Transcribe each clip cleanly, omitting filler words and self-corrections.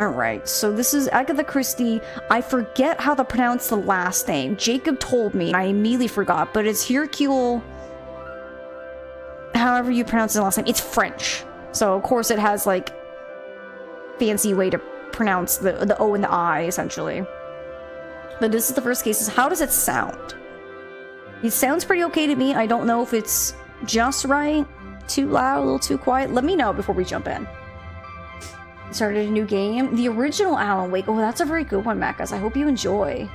Alright, so this is Agatha Christie. I forget how to pronounce the last name. Jacob told me, and I immediately forgot, but it's Hercule. However you pronounce the last name. It's French. So, of course, it has, like, fancy way to pronounce the O and the I, essentially. But this is the first case. How does it sound? It sounds pretty okay to me. I don't know if it's just right, too loud, a little too quiet. Let me know before we jump in. Started a new game. The original Alan Wake. Oh, that's a very good one, Macas. I hope you enjoy.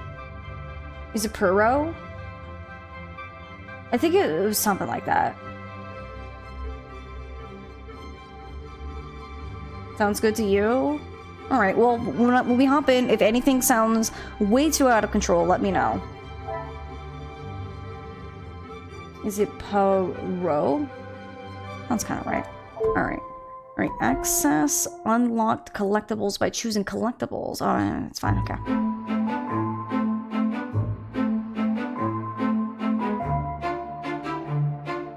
Is it Poirot? I think it was something like that. Sounds good to you? Alright, well, when we hop in, if anything sounds way too out of control, let me know. Is it Poirot? Sounds kind of right. Alright. Alright, access unlocked collectibles by choosing collectibles. Oh, it's fine, okay.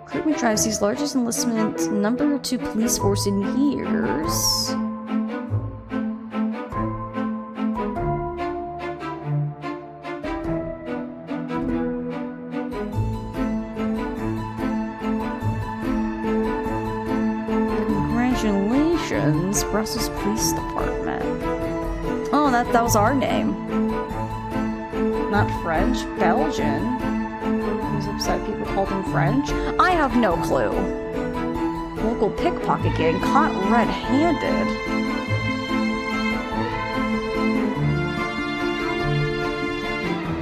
Recruitment drives these largest enlistment number 2 police force in years. Congratulations, Brussels Police Department. Oh, that was our name. Not French, Belgian. He's upset people called him French. I have no clue. Local pickpocket gang caught red-handed.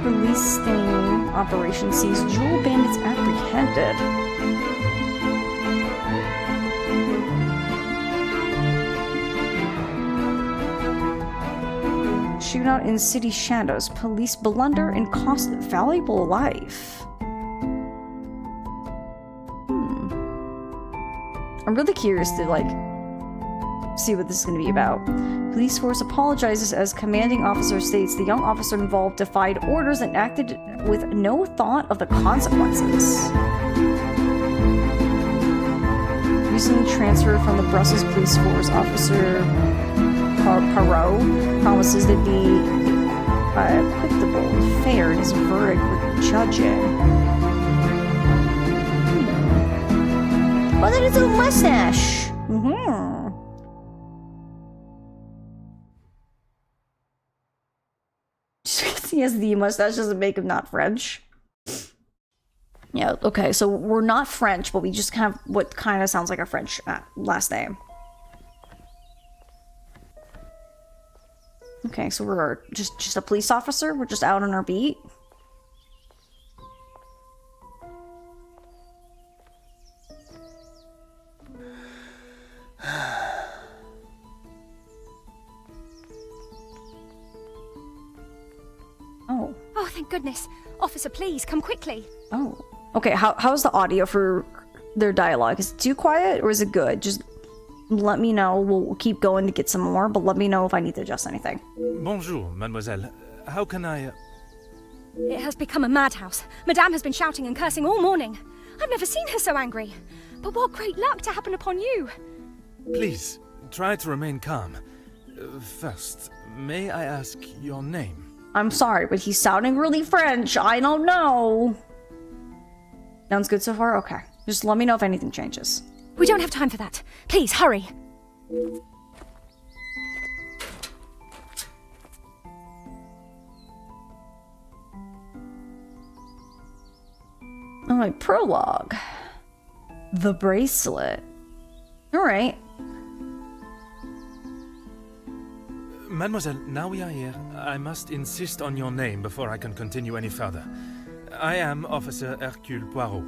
Police sting operation sees jewel bandits apprehended. Shootout in city shadows. Police blunder and cost valuable life. I'm really curious to, like, see what this is going to be about. Police force apologizes as commanding officer states the young officer involved defied orders and acted with no thought of the consequences. Recently transferred from the Brussels police force, Officer Poirot promises to be equitable and fair in his verdict with judging. Oh, that is a mustache! Just because he has the mustache doesn't make him not French. Yeah, okay, so we're not French, but we just have what kind of sounds like a French last name. Okay, so we're just a police officer? We're just out on our beat? Oh. Oh, thank goodness. Officer, please, come quickly. Oh. Okay, how's the audio for their dialogue? Is it too quiet or is it good? Just let me know. We'll keep going to get some more, but let me know if I need to adjust anything. Bonjour, mademoiselle. How can I... It has become a madhouse. Madame has been shouting and cursing all morning. I've never seen her so angry. But what great luck to happen upon you. Please, try to remain calm. First, may I ask your name? I'm sorry, but he's sounding really French. I don't know. Sounds good so far? Okay. Just let me know if anything changes. We don't have time for that. Please, hurry. Alright, prologue. The bracelet. Alright. Mademoiselle, now we are here, I must insist on your name before I can continue any further. I am Officer Hercule Poirot.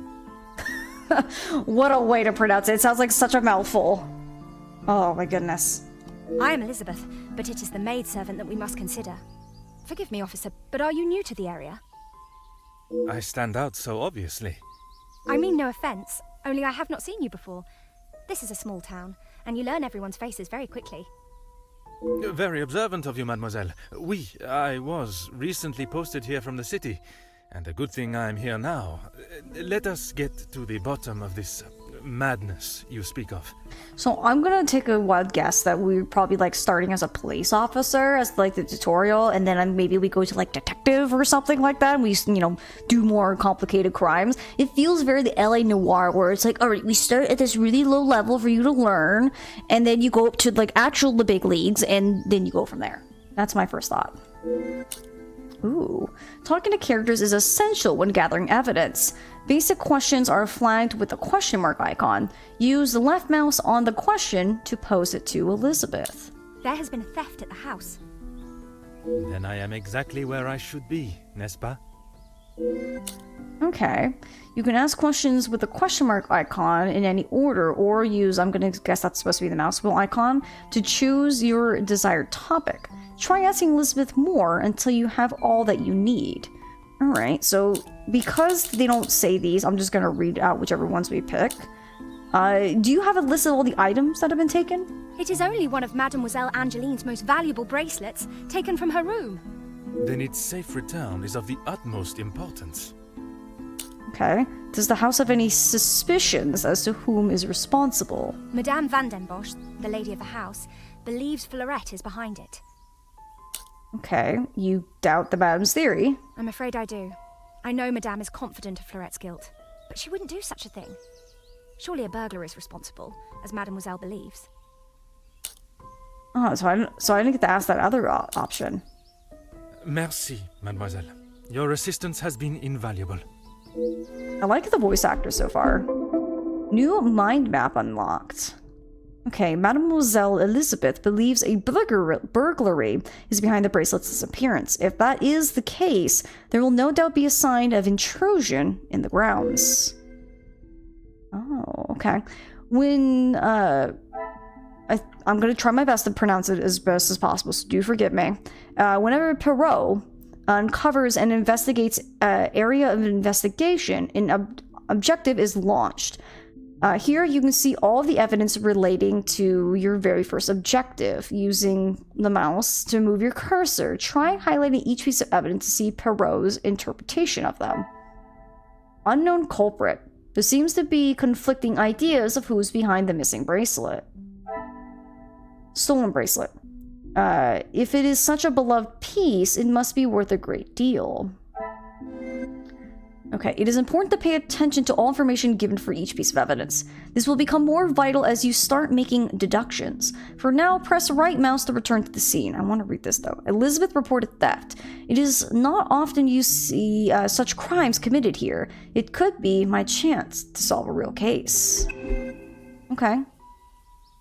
What a way to pronounce it. It sounds like such a mouthful. Oh my goodness. I am Elizabeth, but it is the maidservant that we must consider. Forgive me, officer, but are you new to the area? I stand out so obviously. I mean no offense, only I have not seen you before. This is a small town, and you learn everyone's faces very quickly. Very observant of you, mademoiselle. Oui, I was recently posted here from the city, and a good thing I'm here now. Let us get to the bottom of this madness you speak of? So I'm gonna take a wild guess that we're probably like starting as a police officer as like the tutorial, and then maybe we go to like detective or something like that, and we, you know, do more complicated crimes. It feels very the LA Noire, where it's like, all right, we start at this really low level for you to learn, and then you go up to like the big leagues, and then you go from there. That's my first thought. Ooh. Talking to characters is essential when gathering evidence. Basic questions are flagged with the question mark icon. Use the left mouse on the question to pose it to Elizabeth. There has been a theft at the house. Then I am exactly where I should be, n'est-ce pas? Okay. You can ask questions with the question mark icon in any order, or use, I'm gonna guess that's supposed to be the mouse wheel icon, to choose your desired topic. Try asking Elizabeth more until you have all that you need. Alright, so because they don't say these, I'm just gonna read out whichever ones we pick. Do you have a list of all the items that have been taken? It is only one of Mademoiselle Angeline's most valuable bracelets, taken from her room. Then its safe return is of the utmost importance. Okay. Does the house have any suspicions as to whom is responsible? Madame Van den Bosch, the lady of the house, believes Fleurette is behind it. Okay. You doubt the madam's theory? I'm afraid I do. I know Madame is confident of Fleurette's guilt, but she wouldn't do such a thing. Surely a burglar is responsible, as Mademoiselle believes. Oh, so I didn't get to ask that other option. Merci, mademoiselle. Your assistance has been invaluable. I like the voice actor so far. New mind map unlocked. Okay, Mademoiselle Elizabeth believes a burglary is behind the bracelet's disappearance. If that is the case, there will no doubt be a sign of intrusion in the grounds. Oh, okay. When, I'm going to try my best to pronounce it as best as possible, so do forgive me. Whenever Poirot uncovers and investigates area of investigation, an objective is launched. Here you can see all the evidence relating to your very first objective. Using the mouse to move your cursor, try highlighting each piece of evidence to see Poirot's interpretation of them. Unknown culprit. There seems to be conflicting ideas of who's behind the missing bracelet. Stolen bracelet. If it is such a beloved piece, it must be worth a great deal. Okay, it is important to pay attention to all information given for each piece of evidence. This will become more vital as you start making deductions. For now, press right mouse to return to the scene. I want to read this though. Elizabeth reported theft. It is not often you see such crimes committed here. It could be my chance to solve a real case. Okay.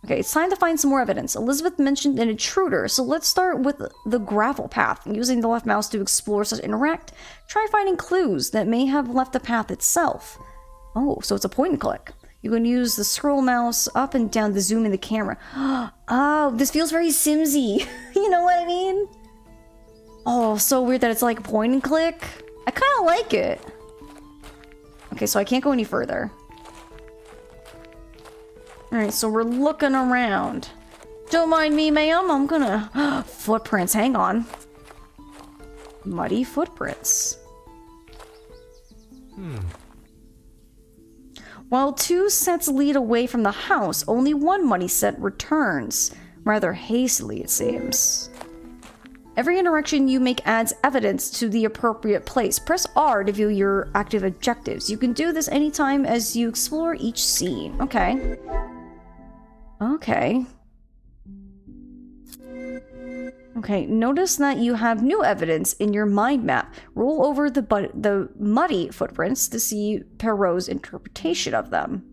Okay, it's time to find some more evidence. Elizabeth mentioned an intruder, so let's start with the gravel path. Using the left mouse to explore such interact, try finding clues that may have left the path itself. Oh, so it's a point and click. You can use the scroll mouse up and down to zoom in the camera. Oh, this feels very Simsy. You know what I mean? Oh, so weird that it's like point and click. I kind of like it. Okay, so I can't go any further. Alright, so we're looking around. Don't mind me, ma'am. I'm gonna... Footprints, hang on. Muddy footprints. While 2 sets lead away from the house, only 1 muddy set returns. Rather hastily, it seems. Every interaction you make adds evidence to the appropriate place. Press R to view your active objectives. You can do this anytime as you explore each scene. Okay. Okay. Okay, notice that you have new evidence in your mind map. Roll over the muddy footprints to see Poirot's interpretation of them.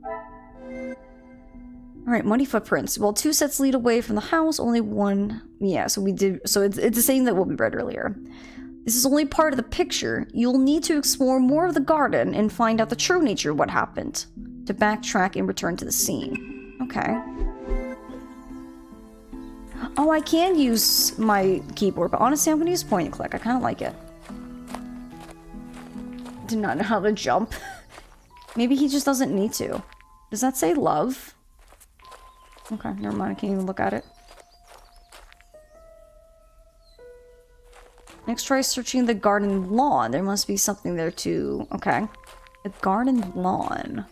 Alright, muddy footprints. While 2 sets lead away from the house, only 1... Yeah, so we did... So it's the same that what we read earlier. This is only part of the picture. You'll need to explore more of the garden and find out the true nature of what happened. To backtrack and return to the scene. Okay. Oh, I can use my keyboard, but honestly, I'm going to use point and click. I kind of like it. Did not know how to jump. Maybe he just doesn't need to. Does that say love? Okay, never mind. I can't even look at it. Next, try searching the garden lawn. There must be something there too. Okay. The garden lawn.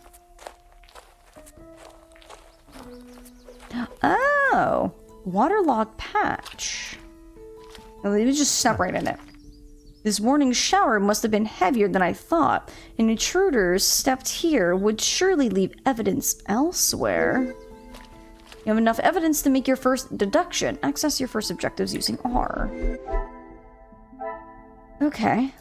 Waterlogged patch. Now, let me just step right in it. This morning's shower must have been heavier than I thought. An intruder stepped here would surely leave evidence elsewhere. You have enough evidence to make your first deduction. Access your first objectives using R. Okay.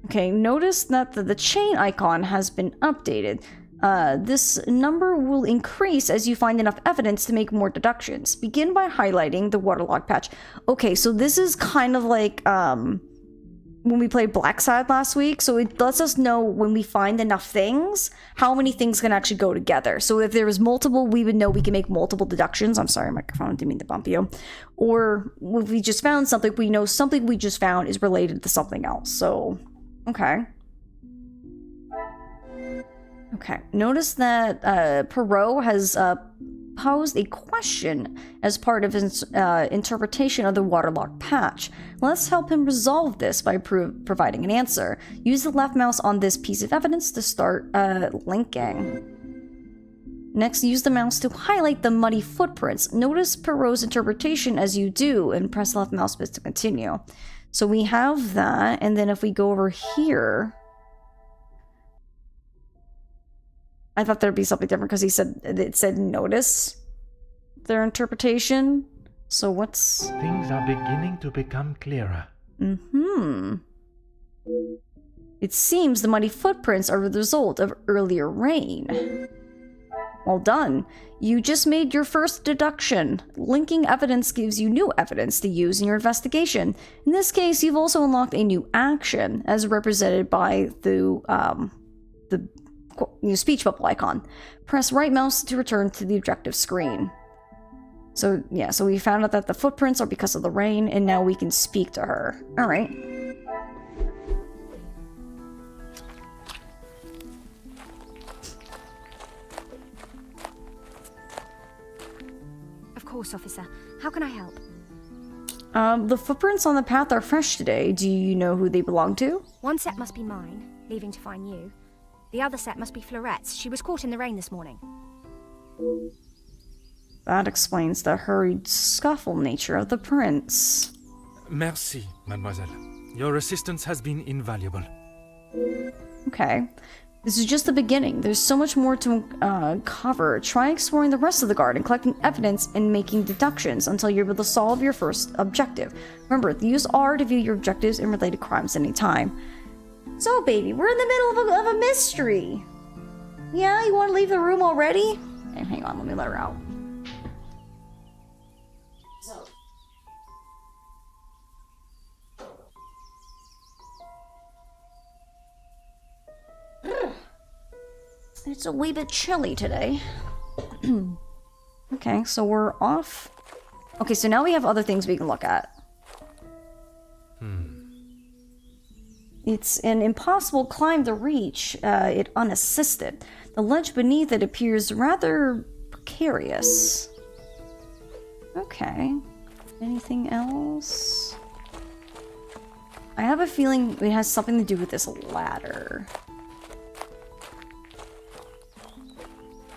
Okay, notice that the chain icon has been updated. This number will increase as you find enough evidence to make more deductions. Begin by highlighting the waterlogged patch. Okay, so this is kind of like when we played Blackside last week. So it lets us know when we find enough things, how many things can actually go together. So if there was multiple, we would know we can make multiple deductions. I'm sorry, microphone, didn't mean to bump you. Or if we just found something, we know something we just found is related to something else. So, okay. Okay, notice that Poirot has posed a question as part of his interpretation of the waterlogged patch. Let's help him resolve this by providing an answer. Use the left mouse on this piece of evidence to start linking. Next, use the mouse to highlight the muddy footprints. Notice Poirot's interpretation as you do, and press left mouse button to continue. So we have that, and then if we go over here... I thought there'd be something different because it said notice their interpretation. So what's... Things are beginning to become clearer. It seems the muddy footprints are the result of earlier rain. Well done. You just made your first deduction. Linking evidence gives you new evidence to use in your investigation. In this case, you've also unlocked a new action, as represented by the new speech bubble icon. Press right mouse to return to the objective screen. So yeah, so we found out that the footprints are because of the rain, and now we can speak to her. Alright. Of course, officer. How can I help? The footprints on the path are fresh today. Do you know who they belong to? One set must be mine, leaving to find you. The other set must be Florette's. She was caught in the rain this morning. That explains the hurried scuffle nature of the prints. Merci, mademoiselle. Your assistance has been invaluable. Okay. This is just the beginning. There's so much more to cover. Try exploring the rest of the garden, collecting evidence and making deductions until you're able to solve your first objective. Remember, use R to view your objectives and related crimes anytime. So, baby, we're in the middle of a mystery. Yeah, you want to leave the room already? Okay, hang on, let me let her out. So. It's a wee bit chilly today. Okay, so we're off. Okay, so now we have other things we can look at. It's an impossible climb to reach it unassisted. The ledge beneath it appears rather precarious. Okay. Anything else? I have a feeling it has something to do with this ladder.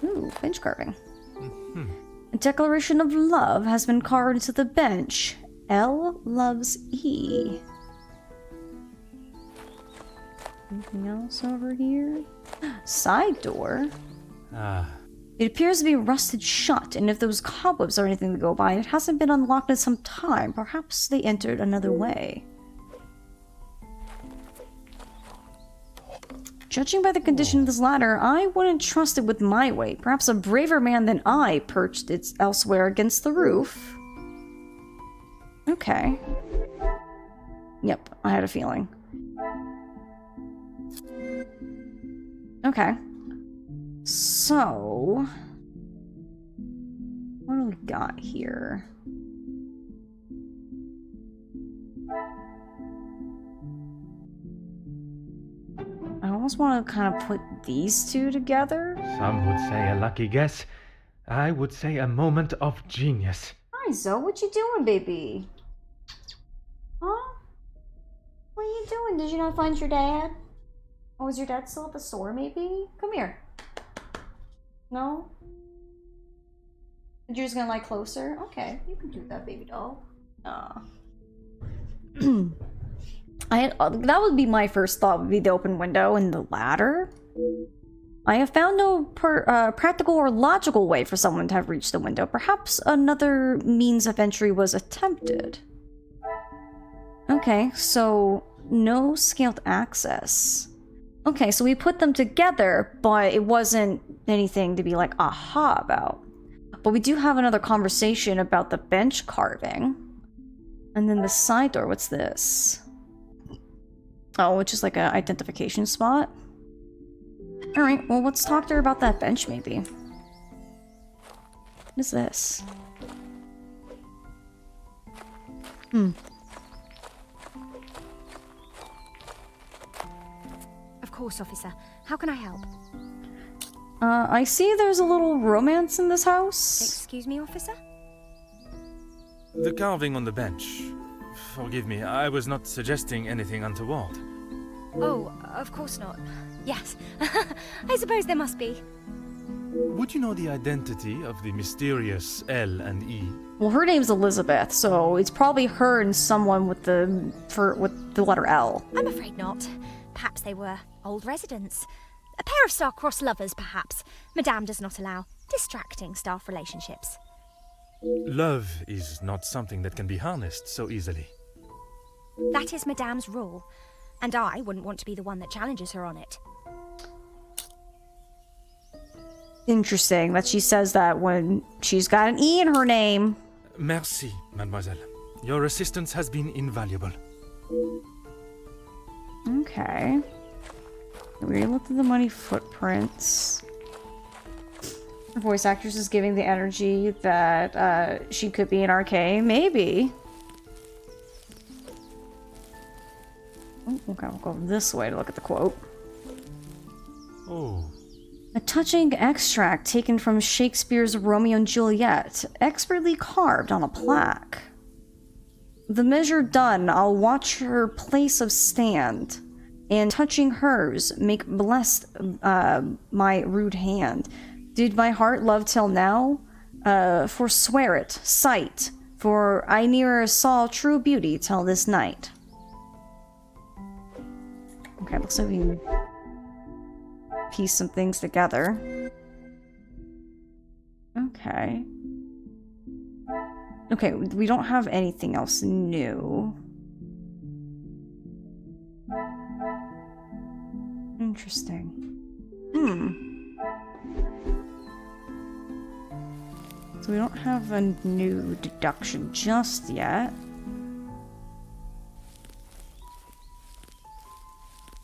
Ooh, bench carving. A declaration of love has been carved into the bench. L loves E. Anything else over here? Side door? It appears to be rusted shut, and if those cobwebs are anything to go by, it hasn't been unlocked in some time. Perhaps they entered another way. Judging by the condition of this ladder, I wouldn't trust it with my weight. Perhaps a braver man than I perched it elsewhere against the roof. Okay. Yep, I had a feeling. Okay. So... what do we got here? I almost want to kind of put these two together. Some would say a lucky guess. I would say a moment of genius. Hi, Zoe. What you doing, baby? Huh? What are you doing? Did you not find your dad? Oh, is your dad still at the store, maybe? Come here. No? You're just gonna lie closer? Okay, you can do that, baby doll. That would be my first thought, would be the open window and the ladder. I have found no practical or logical way for someone to have reached the window. Perhaps another means of entry was attempted. Okay, so no scaled access. Okay, so we put them together, but it wasn't anything to be like aha about. But we do have another conversation about the bench carving. And then the side door, what's this? Oh, which is like an identification spot. Alright, well, let's talk to her about that bench, maybe. What is this? Of course, officer. How can I help? I see there's a little romance in this house. Excuse me, officer? The carving on the bench. Forgive me, I was not suggesting anything untoward. Oh, of course not. Yes. I suppose there must be. Would you know the identity of the mysterious L and E? Well, her name's Elizabeth, so it's probably her and someone with the letter L. I'm afraid not. Perhaps they were old residents. A pair of star-crossed lovers, perhaps. Madame does not allow distracting staff relationships. Love is not something that can be harnessed so easily. That is Madame's rule, and I wouldn't want to be the one that challenges her on it. Interesting that she says that when she's got an E in her name. Merci, mademoiselle. Your assistance has been invaluable. Okay. We looked at the money footprints. Her voice actress is giving the energy that she could be an RK. Maybe. Oh, okay, we'll go this way to look at the quote. Oh. A touching extract taken from Shakespeare's Romeo and Juliet, expertly carved on a plaque. The measure done, I'll watch her place of stand, and touching hers, make blessed my rude hand. Did my heart love till now? Forswear it, sight, for I ne'er saw true beauty till this night. Okay, looks like we can piece some things together. Okay. Okay, we don't have anything else new. Interesting. So we don't have a new deduction just yet.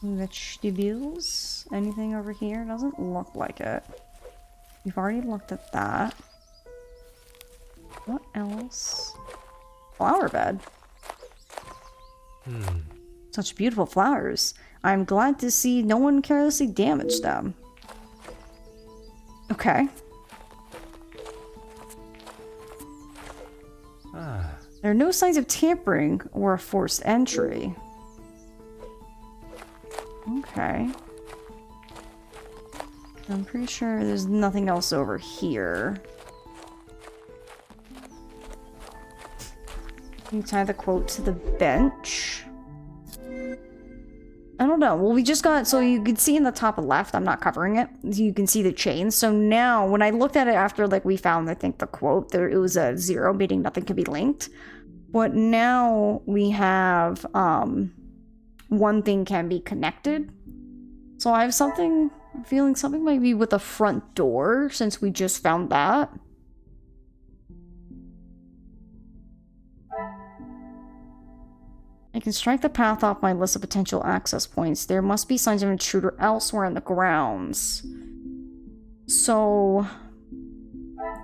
Vegetables? Anything over here? Doesn't look like it. We've already looked at that. What else? Flower bed. Such beautiful flowers. I'm glad to see no one carelessly damaged them. Okay. There are no signs of tampering or a forced entry. Okay. I'm pretty sure there's nothing else over here. You tie the quote to the bench. I don't know. Well, we just got, so you can see in the top left, I'm not covering it. You can see the chain. So now, when I looked at it after, like, we found, I think, the quote, there, it was a 0, meaning nothing could be linked. But now we have, one thing can be connected. So I have something, I'm feeling something might be with the front door, since we just found that. I can strike the path off my list of potential access points. There must be signs of an intruder elsewhere in the grounds. So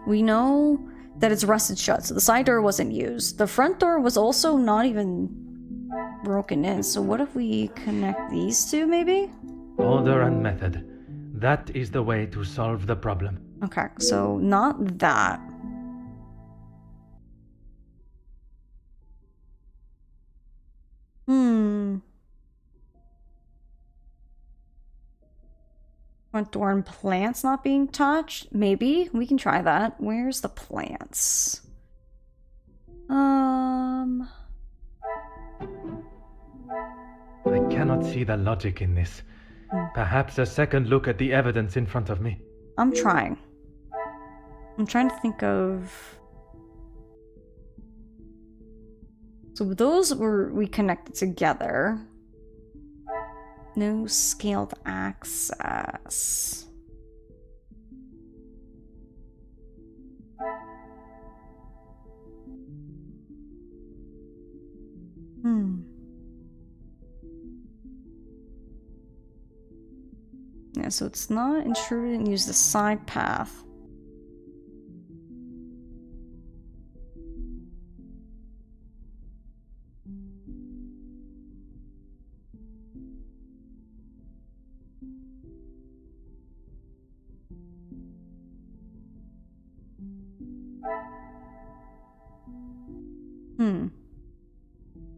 we know that it's rusted shut, so the side door wasn't used. The front door was also not even broken in, so what if we connect these two, maybe? Order and method. That is the way to solve the problem. Okay, so not that. Front door and plants not being touched? Maybe. We can try that. Where's the plants? I cannot see the logic in this. Perhaps a second look at the evidence in front of me. I'm trying. I'm trying to think of... So those were we connected together. No scaled access. Yeah, so it's not intruded and use the side path.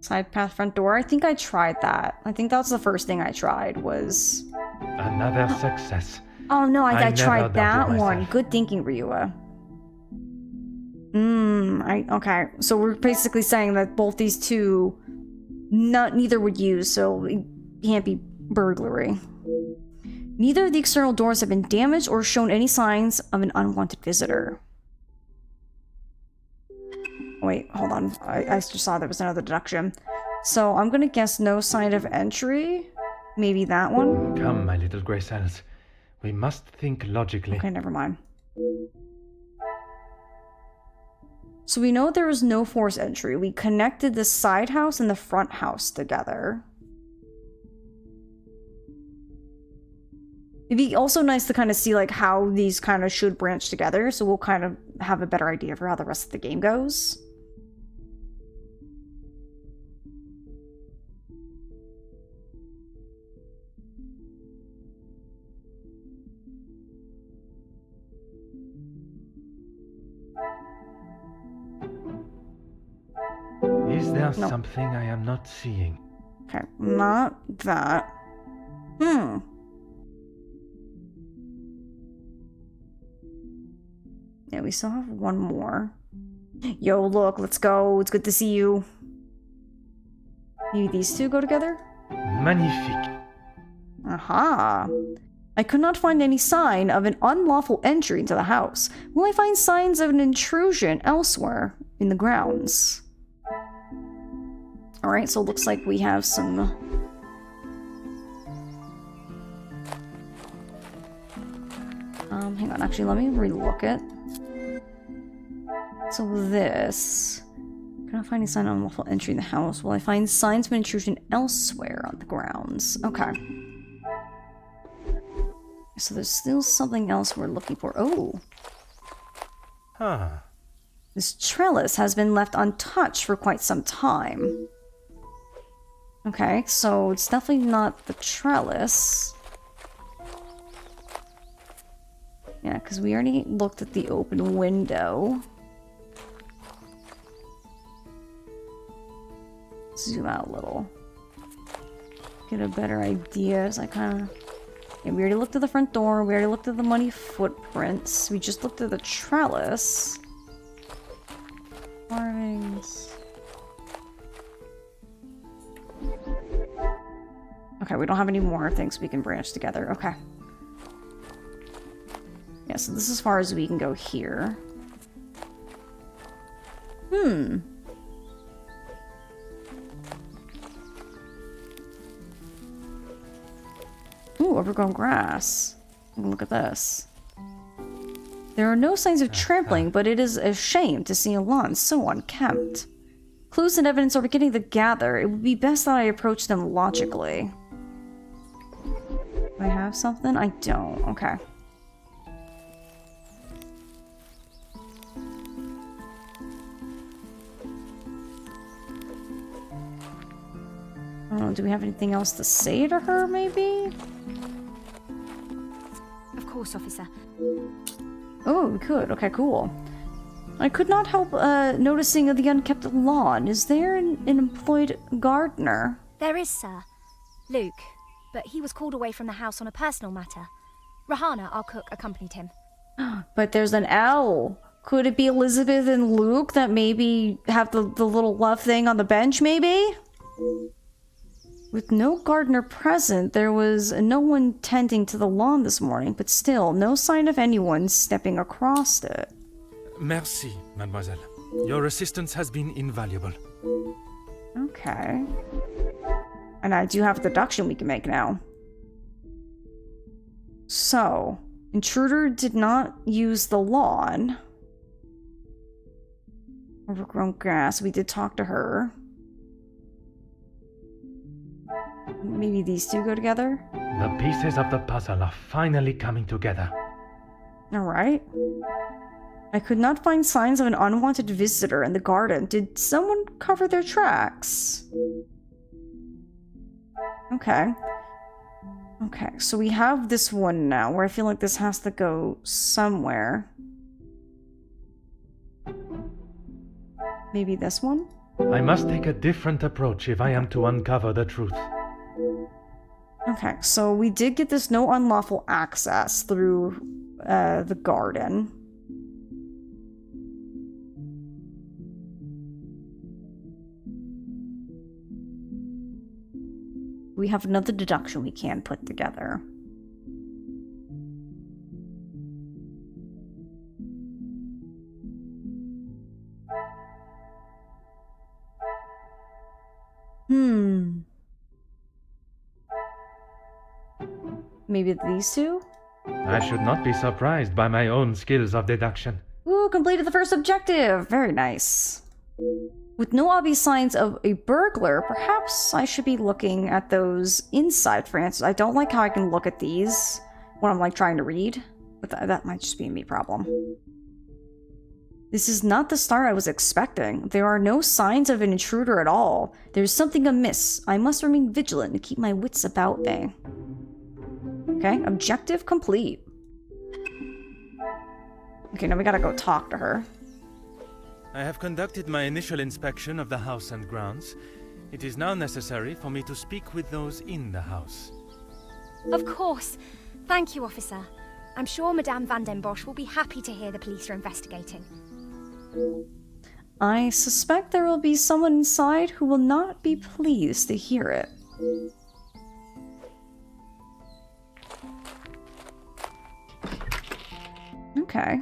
Side path, front door. I think I tried that. I think that was the first thing I tried was... Another success. Oh no, I tried never that doubted one. myself. Good thinking, Ryua. Okay. So we're basically saying that both these two, neither would use, so it can't be burglary. Neither of the external doors have been damaged or shown any signs of an unwanted visitor. Wait, hold on. I just saw there was another deduction. So I'm gonna guess no sign of entry. Maybe that one? Come, my little grey cells. We must think logically. Okay, never mind. So we know there was no forced entry. We connected the side house and the front house together. It'd be also nice to kind of see like how these kind of should branch together, so we'll kind of have a better idea for how the rest of the game goes. Is there something I am not seeing? Okay, not that. Yeah, we still have one more. Yo, look, let's go. It's good to see you. Maybe these two go together? Magnifique. Aha. I could not find any sign of an unlawful entry into the house. Will I find signs of an intrusion elsewhere in the grounds? Alright, so it looks like we have some... hang on, actually, let me relook it. So this... Cannot find any sign of unlawful entry in the house. Will I find signs of an intrusion elsewhere on the grounds? Okay. So there's still something else we're looking for. Oh! Huh. This trellis has been left untouched for quite some time. Okay, so it's definitely not the trellis. Yeah, because we already looked at the open window. Zoom out a little. Get a better idea as I kind of... Yeah, we already looked at the front door. We already looked at the muddy footprints. We just looked at the trellis. Carvings. Okay, we don't have any more things we can branch together. Okay. Yeah, so this is as far as we can go here. Ooh, overgrown grass. Look at this. There are no signs of trampling, but it is a shame to see a lawn so unkempt. Clues and evidence are beginning to gather. It would be best that I approach them logically. Do I have something? I don't. Okay. I don't know, do we have anything else to say to her, maybe? Of course, officer. Oh, we could. Okay, cool. I could not help noticing the unkept lawn. Is there an employed gardener? There is, sir. Luke. But he was called away from the house on a personal matter. Rahana, our cook, accompanied him. But there's an L. Could it be Elizabeth and Luke that maybe have the little love thing on the bench, maybe? With no gardener present, there was no one tending to the lawn this morning, but still, no sign of anyone stepping across it. Merci, mademoiselle. Your assistance has been invaluable. Okay. And I do have a deduction we can make now. So, intruder did not use the lawn. Overgrown grass. We did talk to her. Maybe these two go together? The pieces of the puzzle are finally coming together. Alright. I could not find signs of an unwanted visitor in the garden. Did someone cover their tracks? Okay. Okay, so we have this one now, where I feel like this has to go somewhere. Maybe this one? I must take a different approach if I am to uncover the truth. Okay, so we did get this no unlawful access through the garden. We have another deduction we can put together. Maybe these two? I should not be surprised by my own skills of deduction. Ooh, completed the first objective! Very nice. With no obvious signs of a burglar, perhaps I should be looking at those inside Francis. I don't like how I can look at these when I'm like trying to read, but that might just be a me problem. This is not the start I was expecting. There are no signs of an intruder at all. There's something amiss. I must remain vigilant to keep my wits about me. Okay, objective complete. Okay, now we gotta go talk to her. I have conducted my initial inspection of the house and grounds. It is now necessary for me to speak with those in the house. Of course. Thank you, officer. I'm sure Madame Van den Bosch will be happy to hear the police are investigating. I suspect there will be someone inside who will not be pleased to hear it. Okay.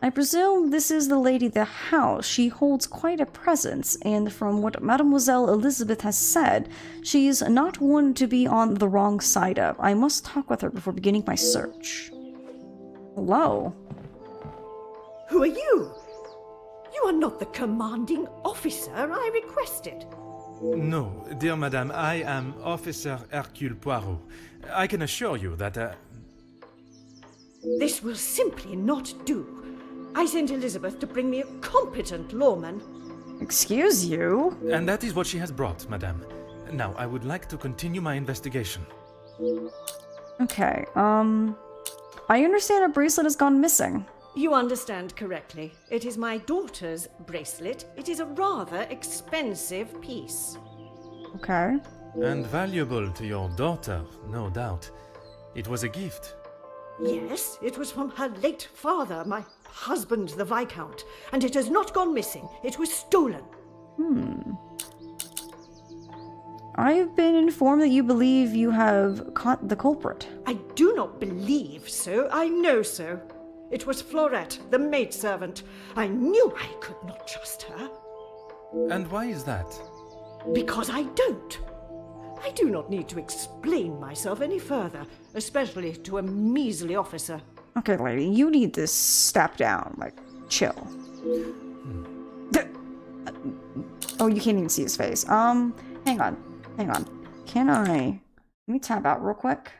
I presume this is the lady of the house. She holds quite a presence, and from what Mademoiselle Elizabeth has said, she's not one to be on the wrong side of. I must talk with her before beginning my search. Hello? Who are you? You are not the commanding officer I requested. No, dear madame, I am Officer Hercule Poirot. I can assure you that, This will simply not do. I sent Elizabeth to bring me a competent lawman. Excuse you? And that is what she has brought, madame. Now, I would like to continue my investigation. Okay, I understand a bracelet has gone missing. You understand correctly. It is my daughter's bracelet. It is a rather expensive piece. Okay. And valuable to your daughter, no doubt. It was a gift. Yes, it was from her late father, my husband, the Viscount, and it has not gone missing. It was stolen. I've been informed that you believe you have caught the culprit. I do not believe so. I know so. It was Florette, the maidservant. I knew I could not trust her. And why is that? Because I don't. I do not need to explain myself any further, especially to a measly officer. Okay, lady, you need to step down. Like, chill. Oh, you can't even see his face. Hang on. Can I... Let me tap out real quick.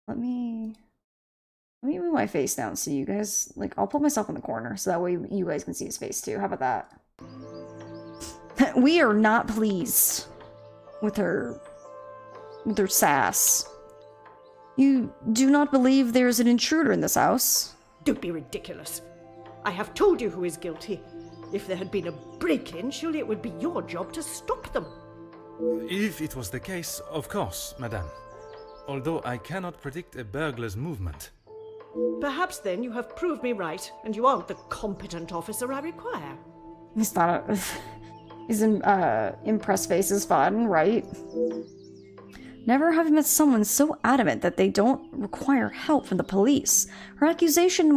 Let me move my face down so you guys... Like, I'll put myself in the corner so that way you guys can see his face too. How about that? We are not pleased with her sass. You do not believe there is an intruder in this house? Don't be ridiculous. I have told you who is guilty. If there had been a break-in, surely it would be your job to stop them. If it was the case, of course, madame. although I cannot predict a burglar's movement. Perhaps then you have proved me right, and you aren't the competent officer I require. He's not a... His impressed face is fun, right? Never have I met someone so adamant that they don't require help from the police. Her accusation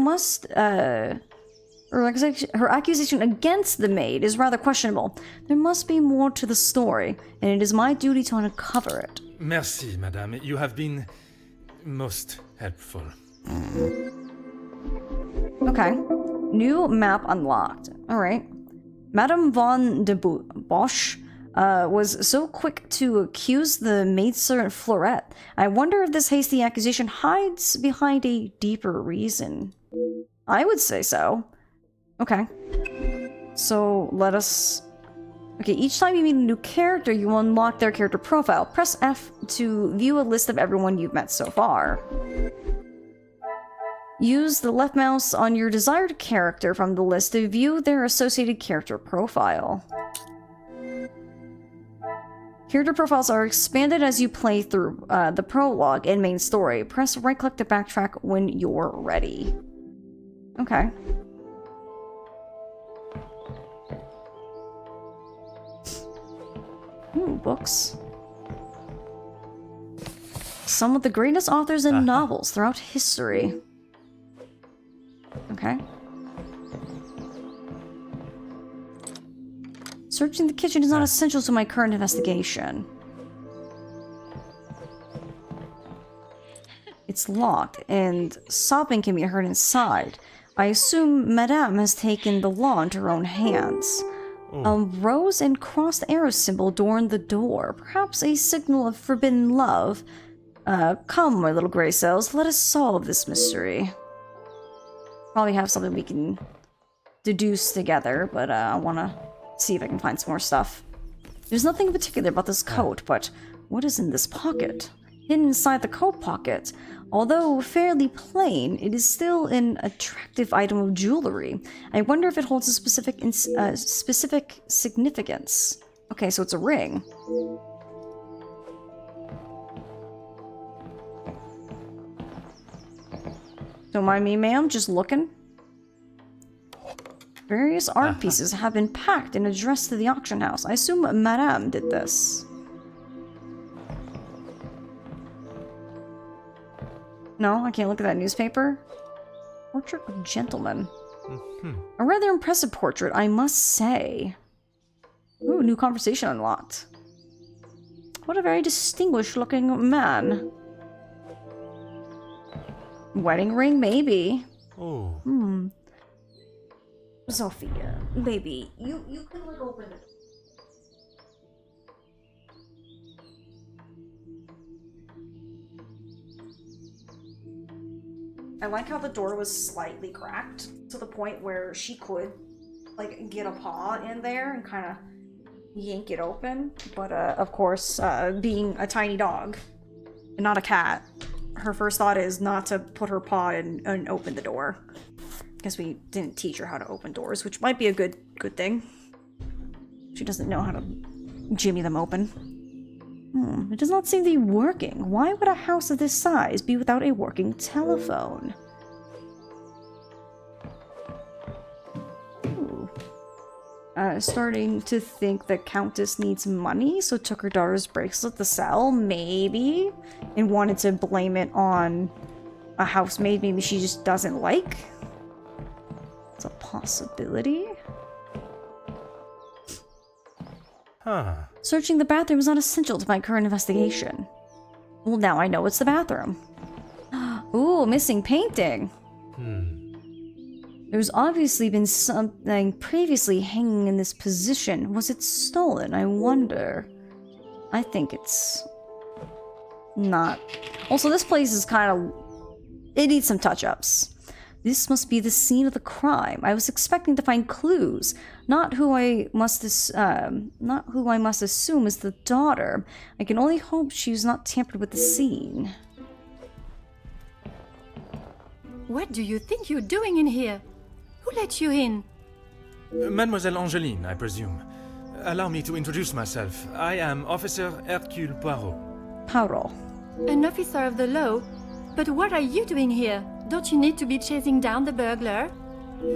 against the maid is rather questionable. There must be more to the story, and it is my duty to uncover it. Merci, madame. You have been most helpful. Okay. New map unlocked. Alright. Madame von de Bosch was so quick to accuse the maidservant Florette. I wonder if this hasty accusation hides behind a deeper reason. I would say so. Okay. So, let us... Okay, each time you meet a new character, you unlock their character profile. Press F to view a list of everyone you've met so far. Use the left mouse on your desired character from the list to view their associated character profile. Character profiles are expanded as you play through the prologue and main story. Press right-click to backtrack when you're ready. Okay. Ooh, books. Some of the greatest authors and novels throughout history. Okay. Searching the kitchen is not essential to my current investigation. It's locked, and sobbing can be heard inside. I assume Madame has taken the law into her own hands. A rose and crossed arrow symbol adorn the door, perhaps a signal of forbidden love. Come, my little gray cells, let us solve this mystery. Probably have something we can deduce together, but I want to see if I can find some more stuff. There's nothing in particular about this coat, but what is in this pocket? Hidden inside the coat pocket, although fairly plain, it is still an attractive item of jewelry. I wonder if it holds a specific significance. Okay, so it's a ring. Don't mind me, ma'am, just looking. Various art pieces have been packed and addressed to the auction house. I assume Madame did this. No, I can't look at that newspaper. Portrait of gentleman. A rather impressive portrait, I must say. Ooh, new conversation unlocked. What a very distinguished looking man. Wedding ring, maybe. Oh. Sophia, baby, you can like open it. I like how the door was slightly cracked to the point where she could like get a paw in there and kind of yank it open. But of course, being a tiny dog and not a cat, her first thought is not to put her paw in and open the door. Guess we didn't teach her how to open doors, which might be a good thing. She doesn't know how to jimmy them open. It does not seem to be working. Why would a house of this size be without a working telephone? Starting to think the Countess needs money, so took her daughter's bracelet to sell, maybe, and wanted to blame it on a housemaid maybe she just doesn't like. It's a possibility. Searching the bathroom is not essential to my current investigation. Well, now I know it's the bathroom. Ooh, missing painting. There's obviously been something previously hanging in this position. Was it stolen? I wonder. I think it's not. Also, this place is kind of... It needs some touch-ups. This must be the scene of the crime. I was expecting to find clues, not who I must assume is the daughter. I can only hope she's not tampered with the scene. What do you think you're doing in here? Who let you in? Mademoiselle Angeline, I presume. Allow me to introduce myself. I am Officer Hercule Poirot. Poirot. An officer of the law? But what are you doing here? Don't you need to be chasing down the burglar?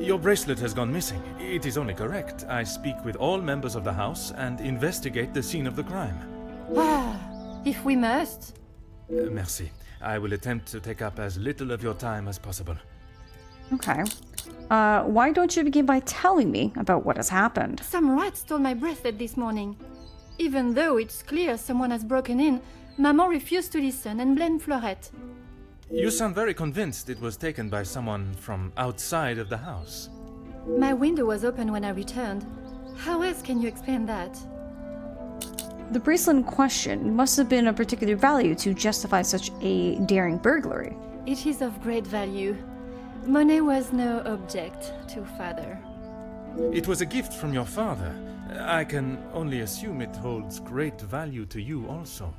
Your bracelet has gone missing. It is only correct. I speak with all members of the house and investigate the scene of the crime. Ah, if we must. Merci. I will attempt to take up as little of your time as possible. Okay. Why don't you begin by telling me about what has happened? Some rat stole my bracelet this morning. Even though it's clear someone has broken in, Maman refused to listen and blamed Florette. You sound very convinced it was taken by someone from outside of the house. My window was open when I returned. How else can you explain that? The bracelet in question must have been of particular value to justify such a daring burglary. It is of great value. Money was no object to father. It was a gift from your father. I can only assume it holds great value to you also.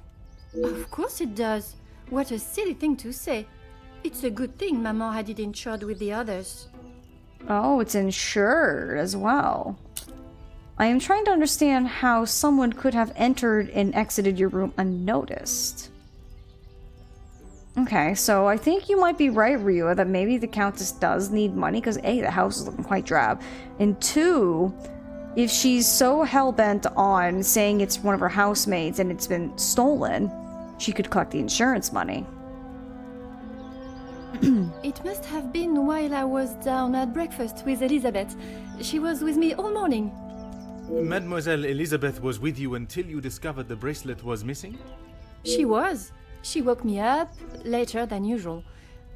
Of course it does. What a silly thing to say. It's a good thing Maman had it insured with the others. Oh, it's insured as well. I am trying to understand how someone could have entered and exited your room unnoticed. Okay, so I think you might be right, Ryua, that maybe the Countess does need money, because A, the house is looking quite drab, and 2, if she's so hell-bent on saying it's one of her housemaids and it's been stolen, she could collect the insurance money. It must have been while I was down at breakfast with Elizabeth. She was with me all morning. Mademoiselle Elizabeth was with you until you discovered the bracelet was missing? She was. She woke me up later than usual.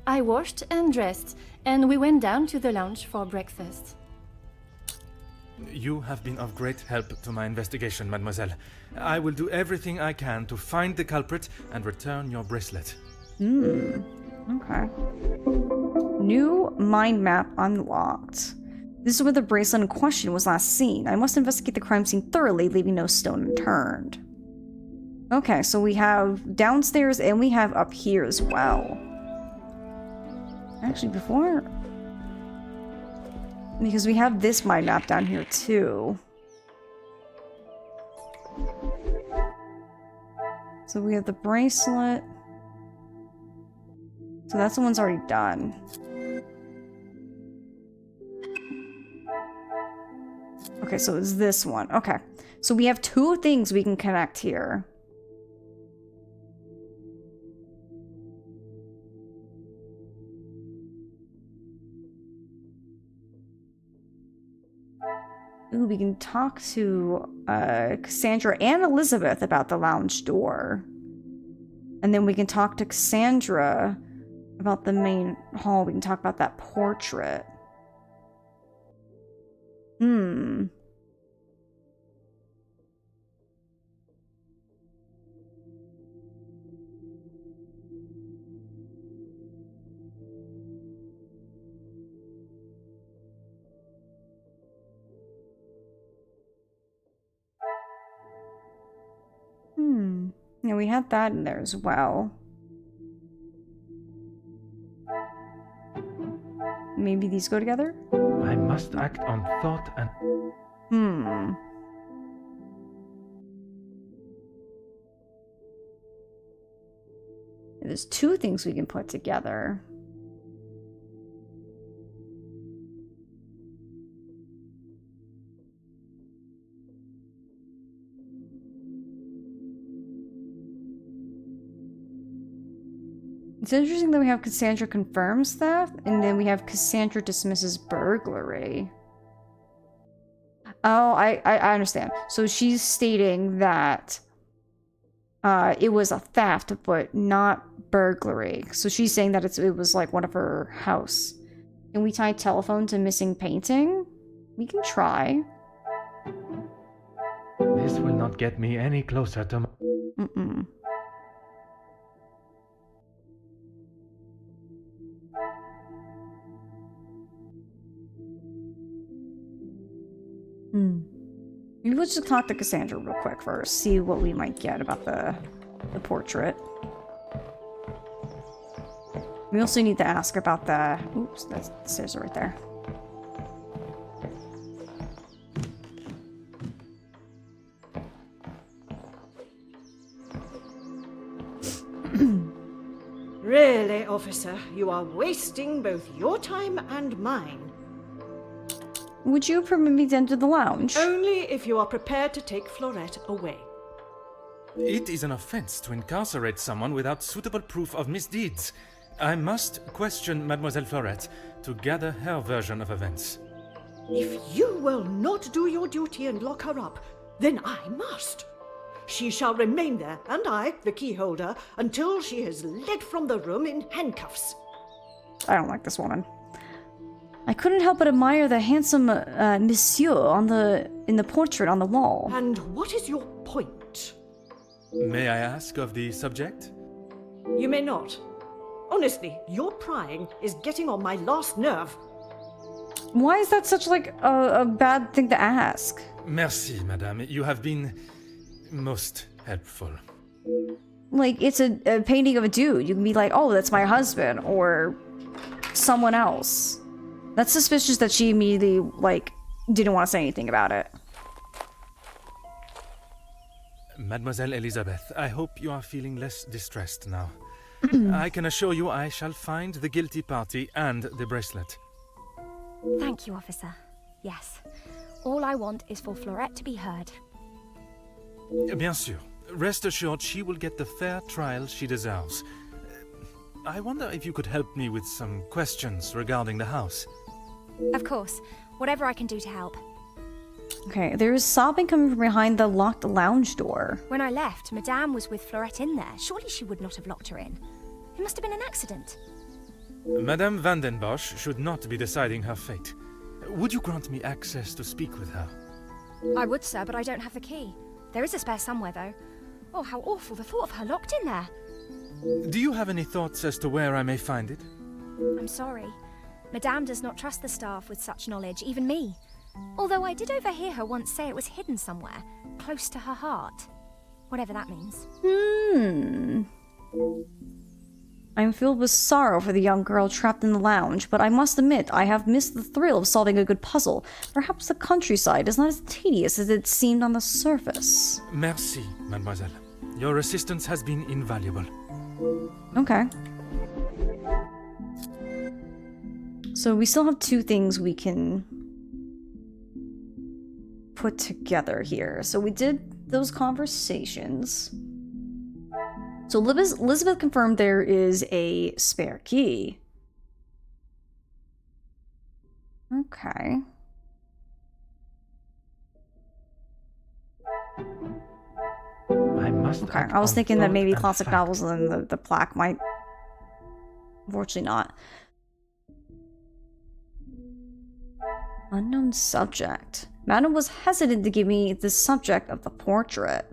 I washed and dressed, and we went down to the lounge for breakfast. You have been of great help to my investigation, mademoiselle. I will do everything I can to find the culprit and return your bracelet. Okay. New mind map unlocked. This is where the bracelet in question was last seen. I must investigate the crime scene thoroughly, leaving no stone unturned. Okay, so we have downstairs and we have up here as well. Actually, before... because we have this mind map down here too. So we have the bracelet. So that's the one's already done. Okay, so it's this one. Okay. So we have 2 things we can connect here. Ooh, we can talk to Cassandra and Elizabeth about the lounge door. And then we can talk to Cassandra about the main hall. We can talk about that portrait. Yeah, we had that in there as well. Maybe these go together? I must act on thought and... There's 2 things we can put together. It's interesting that we have Cassandra confirms theft, and then we have Cassandra dismisses burglary. Oh, I understand. So she's stating that it was a theft, but not burglary. So she's saying that it was like one of her house. Can we tie telephone to missing painting? We can try. This will not get me any closer to my... Maybe we'll just talk to Cassandra real quick first, see what we might get about the portrait. We also need to ask about the... Oops, that's the scissor right there. Goodbye, officer. You are wasting both your time and mine. Would you permit me to enter the lounge? Only if you are prepared to take Florette away. It is an offense to incarcerate someone without suitable proof of misdeeds. I must question Mademoiselle Florette to gather her version of events. If you will not do your duty and lock her up, then I must. She shall remain there, and I, the key holder, until she is led from the room in handcuffs. I don't like this woman. I couldn't help but admire the handsome monsieur in the portrait on the wall. And what is your point? May I ask of the subject? You may not. Honestly, your prying is getting on my last nerve. Why is that such like a bad thing to ask? Merci, madame. You have been most helpful. Like, it's a painting of a dude. You can be like, oh, that's my husband, or someone else. That's suspicious that she immediately, like, didn't want to say anything about it. Mademoiselle Elizabeth, I hope you are feeling less distressed now. I can assure you I shall find the guilty party and the bracelet. Thank you, officer. Yes. All I want is for Florette to be heard. Bien sûr. Rest assured she will get the fair trial she deserves. I wonder if you could help me with some questions regarding the house. Of course. Whatever I can do to help. Okay, there is sobbing coming from behind the locked lounge door. When I left, Madame was with Florette in there. Surely she would not have locked her in. It must have been an accident. Madame Vandenbosch should not be deciding her fate. Would you grant me access to speak with her? I would, sir, but I don't have the key. There is a spare somewhere, though. Oh, how awful, the thought of her locked in there. Do you have any thoughts as to where I may find it? I'm sorry. Madame does not trust the staff with such knowledge, even me. Although I did overhear her once say it was hidden somewhere, close to her heart. Whatever that means. I'm filled with sorrow for the young girl trapped in the lounge, but I must admit I have missed the thrill of solving a good puzzle. Perhaps the countryside is not as tedious as it seemed on the surface. Merci, mademoiselle. Your assistance has been invaluable. Okay. So we still have two things we can put together here. So we did those conversations. So Elizabeth confirmed there is a spare key. Okay. Okay, I was thinking that maybe classic novels and the plaque might... Unfortunately not. Unknown subject. Madam was hesitant to give me the subject of the portrait.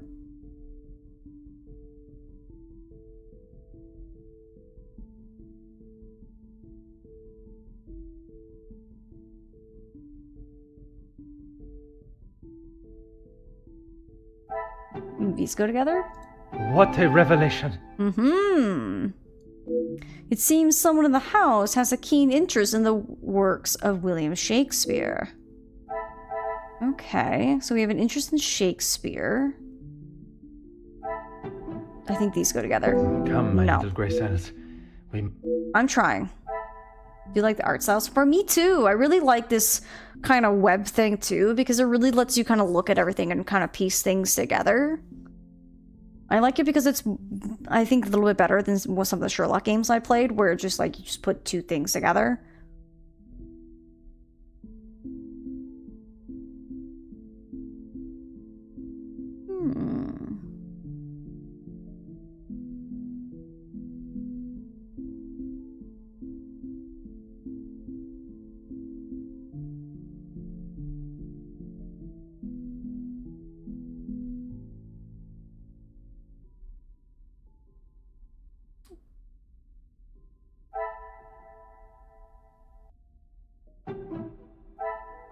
These go together? What a revelation! It seems someone in the house has a keen interest in the works of William Shakespeare. Okay, so we have an interest in Shakespeare. I think these go together. Come, my little grey cells. I'm trying. Do you like the art styles? For me too. I really like this kind of web thing too, because it really lets you kind of look at everything and kind of piece things together. I like it because it's, I think, a little bit better than some of the Sherlock games I played, where it's just like you just put two things together.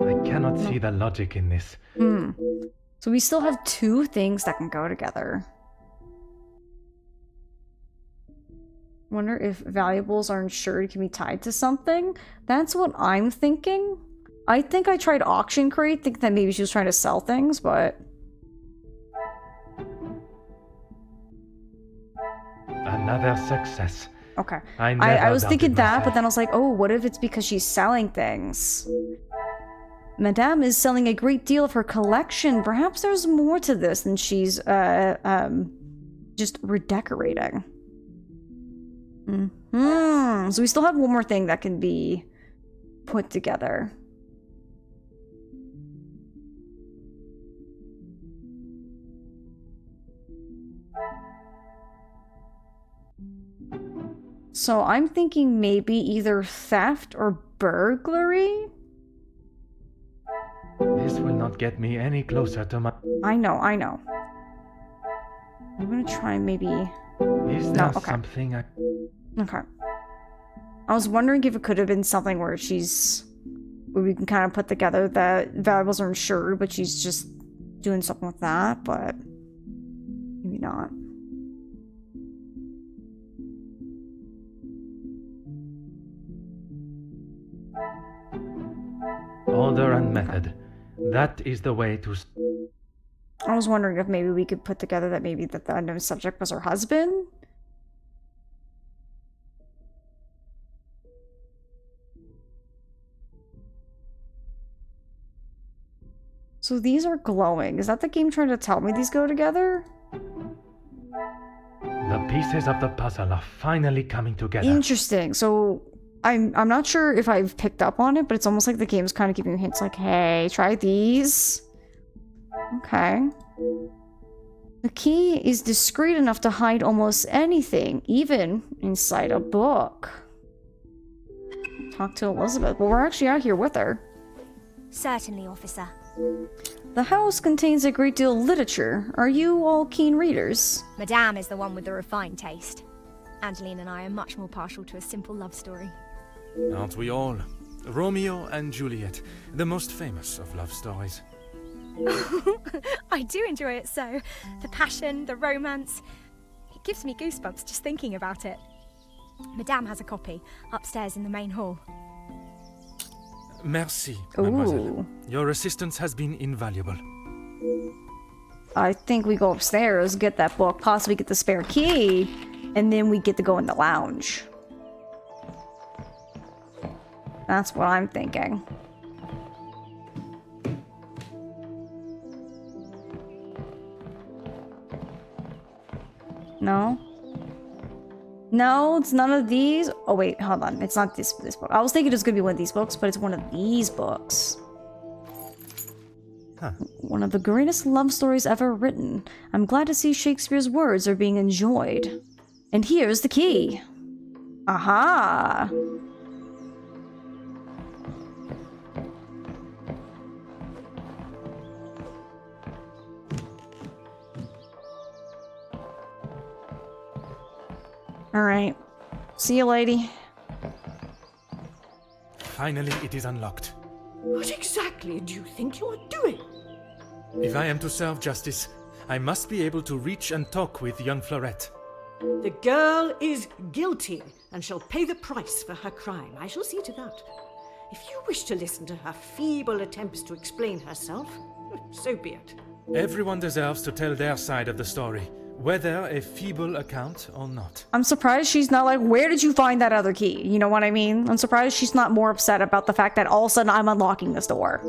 I cannot see the logic in this. So we still have two things that can go together. Wonder if valuables are insured can be tied to something. That's what I'm thinking. I think I tried auction crate, think that maybe she was trying to sell things, but... Another success. Okay. I was thinking doubted that, myself. but then I was like, oh, what if it's because she's selling things? Madame is selling a great deal of her collection. Perhaps there's more to this than she's just redecorating. So we still have one more thing that can be put together. So I'm thinking maybe either theft or burglary? This will not get me any closer to my... I know. I'm gonna try maybe... Is there okay. something I... Okay. I was wondering if it could have been something where where we can kind of put together that valuables are insured, but she's just doing something with that, but maybe not. Order and method. That is the way to... I was wondering if maybe we could put together that maybe that the unknown subject was her husband. So these are glowing. Is that the game trying to tell me these go together? The pieces of the puzzle are finally coming together. Interesting. So I'm not sure if I've picked up on it, but it's almost like the game's kind of giving you hints like, hey, try these. Okay. The key is discreet enough to hide almost anything, even inside a book. Talk to Elizabeth. Well, we're actually out here with her. Certainly, officer. The house contains a great deal of literature. Are you all keen readers? Madame is the one with the refined taste. Angeline and I are much more partial to a simple love story. Aren't we all? Romeo and Juliet, the most famous of love stories. I do enjoy it so. The passion, the romance. It gives me goosebumps just thinking about it. Madame has a copy upstairs in the main hall. Merci, mademoiselle. Ooh. Your assistance has been invaluable. I think we go upstairs, get that book, possibly get the spare key, and then we get to go in the lounge. That's what I'm thinking. No? No, it's none of these. Oh wait, hold on. It's not this book. I was thinking it was gonna be one of these books, but it's one of these books. Huh. One of the greatest love stories ever written. I'm glad to see Shakespeare's words are being enjoyed. And here's the key. Aha! Alright. See you, lady. Finally, it is unlocked. What exactly do you think you are doing? If I am to serve justice, I must be able to reach and talk with young Florette. The girl is guilty and shall pay the price for her crime. I shall see to that. If you wish to listen to her feeble attempts to explain herself, so be it. Everyone deserves to tell their side of the story, whether a feeble account or not. I'm surprised she's not like, where did you find that other key? You know what I mean? I'm surprised she's not more upset about the fact that all of a sudden I'm unlocking this door.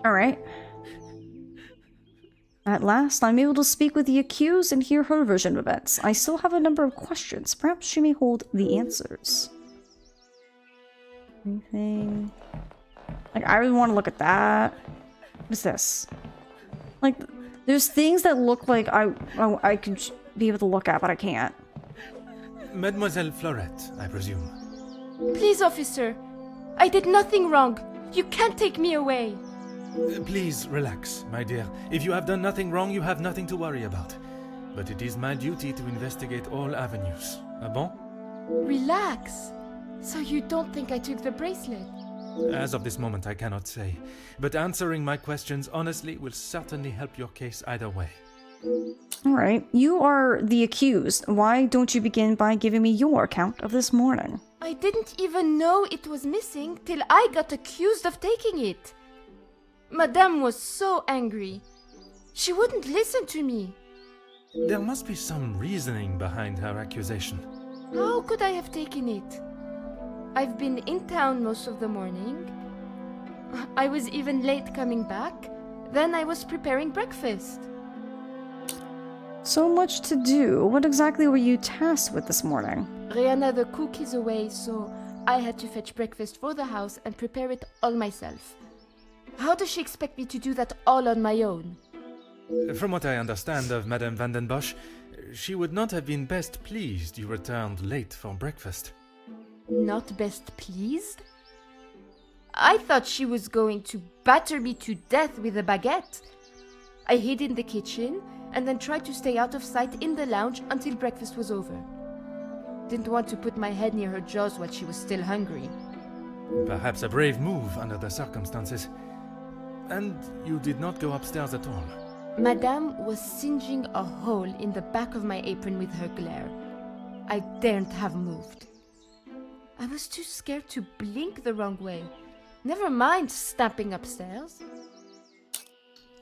Alright. At last, I'm able to speak with the accused and hear her version of events. I still have a number of questions. Perhaps she may hold the answers. Anything? Like, I really want to look at that. What's this? Like, there's things that look like I could be able to look at, but I can't. Mademoiselle Florette, I presume. Please, officer. I did nothing wrong. You can't take me away. Please relax, my dear. If you have done nothing wrong, you have nothing to worry about. But it is my duty to investigate all avenues. Ah bon? Relax. So you don't think I took the bracelet? As of this moment, I cannot say. But answering my questions honestly will certainly help your case either way. Alright, you are the accused. Why don't you begin by giving me your account of this morning? I didn't even know it was missing till I got accused of taking it. Madame was so angry. She wouldn't listen to me. There must be some reasoning behind her accusation. How could I have taken it? I've been in town most of the morning. I was even late coming back. Then I was preparing breakfast. So much to do. What exactly were you tasked with this morning? Rihanna the cook is away, so I had to fetch breakfast for the house and prepare it all myself. How does she expect me to do that all on my own? From what I understand of Madame Van den Bosch, she would not have been best pleased you returned late for breakfast. Not best pleased? I thought she was going to batter me to death with a baguette. I hid in the kitchen and then tried to stay out of sight in the lounge until breakfast was over. Didn't want to put my head near her jaws while she was still hungry. Perhaps a brave move under the circumstances. And you did not go upstairs at all. Madame was singeing a hole in the back of my apron with her glare. I daren't have moved. I was too scared to blink the wrong way. Never mind stamping upstairs.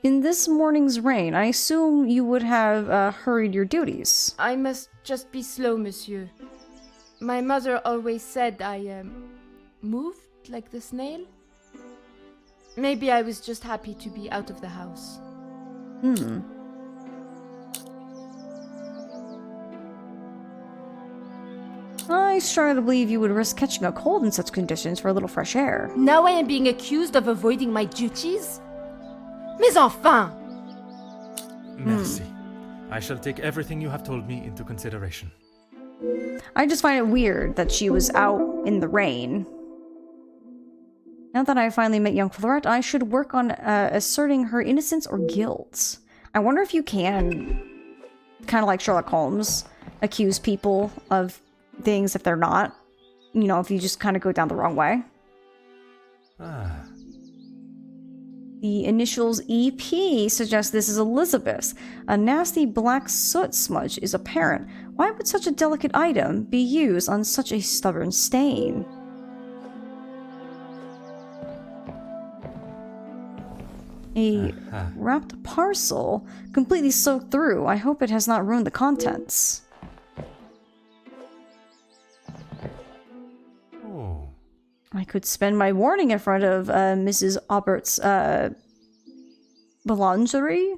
In this morning's rain, I assume you would have hurried your duties. I must just be slow, monsieur. My mother always said I moved like the snail. Maybe I was just happy to be out of the house. I strive to believe you would risk catching a cold in such conditions for a little fresh air. Now I am being accused of avoiding my duties? Mais enfin! Merci. I shall take everything you have told me into consideration. I just find it weird that she was out in the rain. Now that I finally met young Fleurette, I should work on asserting her innocence or guilt. I wonder if you can, kind of like Sherlock Holmes, accuse people of things if they're not. You know, if you just kind of go down the wrong way. Ah. The initials EP suggest this is Elizabeth. A nasty black soot smudge is apparent. Why would such a delicate item be used on such a stubborn stain? A wrapped parcel, completely soaked through. I hope it has not ruined the contents. Oh. I could spend my morning in front of Mrs. Aubert's boulangerie,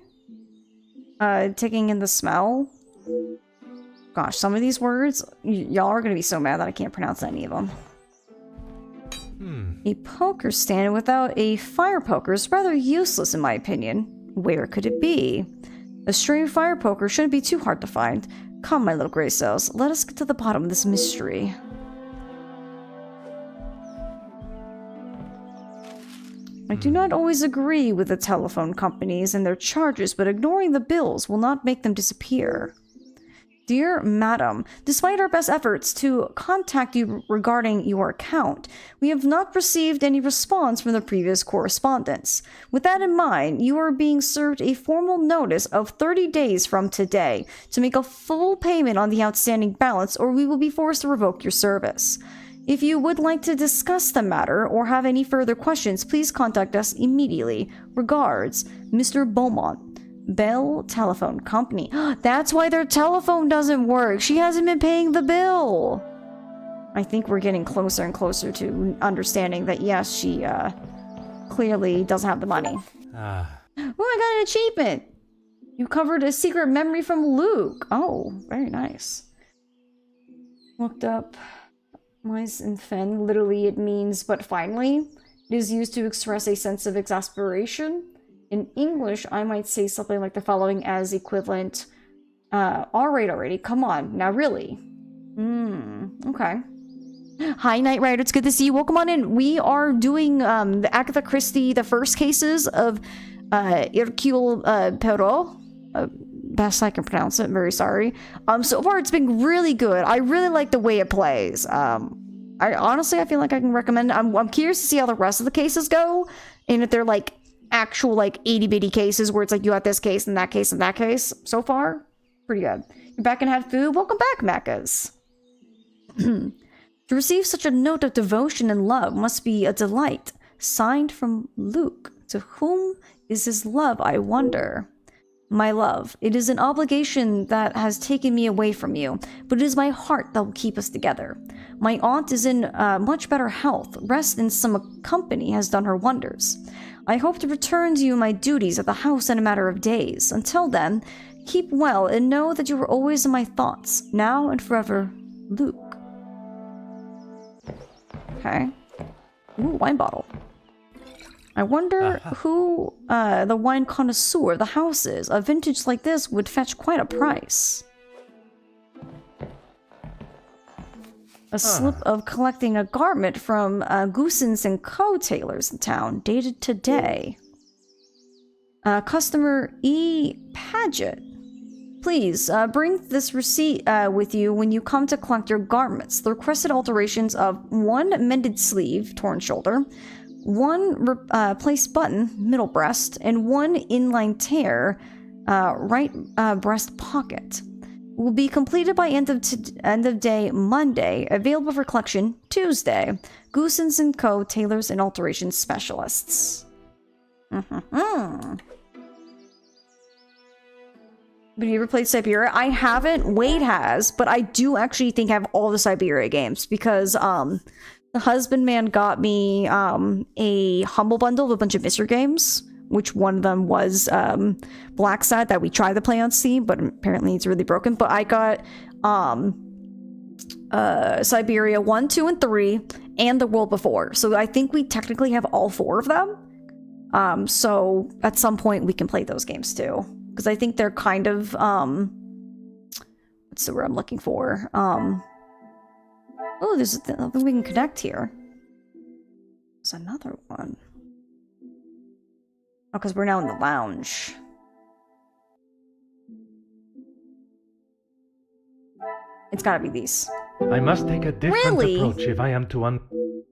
taking in the smell. Gosh, some of these words, y'all are gonna be so mad that I can't pronounce any of them. A poker stand without a fire poker is rather useless in my opinion. Where could it be? A stray fire poker shouldn't be too hard to find. Come, my little gray cells, let us get to the bottom of this mystery. I do not always agree with the telephone companies and their charges, but ignoring the bills will not make them disappear. Dear Madam, despite our best efforts to contact you regarding your account, we have not received any response from the previous correspondence. With that in mind, you are being served a formal notice of 30 days from today to make a full payment on the outstanding balance, or we will be forced to revoke your service. If you would like to discuss the matter or have any further questions, please contact us immediately. Regards, Mr. Beaumont, Bell Telephone Company. That's why their telephone doesn't work. She hasn't been paying the bill. I think we're getting closer and closer to understanding that, yes, she clearly doesn't have the money. Oh, I got an achievement. You covered a secret memory from Luke. Oh, very nice. Looked up Mice and Fen. Literally, it means but finally. It is used to express a sense of exasperation. In English, I might say something like the following as equivalent. Alright already, come on, now really. Okay. Hi, Knight Rider, it's good to see you. Welcome on in. We are doing the Agatha Christie, the first cases of Hercule Poirot. Best I can pronounce it, very sorry. So far it's been really good. I really like the way it plays. I feel like I can recommend it. I'm curious to see how the rest of the cases go, and if they're like actual like itty-bitty cases where it's like you have this case and that case and that case. So far, pretty good. You're back and had food? Welcome back, Mechas. To receive such a note of devotion and love must be a delight. Signed from Luke. To whom is his love, I wonder? My love, it is an obligation that has taken me away from you, but it is my heart that will keep us together. My aunt is in much better health. Rest in some company has done her wonders. I hope to return to you my duties at the house in a matter of days. Until then, keep well and know that you are always in my thoughts, now and forever, Luke. Okay. Ooh, wine bottle. I wonder who the wine connoisseur of the house is. A vintage like this would fetch quite a price. A slip of collecting a garment from Goosens and Co. tailors in town, dated today. Customer E. Paget. Please, bring this receipt with you when you come to collect your garments. The requested alterations of 1 mended sleeve, torn shoulder, 1 replaced button, middle breast, and 1 inline tear, right breast pocket. Will be completed by end of day Monday. Available for collection Tuesday. Goosens and Co. Tailors and Alteration Specialists. Have you ever played Siberia? I haven't. Wade has, but I do actually think I have all the Siberia games because the husbandman got me a humble bundle of a bunch of Mr. games, which one of them was Black Side that we tried to play on Steam, but apparently it's really broken. But I got Siberia 1, 2, and 3, and The World Before. So I think we technically have all 4 of them. So at some point we can play those games too. Because I think they're kind of, what's the word I'm looking for? Oh, there's I think we can connect here. There's another one. Oh, because we're now in the lounge. It's gotta be these. I must take a different Really? approach if I am to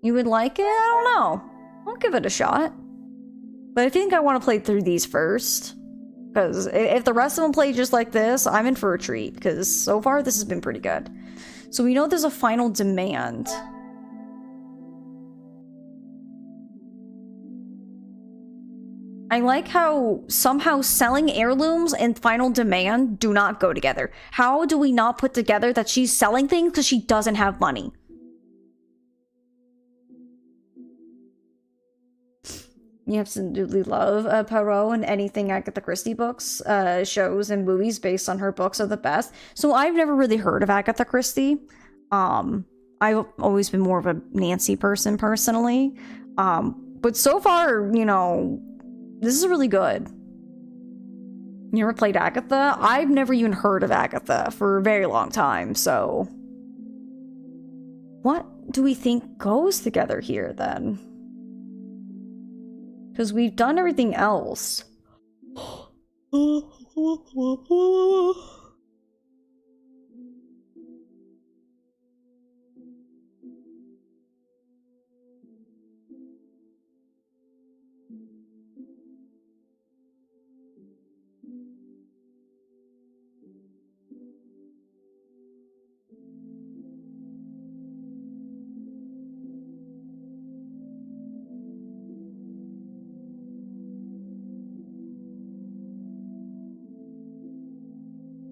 You would like it? I don't know. I'll give it a shot. But I think I want to play through these first. Because if the rest of them play just like this, I'm in for a treat. Because so far, this has been pretty good. So we know there's a final demand. I like how somehow selling heirlooms and final demand do not go together. How do we not put together that she's selling things because she doesn't have money? You absolutely love Poirot and anything Agatha Christie books, shows, and movies based on her books are the best. So I've never really heard of Agatha Christie. I've always been more of a Nancy person personally. But so far, you know, this is really good. You ever played Agatha? I've never even heard of Agatha for a very long time, so... What do we think goes together here, then? Because we've done everything else.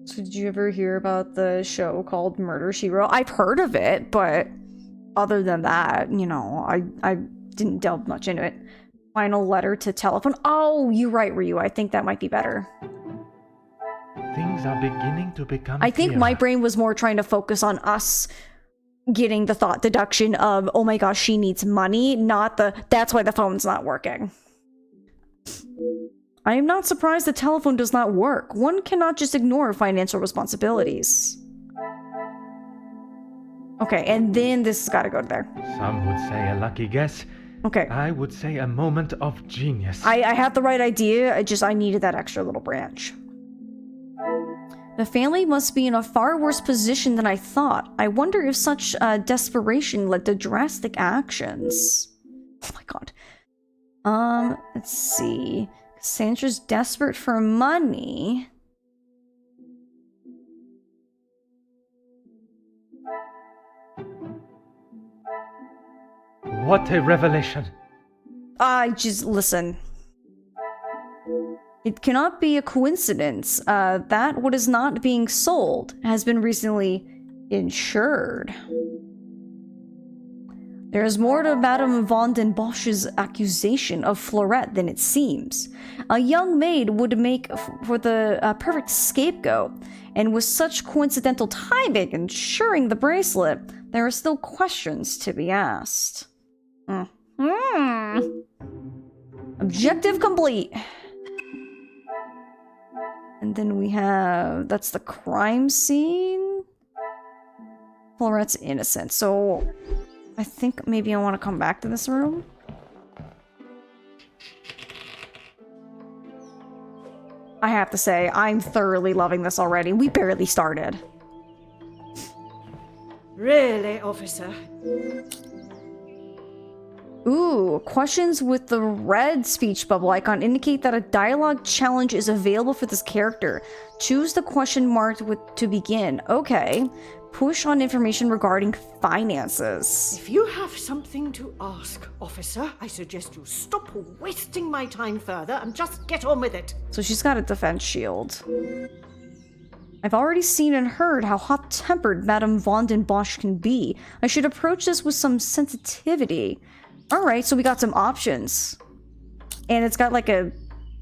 So did you ever hear about the show called Murder, She Wrote? I've heard of it, but other than that, you know, I didn't delve much into it. Final letter to telephone. Oh, you're right, Ryu. I think that might be better. Things are beginning to become I think clearer. my brain was more trying to focus on us getting the thought deduction of, oh my gosh, she needs money, not the, that's why the phone's not working. I am not surprised the telephone does not work. One cannot just ignore financial responsibilities. Okay, and then this has got to go to there. Some would say a lucky guess. Okay. I would say a moment of genius. I had the right idea, I needed that extra little branch. The family must be in a far worse position than I thought. I wonder if such desperation led to drastic actions. Oh my god. Let's see. Cassandra's desperate for money. What a revelation. Just listen. It cannot be a coincidence that what is not being sold has been recently insured. There is more to Madame von den Bosch's accusation of Florette than it seems. A young maid would make for the perfect scapegoat, and with such coincidental timing insuring the bracelet, there are still questions to be asked. Objective complete. And then we have... that's the crime scene? Florette's innocent, so... I think maybe I want to come back to this room. I have to say, I'm thoroughly loving this already. We barely started. Really, officer? Ooh, questions with the red speech bubble icon indicate that a dialogue challenge is available for this character. Choose the question marked with to begin. Okay. Push on information regarding finances. If you have something to ask, officer, I suggest you stop wasting my time further and just get on with it. So she's got a defense shield. I've already seen and heard how hot-tempered Madame von den Bosch can be. I should approach this with some sensitivity. Alright, so we got some options. And it's got like a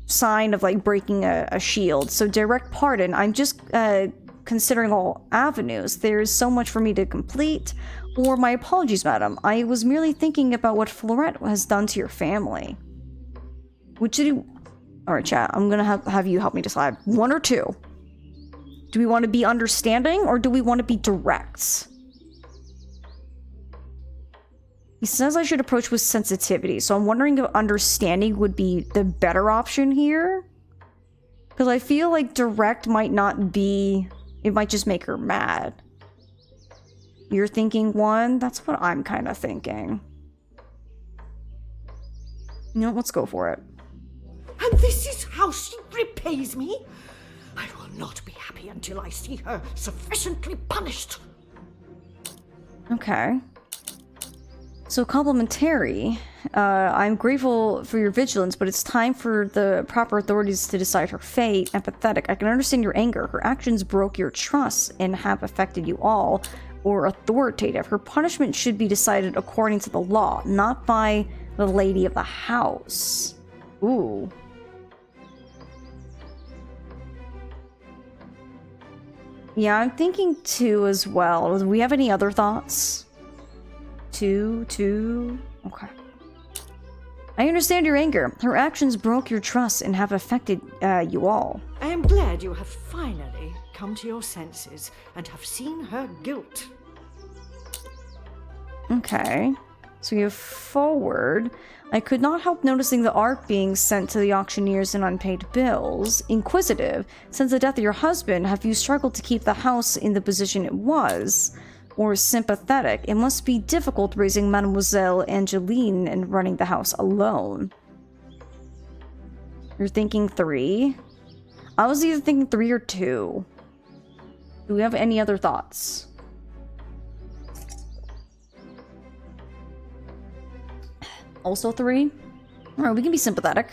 sign of like breaking a shield. So direct pardon. I'm just considering all avenues. There's so much for me to complete. Or my apologies, madam. I was merely thinking about what Florette has done to your family. Which do you... Alright, chat. I'm gonna have you help me decide. One or two. Do we want to be understanding or do we want to be direct? He says I should approach with sensitivity, so I'm wondering if understanding would be the better option here. Because I feel like direct might not be... It might just make her mad. You're thinking one? That's what I'm kind of thinking. You know, let's go for it. And this is how she repays me? I will not be happy until I see her sufficiently punished. Okay. So complimentary. I'm grateful for your vigilance, but it's time for the proper authorities to decide her fate. Empathetic. I can understand your anger. Her actions broke your trust and have affected you all. Or authoritative. Her punishment should be decided according to the law, not by the lady of the house. Ooh. Yeah, I'm thinking two as well. Do we have any other thoughts? Two. Okay. I understand your anger. Her actions broke your trust and have affected you all. I am glad you have finally come to your senses and have seen her guilt. Okay. So you have forward. I could not help noticing the art being sent to the auctioneers and unpaid bills. Inquisitive. Since the death of your husband, have you struggled to keep the house in the position it was? Or sympathetic. It must be difficult raising Mademoiselle Angeline and running the house alone. You're thinking three? I was either thinking three or two. Do we have any other thoughts? Also three? Alright, we can be sympathetic.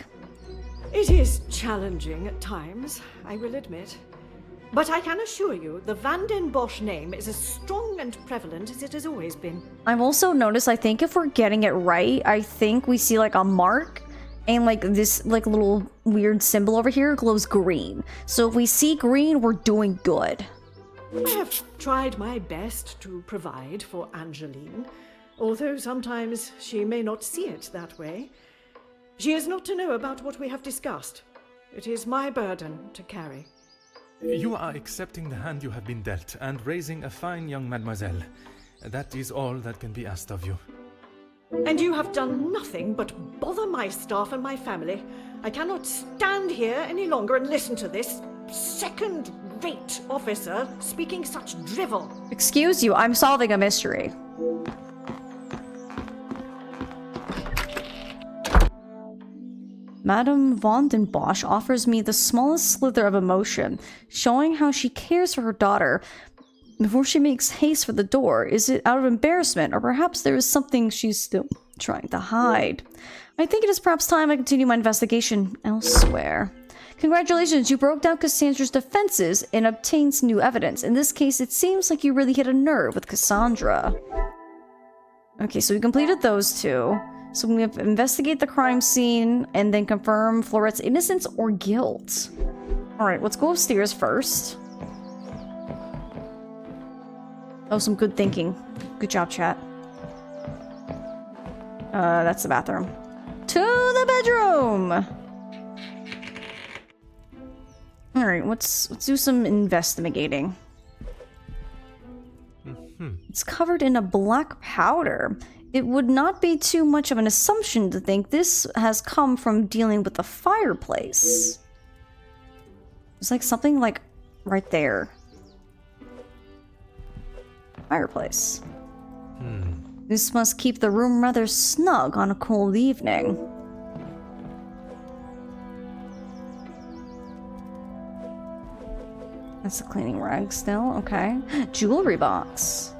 It is challenging at times, I will admit. But I can assure you, the Van den Bosch name is as strong and prevalent as it has always been. I've also noticed, I think if we're getting it right, I think we see like a mark and like this like little weird symbol over here glows green. So if we see green, we're doing good. I have tried my best to provide for Angeline, although sometimes she may not see it that way. She is not to know about what we have discussed. It is my burden to carry. You are accepting the hand you have been dealt and raising a fine young mademoiselle. That is all that can be asked of you. And you have done nothing but bother my staff and my family. I cannot stand here any longer and listen to this second-rate officer speaking such drivel. Excuse you, I'm solving a mystery. Madame von den Bosch offers me the smallest slither of emotion, showing how she cares for her daughter. Before she makes haste for the door, is it out of embarrassment, or perhaps there is something she's still trying to hide? I think it is perhaps time I continue my investigation elsewhere. Congratulations, you broke down Cassandra's defenses and obtained new evidence. In this case, it seems like you really hit a nerve with Cassandra. Okay, so we completed those two. So we have to investigate the crime scene and then confirm Florette's innocence or guilt. Alright, let's go upstairs first. Oh, some good thinking. Good job, chat. That's the bathroom. To the bedroom! Alright, let's do some investigating. It's covered in a black powder. It would not be too much of an assumption to think this has come from dealing with the fireplace. There's like something like right there. Fireplace. This must keep the room rather snug on a cold evening. That's a cleaning rag still, okay. Jewelry box.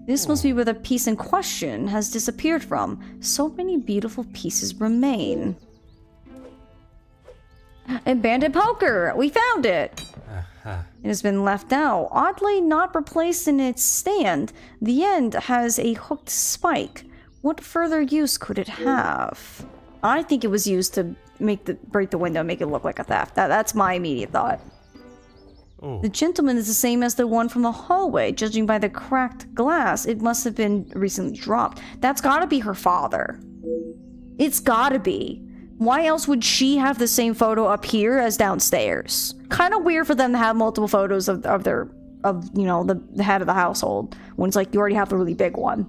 This must be where the piece in question has disappeared from. So many beautiful pieces remain. And banded poker! We found it! It has been left out, oddly not replaced in its stand. The end has a hooked spike. What further use could it have? I think it was used to break the window, make it look like a theft. That's my immediate thought. Oh. The gentleman is the same as the one from the hallway. Judging by the cracked glass, it must have been recently dropped. That's gotta be her father. It's gotta be. Why else would she have the same photo up here as downstairs? Kind of weird for them to have multiple photos of you know, the head of the household when it's like you already have the really big one.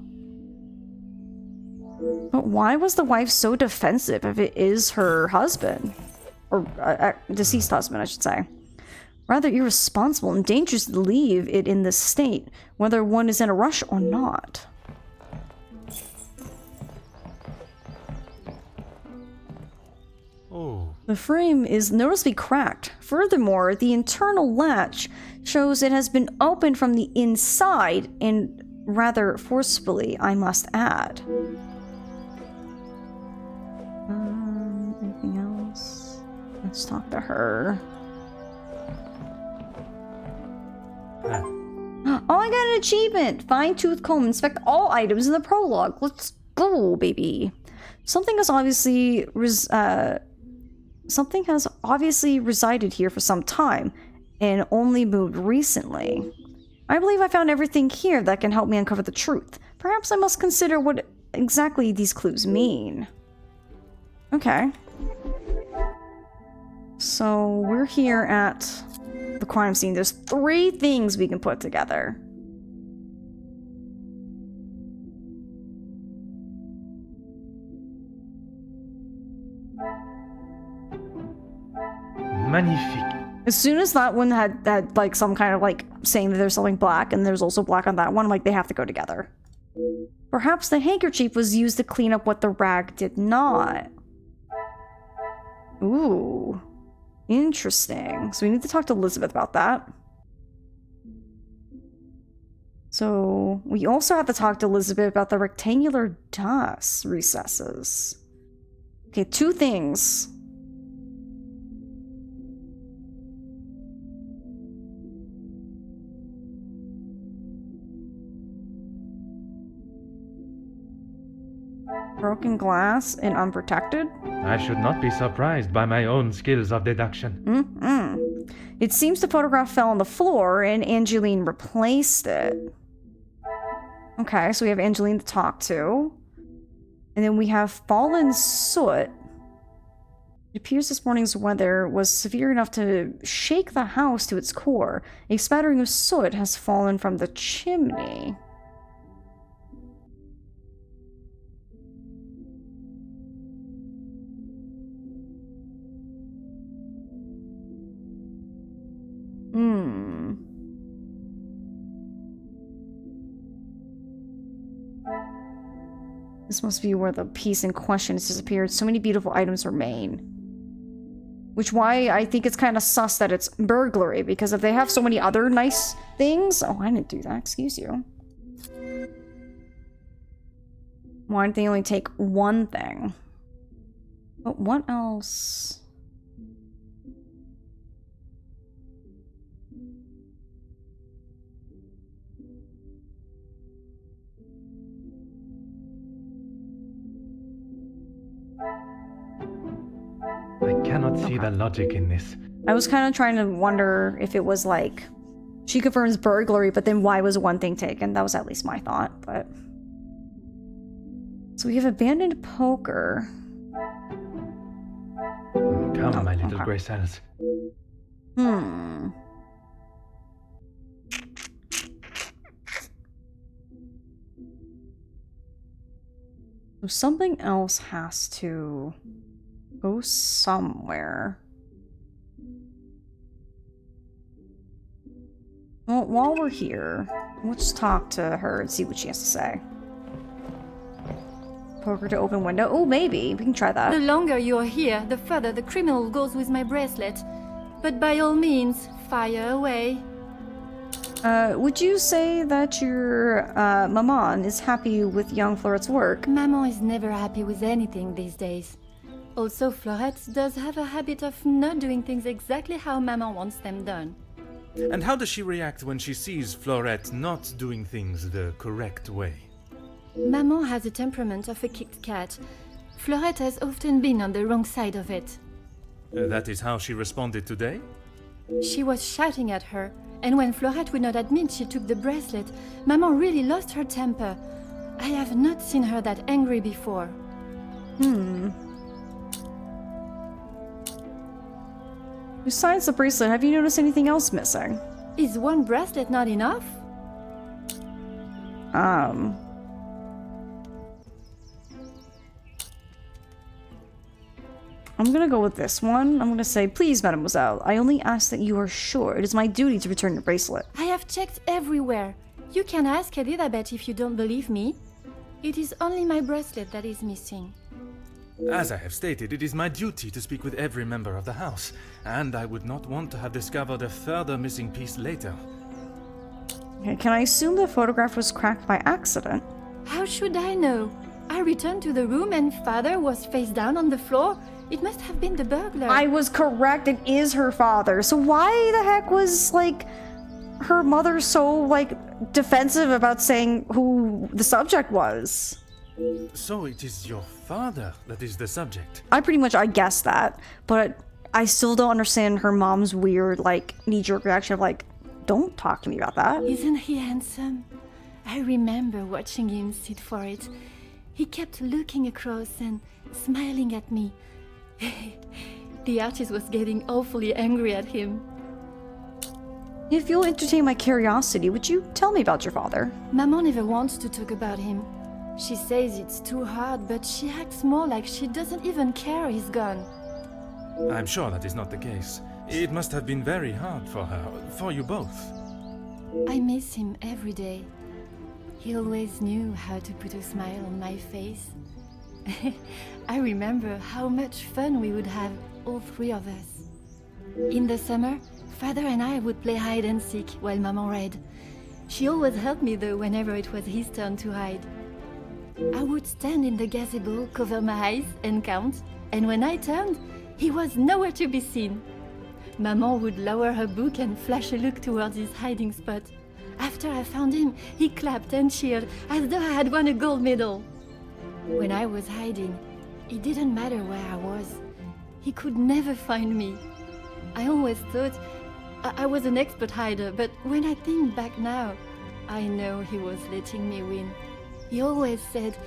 But why was the wife so defensive if it is her husband? Or deceased husband, I should say. Rather irresponsible and dangerous to leave it in this state, whether one is in a rush or not. Oh. The frame is noticeably cracked. Furthermore, the internal latch shows it has been opened from the inside, and rather forcefully, I must add. Anything else? Let's talk to her. Oh, I got an achievement! Fine-tooth comb, inspect all items in the prologue. Let's go, baby. Something has obviously resided here for some time, and only moved recently. I believe I found everything here that can help me uncover the truth. Perhaps I must consider what exactly these clues mean. Okay. So, we're here at the crime scene. There's 3 things we can put together. Magnifique. As soon as that one had like some kind of like saying that there's something black and there's also black on that one, I'm like, they have to go together. Perhaps the handkerchief was used to clean up what the rag did not. Ooh. Interesting. So we need to talk to Elizabeth about that. So we also have to talk to Elizabeth about the rectangular dust recesses. Okay, 2 things. Broken glass and unprotected? I should not be surprised by my own skills of deduction. It seems the photograph fell on the floor and Angeline replaced it. Okay, so we have Angeline to talk to. And then we have fallen soot. It appears this morning's weather was severe enough to shake the house to its core. A spattering of soot has fallen from the chimney. This must be where the piece in question has disappeared. So many beautiful items remain. Which why I think it's kind of sus that it's burglary, because if they have so many other nice things... Oh, I didn't do that, excuse you. Why didn't they only take one thing? But what else? cannot see the logic in this. I was kind of trying to wonder if it was like, she confirms burglary, but then why was one thing taken? That was at least my thought, but... So we have abandoned poker. Come, my little okay. grey cells. So something else has to go somewhere. Well, while we're here, let's talk to her and see what she has to say. Poker to open window. Oh, maybe. We can try that. The longer you're here, the further the criminal goes with my bracelet. But by all means, fire away. Would you say that your, maman is happy with young Florette's work? Maman is never happy with anything these days. Also, Florette does have a habit of not doing things exactly how Maman wants them done. And how does she react when she sees Florette not doing things the correct way? Maman has the temperament of a kicked cat. Florette has often been on the wrong side of it. That is how she responded today? She was shouting at her, and when Florette would not admit she took the bracelet, Maman really lost her temper. I have not seen her that angry before. Besides the bracelet, have you noticed anything else missing? Is one bracelet not enough? I'm gonna go with this one. I'm gonna say, please, mademoiselle, I only ask that you are sure. It is my duty to return your bracelet. I have checked everywhere. You can ask Elizabeth if you don't believe me. It is only my bracelet that is missing. As I have stated, it is my duty to speak with every member of the house, and I would not want to have discovered a further missing piece later. Okay, can I assume the photograph was cracked by accident? How should I know? I returned to the room and father was face down on the floor. It must have been the burglar. I was correct, it is her father. So why the heck was, like, her mother so, like, defensive about saying who the subject was? So it is your father that is the subject. I guessed that, but I still don't understand her mom's weird, like, knee-jerk reaction of, like, don't talk to me about that. Isn't he handsome? I remember watching him sit for it. He kept looking across and smiling at me. The artist was getting awfully angry at him. If you'll entertain my curiosity, would you tell me about your father? Maman never wants to talk about him. She says it's too hard, but she acts more like she doesn't even care he's gone. I'm sure that is not the case. It must have been very hard for her, for you both. I miss him every day. He always knew how to put a smile on my face. I remember how much fun we would have, all three of us. In the summer, father and I would play hide and seek while Maman read. She always helped me though whenever it was his turn to hide. I would stand in the gazebo, cover my eyes and count, and when I turned, he was nowhere to be seen. Maman would lower her book and flash a look towards his hiding spot. After I found him, he clapped and cheered as though I had won a gold medal. When I was hiding, it didn't matter where I was. He could never find me. I always thought I was an expert hider, but when I think back now, I know he was letting me win. He always said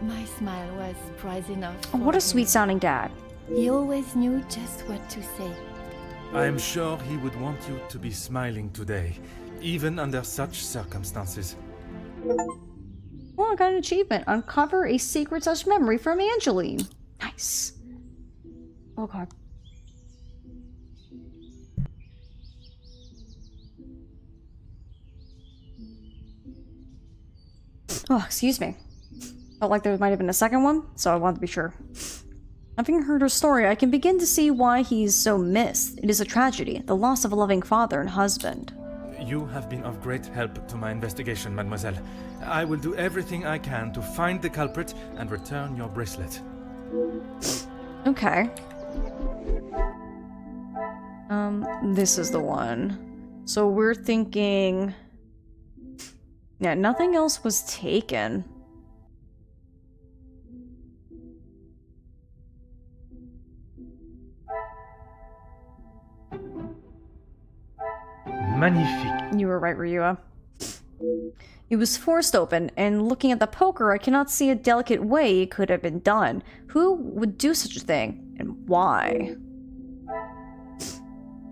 my smile was prize enough. Oh, what a sweet sounding dad. He always knew just what to say. I am sure he would want you to be smiling today, even under such circumstances. Well, I got an achievement. Uncover a secret such memory from Angeline. Nice. Oh god. Oh, excuse me. Felt like there might have been a second one, so I wanted to be sure. Having heard her story, I can begin to see why he's so missed. It is a tragedy, the loss of a loving father and husband. You have been of great help to my investigation, mademoiselle. I will do everything I can to find the culprit and return your bracelet. Okay. This is the one. So we're thinking... Yeah, nothing else was taken. magnifique. You were right, Ryua. It was forced open, and looking at the poker, I cannot see a delicate way it could have been done. Who would do such a thing, and why?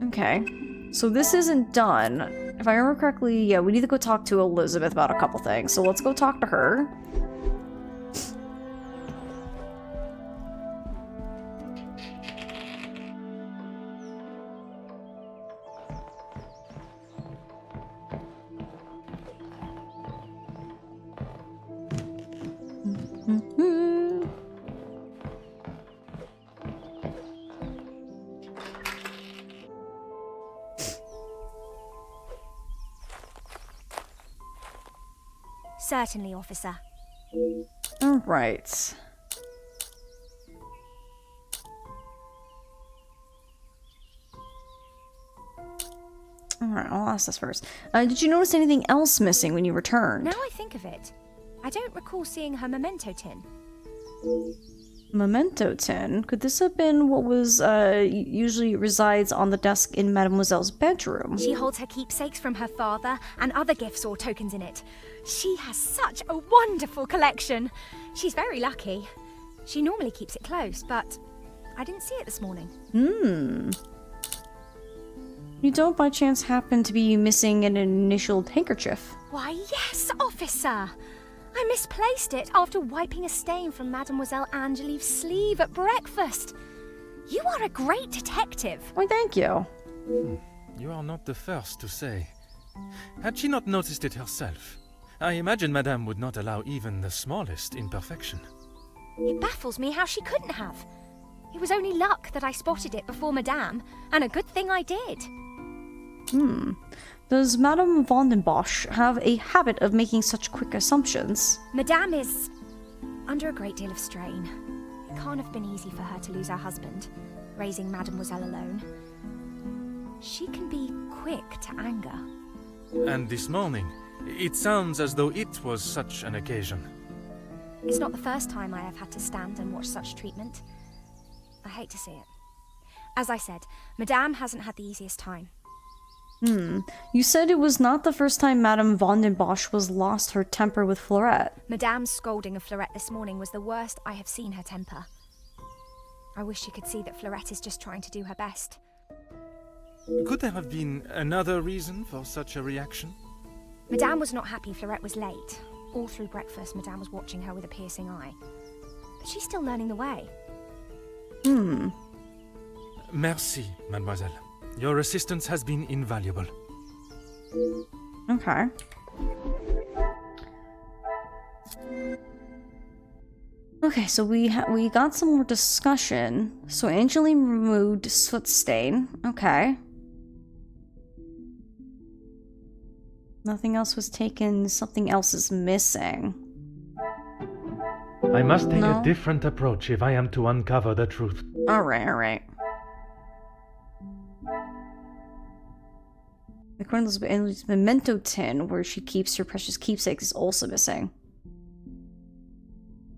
Okay, so this isn't done. If I remember correctly, yeah, we need to go talk to Elizabeth about a couple things, so let's go talk to her. Certainly, officer. Alright. Alright, I'll ask this first. Did you notice anything else missing when you returned? Now I think of it, I don't recall seeing her memento tin. Memento tin? Could this have been what was, usually resides on the desk in Mademoiselle's bedroom? She holds her keepsakes from her father and other gifts or tokens in it. She has such a wonderful collection. She's very lucky. She normally keeps it close, but I didn't see it this morning. You don't by chance happen to be missing an initialed handkerchief? Why, yes, officer. I misplaced it after wiping a stain from Mademoiselle Angelieve's sleeve at breakfast. You are a great detective. Why, thank you. You are not the first to say. Had she not noticed it herself, I imagine Madame would not allow even the smallest imperfection. It baffles me how she couldn't have. It was only luck that I spotted it before Madame, and a good thing I did. Does Madame von den Bosch have a habit of making such quick assumptions? Madame is under a great deal of strain. It can't have been easy for her to lose her husband, raising Mademoiselle alone. She can be quick to anger. And this morning, it sounds as though it was such an occasion. It's not the first time I have had to stand and watch such treatment. I hate to see it. As I said, Madame hasn't had the easiest time. You said it was not the first time Madame von den Bosch was lost her temper with Fleurette. Madame's scolding of Fleurette this morning was the worst I have seen her temper. I wish she could see that Fleurette is just trying to do her best. Could there have been another reason for such a reaction? Madame was not happy Fleurette was late. All through breakfast, Madame was watching her with a piercing eye. But she's still learning the way. Merci, mademoiselle. Your assistance has been invaluable. Okay. Okay, so we got some more discussion. So Angeline removed soot stain. Okay. Nothing else was taken. Something else is missing. I must take No. a different approach if I am to uncover the truth. Alright. According to Angeline's memento tin, where she keeps her precious keepsakes, is also missing.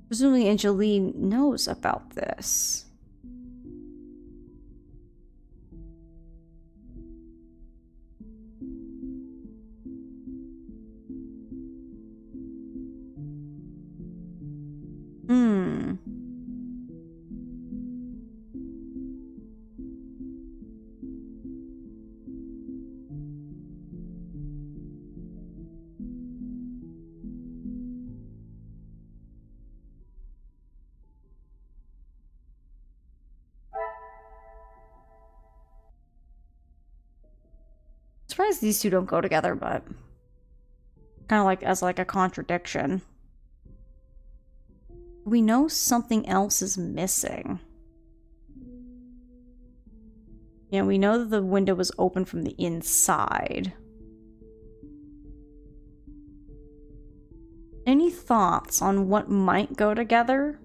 Presumably Angeline knows about this. Surprised these two don't go together, but kind of like as like a contradiction. We know something else is missing. Yeah, we know that the window was open from the inside. Any thoughts on what might go together?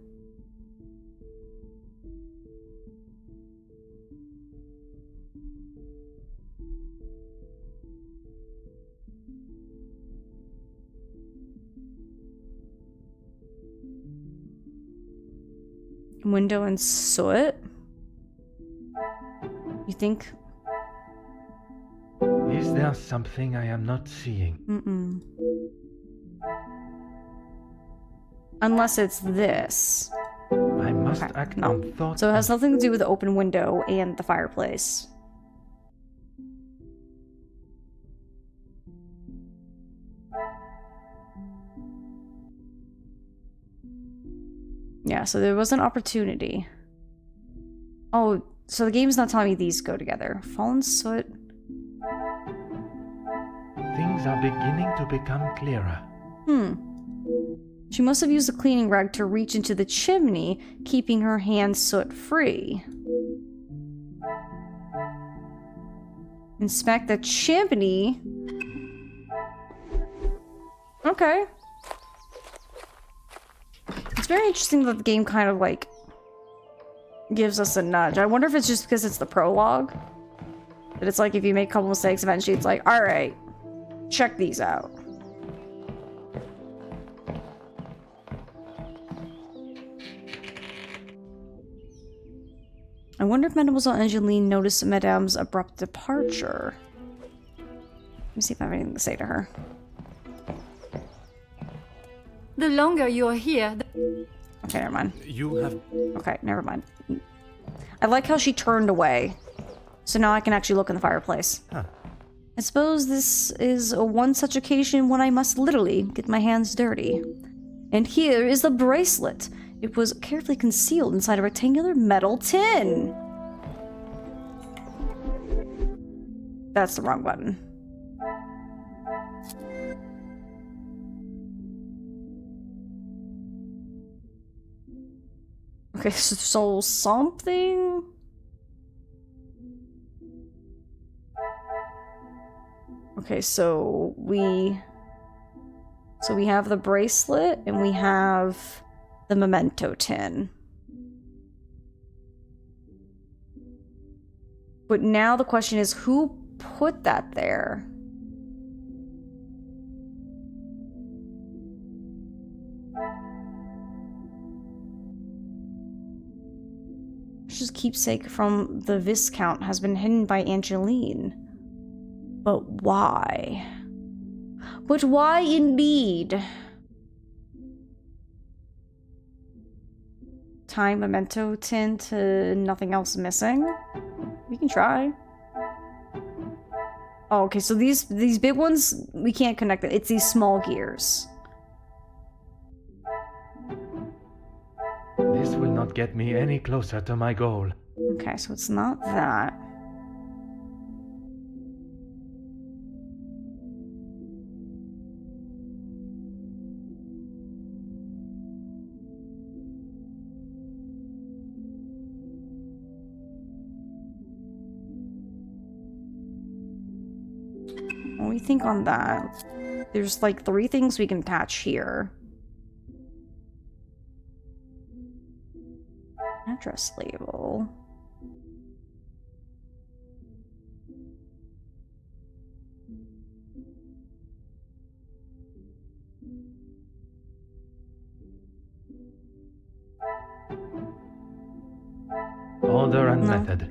Window and soot? You think? Is Is there something I am not seeing? Mm-mm. Unless it's this. I must Okay, act no. on thought. So it has nothing to do with the open window and the fireplace. Yeah, so there was an opportunity. Oh, so the game's not telling me these go together. Fallen soot. Things are beginning to become clearer. She must have used the cleaning rag to reach into the chimney, keeping her hands soot-free. Inspect the chimney? Okay. It's very interesting that the game kind of, like, gives us a nudge. I wonder if it's just because it's the prologue. That it's like, if you make a couple mistakes, eventually it's like, alright, check these out. I wonder if Mademoiselle Angeline noticed Madame's abrupt departure. Let me see if I have anything to say to her. The longer you're here, Okay, never mind. You have... Okay, never mind. I like how she turned away. So now I can actually look in the fireplace. Huh. I suppose this is one such occasion when I must literally get my hands dirty. And here is the bracelet. It was carefully concealed inside a rectangular metal tin. That's the wrong button. Okay, so something... Okay, so we have the bracelet and we have the memento tin. But now the question is, who put that there? Just keepsake from the Viscount has been hidden by Angeline. But why? But why indeed? Tie memento tin to nothing else missing? We can try. Oh, okay, so these big ones, we can't connect it. It's these small gears. This will not get me any closer to my goal. Okay, so it's not that. When we think on that, there's like 3 things we can attach here. Address label. Order and No. method.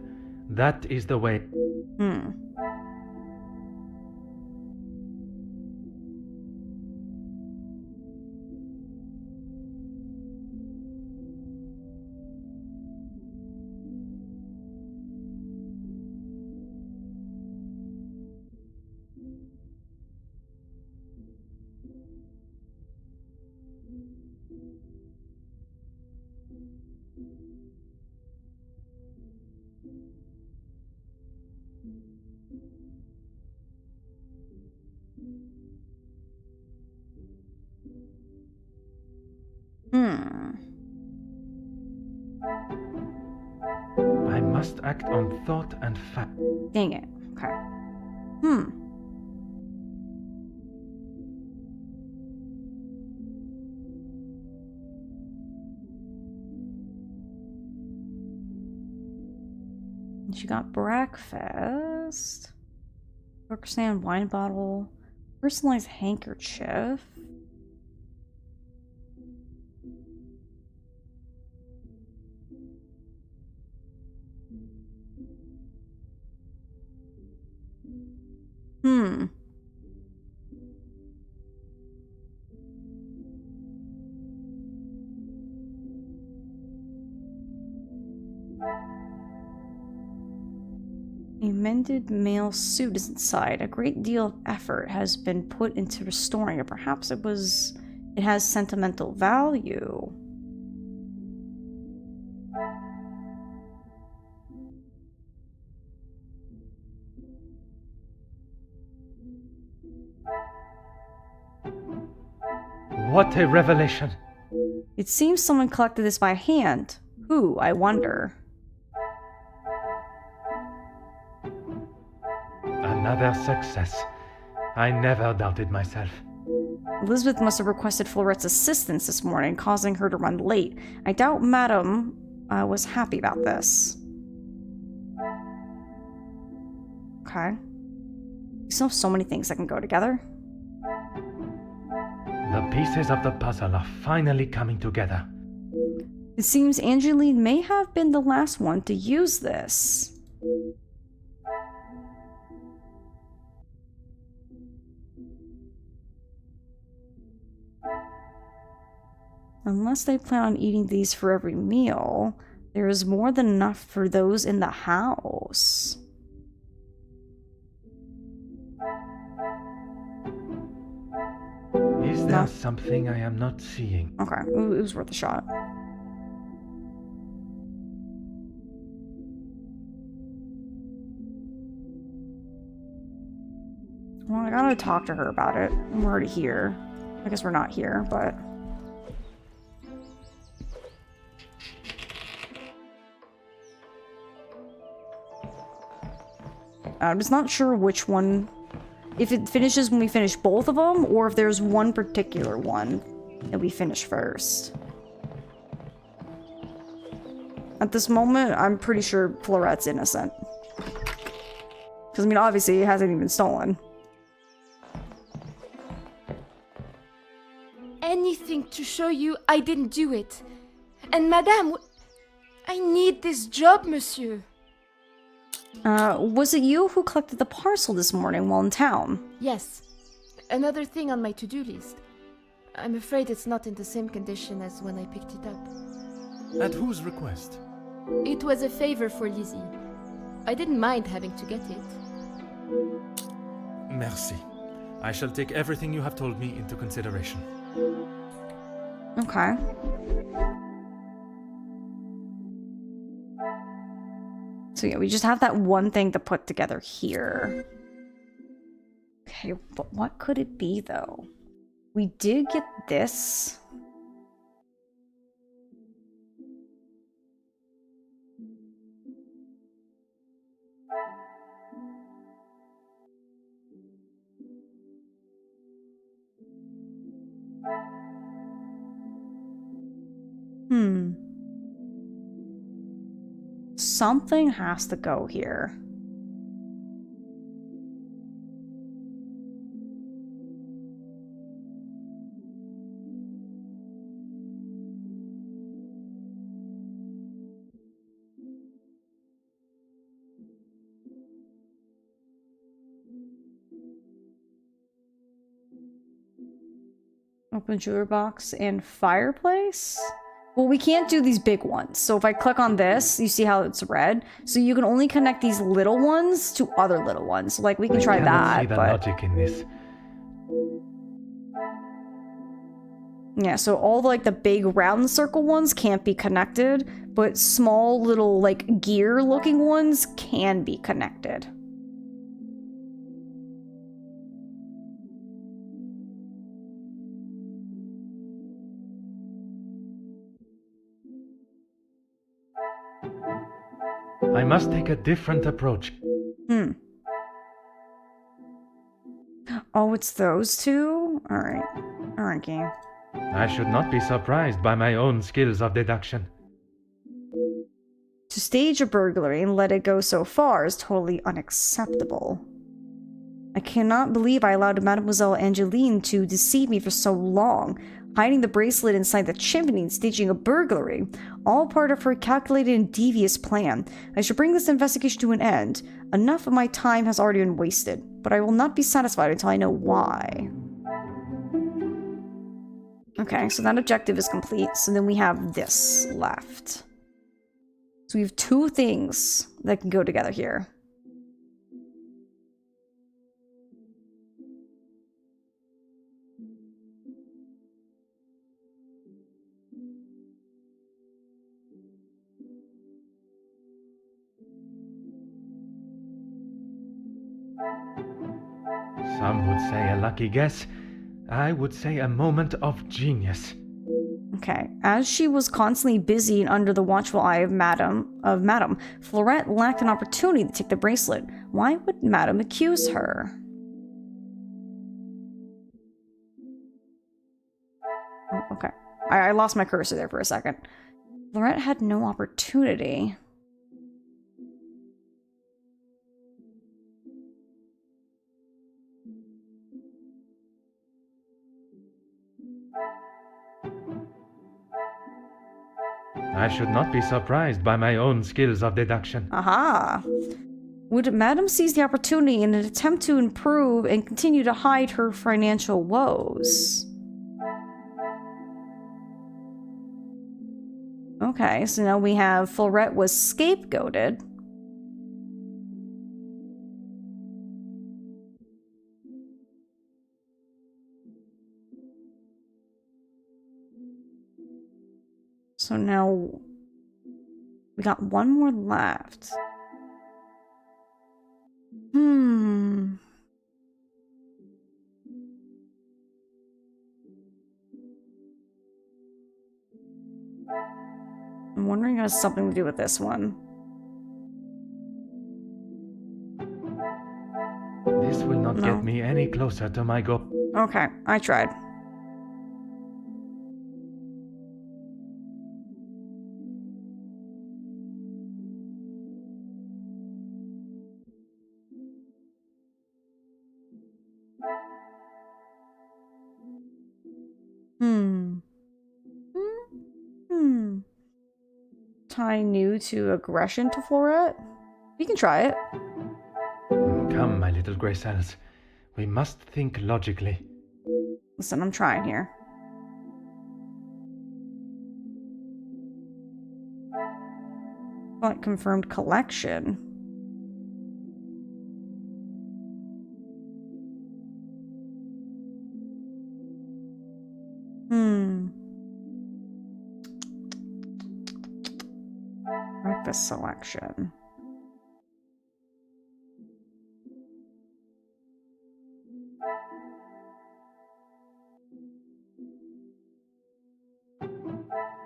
That is the way. I must act on thought and fact. Dang it. Okay. She got breakfast. Work sand wine bottle. Personalized handkerchief. Hmm. A mended male suit is inside. A great deal of effort has been put into restoring it. Perhaps it has sentimental value. What a revelation! It seems someone collected this by hand. Who, I wonder? Another success. I never doubted myself. Elizabeth must have requested Florette's assistance this morning, causing her to run late. I doubt Madame was happy about this. Okay. We still have so many things that can go together. The pieces of the puzzle are finally coming together. It seems Angeline may have been the last one to use this. Unless they plan on eating these for every meal, there is more than enough for those in the house. Is there something I am not seeing? Okay, it was worth a shot. Well, I gotta talk to her about it. We're already here. I guess we're not here, but... I'm just not sure which one... If it finishes when we finish both of them, or if there's one particular one that we finish first. At this moment, I'm pretty sure Florette's innocent. Because, I mean, obviously, it hasn't even been stolen. Anything to show you I didn't do it. And Madame, I need this job, monsieur. Was it you who collected the parcel this morning while in town? Yes. Another thing on my to-do list. I'm afraid it's not in the same condition as when I picked it up. At whose request? It was a favor for Lizzie. I didn't mind having to get it. Merci. I shall take everything you have told me into consideration. Okay. So yeah, we just have that one thing to put together here. Okay, but what could it be, though? We did get this. Something has to go here. Open jewelry box and fireplace? Well, we can't do these big ones. So if I click on this, you see how it's red? So you can only connect these little ones to other little ones. So, like, we can try I cannot that, see the but... logic in this. Yeah, so all like the big round circle ones can't be connected, but small little like gear looking ones can be connected. I must take a different approach. Oh, it's those two? Alright. Alright, game. I should not be surprised by my own skills of deduction. To stage a burglary and let it go so far is totally unacceptable. I cannot believe I allowed Mademoiselle Angeline to deceive me for so long. hiding the bracelet inside the chimney and staging a burglary, all part of her calculated and devious plan. I should bring this investigation to an end. Enough of my time has already been wasted, but I will not be satisfied until I know why. Okay, so that objective is complete, so then we have this left. So we have 2 things that can go together here. Some would say a lucky guess. I would say a moment of genius. Okay. As she was constantly busy and under the watchful eye of Madame, Fleurette lacked an opportunity to take the bracelet. Why would Madame accuse her? Oh, okay. I lost my cursor there for a second. Fleurette had no opportunity. I should not be surprised by my own skills of deduction. Aha! Would Madame seize the opportunity in an attempt to improve and continue to hide her financial woes? Okay, so now we have Fleurette was scapegoated. So now we got 1 more left. I'm wondering if it has something to do with this one. This will not get me any closer to my goal. Okay, I tried. Tie new to aggression to Fleurette? We can try it. Come, my little grey cells. We must think logically. Listen, I'm trying here. But confirmed collection. Breakfast selection.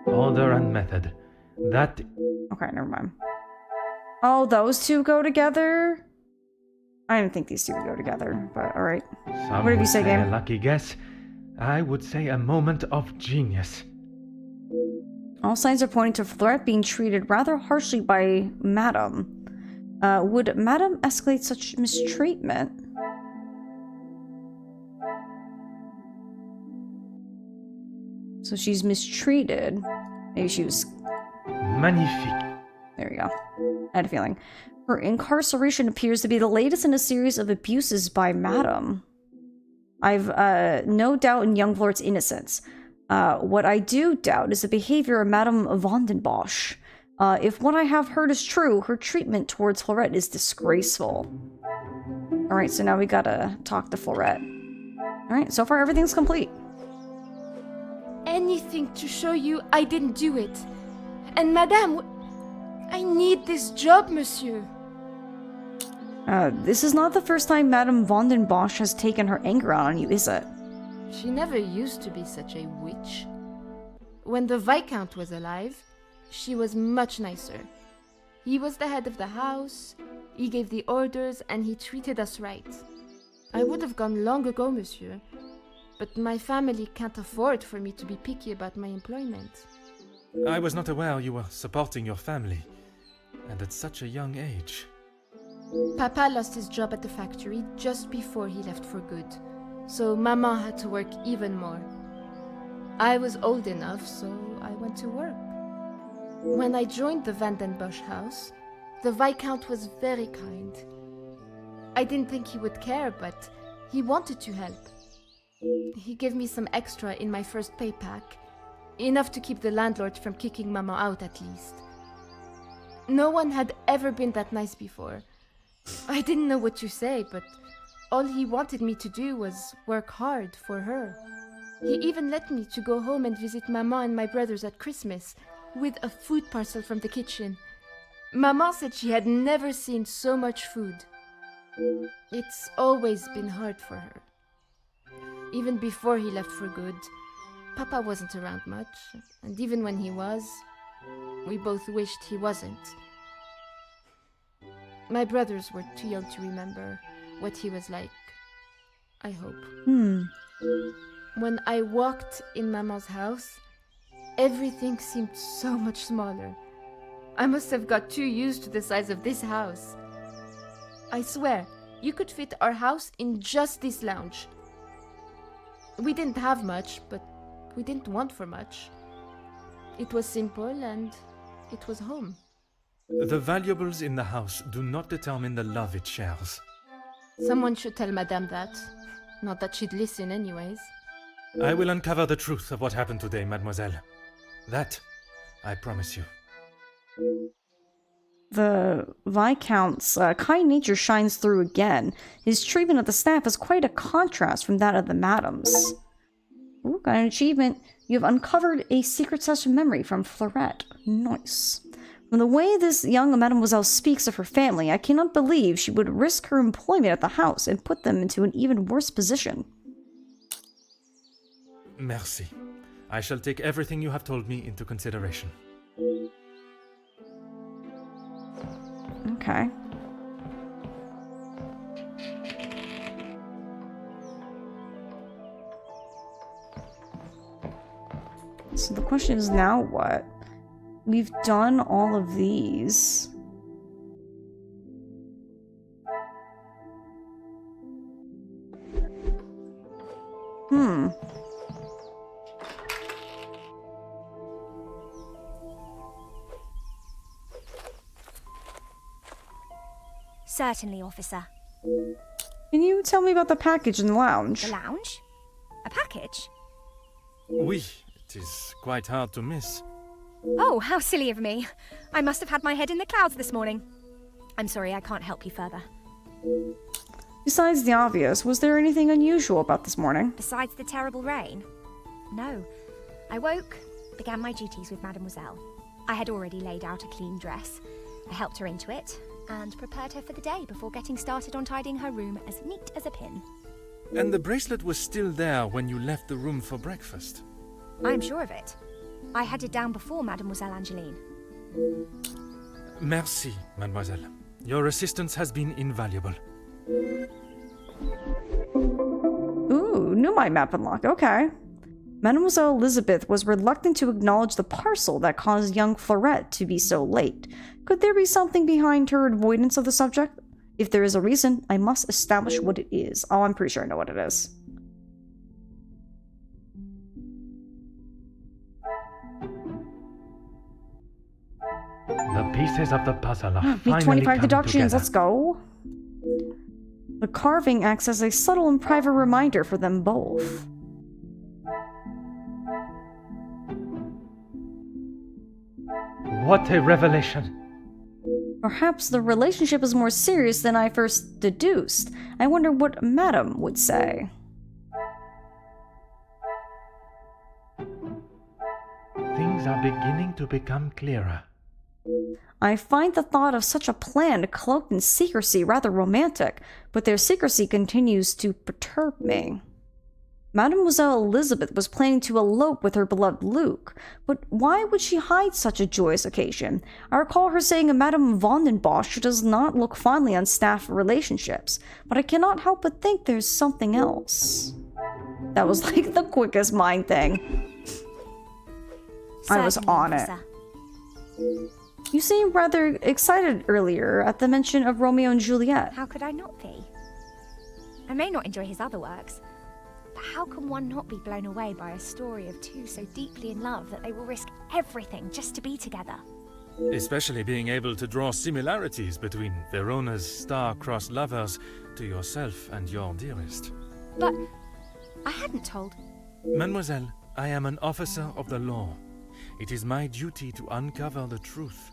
Order and method. That... Okay, never mind. Oh, those 2 go together? I didn't think these 2 would go together, but alright. Some What did you would say, game? a lucky guess. I would say a moment of genius. All signs are pointing to Fleurette being treated rather harshly by Madame. Would Madame escalate such mistreatment? So she's mistreated. Maybe she was... Magnifique. There we go. I had a feeling. Her incarceration appears to be the latest in a series of abuses by Madame. I've no doubt in young Fleurette's innocence. What I do doubt is the behavior of Madame von den Bosch. If what I have heard is true, her treatment towards Fleurette is disgraceful. Alright, so now we gotta talk to Fleurette. Alright, so far everything's complete. Anything to show you I didn't do it. And Madame, I need this job, monsieur. This is not the first time Madame von den Bosch has taken her anger out on you, is it? She never used to be such a witch. When the Viscount was alive, she was much nicer. He was the head of the house, he gave the orders, and he treated us right. I would have gone long ago, monsieur, but my family can't afford for me to be picky about my employment. I was not aware you were supporting your family, and at such a young age. Papa lost his job at the factory just before he left for good, so Mama had to work even more. I was old enough, so I went to work. When I joined the Vandenbosch house, the Viscount was very kind. I didn't think he would care, but he wanted to help. He gave me some extra in my first pay pack, enough to keep the landlord from kicking Mama out at least. No one had ever been that nice before. I didn't know what to say, but all he wanted me to do was work hard for her. He even let me to go home and visit Mama and my brothers at Christmas with a food parcel from the kitchen. Mama said she had never seen so much food. It's always been hard for her. Even before he left for good, Papa wasn't around much, and even when he was, we both wished he wasn't. My brothers were too young to remember what he was like, I hope. When I walked in Mama's house, everything seemed so much smaller. I must have got too used to the size of this house. I swear, you could fit our house in just this lounge. We didn't have much, but we didn't want for much. It was simple and it was home. The valuables in the house do not determine the love it shares. Someone should tell Madame that. Not that she'd listen anyways. I will uncover the truth of what happened today, mademoiselle. That, I promise you. The Viscount's kind nature shines through again. His treatment of the staff is quite a contrast from that of the madams. Ooh, got an achievement. You have uncovered a secret session memory from Fleurette. Nice. From the way this young mademoiselle speaks of her family, I cannot believe she would risk her employment at the house and put them into an even worse position. Merci. I shall take everything you have told me into consideration. Okay. So the question is now what? We've done all of these. Certainly, officer. Can you tell me about the package in the lounge? The lounge? A package? Oui, it is quite hard to miss. Oh, how silly of me. I must have had my head in the clouds this morning. I'm sorry, I can't help you further. Besides the obvious, was there anything unusual about this morning? Besides the terrible rain? No. I woke, began my duties with Mademoiselle. I had already laid out a clean dress. I helped her into it, and prepared her for the day before getting started on tidying her room as neat as a pin. And the bracelet was still there when you left the room for breakfast? I'm sure of it. I had it down before Mademoiselle Angeline. Merci, mademoiselle. Your assistance has been invaluable. Ooh, new mind map unlocked. Okay. Mademoiselle Elizabeth was reluctant to acknowledge the parcel that caused young Fleurette to be so late. Could there be something behind her avoidance of the subject? If there is a reason, I must establish what it is. Oh, I'm pretty sure I know what it is. The pieces of the puzzle are Make finally 25 coming deductions, together. let's go. The carving acts as a subtle and private reminder for them both. What a revelation! Perhaps the relationship is more serious than I first deduced. I wonder what Madame would say. Things are beginning to become clearer. I find the thought of such a plan cloaked in secrecy rather romantic, but their secrecy continues to perturb me. Mademoiselle Elizabeth was planning to elope with her beloved Luke, but why would she hide such a joyous occasion? I recall her saying Madame Vandenbosch does not look fondly on staff relationships, but I cannot help but think there's something else. That was like the quickest mind thing. I was Certainly, on it. officer. You seemed rather excited earlier at the mention of Romeo and Juliet. How could I not be? I may not enjoy his other works, But how can one not be blown away by a story of two so deeply in love that they will risk everything just to be together? Especially being able to draw similarities between Verona's star-crossed lovers to yourself and your dearest. But I hadn't told. Mademoiselle, I am an officer of the law. It is my duty to uncover the truth.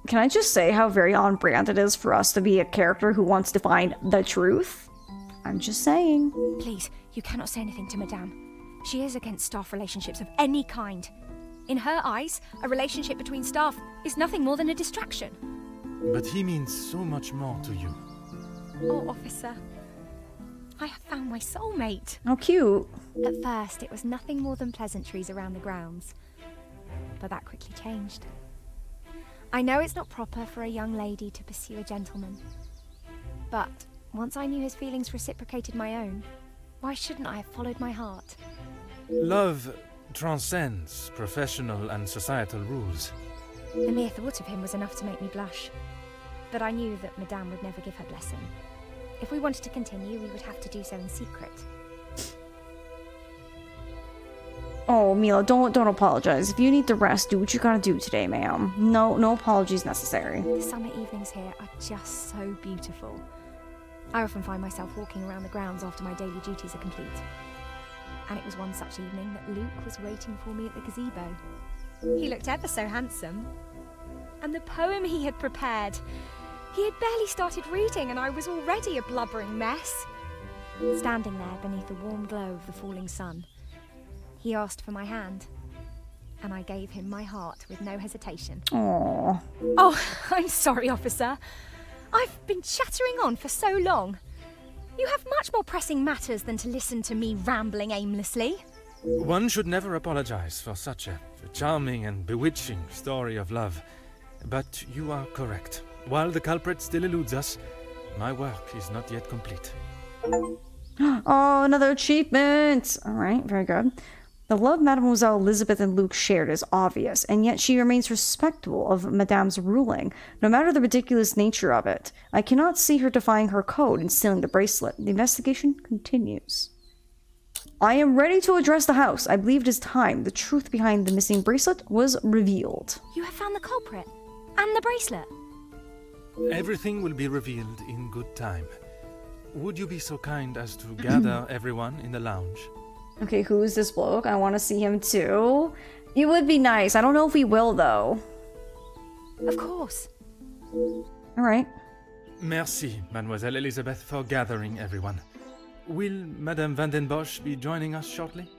Can I just say how very on brand it is for us to be a character who wants to find the truth? I'm just saying. Please, you cannot say anything to Madame. She is against staff relationships of any kind. In her eyes, a relationship between staff is nothing more than a distraction. But he means so much more to you. Oh, officer, I have found my soulmate. How cute. At first, it was nothing more than pleasantries around the grounds. But that quickly changed. I know it's not proper for a young lady to pursue a gentleman. But once I knew his feelings reciprocated my own, why shouldn't I have followed my heart? Love transcends professional and societal rules. The mere thought of him was enough to make me blush. But I knew that Madame would never give her blessing. If we wanted to continue, we would have to do so in secret. Oh, Mila, don't apologize. If you need to rest, do what you gotta do today, ma'am. No apologies necessary. The summer evenings here are just so beautiful. I often find myself walking around the grounds after my daily duties are complete. And it was one such evening that Luke was waiting for me at the gazebo. He looked ever so handsome. And the poem he had prepared, he had barely started reading and I was already a blubbering mess. Standing there beneath the warm glow of the falling sun, he asked for my hand, and I gave him my heart with no hesitation. Aww. Oh, I'm sorry, officer. I've been chattering on for so long. You have much more pressing matters than to listen to me rambling aimlessly. One should never apologize for such a charming and bewitching story of love. But you are correct. While the culprit still eludes us, my work is not yet complete. Oh, another achievement! Alright, very good. The love Mademoiselle Elizabeth and Luke shared is obvious, and yet she remains respectful of Madame's ruling, no matter the ridiculous nature of it. I cannot see her defying her code and stealing the bracelet. The investigation continues. I am ready to address the house. I believe it is time. The truth behind the missing bracelet was revealed. You have found the culprit? And the bracelet? Everything will be revealed in good time. Would you be so kind as to gather everyone in the lounge? Okay, who is this bloke? I want to see him too. It would be nice. I don't know if we will, though. Of course. Alright. Merci, Mademoiselle Elizabeth, for gathering everyone. Will Madame Van den Bosch be joining us shortly?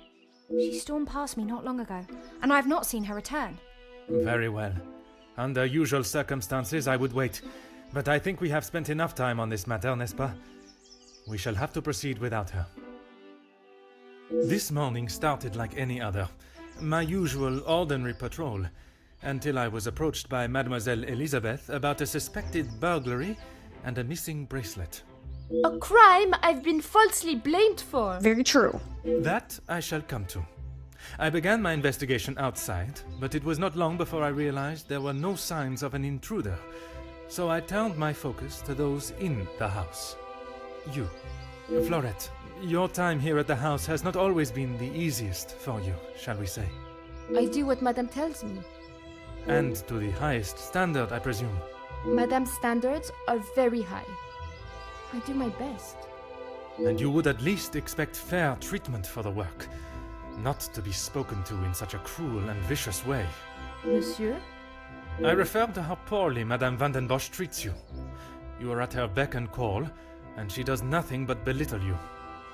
She stormed past me not long ago, and I have not seen her return. Very well. Under usual circumstances, I would wait. But I think we have spent enough time on this matter, n'est-ce pas? We shall have to proceed without her. This morning started like any other. My usual ordinary patrol, until I was approached by Mademoiselle Elizabeth about a suspected burglary and a missing bracelet. A crime I've been falsely blamed for. Very true. That I shall come to. I began my investigation outside, but it was not long before I realized there were no signs of an intruder, so I turned my focus to those in the house. You, Florette, your time here at the house has not always been the easiest for you, shall we say? I do what Madame tells me. And to the highest standard, I presume. Madame's standards are very high. I do my best. And you would at least expect fair treatment for the work, not to be spoken to in such a cruel and vicious way. Monsieur? I refer to how poorly Madame Van den Bosch treats you. You are at her beck and call, and she does nothing but belittle you.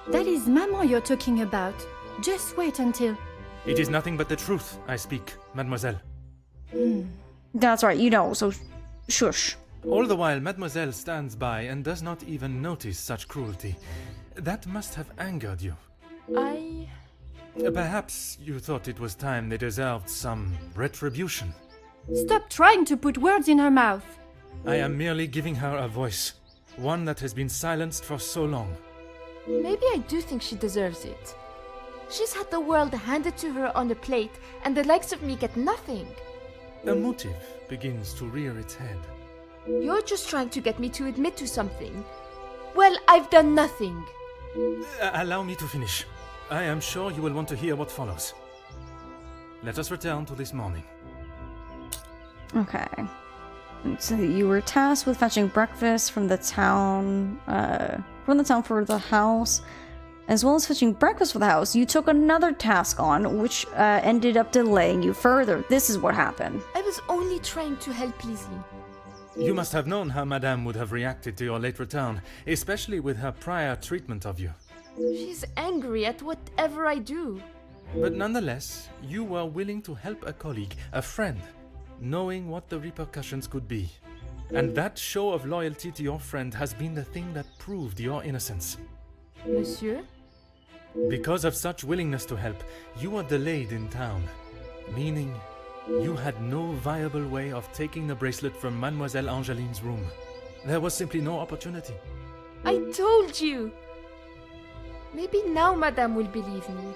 That is Maman you're talking about. Just wait until... It is nothing but the truth I speak, mademoiselle. That's right, you know, so shush. All the while, mademoiselle stands by and does not even notice such cruelty. That must have angered you. Perhaps you thought it was time they deserved some retribution. Stop trying to put words in her mouth. I am merely giving her a voice, one that has been silenced for so long. Maybe I do think she deserves it. She's had the world handed to her on a plate, and the likes of me get nothing. A motive begins to rear its head. You're just trying to get me to admit to something. Well, I've done nothing. Allow me to finish. I am sure you will want to hear what follows. Let us return to this morning. Okay. So you were tasked with fetching breakfast from the town for the house. As well as fetching breakfast for the house, you took another task on, which ended up delaying you further. This is what happened. I was only trying to help Lizzie. You must have known how Madame would have reacted to your late return, especially with her prior treatment of you. She's angry at whatever I do. But nonetheless, you were willing to help a colleague, a friend, knowing what the repercussions could be. And that show of loyalty to your friend has been the thing that proved your innocence. Monsieur? Because of such willingness to help, you were delayed in town, meaning you had no viable way of taking the bracelet from Mademoiselle Angeline's room. There was simply no opportunity. I told you! Maybe now Madame will believe me.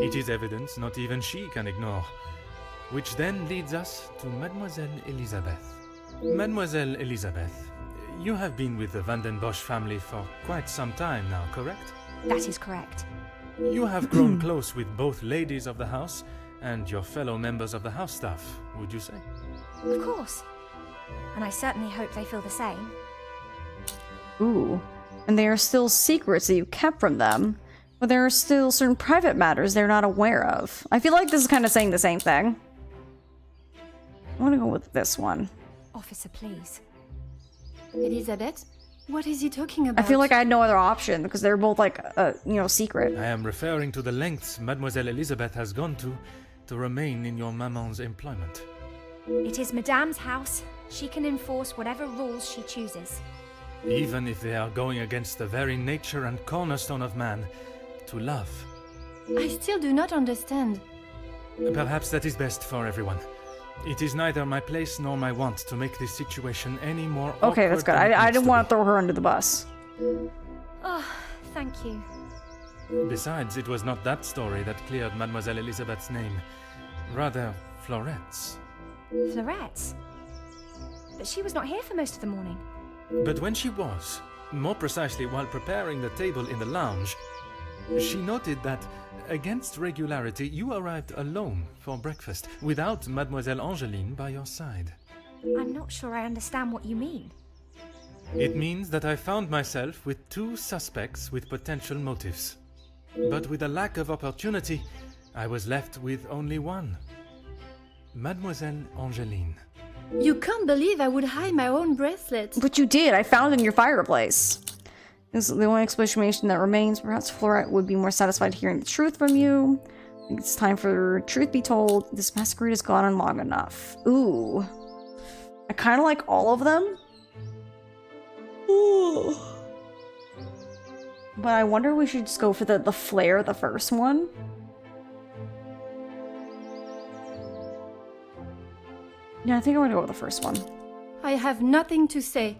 It is evidence not even she can ignore. Which then leads us to Mademoiselle Elisabeth. Mademoiselle Elisabeth, you have been with the Van den Bosch family for quite some time now, correct? That is correct. You have grown close with both ladies of the house and your fellow members of the house staff, would you say? Of course. And I certainly hope they feel the same. Ooh. And there are still secrets that you kept from them, but there are still certain private matters they're not aware of. I feel like this is kind of saying the same thing. I want to go with this one. Officer, please. Elizabeth, what is he talking about? I feel like I had no other option because they're both like, secret. I am referring to the lengths Mademoiselle Elisabeth has gone to remain in your maman's employment. It is Madame's house. She can enforce whatever rules she chooses. Even if they are going against the very nature and cornerstone of man, to love. I still do not understand. Perhaps that is best for everyone. It is neither my place nor my want to make this situation any more awkward. Okay, that's good. than it I needs didn't to want to throw her under the bus. Oh, thank you. be. Besides, it was not that story that cleared Mademoiselle Elisabeth's name. Rather, Florette's. Florette's? But she was not here for most of the morning. But when she was, more precisely while preparing the table in the lounge, she noted that, against regularity, you arrived alone for breakfast, without Mademoiselle Angeline by your side. I'm not sure I understand what you mean. It means that I found myself with two suspects with potential motives. But with a lack of opportunity, I was left with only one. Mademoiselle Angeline. You can't believe I would hide my own bracelet. But you did. I found it in your fireplace. This is the only explanation that remains. Perhaps Florette would be more satisfied hearing the truth from you. I think it's time for truth be told. This masquerade has gone on long enough. Ooh. I kind of like all of them. Ooh. But I wonder we should just go for the flare, the first one. Yeah, I think I'm gonna go with the first one. I have nothing to say.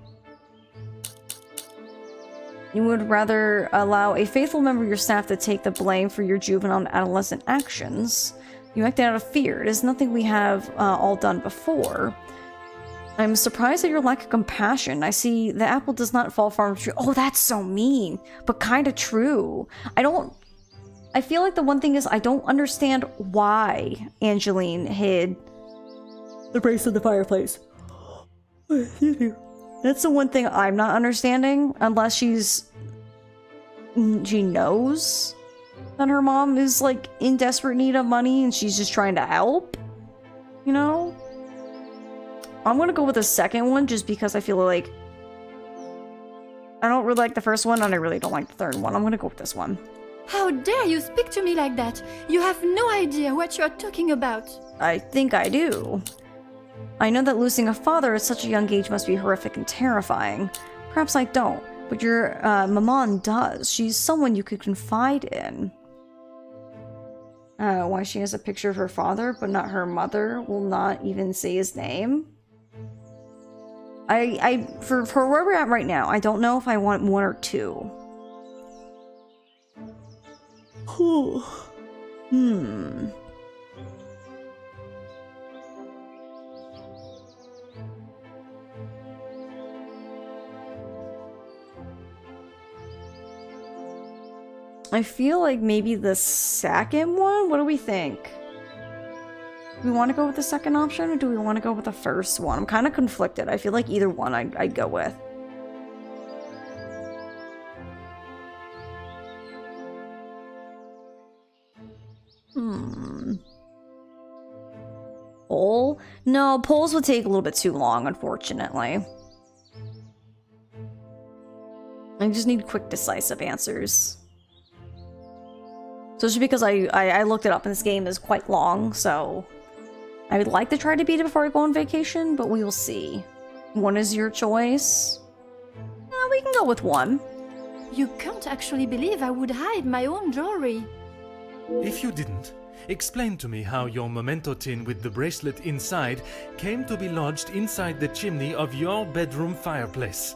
You would rather allow a faithful member of your staff to take the blame for your juvenile and adolescent actions. You acted out of fear. It is nothing we have all done before. I'm surprised at your lack of compassion. I see the apple does not fall far from the tree. Oh, that's so mean, but kind of true. I feel like the one thing is I don't understand why Angeline hid the bracelet in the fireplace. That's the one thing I'm not understanding, unless she knows that her mom is like in desperate need of money and she's just trying to help, you know? I'm gonna go with the second one just because I feel like I don't really like the first one and I really don't like the third one. I'm gonna go with this one. How dare you speak to me like that? You have no idea what you're talking about. I think I do. I know that losing a father at such a young age must be horrific and terrifying. Perhaps I don't, but your maman does. She's someone you could confide in. Why she has a picture of her father, but not her mother, will not even say his name. For where we're at right now, I don't know if I want one or two. I feel like maybe the second one? What do we think? Do we want to go with the second option, or do we want to go with the first one? I'm kind of conflicted. I feel like either one I'd go with. Poll? No, polls would take a little bit too long, unfortunately. I just need quick, decisive answers. Especially because I looked it up and this game is quite long, so I would like to try to beat it before I go on vacation, but we will see. One is your choice. We can go with one. You can't actually believe I would hide my own jewelry. If you didn't, explain to me how your memento tin with the bracelet inside came to be lodged inside the chimney of your bedroom fireplace.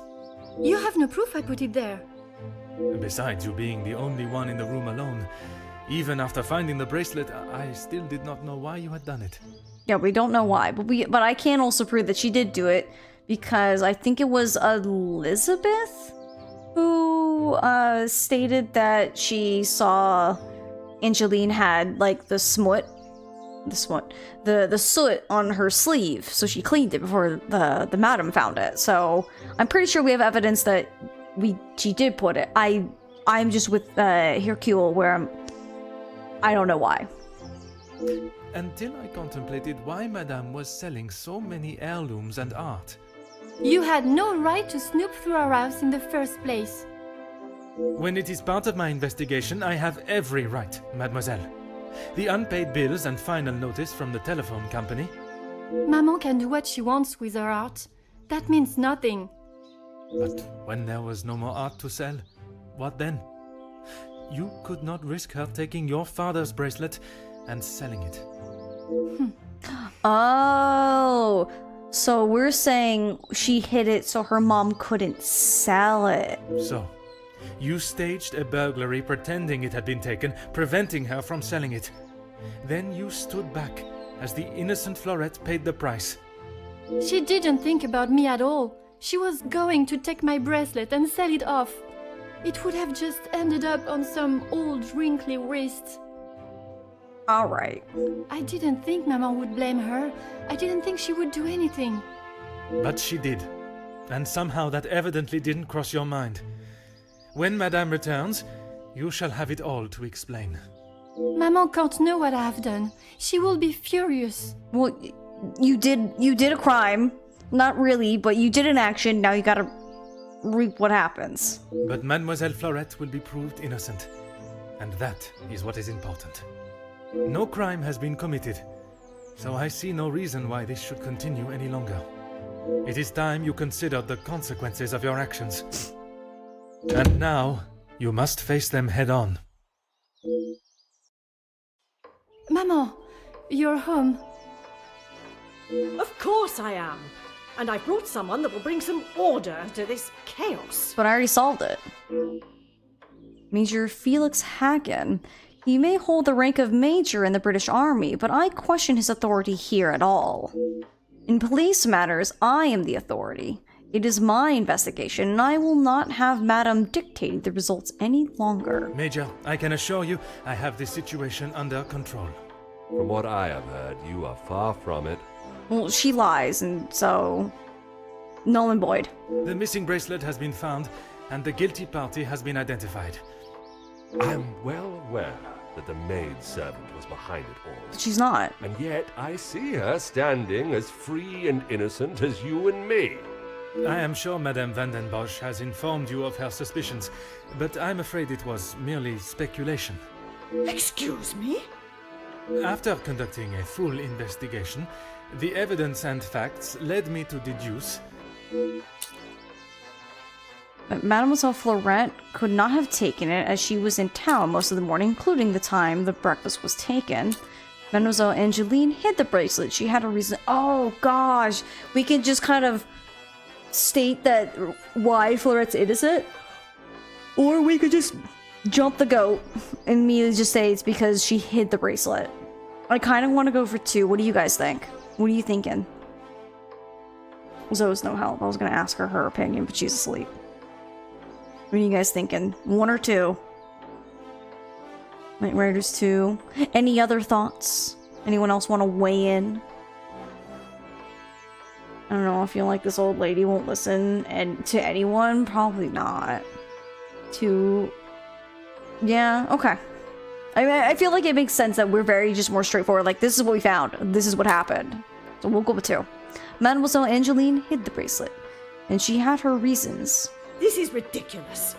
You have no proof I put it there. Besides you being the only one in the room alone, even after finding the bracelet, I still did not know why you had done it. Yeah, we don't know why, but I can also prove that she did do it because I think it was Elizabeth who stated that she saw Angeline had like the soot on her sleeve, so she cleaned it before the madam found it. So I'm pretty sure we have evidence that she did put it. I'm just with Hercule where I don't know why. Until I contemplated why Madame was selling so many heirlooms and art. You had no right to snoop through our house in the first place. When it is part of my investigation, I have every right, mademoiselle. The unpaid bills and final notice from the telephone company. Maman can do what she wants with her art. That means nothing. But when there was no more art to sell, what then? You could not risk her taking your father's bracelet and selling it. Oh, so we're saying she hid it so her mom couldn't sell it. So, you staged a burglary pretending it had been taken, preventing her from selling it. Then you stood back as the innocent Florette paid the price. She didn't think about me at all. She was going to take my bracelet and sell it off. It would have just ended up on some old wrinkly wrist. All right. I didn't think Maman would blame her. I didn't think she would do anything. But she did. And somehow that evidently didn't cross your mind. When Madame returns, you shall have it all to explain. Maman can't know what I have done. She will be furious. Well, you did a crime. Not really, but you did an action. Now you gotta reap what happens. But Mademoiselle Florette will be proved innocent. And that is what is important. No crime has been committed, so I see no reason why this should continue any longer. It is time you considered the consequences of your actions. And now, you must face them head on. Maman, you're home. Of course I am. And I've brought someone that will bring some order to this chaos. But I already solved it. Major Felix Hagen. He may hold the rank of major in the British Army, but I question his authority here at all. In police matters, I am the authority. It is my investigation, and I will not have Madame dictating the results any longer. Major, I can assure you I have this situation under control. From what I have heard, you are far from it. Well, she lies, and so... Null and void. The missing bracelet has been found, and the guilty party has been identified. I am well aware that the maidservant was behind it all. But she's not. And yet I see her standing as free and innocent as you and me. I am sure Madame Vandenbosch has informed you of her suspicions, but I'm afraid it was merely speculation. Excuse me? After conducting a full investigation, the evidence and facts led me to deduce... But Mademoiselle Florette could not have taken it as she was in town most of the morning, including the time the breakfast was taken. Mademoiselle Angeline hid the bracelet. She had a reason. Oh gosh, we can just kind of state that why Florette's innocent, or we could just jump the goat and immediately just say it's because she hid the bracelet. I kind of want to go for 2. What do you guys think? What are you thinking? Zoe's no help. I was gonna ask her opinion, but she's asleep. What are you guys thinking? 1 or 2? Night Riders 2. Any other thoughts? Anyone else want to weigh in? I don't know, I feel like this old lady won't listen and to anyone. Probably not. Yeah, okay. I feel like it makes sense that we're very just more straightforward. Like, this is what we found. This is what happened. So we'll go with 2. Mademoiselle Angeline hid the bracelet, and she had her reasons. This is ridiculous.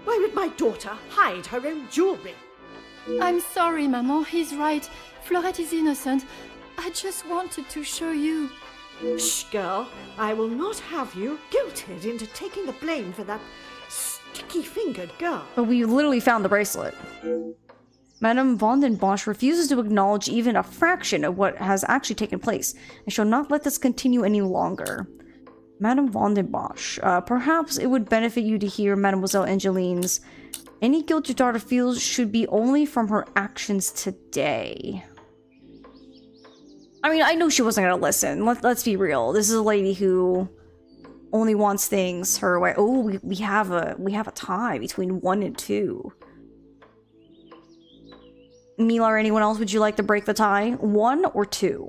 Why would my daughter hide her own jewelry? I'm sorry, Maman. He's right. Florette is innocent. I just wanted to show you. Shh, girl. I will not have you guilted into taking the blame for that sticky-fingered girl. But we literally found the bracelet. Madame von den Bosch refuses to acknowledge even a fraction of what has actually taken place. I shall not let this continue any longer. Madame von den Bosch, perhaps it would benefit you to hear Mademoiselle Angeline's. Any guilt your daughter feels should be only from her actions today. I mean, I know she wasn't gonna listen. Let's be real. This is a lady who only wants things her way. Oh, we have a tie between 1 and 2. Mila or anyone else, would you like to break the tie? 1 or 2?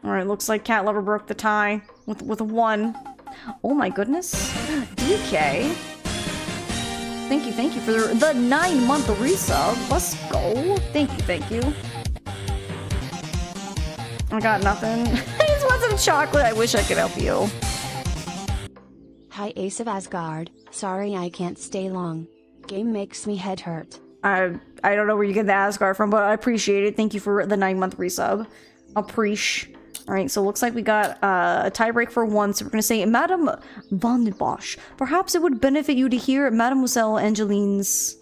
Alright, looks like Cat Lover broke the tie with a 1. Oh my goodness. DK. Thank you for the 9-month resub. Let's go. Thank you. I got nothing. I just want some chocolate. I wish I could help you. Hi, Ace of Asgard. Sorry I can't stay long. Game makes me head hurt. I don't know where you get the Asgard from, but I appreciate it. Thank you for the 9-month resub. Appreciate. Alright, so looks like we got a tiebreak for 1, so we're gonna say, Madame von den Bosch, perhaps it would benefit you to hear Mademoiselle Angeline's...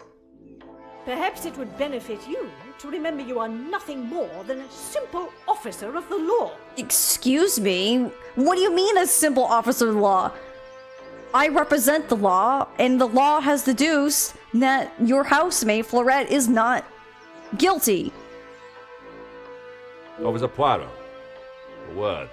Perhaps it would benefit you to remember you are nothing more than a simple officer of the law. Excuse me? What do you mean a simple officer of the law? I represent the law, and the law has deduced that your housemate, Florette, is not guilty. Officer Poirot. A word.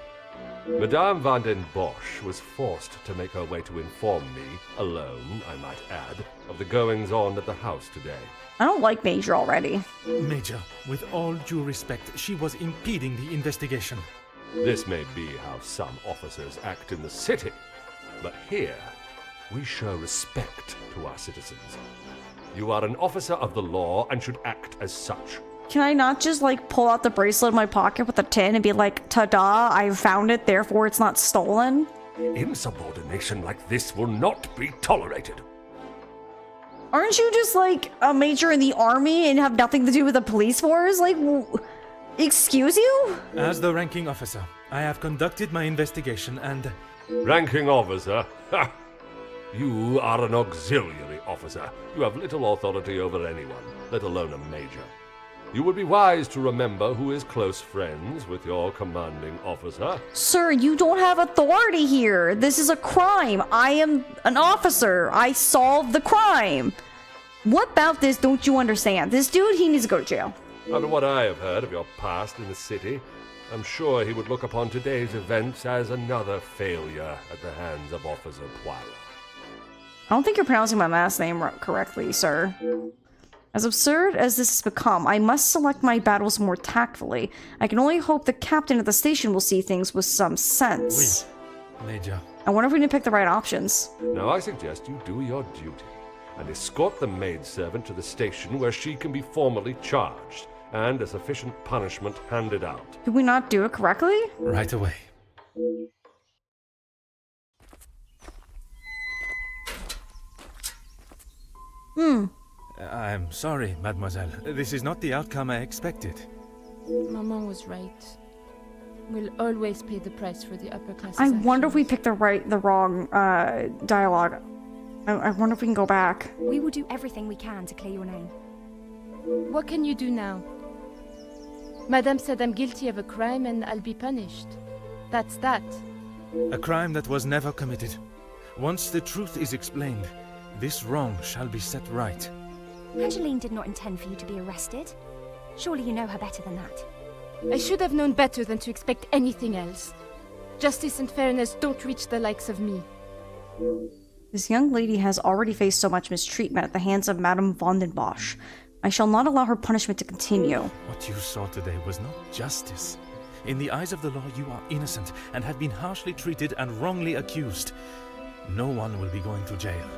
Madame van den Bosch was forced to make her way to inform me, alone, I might add, of the goings-on at the house today. I don't like Major already. Major, with all due respect, she was impeding the investigation. This may be how some officers act in the city, but here we show respect to our citizens. You are an officer of the law and should act as such. Can I not just, like, pull out the bracelet in my pocket with a tin and be like, ta-da, I found it, therefore it's not stolen? Insubordination like this will not be tolerated. Aren't you just, like, a major in the army and have nothing to do with the police force? Like, excuse you? As the ranking officer, I have conducted my investigation and... Ranking officer? Ha! You are an auxiliary officer. You have little authority over anyone, let alone a major. You would be wise to remember who is close friends with your commanding officer. Sir, you don't have authority here. This is a crime. I am an officer. I solved the crime. What about this don't you understand? This dude, he needs to go to jail. After what I have heard of your past in the city, I'm sure he would look upon today's events as another failure at the hands of Officer Poirot. I don't think you're pronouncing my last name correctly, sir. As absurd as this has become, I must select my battles more tactfully. I can only hope the captain at the station will see things with some sense. Oui, Major. I wonder if we can pick the right options. Now I suggest you do your duty and escort the maidservant to the station where she can be formally charged and a sufficient punishment handed out. Did we not do it correctly? Right away. I'm sorry, mademoiselle. This is not the outcome I expected. Maman was right. We'll always pay the price for the upper class. I wonder if we picked the wrong dialogue. I wonder if we can go back. We will do everything we can to clear your name. What can you do now? Madame said I'm guilty of a crime and I'll be punished. That's that. A crime that was never committed. Once the truth is explained, this wrong shall be set right. Angeline did not intend for you to be arrested. Surely you know her better than that. I should have known better than to expect anything else. Justice and fairness don't reach the likes of me. This young lady has already faced so much mistreatment at the hands of Madame von den Bosch. I shall not allow her punishment to continue. What you saw today was not justice. In the eyes of the law, you are innocent and have been harshly treated and wrongly accused. No one will be going to jail.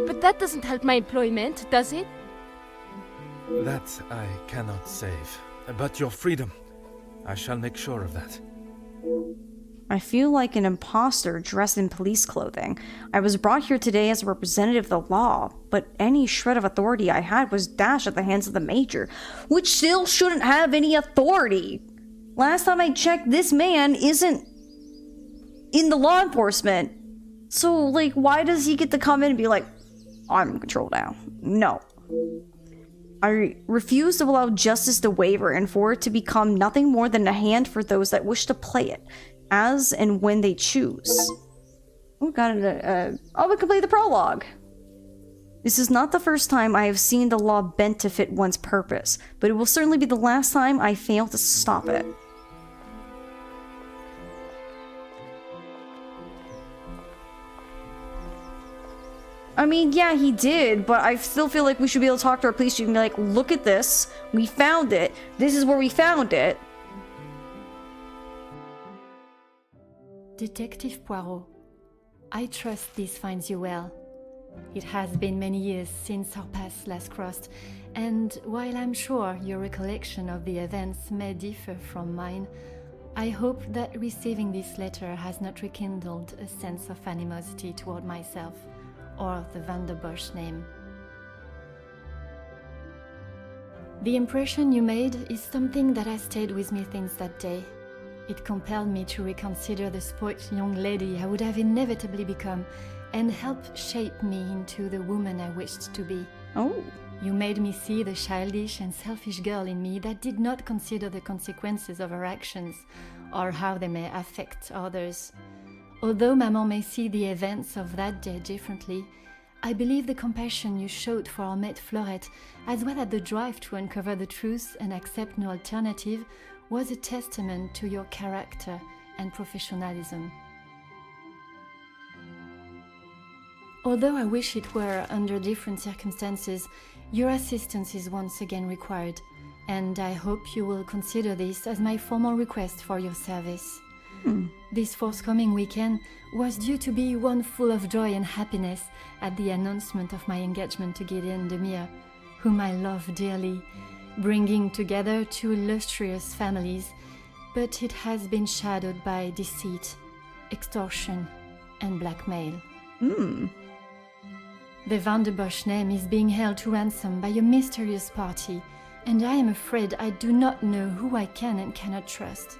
But that doesn't help my employment, does it? That I cannot save. But your freedom, I shall make sure of that. I feel like an imposter dressed in police clothing. I was brought here today as a representative of the law, but any shred of authority I had was dashed at the hands of the Major, which still shouldn't have any authority. Last time I checked, this man isn't in the law enforcement. So, like, why does he get to come in and be like, I'm in control now? No. I refuse to allow justice to waver and for it to become nothing more than a hand for those that wish to play it, as and when they choose. Oh, got it. We complete the prologue. This is not the first time I have seen the law bent to fit one's purpose, but it will certainly be the last time I fail to stop it. I mean, yeah, he did, but I still feel like we should be able to talk to our police chief and be like, look at this. We found it. This is where we found it. Detective Poirot, I trust this finds you well. It has been many years since our paths last crossed, and while I'm sure your recollection of the events may differ from mine, I hope that receiving this letter has not rekindled a sense of animosity toward myself or the Van der Bosch name. The impression you made is something that has stayed with me since that day. It compelled me to reconsider the spoilt young lady I would have inevitably become and helped shape me into the woman I wished to be. Oh. You made me see the childish and selfish girl in me that did not consider the consequences of her actions or how they may affect others. Although Maman may see the events of that day differently, I believe the compassion you showed for our mate Florette, as well as the drive to uncover the truth and accept no alternative, was a testament to your character and professionalism. Although I wish it were under different circumstances, your assistance is once again required, and I hope you will consider this as my formal request for your service. This forthcoming weekend was due to be one full of joy and happiness at the announcement of my engagement to Gideon Demir, whom I love dearly, bringing together two illustrious families, but it has been shadowed by deceit, extortion, and blackmail. The Van der Bosch name is being held to ransom by a mysterious party, and I am afraid I do not know who I can and cannot trust.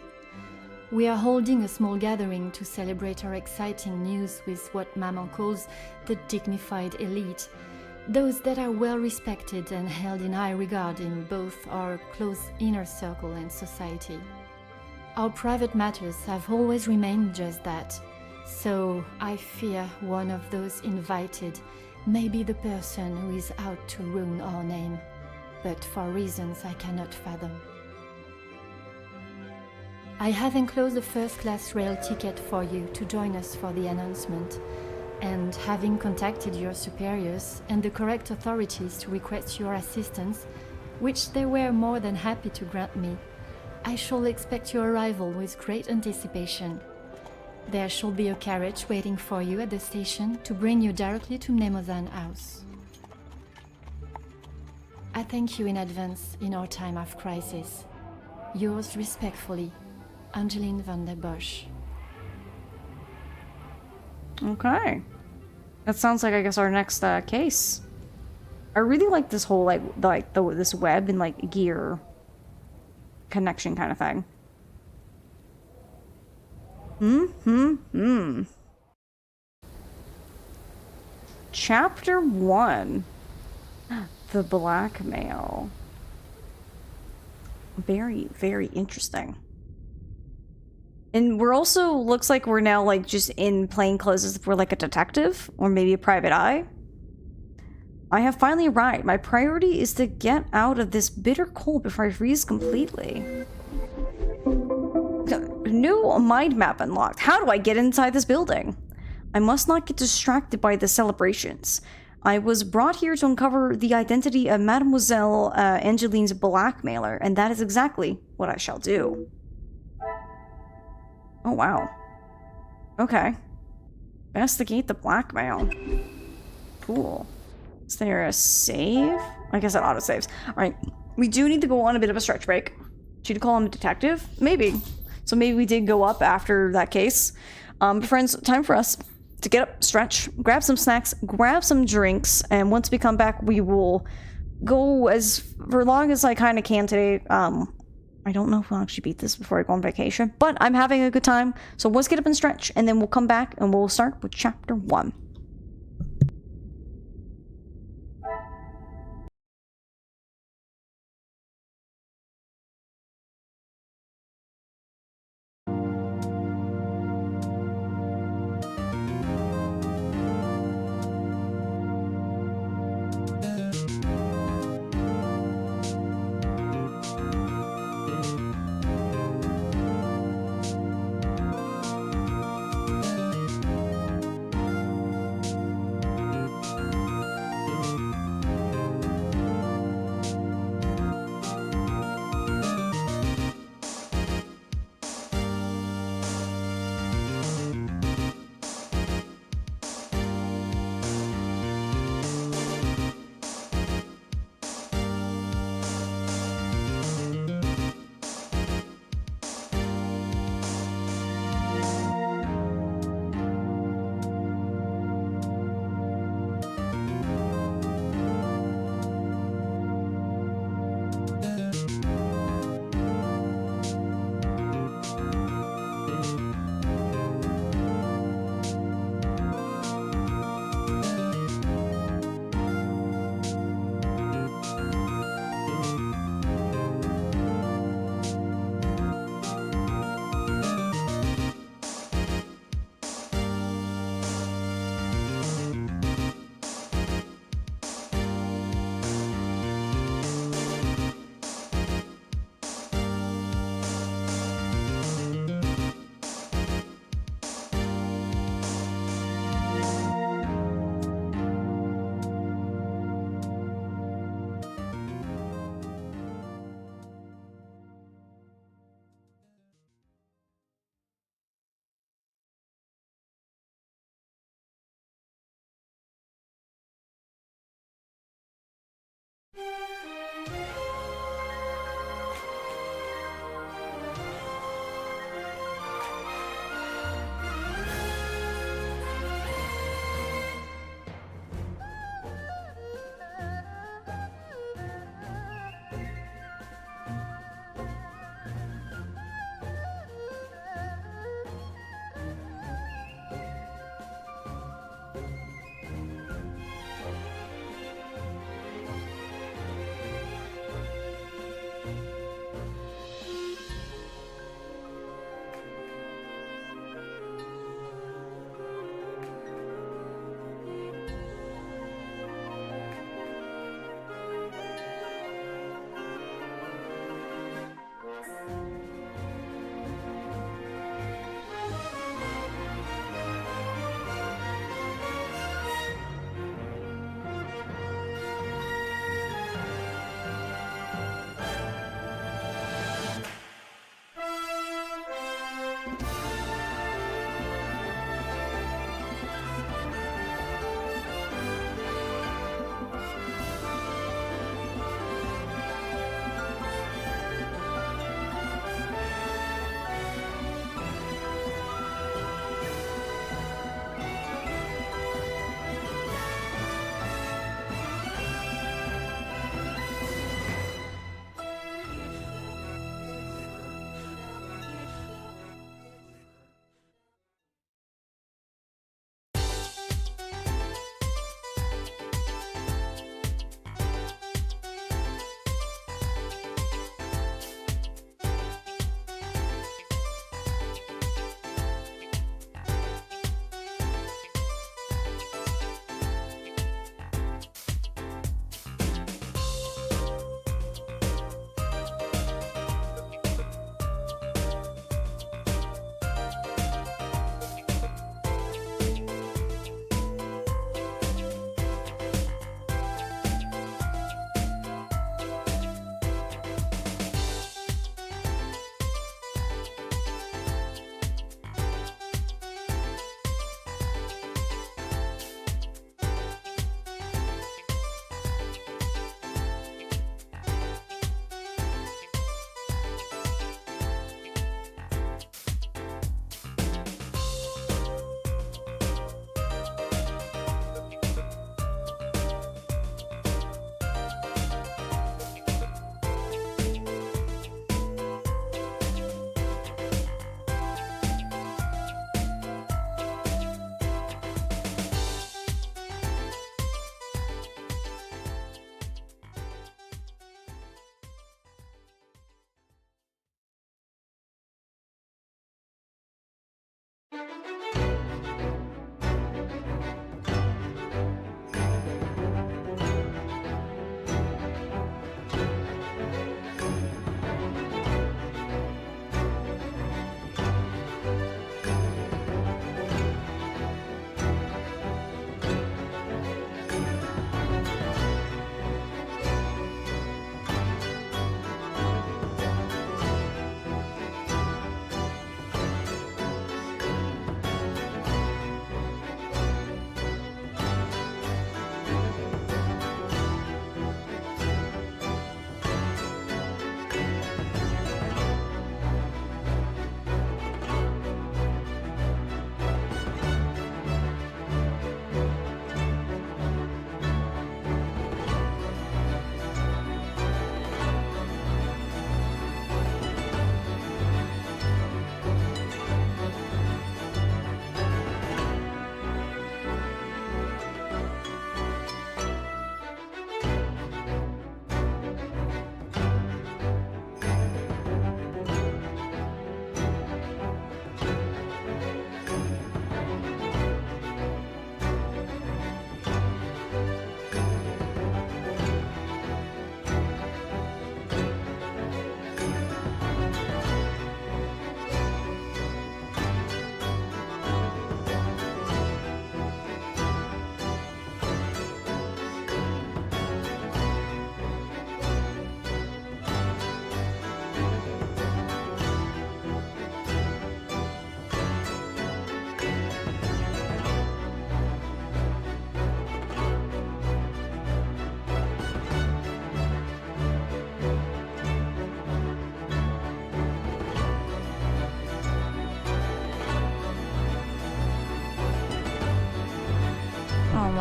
We are holding a small gathering to celebrate our exciting news with what Maman calls the dignified elite, those that are well respected and held in high regard in both our close inner circle and society. Our private matters have always remained just that, so I fear one of those invited may be the person who is out to ruin our name, but for reasons I cannot fathom. I have enclosed a first-class rail ticket for you to join us for the announcement, and having contacted your superiors and the correct authorities to request your assistance, which they were more than happy to grant me, I shall expect your arrival with great anticipation. There shall be a carriage waiting for you at the station to bring you directly to Mnemosyne House. I thank you in advance in our time of crisis. Yours respectfully, Angeline van der Bosch. Okay. That sounds like, I guess, our next case. I really like this whole, this web and, gear connection kind of thing. Chapter 1. The blackmail. Very, very interesting. And we're also, looks like we're now, just in plain clothes as if we're, a detective, or maybe a private eye. I have finally arrived. My priority is to get out of this bitter cold before I freeze completely. New mind map unlocked. How do I get inside this building? I must not get distracted by the celebrations. I was brought here to uncover the identity of Mademoiselle Angeline's blackmailer, and that is exactly what I shall do. Oh, wow. Okay. Investigate the blackmail. Cool. Is there a save? I guess that auto-saves. Alright. We do need to go on a bit of a stretch break. Should you call him a detective? Maybe. So maybe we did go up after that case. But friends, time for us to get up, stretch, grab some snacks, grab some drinks, and once we come back, we will go as for long as I kind of can today. I don't know if we'll actually beat this before I go on vacation, but I'm having a good time. So let's get up and stretch, and then we'll come back and we'll start with chapter 1.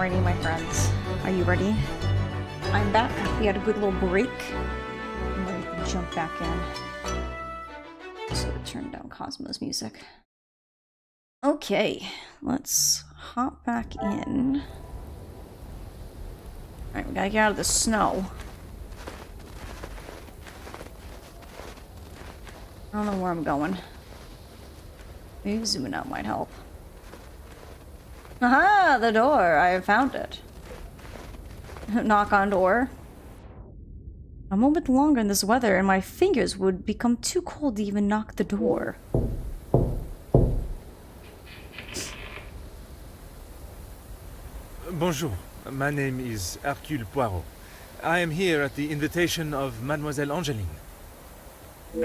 Alrighty, my friends. Are you ready? I'm back. We had a good little break. I'm ready to jump back in. So turn down Cosmo's music. Okay, let's hop back in. Alright, we gotta get out of the snow. I don't know where I'm going. Maybe zooming out might help. Aha! The door! I found it. Knock on door. A moment longer in this weather and my fingers would become too cold to even knock the door. Bonjour. My name is Hercule Poirot. I am here at the invitation of Mademoiselle Angeline.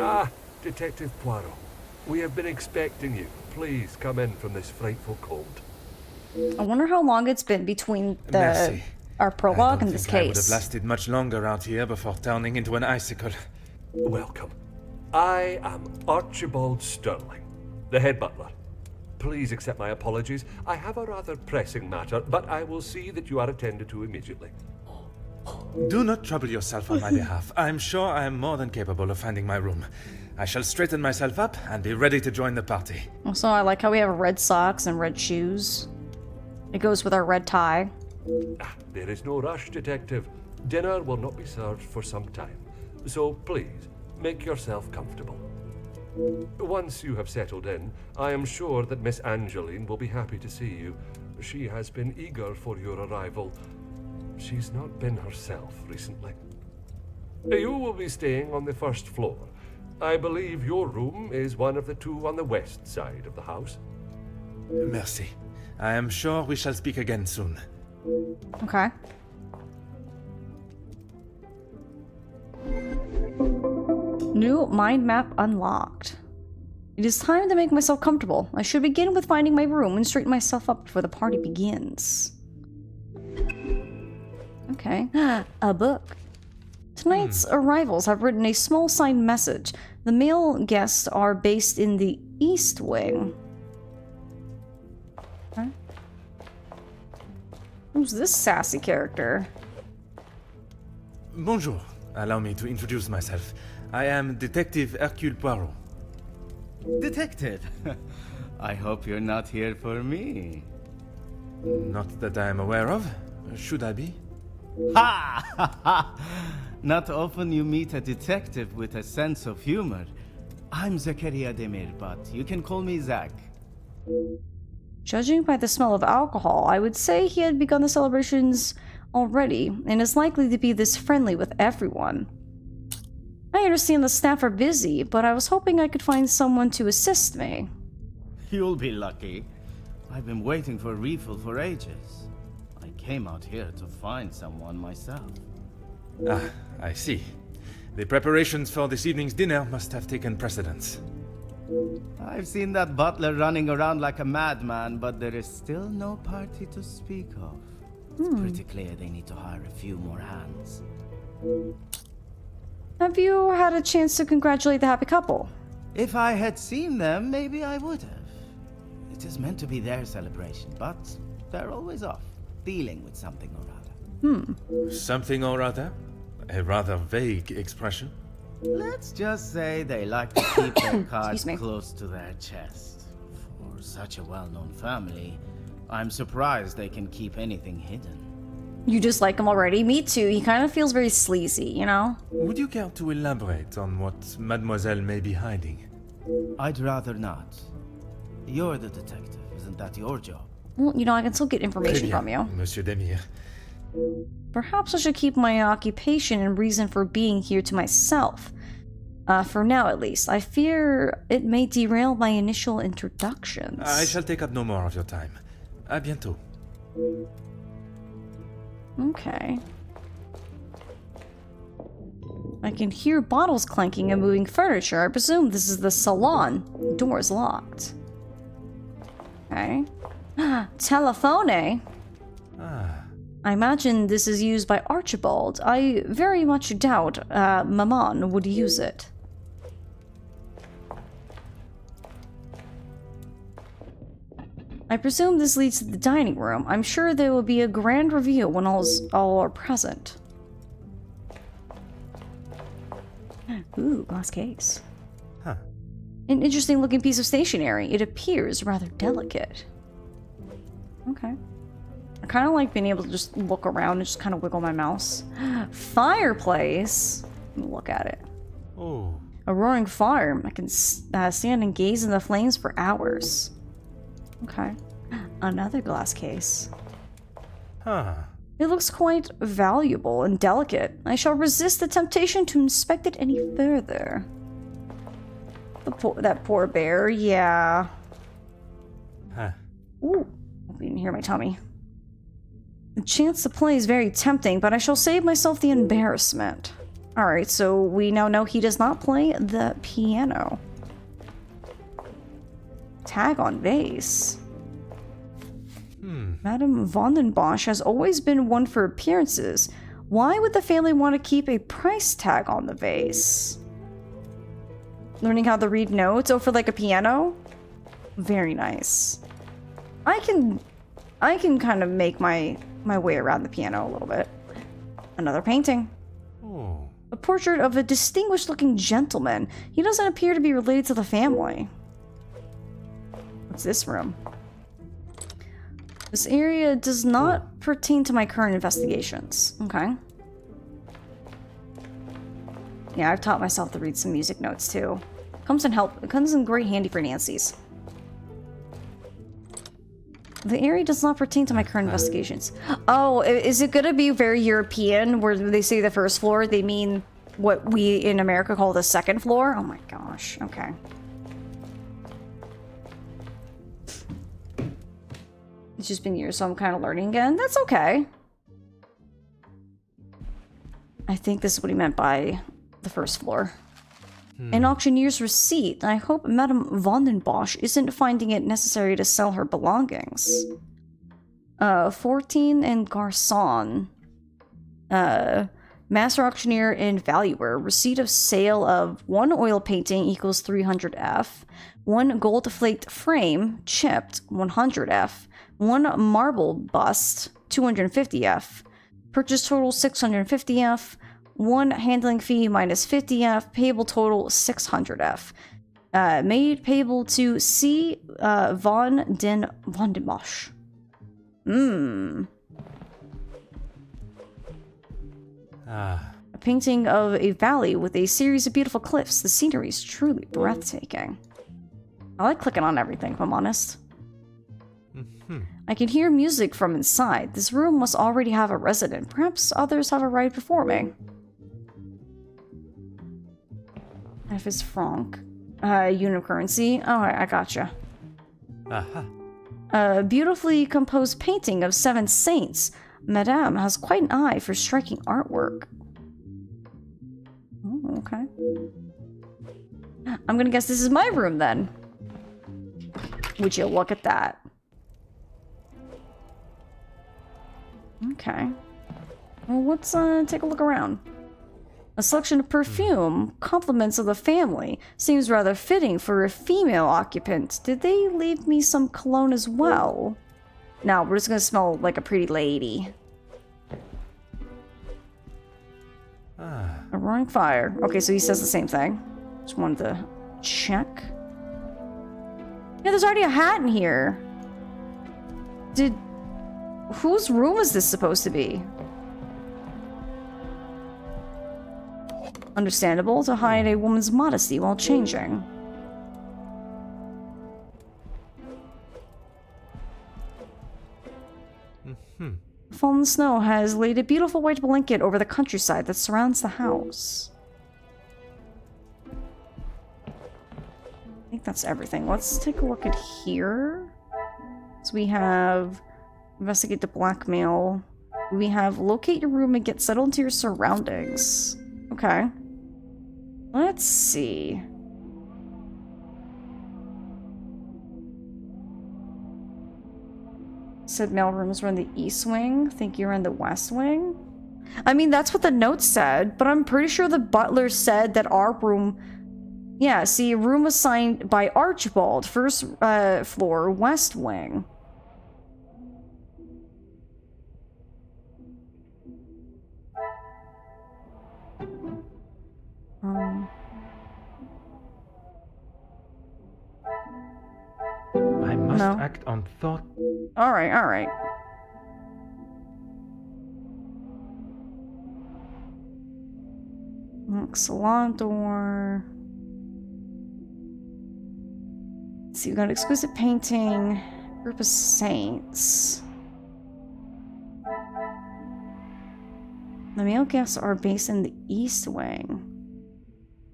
Ah, Detective Poirot. We have been expecting you. Please come in from this frightful cold. I wonder how long it's been between Merci. our prologue I and don't this think I would have case. lasted much longer out here before turning into an icicle. Welcome. I am Archibald Sterling, the head butler. Please accept my apologies. I have a rather pressing matter, but I will see that you are attended to immediately. Do not trouble yourself on my behalf. I am sure I am more than capable of finding my room. I shall straighten myself up and be ready to join the party. Also, I like how we have red socks and red shoes. It goes with our red tie. There is no rush, Detective. Dinner will not be served for some time. So please, make yourself comfortable. Once you have settled in, I am sure that Miss Angeline will be happy to see you. She has been eager for your arrival. She's not been herself recently. You will be staying on the first floor. I believe your room is one of the two on the west side of the house. Merci. I am sure we shall speak again soon. Okay. New mind map unlocked. It is time to make myself comfortable. I should begin with finding my room and straighten myself up before the party begins. Okay. A book. Tonight's arrivals have written a small signed message. The male guests are based in the East Wing. Okay. Who's this sassy character? Bonjour. Allow me to introduce myself. I am Detective Hercule Poirot. Detective, I hope you're not here for me. Not that I am aware of. Should I be? Ha! Ha ha! Not often you meet a detective with a sense of humor. I'm Zakaria Demir, but you can call me Zach. Judging by the smell of alcohol, I would say he had begun the celebrations already and is likely to be this friendly with everyone. I understand the staff are busy, but I was hoping I could find someone to assist me. You'll be lucky. I've been waiting for a refill for ages. I came out here to find someone myself. Ah, I see. The preparations for this evening's dinner must have taken precedence. I've seen that butler running around like a madman, but there is still no party to speak of. It's pretty clear they need to hire a few more hands. Have you had a chance to congratulate the happy couple? If I had seen them, maybe I would have. It is meant to be their celebration, but they're always off, dealing with something or other. Something or other? A rather vague expression. Let's just say they like to keep their cards Excuse me. close to their chest. For such a well-known family, I'm surprised they can keep anything hidden. You just like him already? Me too. He kind of feels very sleazy, you know? Would you care to elaborate on what Mademoiselle may be hiding? I'd rather not. You're the detective, isn't that your job? Well, you know, I can still get Très information bien, from you. Monsieur Demir. Perhaps I should keep my occupation and reason for being here to myself. For now, at least. I fear it may derail my initial introductions. I shall take up no more of your time. À bientôt. Okay. I can hear bottles clanking and moving furniture. I presume this is the salon. The door is locked. Okay. Telephone. Ah, I imagine this is used by Archibald. I very much doubt Maman would use it. I presume this leads to the dining room. I'm sure there will be a grand reveal when all are present. Ooh, glass case. Huh. An interesting looking piece of stationery. It appears rather delicate. Okay. I kind of like being able to just look around and just kind of wiggle my mouse. Fireplace. Let me look at it. Oh. A roaring fire. I can stand and gaze in the flames for hours. Okay. Another glass case. Huh. It looks quite valuable and delicate. I shall resist the temptation to inspect it any further. That poor bear, yeah. Huh. Ooh, hope you didn't hear my tummy. The chance to play is very tempting, but I shall save myself the embarrassment. Alright, so we now know he does not play the piano. Tag on vase. Madame von den Bosch has always been one for appearances. Why would the family want to keep a price tag on the vase? Learning how to read notes? Oh, for like a piano? Very nice. I can kind of make my way around the piano a little bit. Another painting. Oh. A portrait of a distinguished looking gentleman. He doesn't appear to be related to the family. What's this room? This area does not pertain to my current investigations. Okay. Yeah, I've taught myself to read some music notes too. Comes in great handy for Nancy's. The area does not pertain to my current investigations. Oh, is it gonna be very European where they say the first floor, they mean what we in America call the second floor? Oh my gosh, okay. It's just been years, so I'm kind of learning again. That's okay. I think this is what he meant by the first floor. An auctioneer's receipt. I hope Madame von den Bosch isn't finding it necessary to sell her belongings. 14 and Garçon. Master auctioneer and valuer. Receipt of sale of 1 oil painting equals 300F. 1 gold flaked frame, chipped, 100F. 1 marble bust, 250F. Purchase total 650F. 1 handling fee minus 50F. Payable total 600F. Made payable to C. von den Bosch. A painting of a valley with a series of beautiful cliffs. The scenery is truly breathtaking. I like clicking on everything, if I'm honest. I can hear music from inside. This room must already have a resident. Perhaps others have arrived before me. F is franc. Unit of currency. Oh, I gotcha. A beautifully composed painting of 7 saints. Madame has quite an eye for striking artwork. Oh, okay. I'm gonna guess this is my room then. Would you look at that? Okay. Well, let's take a look around. A selection of perfume, compliments of the family. Seems rather fitting for a female occupant. Did they leave me some cologne as well? No, we're just gonna smell like a pretty lady. A roaring fire. Okay, so he says the same thing. Just wanted to check. Yeah, there's already a hat in here. Whose room is this supposed to be? Understandable to hide a woman's modesty while changing. Fallen snow has laid a beautiful white blanket over the countryside that surrounds the house. I think that's everything. Let's take a look at here. So we have investigate the blackmail. We have locate your room and get settled into your surroundings. Okay. Let's see. Said mailrooms were in the east wing. Think you're in the west wing? I mean, that's what the note said, but I'm pretty sure the butler said that our room... Yeah, see, room assigned by Archibald, first floor, west wing. must act on thought. Alright, alright. Salon door. Let's see, we got exquisite painting. Group of saints. The male guests are based in the East Wing.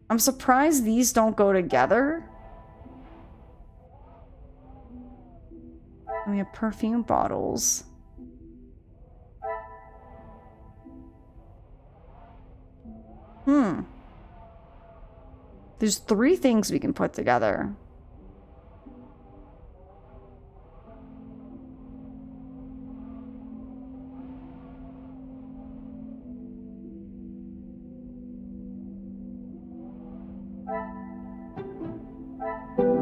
I'm surprised these don't go together. And we have perfume bottles. There's 3 things we can put together.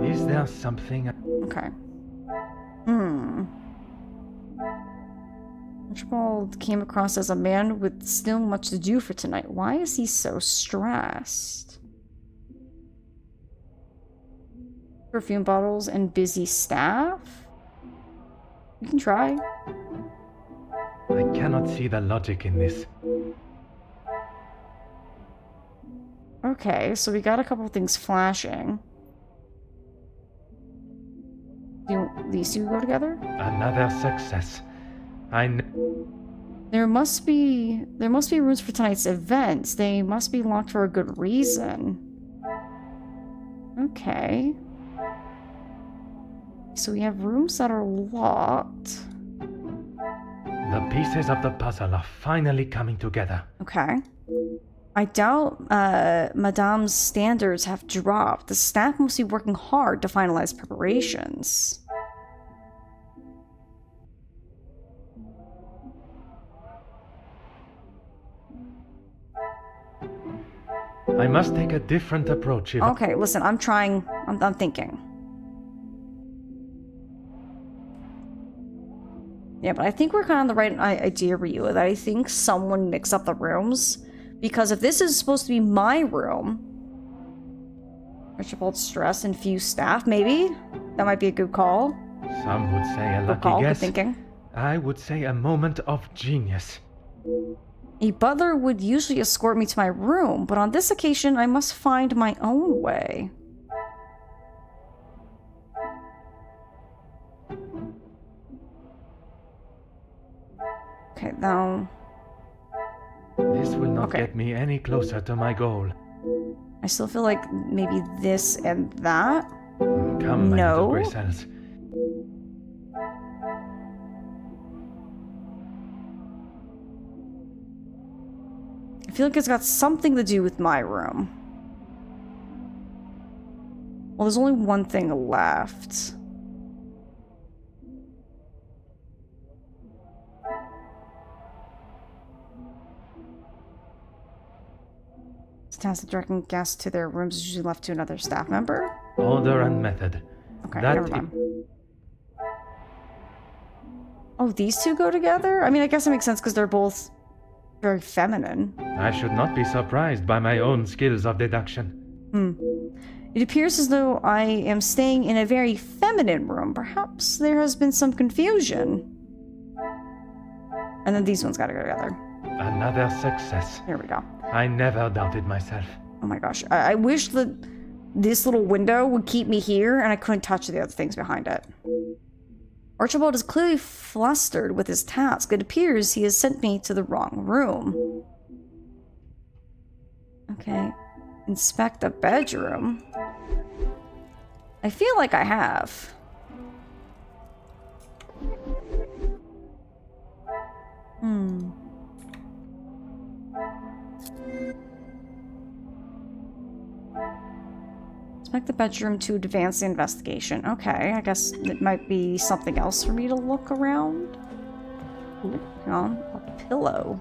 Is there something? Okay. Archibald came across as a man with still much to do for tonight. Why is he so stressed? Perfume bottles and busy staff? We can try. I cannot see the logic in this. Okay, so we got a couple of things flashing. Do these two go together? Another success. There must be rooms for tonight's events. They must be locked for a good reason. Okay. So we have rooms that are locked. The pieces of the puzzle are finally coming together. Okay. I doubt Madame's standards have dropped. The staff must be working hard to finalize preparations. I must take a different approach if Okay, listen, I'm trying. I'm thinking. Yeah, but I think we're kind of the right idea, Ryu, that I think someone mixed up the rooms. Because if this is supposed to be my room, Archibald stress and few staff, maybe? That might be a good call. Some would say a Good lucky call, good guess. thinking. I would say a moment of genius. A butler would usually escort me to my room, but on this occasion I must find my own way. Okay, now... This will not get me any closer to my goal. I still feel like maybe this and that. Come, my little gray cells. I feel like it's got something to do with my room. Well, there's only one thing left. Task directing guests to their rooms is usually left to another staff member. Order and method. Okay, never mind. Oh, these two go together? I mean, I guess it makes sense because they're both very feminine. I should not be surprised by my own skills of deduction. It appears as though I am staying in a very feminine room. Perhaps there has been some confusion. And then these ones gotta go together. Another success. Here we go. I never doubted myself. Oh my gosh. I wish that this little window would keep me here and I couldn't touch the other things behind it. Archibald is clearly flustered with his task. It appears he has sent me to the wrong room. Okay. Inspect the bedroom. I feel like I have. Inspect the bedroom to advance the investigation. Okay, I guess it might be something else for me to look around. Ooh, hang on. A pillow.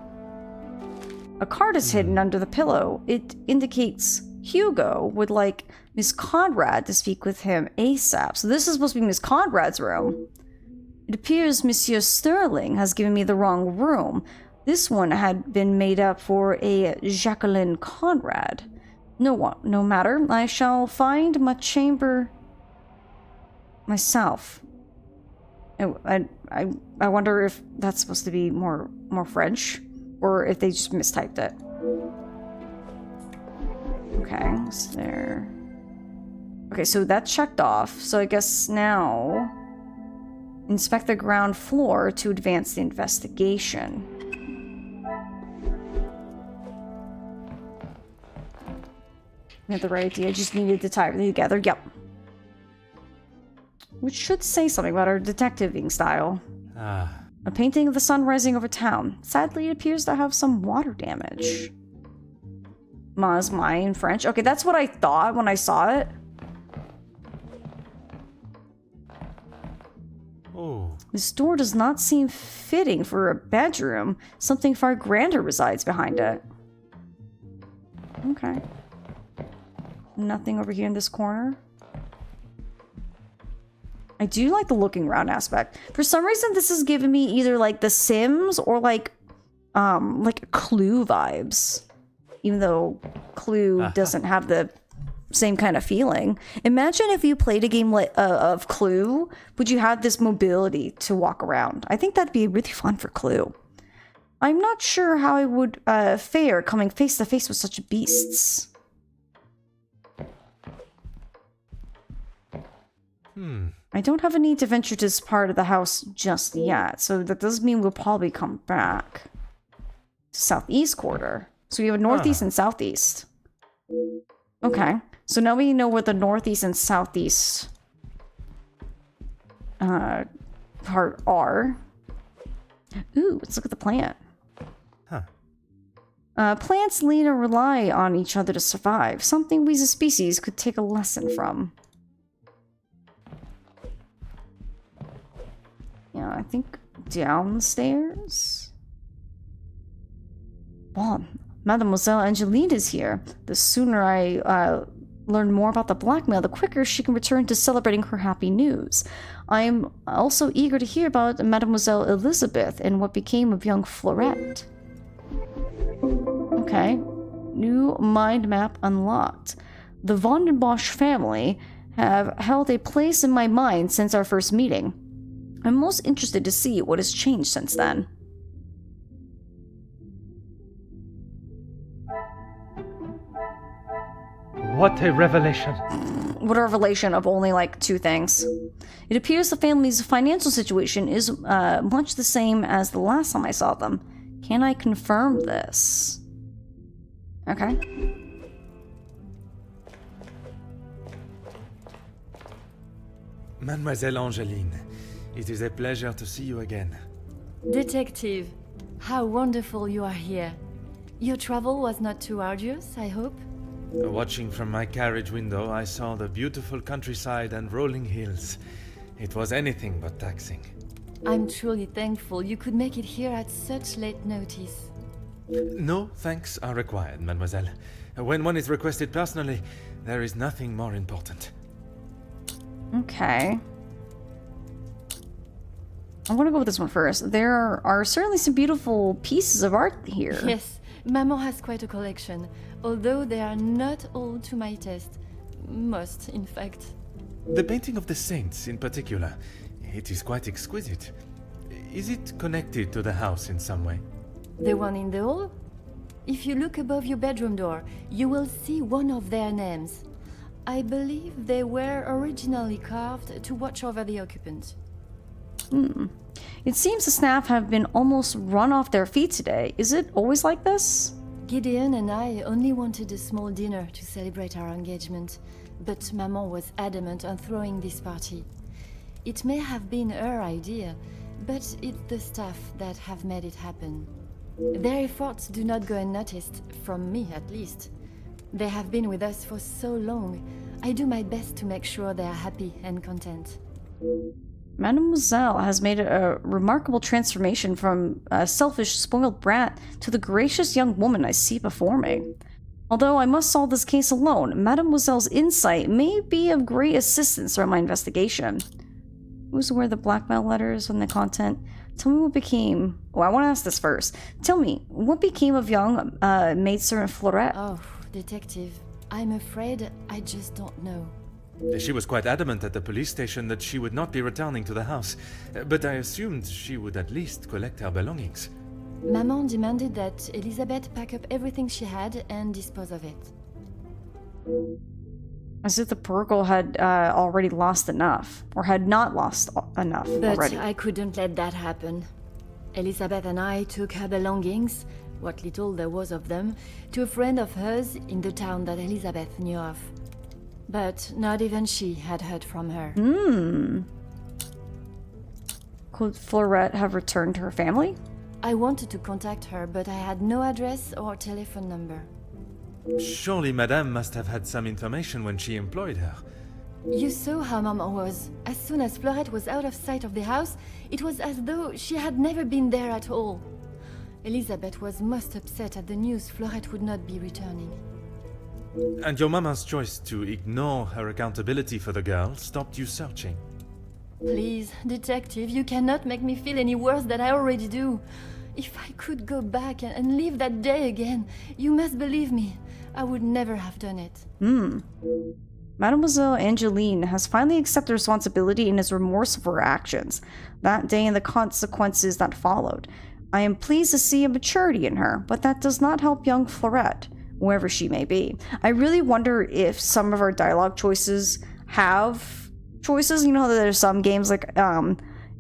A card is hidden under the pillow. It indicates Hugo would like Miss Conrad to speak with him ASAP. So this is supposed to be Miss Conrad's room. It appears Monsieur Sterling has given me the wrong room. This one had been made up for a Jacqueline Conrad. No matter. I shall find my chamber myself. I wonder if that's supposed to be more French, or if they just mistyped it. Okay, so there. Okay, so that checked off. So I guess now inspect the ground floor to advance the investigation. I had the right idea. I just needed to tie everything together. Yep. Which should say something about our detectiving style. A painting of the sun rising over town. Sadly, it appears to have some water damage. Ma's mine in French. Okay, that's what I thought when I saw it. Oh. This door does not seem fitting for a bedroom. Something far grander resides behind it. Okay. Nothing over here in this corner. I do like the looking around aspect. For some reason, this is giving me either like The Sims or like Clue vibes. Even though Clue doesn't have the same kind of feeling. Imagine if you played a game of Clue, would you have this mobility to walk around? I think that'd be really fun for Clue. I'm not sure how I would fare coming face to face with such beasts. I don't have a need to venture to this part of the house just yet, so that does mean we'll probably come back to southeast quarter. So we have a northeast and southeast. Okay, so now we know where the northeast and southeast part are. Ooh, let's look at the plant. Plants lean or rely on each other to survive, something we as a species could take a lesson from. Yeah, I think downstairs? Well, Mademoiselle Angeline is here. The sooner I learn more about the blackmail, the quicker she can return to celebrating her happy news. I'm also eager to hear about Mademoiselle Elizabeth and what became of young Florette. Okay. New mind map unlocked. The Von den Bosch family have held a place in my mind since our first meeting. I'm most interested to see what has changed since then. What a revelation. What a revelation of only like 2 things. It appears the family's financial situation is much the same as the last time I saw them. Can I confirm this? Okay. Mademoiselle Angeline, it is a pleasure to see you again. Detective, how wonderful you are here. Your travel was not too arduous, I hope? Watching from my carriage window, I saw the beautiful countryside and rolling hills. It was anything but taxing. I'm truly thankful you could make it here at such late notice. No thanks are required, mademoiselle. When one is requested personally, there is nothing more important. Okay. I want to go with this one first. There are certainly some beautiful pieces of art here. Yes, Maman has quite a collection, although they are not all to my taste. Most, in fact. The painting of the saints, in particular, it is quite exquisite. Is it connected to the house in some way? The one in the hall? If you look above your bedroom door, you will see one of their names. I believe they were originally carved to watch over the occupants. It seems the staff have been almost run off their feet today. Is it always like this? Gideon and I only wanted a small dinner to celebrate our engagement, but Maman was adamant on throwing this party. It may have been her idea, but it's the staff that have made it happen. Their efforts do not go unnoticed, from me at least. They have been with us for so long. I do my best to make sure they are happy and content. Mademoiselle has made a remarkable transformation from a selfish, spoiled brat to the gracious young woman I see before me. Although I must solve this case alone, Mademoiselle's insight may be of great assistance in my investigation. Who's aware of the blackmail letters and the content? Tell me what became... Oh, I want to ask this first. Tell me, what became of young maidservant Florette? Oh, detective, I'm afraid I just don't know. She was quite adamant at the police station that she would not be returning to the house, but I assumed she would at least collect her belongings. Maman demanded that Elizabeth pack up everything she had and dispose of it. As if the poor girl had already lost enough, or had not lost enough But already. I couldn't let that happen. Elizabeth and I took her belongings, what little there was of them, to a friend of hers in the town that Elizabeth knew of. But not even she had heard from her. Could Fleurette have returned to her family? I wanted to contact her, but I had no address or telephone number. Surely Madame must have had some information when she employed her. You saw how Maman was. As soon as Fleurette was out of sight of the house, it was as though she had never been there at all. Elizabeth was most upset at the news Fleurette would not be returning. And your mama's choice to ignore her accountability for the girl stopped you searching. Please, detective, you cannot make me feel any worse than I already do. If I could go back and live that day again, you must believe me, I would never have done it. Mademoiselle Angeline has finally accepted responsibility and is remorseful for her actions, that day and the consequences that followed. I am pleased to see a maturity in her, but that does not help young Fleurette, whoever she may be. I really wonder if some of our dialogue choices have choices. You know, there's some games like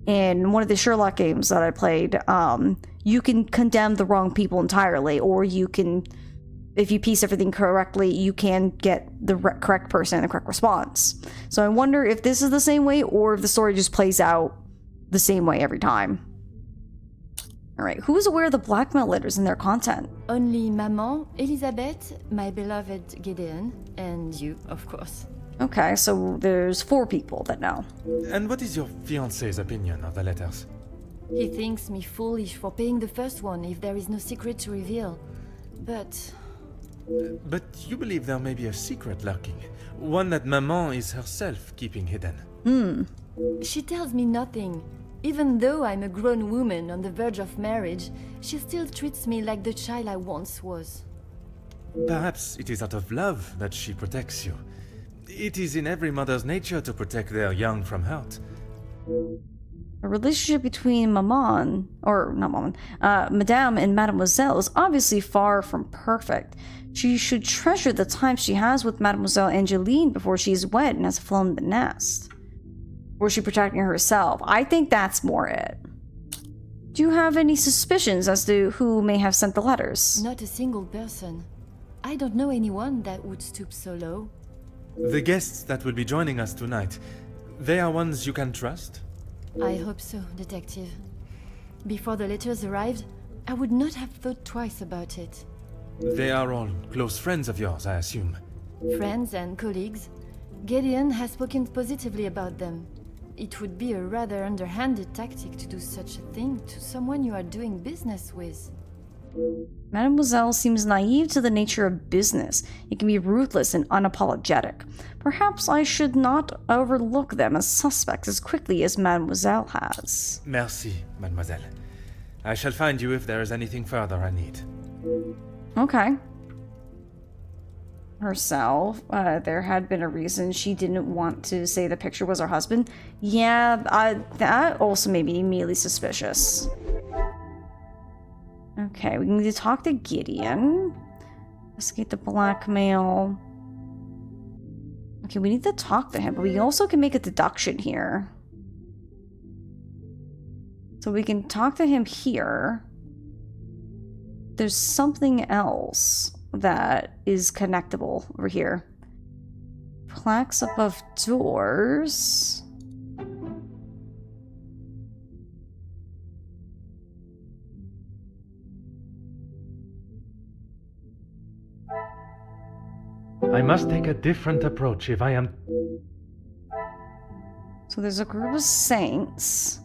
in one of the Sherlock games that I played, you can condemn the wrong people entirely, or you can, if you piece everything correctly, you can get the correct person and the correct response. So I wonder if this is the same way, or if the story just plays out the same way every time. Alright, who is aware of the blackmail letters and their content? Only Maman, Elizabeth, my beloved Gideon, and you, of course. Okay, so there's 4 people that know. And what is your fiancé's opinion of the letters? He thinks me foolish for paying the first one if there is no secret to reveal. But But you believe there may be a secret lurking, one that Maman is herself keeping hidden. she tells me nothing. Even though I'm a grown woman on the verge of marriage, she still treats me like the child I once was. Perhaps it is out of love that she protects you. It is in every mother's nature to protect their young from hurt. A relationship between Madame and Mademoiselle is obviously far from perfect. She should treasure the time she has with Mademoiselle Angeline before she is wed and has flown the nest. Or is she protecting herself? I think that's more it. Do you have any suspicions as to who may have sent the letters? Not a single person. I don't know anyone that would stoop so low. The guests that will be joining us tonight, they are ones you can trust? I hope so, Detective. Before the letters arrived, I would not have thought twice about it. They are all close friends of yours, I assume. Friends and colleagues. Gideon has spoken positively about them. It would be a rather underhanded tactic to do such a thing to someone you are doing business with. Mademoiselle seems naive to the nature of business. It can be ruthless and unapologetic. Perhaps I should not overlook them as suspects as quickly as Mademoiselle has. Merci, mademoiselle. I shall find you if there is anything further I need. Okay. Herself, there had been a reason she didn't want to say the picture was her husband. Yeah, that also made me immediately suspicious. Okay, we need to talk to Gideon. Investigate the blackmail. Okay, we need to talk to him, but we also can make a deduction here. So we can talk to him here. There's something else that is connectable over here. Plaques above doors. I must take a different approach if I am... So there's a group of saints.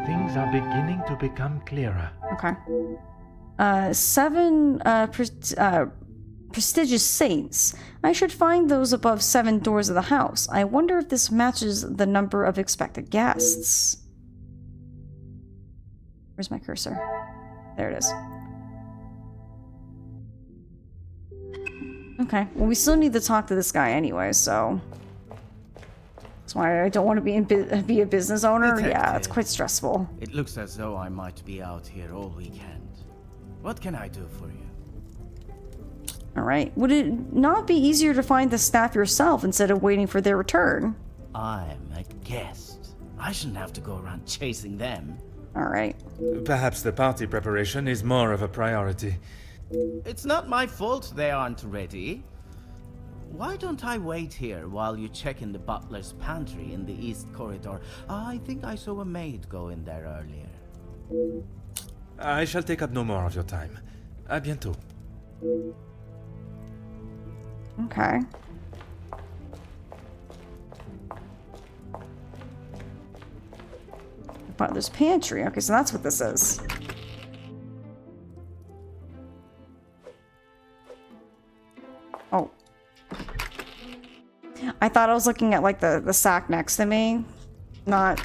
Things are beginning to become clearer. Okay. 7 prestigious saints. I should find those above 7 doors of the house. I wonder if this matches the number of expected guests. Where's my cursor? There it is. Okay, well, we still need to talk to this guy anyway, so... That's why I don't want to be a business owner. Detective. Yeah, it's quite stressful. It looks as though I might be out here all weekend. What can I do for you? Alright, would it not be easier to find the staff yourself instead of waiting for their return? I'm a guest. I shouldn't have to go around chasing them. Alright. Perhaps the party preparation is more of a priority. It's not my fault they aren't ready. Why don't I wait here while you check in the butler's pantry in the east corridor? I think I saw a maid go in there earlier. I shall take up no more of your time. À bientôt. Okay. Butler's pantry. Okay, so that's what this is. Oh. I thought I was looking at, like, the sack next to me. Not...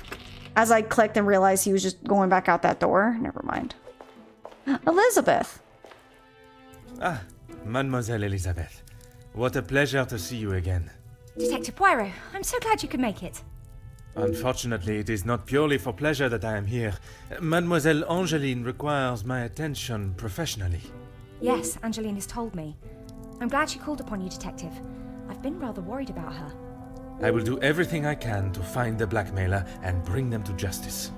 As I clicked and realized he was just going back out that door. Never mind. Elizabeth! Ah, Mademoiselle Elizabeth. What a pleasure to see you again. Detective Poirot, I'm so glad you could make it. Unfortunately, it is not purely for pleasure that I am here. Mademoiselle Angeline requires my attention professionally. Yes, Angeline has told me. I'm glad she called upon you, Detective. I've been rather worried about her. I will do everything I can to find the blackmailer and bring them to justice.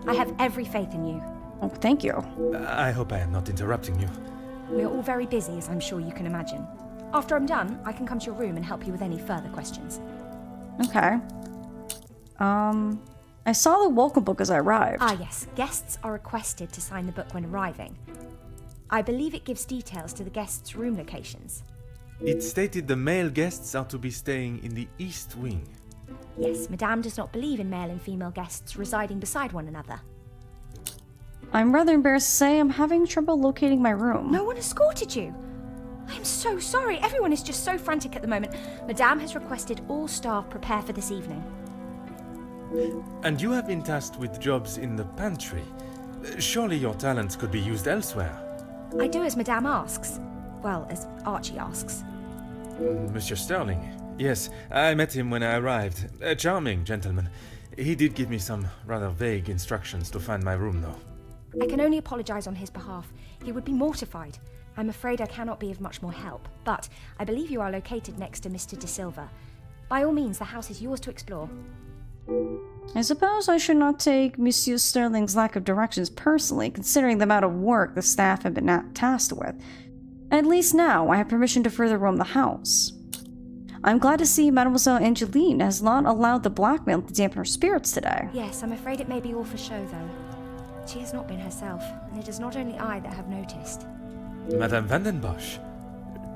I have every faith in you. Oh, thank you. I hope I am not interrupting you. We are all very busy, as I'm sure you can imagine. After I'm done, I can come to your room and help you with any further questions. Okay. I saw the welcome book as I arrived. Ah, yes. Guests are requested to sign the book when arriving. I believe it gives details to the guests' room locations. It stated the male guests are to be staying in the East Wing. Yes, Madame does not believe in male and female guests residing beside one another. I'm rather embarrassed to say I'm having trouble locating my room. No one escorted you. I'm so sorry. Everyone is just so frantic at the moment. Madame has requested all staff prepare for this evening. And you have been tasked with jobs in the pantry. Surely your talents could be used elsewhere. I do as Madame asks. Well, as Archie asks. Monsieur Sterling. Yes, I met him when I arrived. A charming gentleman. He did give me some rather vague instructions to find my room, though. I can only apologise on his behalf. He would be mortified. I'm afraid I cannot be of much more help, but I believe you are located next to Mr. De Silva. By all means, the house is yours to explore. I suppose I should not take Monsieur Sterling's lack of directions personally, considering the amount of work the staff have been tasked with. At least now, I have permission to further roam the house. I'm glad to see Mademoiselle Angeline has not allowed the blackmail to dampen her spirits today. Yes, I'm afraid it may be all for show, though. She has not been herself, and it is not only I that have noticed. Madame Vandenbosch.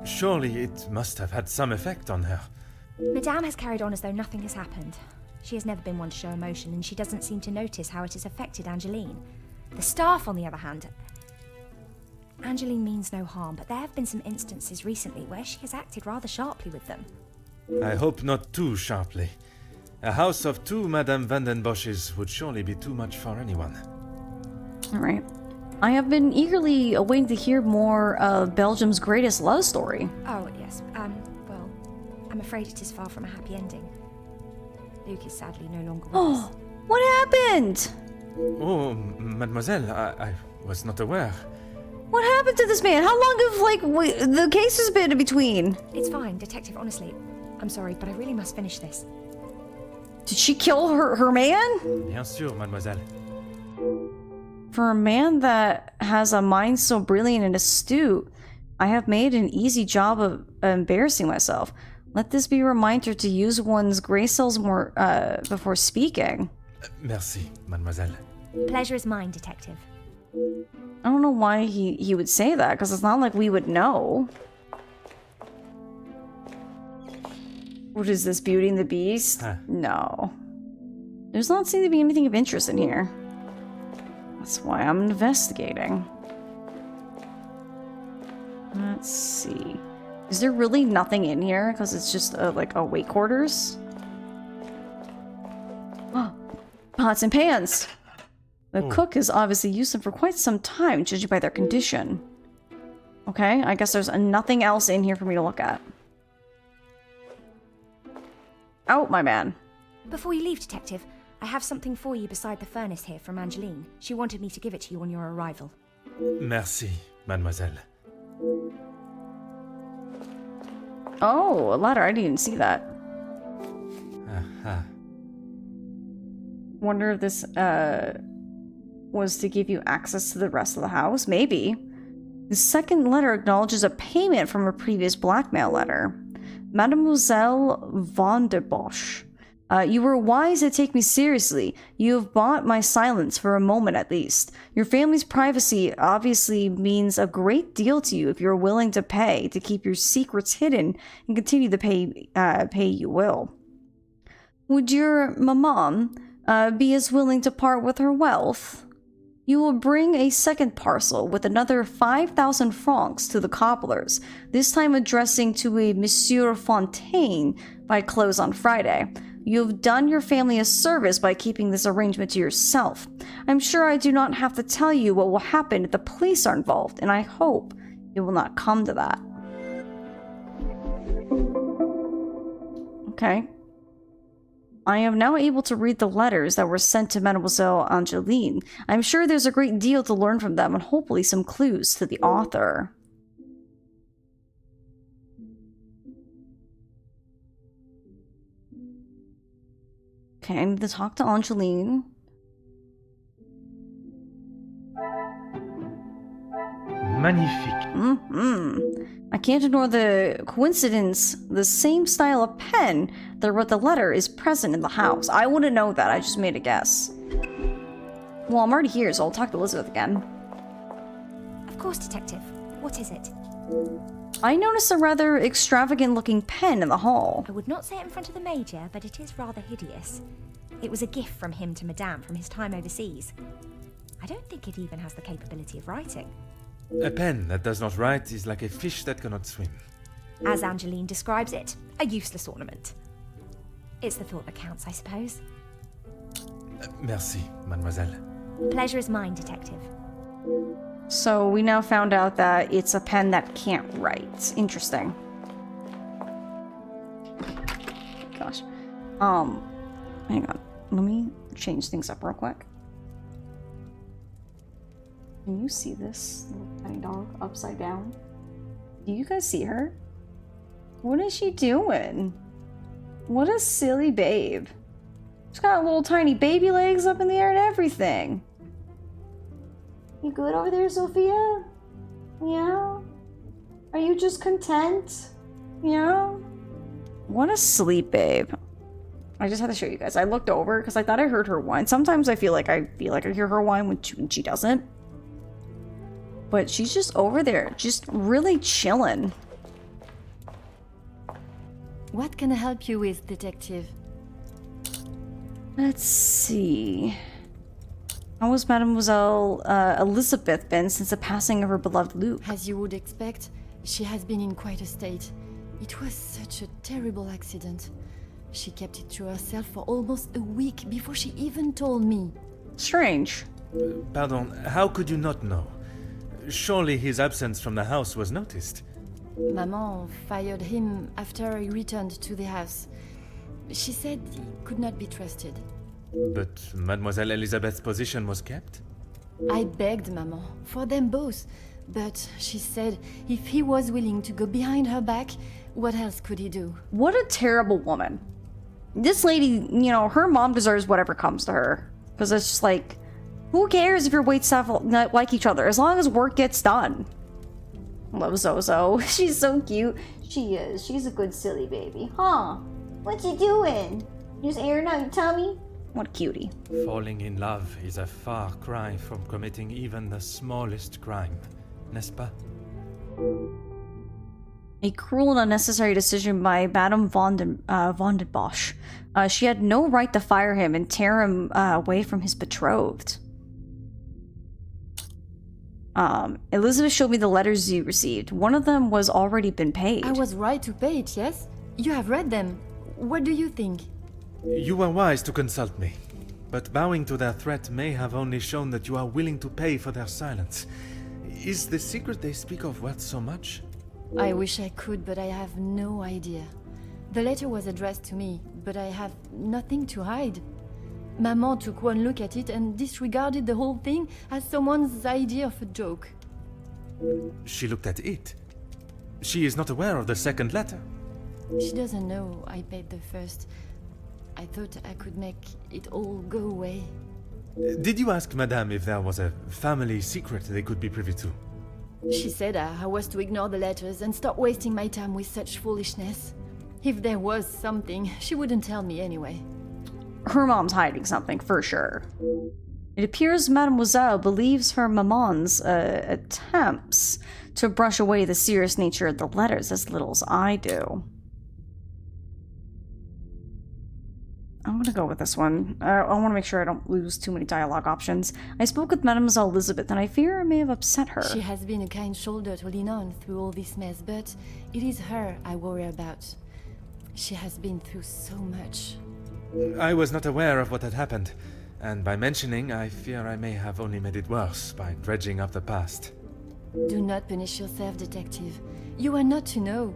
Surely it must have had some effect on her. Madame has carried on as though nothing has happened. She has never been one to show emotion, and she doesn't seem to notice how it has affected Angeline. The staff, on the other hand... Angeline means no harm, but there have been some instances recently where she has acted rather sharply with them. I hope not too sharply. A house of two Madame Vandenbosches would surely be too much for anyone. Alright. I have been eagerly awaiting to hear more of Belgium's greatest love story. Oh, yes. Well, I'm afraid it is far from a happy ending. Luke is sadly no longer with us. Oh, what happened? Oh, mademoiselle, I was not aware. What happened to this man? How long have, the case has been in between? It's fine, Detective, honestly. I'm sorry, but I really must finish this. Did she kill her man? Bien sûr, mademoiselle. For a man that has a mind so brilliant and astute, I have made an easy job of embarrassing myself. Let this be a reminder to use one's gray cells more before speaking. Merci, mademoiselle. Pleasure is mine, Detective. I don't know why he would say that, because it's not like we would know. What is this, Beauty and the Beast? Huh. No. There's not seem to be anything of interest in here. That's why I'm investigating. Let's see. Is there really nothing in here? Because it's just like a wait quarters? Pots and pans! The cook has obviously used them for quite some time, judging by their condition. Okay, I guess there's nothing else in here for me to look at. Oh, my man. Before you leave, Detective, I have something for you beside the furnace here from Angeline. She wanted me to give it to you on your arrival. Merci, mademoiselle. Oh, a letter. I didn't even see that. Aha. Wonder if this, was to give you access to the rest of the house? Maybe. The second letter acknowledges a payment from a previous blackmail letter. Mademoiselle von der Bosch. You were wise to take me seriously. You have bought my silence for a moment at least. Your family's privacy obviously means a great deal to you if you're willing to pay to keep your secrets hidden and continue to pay you will. Would your maman be as willing to part with her wealth? You will bring a second parcel with another 5,000 francs to the cobblers, this time addressing to a Monsieur Fontaine by close on Friday. You have done your family a service by keeping this arrangement to yourself. I'm sure I do not have to tell you what will happen if the police are involved, and I hope it will not come to that. Okay. I am now able to read the letters that were sent to Mademoiselle Angeline. I'm sure there's a great deal to learn from them and hopefully some clues to the author. Okay, I need to talk to Angeline. Magnifique. I can't ignore the coincidence. The same style of pen that wrote the letter is present in the house. I wouldn't know that. I just made a guess. Well, I'm already here, so I'll talk to Elizabeth again. Of course, Detective. What is it? I noticed a rather extravagant-looking pen in the hall. I would not say it in front of the Major, but it is rather hideous. It was a gift from him to Madame from his time overseas. I don't think it even has the capability of writing. A pen that does not write is like a fish that cannot swim. As Angeline describes it, a useless ornament. It's the thought that counts, I suppose. Merci, mademoiselle. Pleasure is mine, Detective. So we now found out that it's a pen that can't write. Interesting. Gosh. Hang on. Let me change things up real quick. Can you see this little tiny dog upside down? Do you guys see her? What is she doing? What a silly babe. She's got little tiny baby legs up in the air and everything. You good over there, Sophia? Yeah? Are you just content? Yeah? What a sleep babe. I just had to show you guys. I looked over because I thought I heard her whine. Sometimes I feel like I hear her whine when she doesn't. But she's just over there, just really chilling. What can I help you with, Detective? Let's see. How has Mademoiselle Elizabeth been since the passing of her beloved Luke? As you would expect, she has been in quite a state. It was such a terrible accident. She kept it to herself for almost a week before she even told me. Strange. Pardon, how could you not know? Surely his absence from the house was noticed. Maman fired him after he returned to the house. She said he could not be trusted. But Mademoiselle Elizabeth's position was kept? I begged Maman for them both, but she said if he was willing to go behind her back, what else could he do? What a terrible woman. This lady, you know, her mom deserves whatever comes to her. Because it's just like, who cares if your waitstaff not like each other, as long as work gets done. Love Zozo. She's so cute. She is. She's a good silly baby. Huh? What you doing? Just airing out your tummy? What a cutie. Falling in love is a far cry from committing even the smallest crime, n'est-ce pas? A cruel and unnecessary decision by Madame von den Bosch. She had no right to fire him and tear him away from his betrothed. Elizabeth showed me the letters you received. One of them was already been paid. I was right to pay it, yes? You have read them. What do you think? You were wise to consult me, but bowing to their threat may have only shown that you are willing to pay for their silence. Is the secret they speak of worth so much? I wish I could, but I have no idea. The letter was addressed to me, but I have nothing to hide. Maman took one look at it and disregarded the whole thing as someone's idea of a joke. She looked at it. She is not aware of the second letter. She doesn't know I paid the first. I thought I could make it all go away. Did you ask Madame if there was a family secret they could be privy to? She said I was to ignore the letters and stop wasting my time with such foolishness. If there was something, she wouldn't tell me anyway. Her mom's hiding something, for sure. It appears Mademoiselle believes her maman's attempts to brush away the serious nature of the letters as little as I do. I'm gonna go with this one. I want to make sure I don't lose too many dialogue options. I spoke with Mademoiselle Elizabeth, and I fear I may have upset her. She has been a kind shoulder to lean on through all this mess, but it is her I worry about. She has been through so much. I was not aware of what had happened, and by mentioning, I fear I may have only made it worse by dredging up the past. Do not punish yourself, detective. You are not to know.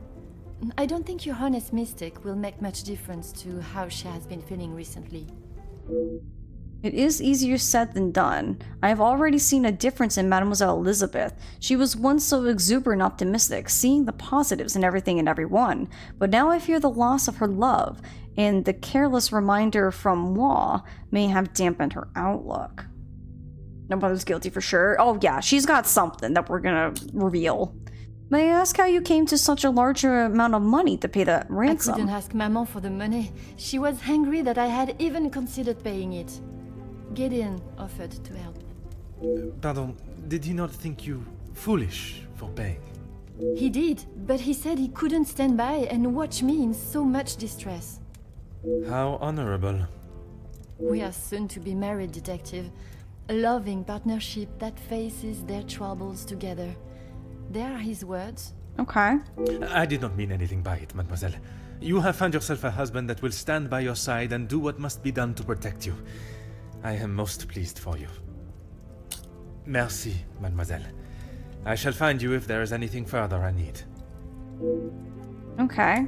I don't think your honest mistake will make much difference to how she has been feeling recently. It is easier said than done. I have already seen a difference in Mademoiselle Elizabeth. She was once so exuberant and optimistic, seeing the positives in everything and everyone. But now I fear the loss of her love, and the careless reminder from moi may have dampened her outlook. No mother's guilty for sure. Oh yeah, she's got something that we're gonna reveal. May I ask how you came to such a large amount of money to pay that ransom? I couldn't ask Maman for the money. She was angry that I had even considered paying it. Gideon offered to help. Pardon, did he not think you foolish for paying? He did, but he said he couldn't stand by and watch me in so much distress. How honorable. We are soon to be married, detective. A loving partnership that faces their troubles together. They are his words. Okay. I did not mean anything by it, mademoiselle. You have found yourself a husband that will stand by your side and do what must be done to protect you. I am most pleased for you. Merci, mademoiselle. I shall find you if there is anything further I need. Okay.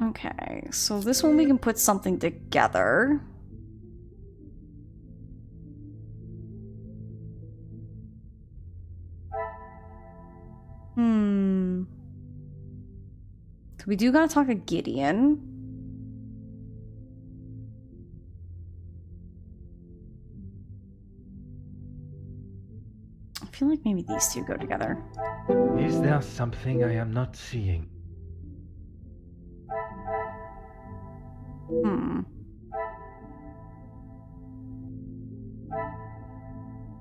Okay, so this one we can put something together. So we do gotta talk to Gideon. I feel like maybe these two go together. Is there something I am not seeing?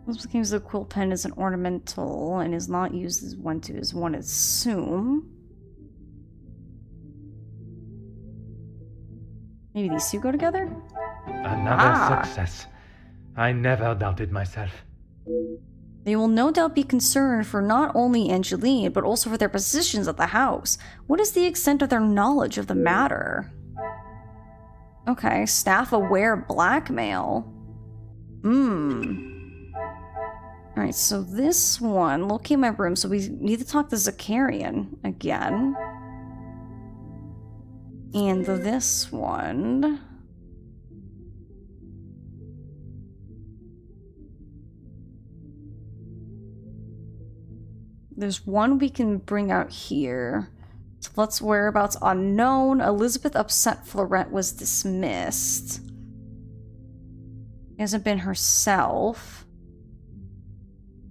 This becomes the quill pen is an ornamental and is not used as one to as one assume. Maybe these two go together? Another success. I never doubted myself. They will no doubt be concerned for not only Angeline, but also for their positions at the house. What is the extent of their knowledge of the matter? Okay, staff-aware blackmail. Alright, so this one, locate my room, so we need to talk to Zakarian again. And this one... There's one we can bring out here. So let's whereabouts unknown. Elizabeth upset Florette was dismissed. It hasn't been herself.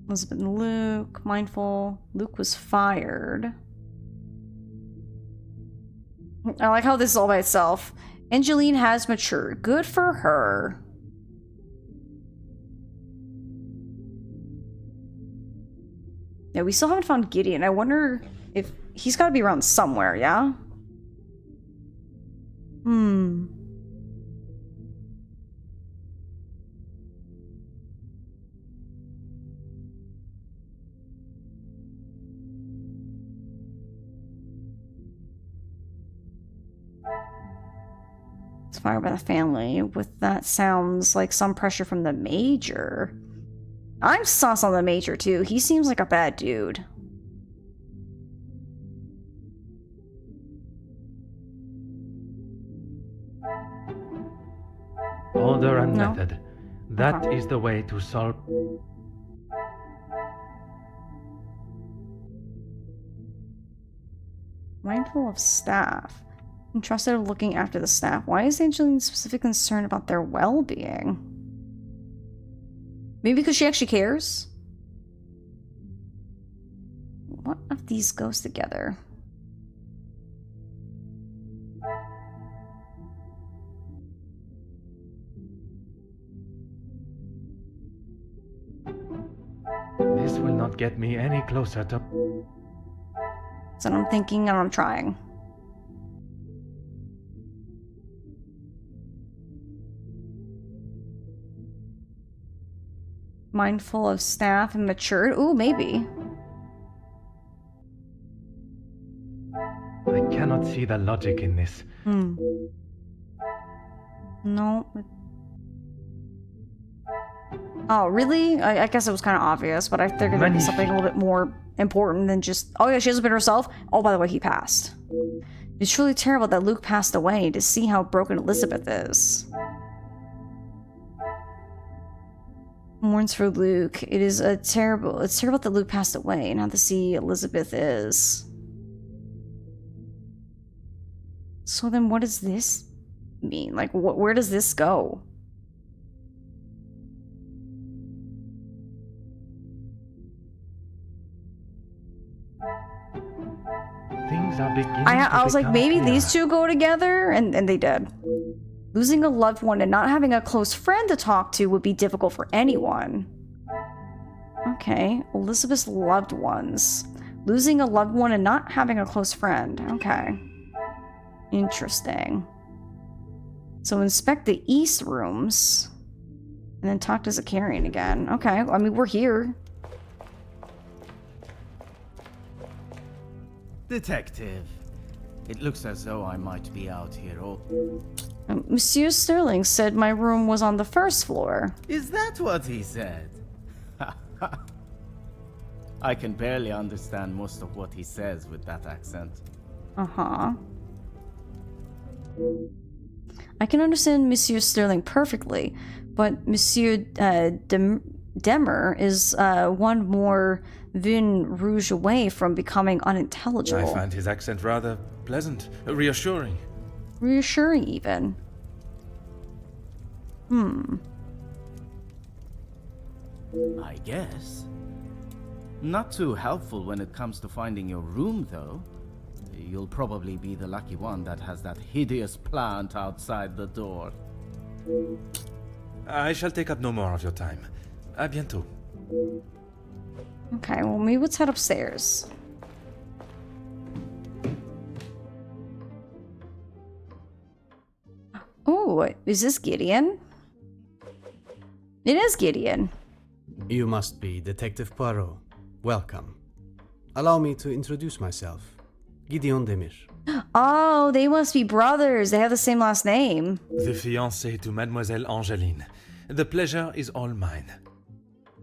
Elizabeth and Luke, mindful. Luke was fired. I like how this is all by itself. Angeline has matured. Good for her. Yeah, we still haven't found Gideon. I wonder if he's got to be around somewhere, yeah? It's fired by the family. With that sounds like some pressure from the major. I'm sus on the Major, too. He seems like a bad dude. Order and No. method. That is the way to solve... Mindful of staff. Entrusted with looking after the staff. Why is Angeline specific concern about their well-being? Maybe because she actually cares? What if these goes together? This will not get me any closer to... So I'm thinking and I'm trying. Mindful of staff and matured? Ooh, maybe. I cannot see the logic in this. No. Oh, really? I guess it was kind of obvious, but I figured there'd be something a little bit more important than just... Oh yeah, she hasn't been herself. Oh, by the way, he passed. It's truly terrible that Luke passed away. To see how broken Elizabeth is. Mourns for Luke. It's terrible that Luke passed away, and how to see Elizabeth is. So then what does this mean? Like, where does this go? Things are beginning I was like, maybe clearer. these two go together, and they did. Losing a loved one and not having a close friend to talk to would be difficult for anyone. Okay, Elizabeth's loved ones. Losing a loved one and not having a close friend. Okay. Interesting. So inspect the east rooms. And then talk to Zakarian again. Okay, I mean, we're here. Detective. It looks as though I might be out here all... Monsieur Sterling said my room was on the first floor. Is that what he said? I can barely understand most of what he says with that accent. Uh-huh. I can understand Monsieur Sterling perfectly, but Monsieur Demer is one more Vin Rouge away from becoming unintelligible. I find his accent rather pleasant, reassuring. Reassuring, even. I guess. Not too helpful when it comes to finding your room, though. You'll probably be the lucky one that has that hideous plant outside the door. I shall take up no more of your time. À bientôt. Okay, well, maybe let's head upstairs. Oh, is this Gideon? It is Gideon. You must be Detective Poirot. Welcome. Allow me to introduce myself. Gideon Demir. Oh, they must be brothers. They have the same last name. The fiancé to Mademoiselle Angeline. The pleasure is all mine.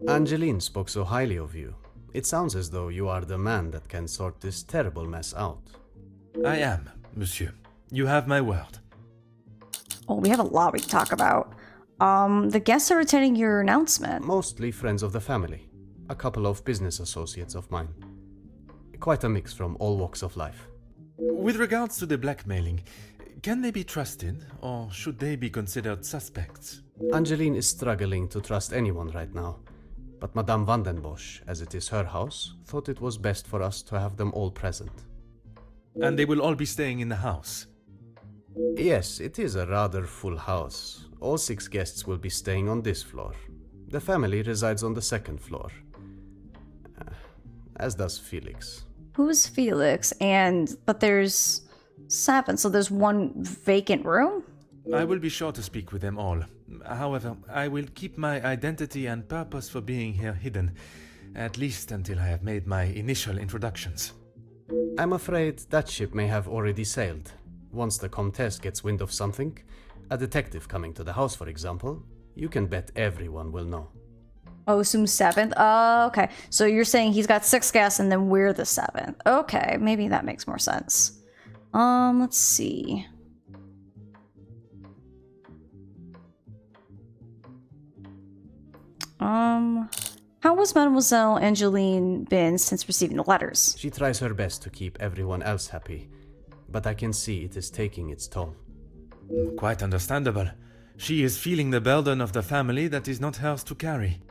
Angeline spoke so highly of you. It sounds as though you are the man that can sort this terrible mess out. I am, monsieur. You have my word. Oh, we have a lot we can talk about. The guests are attending your announcement. Mostly friends of the family. A couple of business associates of mine. Quite a mix from all walks of life. With regards to the blackmailing, can they be trusted, or should they be considered suspects? Angeline is struggling to trust anyone right now. But Madame van den Bosch, as it is her house, thought it was best for us to have them all present. And they will all be staying in the house? Yes, it is a rather full house. All 6 guests will be staying on this floor. The family resides on the 2nd floor. As does Felix. Who's Felix? But there's 7, so there's 1 vacant room? I will be sure to speak with them all. However, I will keep my identity and purpose for being here hidden, at least until I have made my initial introductions. I'm afraid that ship may have already sailed. Once the Comtesse gets wind of something, a detective coming to the house, for example, you can bet everyone will know. Oh, assume 7th? Okay. So you're saying he's got 6 guests and then we're the 7th. Okay, maybe that makes more sense. Let's see. How has Mademoiselle Angeline been since receiving the letters? She tries her best to keep everyone else happy, but I can see it is taking its toll. Quite understandable. She is feeling the burden of the family that is not hers to carry.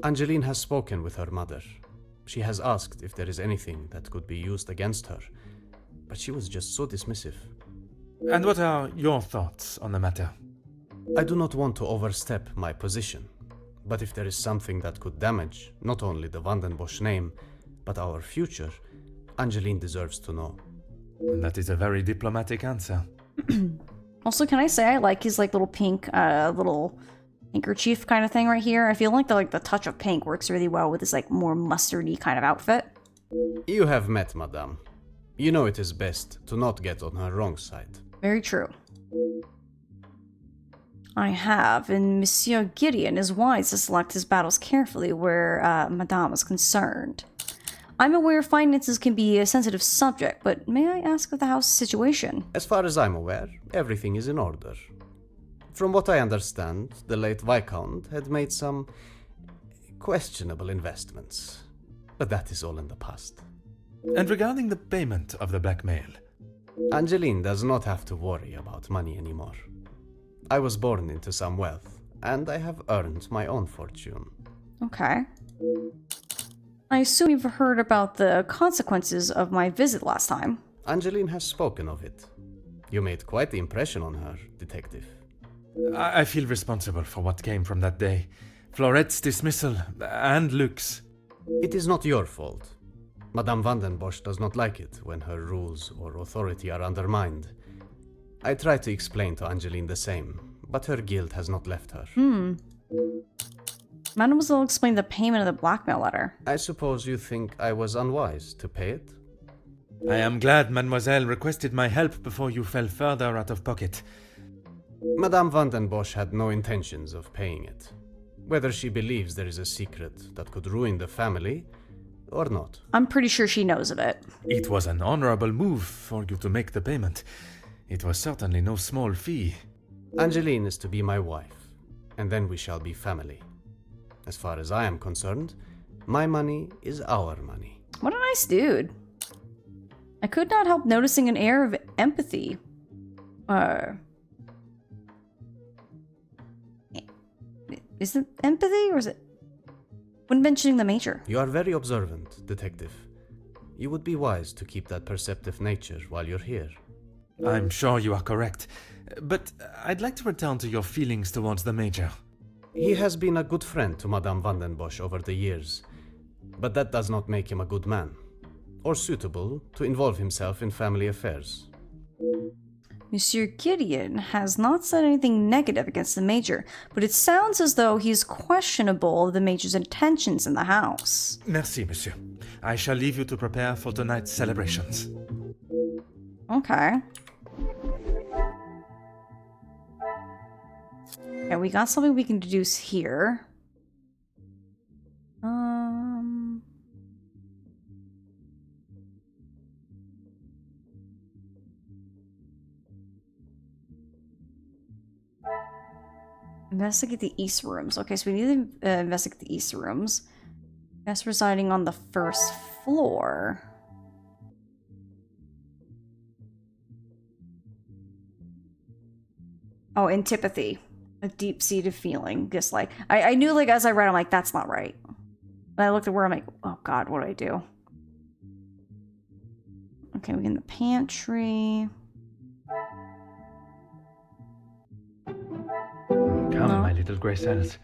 Angeline has spoken with her mother. She has asked if there is anything that could be used against her, but she was just so dismissive. And what are your thoughts on the matter? I do not want to overstep my position, but if there is something that could damage not only the Vandenbosch name, but our future, Angeline deserves to know. That is a very diplomatic answer. Also, can I say I like his little pink little handkerchief kind of thing right here? I feel like the touch of pink works really well with this more mustardy kind of outfit. You have met Madame. You know it is best to not get on her wrong side. Very true. I have, and Monsieur Gideon is wise to select his battles carefully where Madame is concerned. I'm aware finances can be a sensitive subject, but may I ask of the house's situation? As far as I'm aware, everything is in order. From what I understand, the late Viscount had made some questionable investments, but that is all in the past. And regarding the payment of the blackmail? Angeline does not have to worry about money anymore. I was born into some wealth, and I have earned my own fortune. Okay. I assume you've heard about the consequences of my visit last time. Angeline has spoken of it. You made quite the impression on her, detective. I feel responsible for what came from that day. Florette's dismissal, and Luc's. It is not your fault. Madame Vandenbosch does not like it when her rules or authority are undermined. I tried to explain to Angeline the same, but her guilt has not left her. Mademoiselle explained the payment of the blackmail letter. I suppose you think I was unwise to pay it? I am glad Mademoiselle requested my help before you fell further out of pocket. Madame Vandenbosch had no intentions of paying it. Whether she believes there is a secret that could ruin the family, or not. I'm pretty sure she knows of it. It was an honorable move for you to make the payment. It was certainly no small fee. Angeline is to be my wife, and then we shall be family. As far as I am concerned, my money is our money. What a nice dude. I could not help noticing an air of empathy. Is it empathy, or is it... When mentioning the Major? You are very observant, detective. You would be wise to keep that perceptive nature while you're here. I'm sure you are correct. But I'd like to return to your feelings towards the Major. He has been a good friend to Madame Vandenbosch over the years, but that does not make him a good man, or suitable to involve himself in family affairs. Monsieur Gideon has not said anything negative against the Major, but it sounds as though he's questionable of the Major's intentions in the house. Merci, monsieur. I shall leave you to prepare for tonight's celebrations. Okay. Yeah, we got something we can deduce here. Investigate the east rooms. Okay, so we need to investigate the east rooms. Guest residing on the first floor. Oh, antipathy. A deep-seated feeling. Dislike. I knew, as I read, I'm like, that's not right. When I looked at where I'm like, oh god, what do I do? Okay, we get in the pantry. Come, my little grey cells.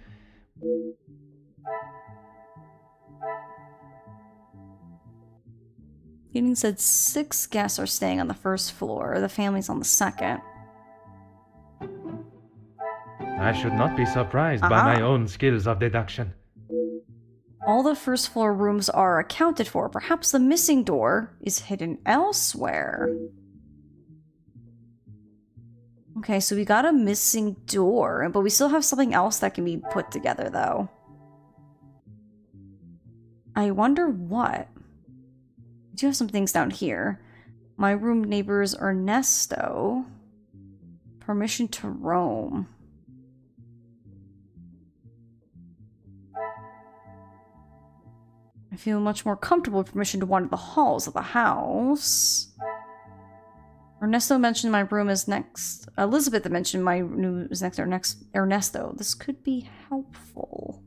Gideon said 6 guests are staying on the first floor. The family's on the second. I should not be surprised by my own skills of deduction. All the first floor rooms are accounted for. Perhaps the missing door is hidden elsewhere. Okay, so we got a missing door, but we still have something else that can be put together, though. I wonder what. I do have some things down here. My room neighbors Ernesto. Permission to roam. I feel much more comfortable with permission to wander the halls of the house. Ernesto mentioned my room is next. Elizabeth mentioned my room is next to Ernesto. This could be helpful.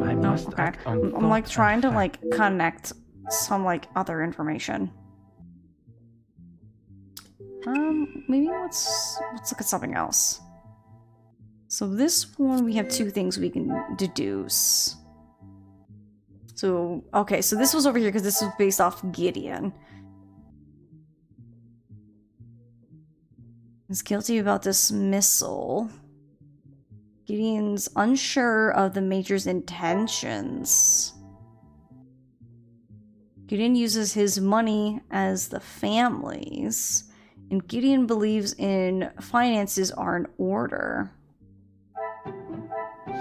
I must okay. act on I'm like thought trying and to fact. like connect some like other information. Maybe let's look at something else. So this one, we have two things we can deduce. So, okay, so this was over here because this was based off Gideon. He's guilty about dismissal. Gideon's unsure of the Major's intentions. Gideon uses his money as the family's. And Gideon believes in finances are in order.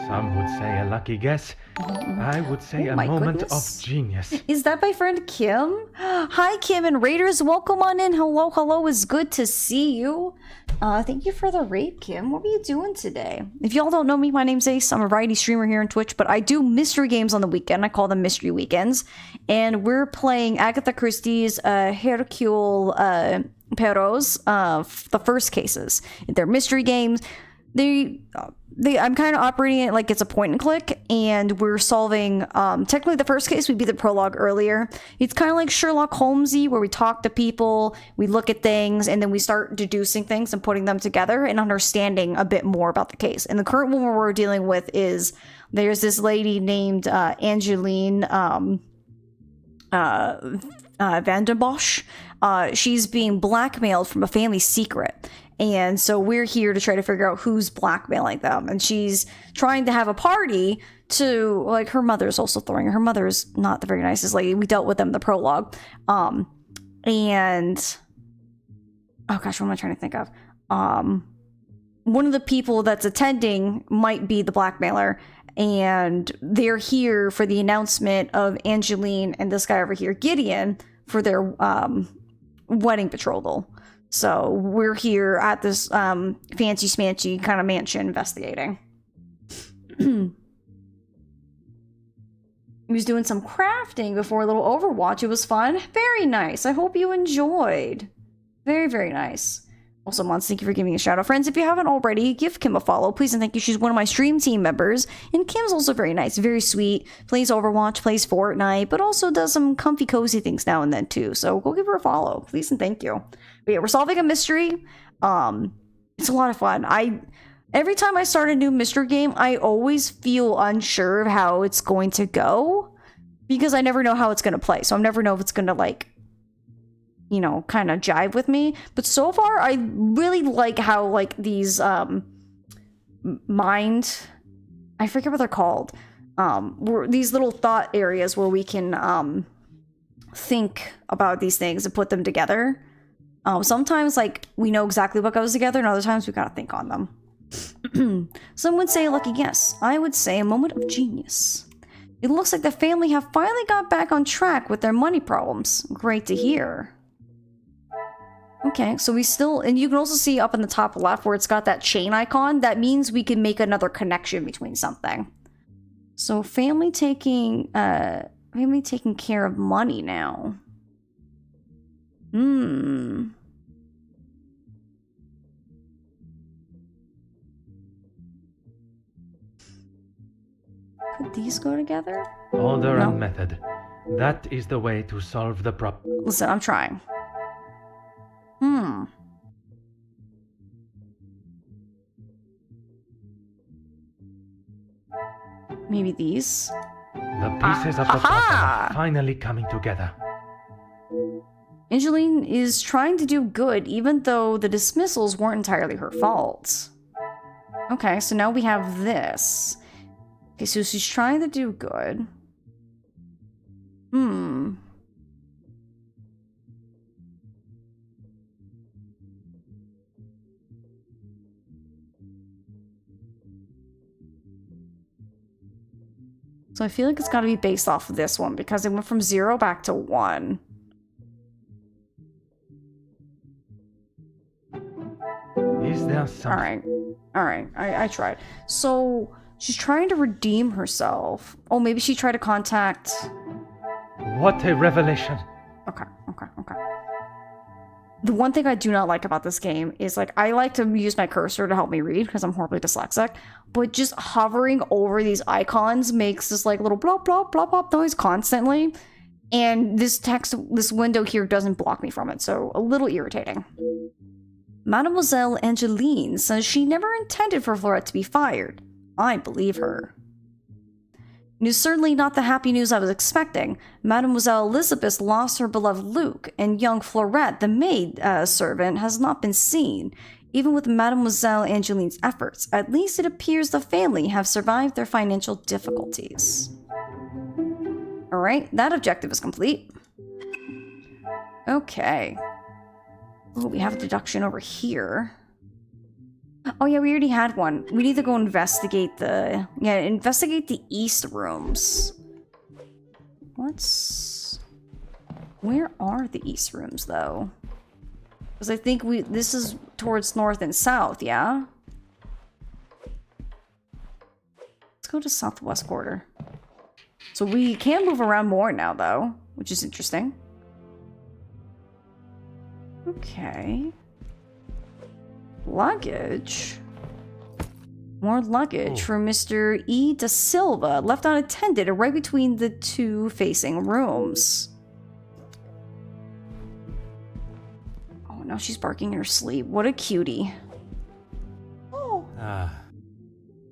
Some would say a lucky guess. I would say Oh a my moment goodness. of genius. Is that my friend Kim? Hi, Kim and Raiders. Welcome on in. Hello, hello. It's good to see you. Thank you for the raid, Kim. What are you doing today? If y'all don't know me, my name's Ace. I'm a variety streamer here on Twitch, but I do mystery games on the weekend. I call them mystery weekends. And we're playing Agatha Christie's Hercule Poirot's the first cases. They're mystery games. I'm kind of operating it like it's a point and click, and we're solving, technically the first case, we beat the prologue earlier. It's kind of like Sherlock Holmesy, where we talk to people, we look at things, and then we start deducing things and putting them together and understanding a bit more about the case. And the current one we're dealing with is, there's this lady named Angeline Van den Bosch. She's being blackmailed from a family secret. And so we're here to try to figure out who's blackmailing them. And she's trying to have a party to, like, her mother's also throwing her. Her mother's not the very nicest lady. We dealt with them in the prologue. And, oh gosh, what am I trying to think of? One of the people that's attending might be the blackmailer. And they're here for the announcement of Angeline and this guy over here, Gideon, for their wedding betrothal. So we're here at this fancy smancy kind of mansion investigating. He was doing some crafting before a little Overwatch. It was fun. Very nice. I hope you enjoyed. Very, very nice. Also, Mons, thank you for giving me a shout out. Friends, if you haven't already, give Kim a follow. Please and thank you. She's one of my stream team members. And Kim's also very nice, very sweet. Plays Overwatch, plays Fortnite, but also does some comfy, cozy things now and then too. So go give her a follow. Please and thank you. But yeah, we're solving a mystery. It's a lot of fun. Every time I start a new mystery game, I always feel unsure of how it's going to go. Because I never know how it's going to play. So I never know if it's going to, like, you know, kind of jive with me. But so far, I really like how, like, these, I forget what they're called. These little thought areas where we can, think about these things and put them together. Sometimes, like, we know exactly what goes together, and other times we gotta think on them. Some would say a lucky guess. I would say a moment of genius. It looks like the family have finally got back on track with their money problems. Great to hear. Okay, so we still, and you can also see up in the top left where it's got that chain icon. That means we can make another connection between something. So family taking care of money now. Could these go together? Order No. and method. That is the way to solve the problem. Listen, I'm trying. Maybe these? The pieces of the puzzle aha! are finally coming together. Angeline is trying to do good, even though the dismissals weren't entirely her fault. Okay, so now we have this. Okay, so she's trying to do good. So I feel like it's got to be based off of this one because it went from 0 back to 1. Is there something? Alright, I tried. So, she's trying to redeem herself. Oh, maybe she tried to contact... What a revelation. Okay. The one thing I do not like about this game is, like, I like to use my cursor to help me read because I'm horribly dyslexic, but just hovering over these icons makes this, like, little blop, blop, blop, blop noise constantly. And this window here doesn't block me from it, so a little irritating. Mademoiselle Angeline says she never intended for Florette to be fired. I believe her. It is certainly not the happy news I was expecting. Mademoiselle Elizabeth lost her beloved Luke, and young Florette, the maid servant, has not been seen. Even with Mademoiselle Angeline's efforts, at least it appears the family have survived their financial difficulties. Alright, that objective is complete. Okay. Oh, we have a deduction over here. Oh yeah, we already had one. We need to go investigate the... Yeah, investigate the east rooms. Where are the east rooms, though? Because I think this is towards north and south, yeah? Let's go to southwest quarter. So we can move around more now, though, which is interesting. Okay. Luggage. More luggage for Mr. E. Da Silva, left unattended right between the two facing rooms. Oh, now she's barking in her sleep. What a cutie. Oh.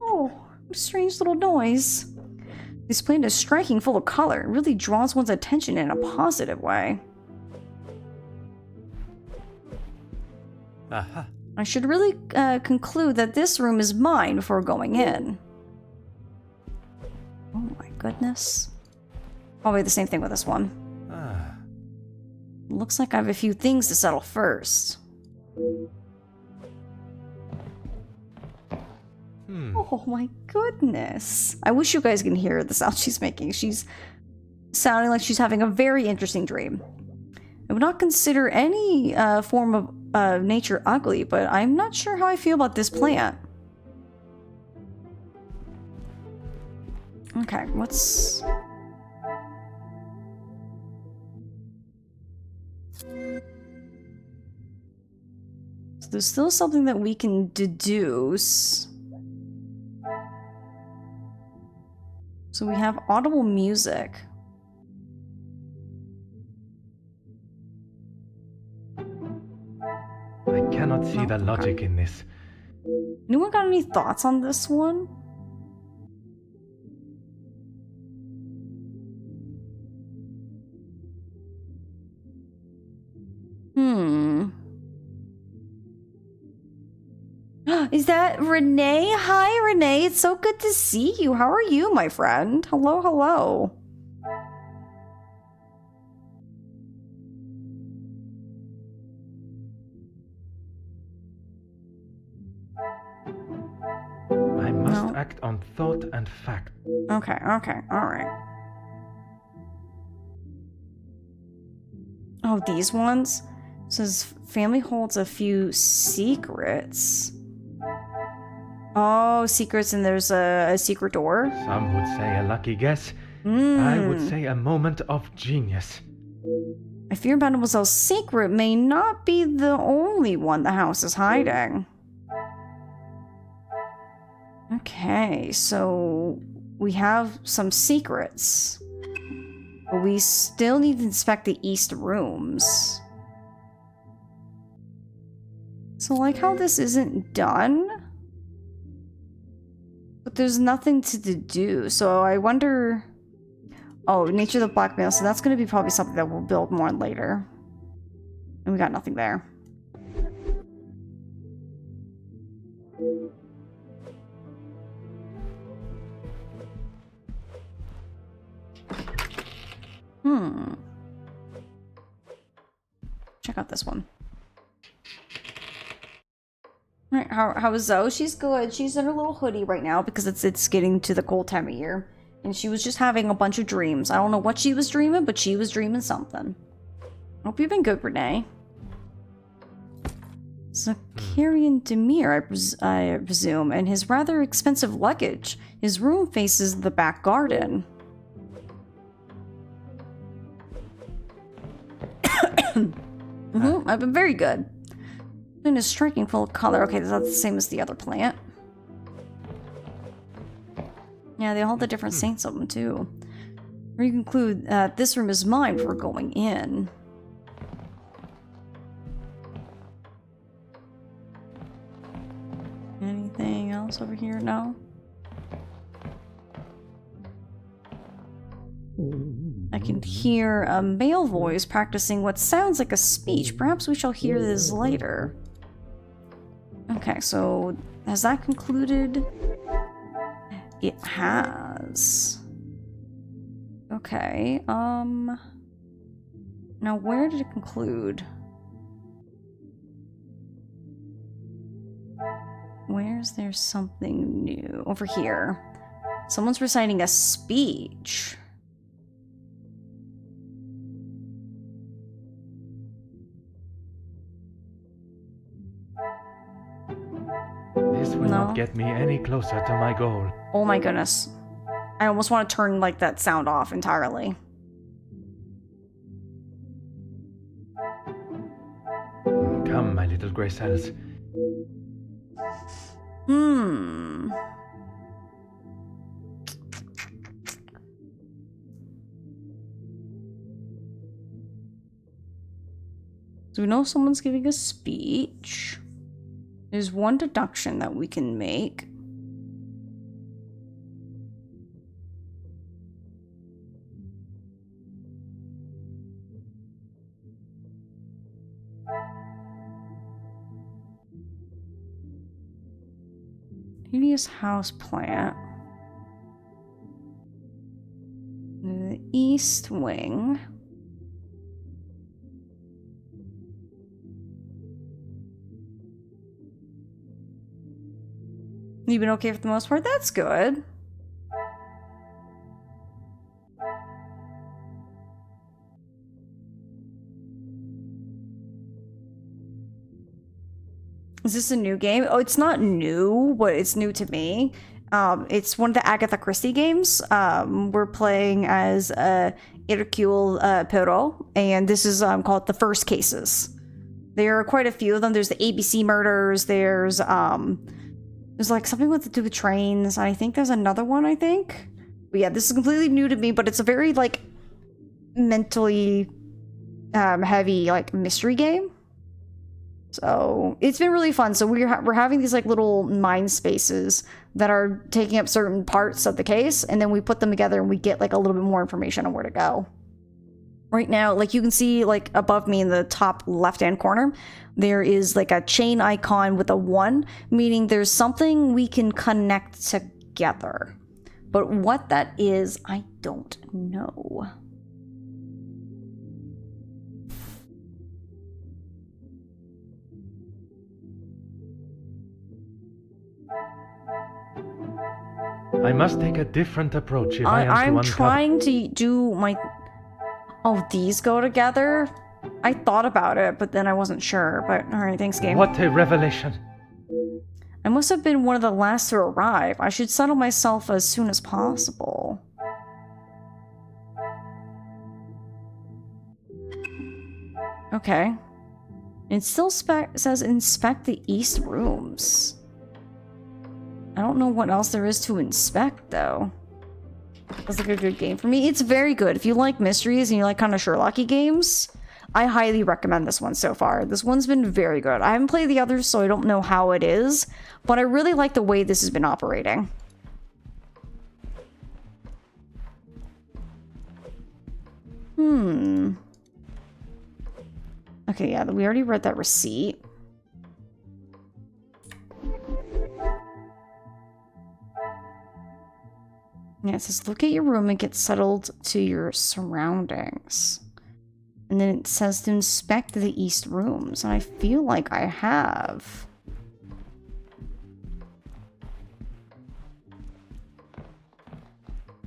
Oh, what a strange little noise. This plant is striking, full of color. It really draws one's attention in a positive way. Aha. I should really conclude that this room is mine before going in. Oh my goodness. Probably the same thing with this one. Looks like I have a few things to settle first. Oh my goodness. I wish you guys can hear the sound she's making. She's sounding like she's having a very interesting dream. I would not consider any form of nature ugly, but I'm not sure how I feel about this plant. Okay, what's... So there's still something that we can deduce. So we have audible music. I cannot see the logic in this. Anyone got any thoughts on this one? Is that Renee? Hi, Renee. It's so good to see you. How are you, my friend? Hello, hello. I must act on thought and fact. Okay, alright. Oh, these ones? It says family holds a few secrets. Oh, secrets, and there's a secret door? Some would say a lucky guess. I would say a moment of genius. I fear Mademoiselle's secret may not be the only one the house is hiding. Okay, so we have some secrets. But we still need to inspect the east rooms. So like how this isn't done? But there's nothing to deduce, so I wonder... Oh, nature of the blackmail, so that's going to be probably something that we'll build more on later. And we got nothing there. Check out this one. Alright, how is Zoe? She's good. She's in her little hoodie right now because it's getting to the cold time of year. And she was just having a bunch of dreams. I don't know what she was dreaming, but she was dreaming something. Hope you've been good, Renee. Zakarian Demir, I presume, and his rather expensive luggage. His room faces the back garden. I've been very good. And is striking full of color. Okay, that's the same as the other plant. Yeah, they all have the different saints of them, too. Or you conclude that this room is mine before going in. Anything else over here? No? I can hear a male voice practicing what sounds like a speech. Perhaps we shall hear this later. Okay, so has that concluded? It has. Okay, now where did it conclude? Where's there something new? Over here. Someone's reciting a speech. This will not get me any closer to my goal. Oh my goodness. I almost want to turn like that sound off entirely. Come, my little gray cells. So we know someone's giving a speech. There's one deduction that we can make. Hideous house plant. The east wing. You've been okay for the most part? That's good. Is this a new game? Oh, it's not new, but it's new to me. It's one of the Agatha Christie games. We're playing as Hercule Poirot, and this is called The First Cases. There are quite a few of them. There's the ABC murders. There's like something with to do with trains. I think there's another one, I think. But yeah, this is completely new to me, but it's a very, like, mentally heavy, like, mystery game. So it's been really fun. So we're having these, like, little mind spaces that are taking up certain parts of the case, and then we put them together and we get, like, a little bit more information on where to go. Right now, like, you can see, like, above me in the top left-hand corner, there is, like, a chain icon with a 1, meaning there's something we can connect together. But what that is, I don't know. I must take a different approach if I am to I'm uncover... trying to do my... Oh, these go together? I thought about it, but then I wasn't sure. But alright, thanks, game. What a revelation. I must have been one of the last to arrive. I should settle myself as soon as possible. Okay. It still says inspect the east rooms. I don't know what else there is to inspect, though. That's like a good game for me. It's very good. If you like mysteries and you like kind of Sherlocky games, I highly recommend this one so far. This one's been very good. I haven't played the others, so I don't know how it is, but I really like the way this has been operating. Okay, yeah, we already read that receipt. Yeah, it says look at your room and get settled to your surroundings. And then it says to inspect the east rooms. And I feel like I have.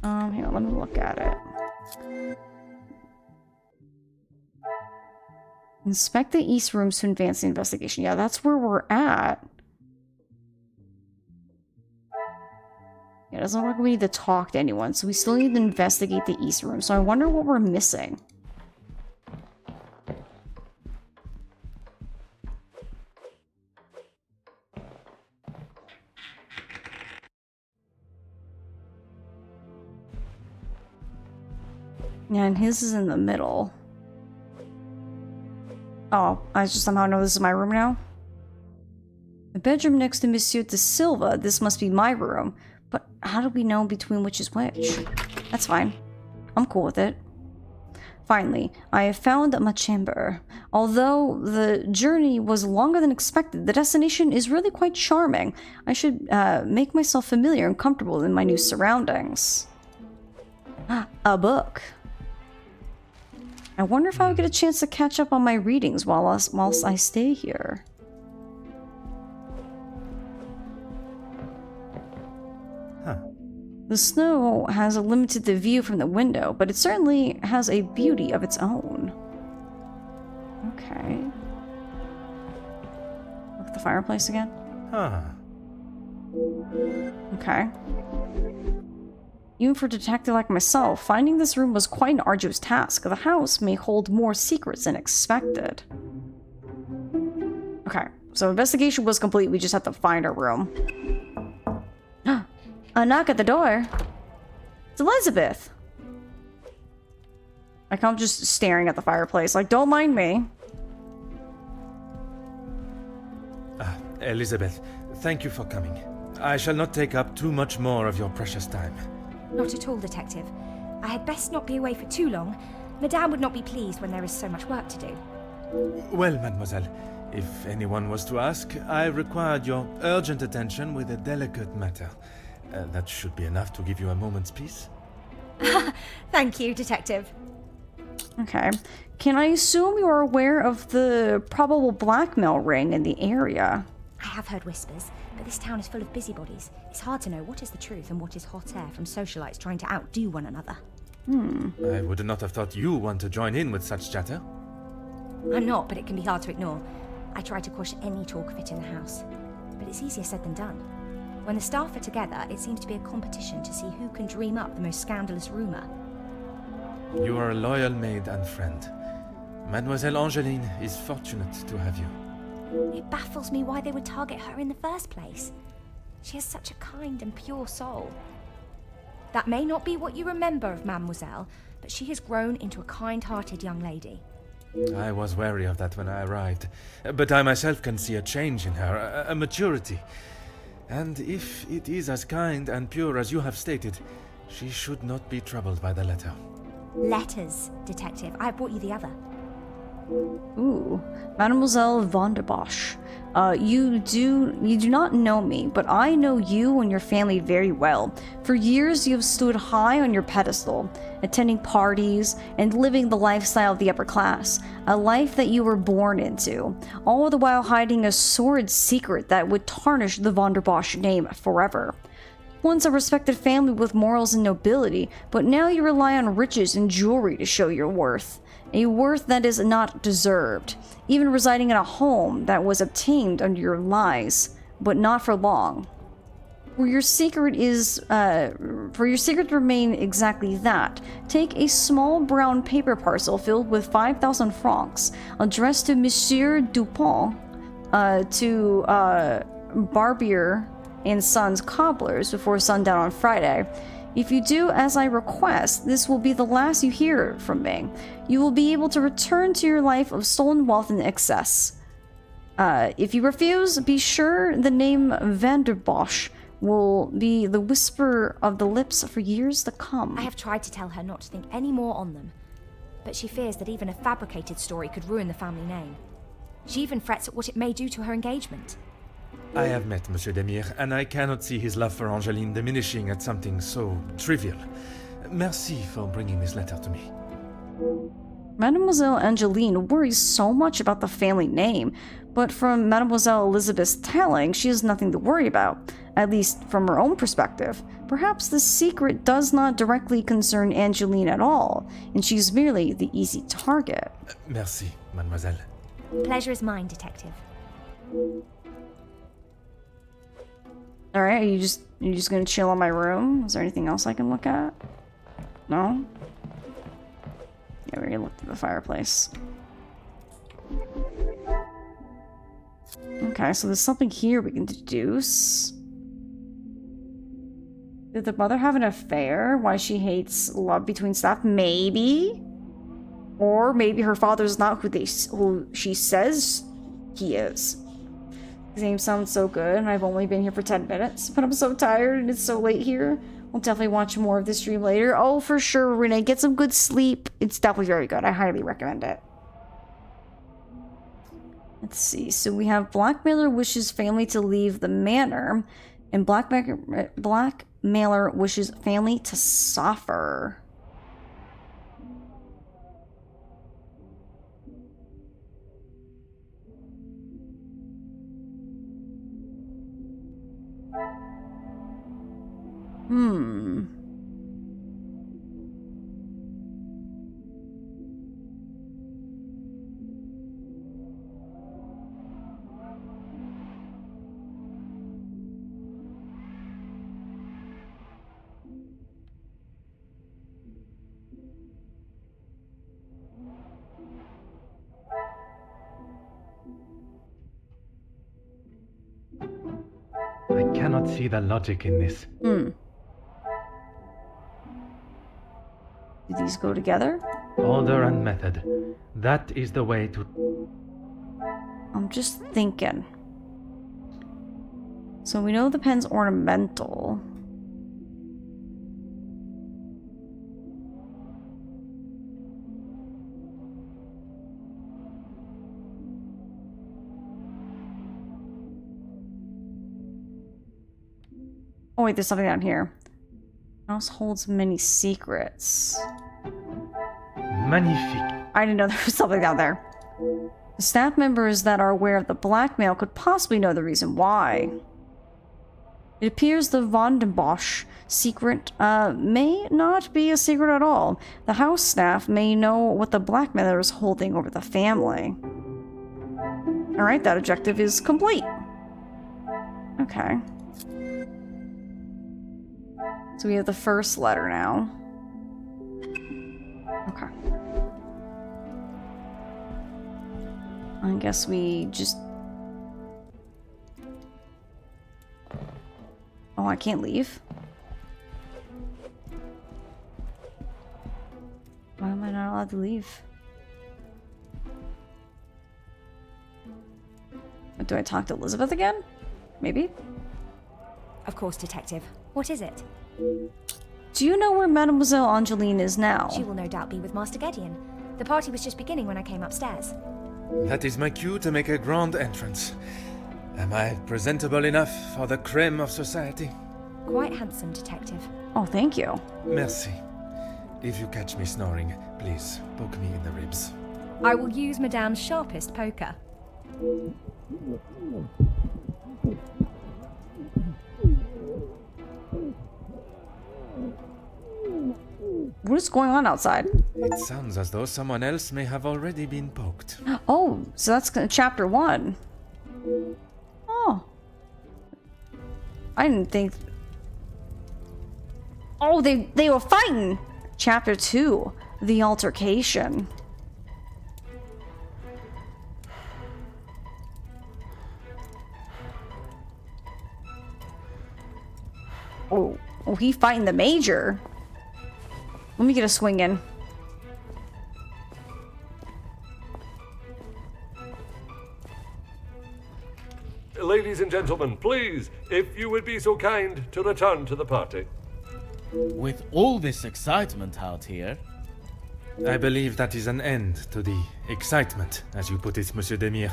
Hang on, let me look at it. Inspect the east rooms to advance the investigation. Yeah, that's where we're at. Yeah, it doesn't look like we need to talk to anyone, so we still need to investigate the east room. So I wonder what we're missing. Yeah, and his is in the middle. Oh, I just somehow know this is my room now? The bedroom next to Monsieur de Silva. This must be my room. But how do we know between which is which? That's fine. I'm cool with it. Finally, I have found my chamber. Although the journey was longer than expected, the destination is really quite charming. I should make myself familiar and comfortable in my new surroundings. A book. I wonder if I would get a chance to catch up on my readings whilst I stay here. Huh. The snow has limited the view from the window, but it certainly has a beauty of its own. Okay. Look at the fireplace again. Huh. Okay. Even for a detective like myself, finding this room was quite an arduous task. The house may hold more secrets than expected. Okay, so investigation was complete. We just have to find our room. A knock at the door. It's Elizabeth. Like, I'm just staring at the fireplace. Like, don't mind me. Elizabeth, thank you for coming. I shall not take up too much more of your precious time. Not at all, Detective. I had best not be away for too long. Madame would not be pleased when there is so much work to do. Well, mademoiselle, if anyone was to ask, I required your urgent attention with a delicate matter. That should be enough to give you a moment's peace. Thank you, Detective. Okay. Can I assume you are aware of the probable blackmail ring in the area? I have heard whispers, but this town is full of busybodies. It's hard to know what is the truth and what is hot air from socialites trying to outdo one another. I would not have thought you want to join in with such chatter. I'm not, but it can be hard to ignore. I try to quash any talk of it in the house, but it's easier said than done. When the staff are together, it seems to be a competition to see who can dream up the most scandalous rumour. You are a loyal maid and friend. Mademoiselle Angeline is fortunate to have you. It baffles me why they would target her in the first place. She has such a kind and pure soul. That may not be what you remember of Mademoiselle, but she has grown into a kind-hearted young lady. I was wary of that when I arrived, but I myself can see a change in her, a maturity. And if it is as kind and pure as you have stated, she should not be troubled by the letter. Letters, Detective. I brought you the other. Ooh, Mademoiselle von der Bosch. You do not know me, but I know you and your family very well. For years you have stood high on your pedestal, attending parties and living the lifestyle of the upper class, a life that you were born into, all the while hiding a sordid secret that would tarnish the von der Bosch name forever. Once a respected family with morals and nobility, but now you rely on riches and jewelry to show your worth. A worth that is not deserved, even residing in a home that was obtained under your lies, but not for long. For your secret to remain exactly that, take a small brown paper parcel filled with 5,000 francs, addressed to Monsieur Dupont, to Barbier and Sons Cobblers before sundown on Friday. If you do as I request, this will be the last you hear from me. You will be able to return to your life of stolen wealth and excess. If you refuse, be sure the name Van der Bosch will be the whisper of the lips for years to come. I have tried to tell her not to think any more on them, but she fears that even a fabricated story could ruin the family name. She even frets at what it may do to her engagement. I have met Monsieur Demire, and I cannot see his love for Angeline diminishing at something so trivial. Merci for bringing this letter to me. Mademoiselle Angeline worries so much about the family name, but from Mademoiselle Elizabeth's telling, she has nothing to worry about, at least from her own perspective. Perhaps the secret does not directly concern Angeline at all, and she's merely the easy target. Merci, mademoiselle. Pleasure is mine, Detective. Alright, are you just gonna chill in my room? Is there anything else I can look at? No? Yeah, we're gonna look through the fireplace. Okay, so there's something here we can deduce. Did the mother have an affair? Why she hates love between staff? Maybe? Or maybe her father's not who she says he is. His name sounds so good, and I've only been here for 10 minutes, but I'm so tired and it's so late here. We'll definitely watch more of this stream later. Oh, for sure, Renee. Get some good sleep. It's definitely very good. I highly recommend it. Let's see. So we have Blackmailer wishes family to leave the manor, and Blackmailer wishes family to suffer. I cannot see the logic in this. Do these go together? Order and method. That is the way to... I'm just thinking. So we know the pen's ornamental. Oh wait, there's something down here. House holds many secrets. Magnifique. I didn't know there was something down there. The staff members that are aware of the blackmail could possibly know the reason why. It appears the Van den Bosch secret may not be a secret at all. The house staff may know what the blackmailer is holding over the family. Alright, that objective is complete. Okay. So we have the first letter now. Okay. I guess we just... Oh, I can't leave? Why am I not allowed to leave? Do I talk to Elizabeth again? Maybe? Of course, Detective. What is it? Do you know where Mademoiselle Angeline is now? She will no doubt be with Master Gideon. The party was just beginning when I came upstairs. That is my cue to make a grand entrance. Am I presentable enough for the creme of society? Quite handsome, Detective. Oh, thank you. Merci. If you catch me snoring, please poke me in the ribs. I will use Madame's sharpest poker. What is going on outside? It sounds as though someone else may have already been poked. Oh, so that's chapter 1. Oh. I didn't think... Oh, they were fighting! Chapter 2, the altercation. Oh, he fighting the major. Let me get a swing in. Ladies and gentlemen, please, if you would be so kind to return to the party. With all this excitement out here... I believe that is an end to the excitement, as you put it, Monsieur Demire.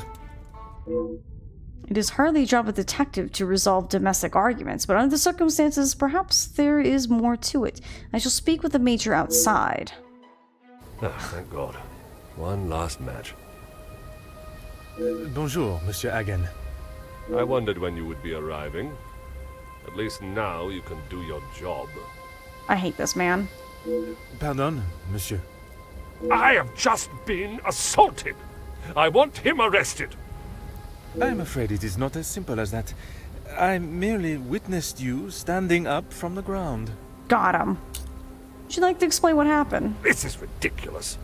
It is hardly a job of a detective to resolve domestic arguments, but under the circumstances, perhaps there is more to it. I shall speak with the major outside. Ah, thank God. One last match. Bonjour, Monsieur Hagen. I wondered when you would be arriving. At least now you can do your job. I hate this man. Pardon, Monsieur. I have just been assaulted. I want him arrested. I'm afraid it is not as simple as that. I merely witnessed you standing up from the ground. Got him. Would you like to explain what happened? This is ridiculous.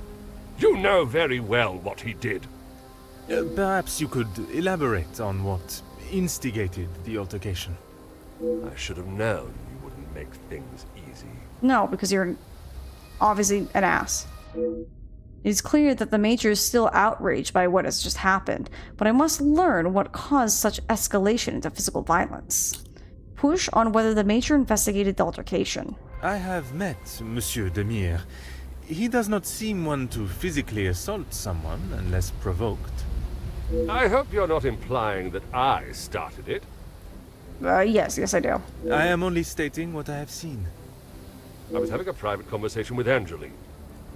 You know very well what he did. Perhaps you could elaborate on what instigated the altercation. I should have known you wouldn't make things easy. No, because you're obviously an ass. It's clear that the Major is still outraged by what has just happened, but I must learn what caused such escalation into physical violence. Push on whether the Major investigated the altercation. I have met Monsieur Demire. He does not seem one to physically assault someone unless provoked. I hope you're not implying that I started it. Yes, I do. I am only stating what I have seen. I was having a private conversation with Angeline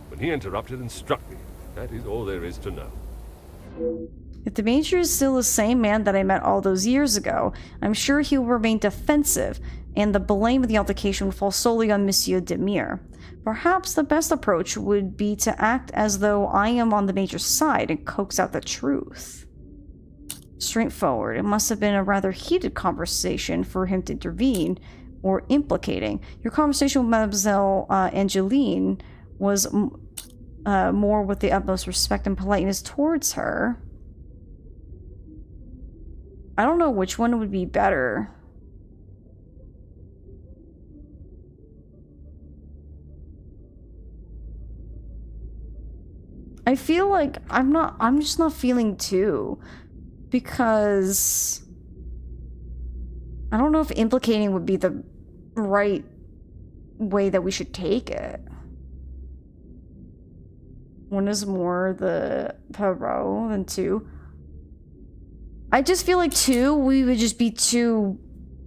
when he interrupted and struck me. That is all there is to know. If the Major is still the same man that I met all those years ago, I'm sure he will remain defensive, and the blame of the altercation would fall solely on Monsieur Demire. Perhaps the best approach would be to act as though I am on the Major's side and coax out the truth. Straightforward, it must have been a rather heated conversation for him to intervene, or implicating. Your conversation with Mademoiselle Angeline was more with the utmost respect and politeness towards her. I don't know which one would be better. I feel like I'm just not feeling two, because I don't know if implicating would be the right way that we should take it. One is more the Poirot than two. I just feel like two, we would just be too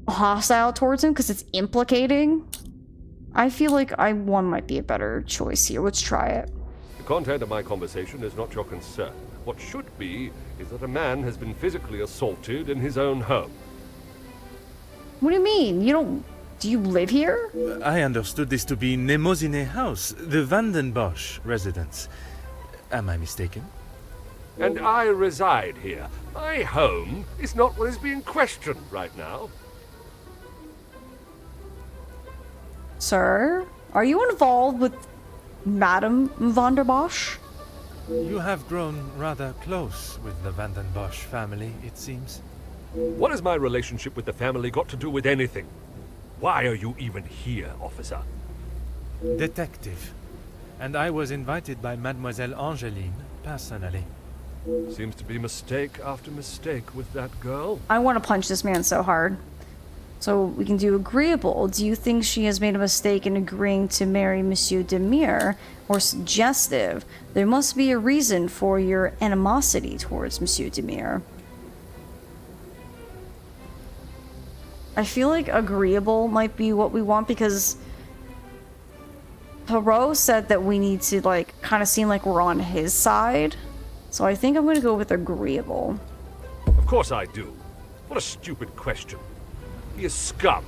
hostile towards him because it's implicating. I feel like one might be a better choice here. Let's try it. The content of my conversation is not your concern. What should be is that a man has been physically assaulted in his own home. What do you mean? Do you live here? I understood this to be Nemozine House, the Vanden Bosch residence. Am I mistaken? And I reside here. My home is not what is being questioned right now. Sir, are you involved with Madame van der Bosch? You have grown rather close with the Vanden Bosch family, it seems. What has my relationship with the family got to do with anything? Why are you even here, officer? Detective. And I was invited by Mademoiselle Angeline, personally. Seems to be mistake after mistake with that girl. I want to punch this man so hard. So we can do agreeable. Do you think she has made a mistake in agreeing to marry Monsieur Demire? Or suggestive? There must be a reason for your animosity towards Monsieur Demire. I feel like agreeable might be what we want, because Poirot said that we need to kind of seem like we're on his side. So I think I'm going to go with agreeable. Of course I do. What a stupid question. He is scum.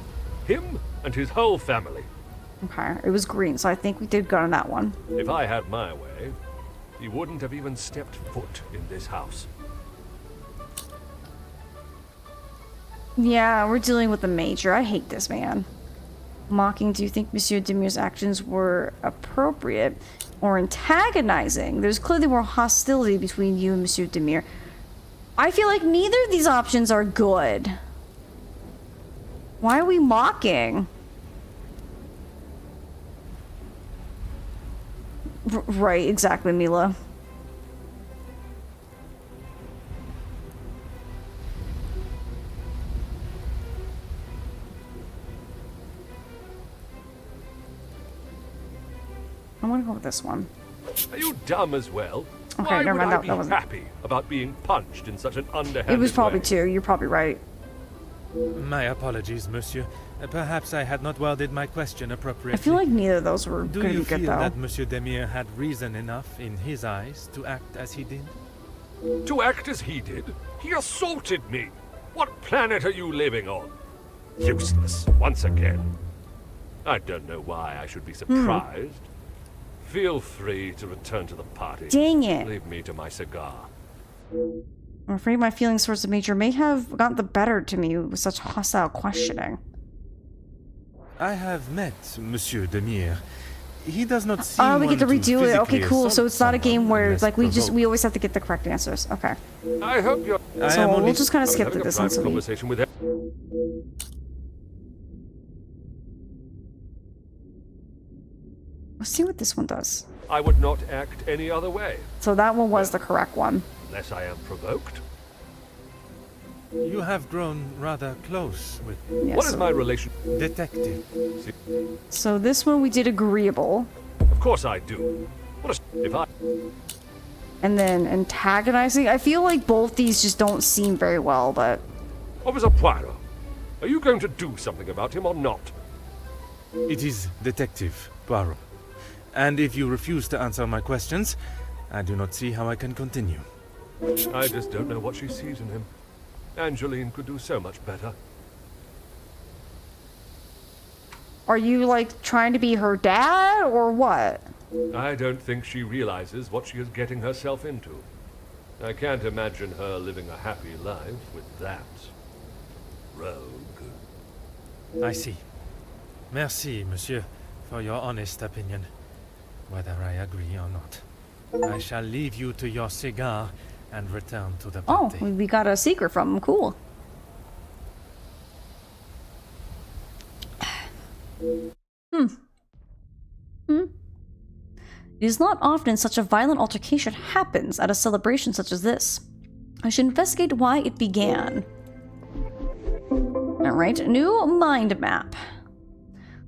Him and his whole family. Okay, it was green, so I think we did good on that one. If I had my way, he wouldn't have even stepped foot in this house. Yeah, we're dealing with the Major. I hate this man. Mocking, do you think Monsieur Demire's actions were appropriate or antagonizing? There's clearly more hostility between you and Monsieur Demire. I feel like neither of these options are good. Why are we mocking? Right, exactly, Mila. I want to go with this one. Are you dumb as well? Okay, Why never would mind. I be That wasn't. happy about being punched in such an underhanded It was probably way? two. You're probably right. My apologies, monsieur. Perhaps I had not worded my question appropriately. I feel like neither of those were Do going to you be good, feel though. that Monsieur Demire had reason enough in his eyes to act as he did? To act as he did? He assaulted me! What planet are you living on? Useless, once again. I don't know why I should be surprised. Feel free to return to the party. Dang it. Leave me to my cigar. I'm afraid my feelings towards the Major may have gotten the better to me with such hostile questioning. I have met Monsieur Demire. He does not seem Oh, we get to one redo it. Okay, physically cool. So assault it's not a game someone where unless like we provoked. always have to get the correct answers. Okay. I hope you're... I So am we'll only- just kind of I was skip having through a this one. private So we... conversation with Let's see what this one does. I would not act any other way, So that one was the correct one. unless I am provoked. You have grown rather close with Yeah, What is so, my relation? detective. so this one we did agreeable. Of course I do. What a... If I... And then antagonizing. I feel like both these just don't seem very well, but... Officer Poirot, are you going to do something about him or not? It is Detective Poirot. And if you refuse to answer my questions, I do not see how I can continue. I just don't know what she sees in him. Angeline could do so much better. Are you, like, trying to be her dad, or what? I don't think she realizes what she is getting herself into. I can't imagine her living a happy life with that rogue. I see. Merci, monsieur, for your honest opinion, whether I agree or not. I shall leave you to your cigar and return to the Oh, party. we got a secret from him. Cool. It is not often such a violent altercation happens at a celebration such as this. I should investigate why it began. Alright, new mind map.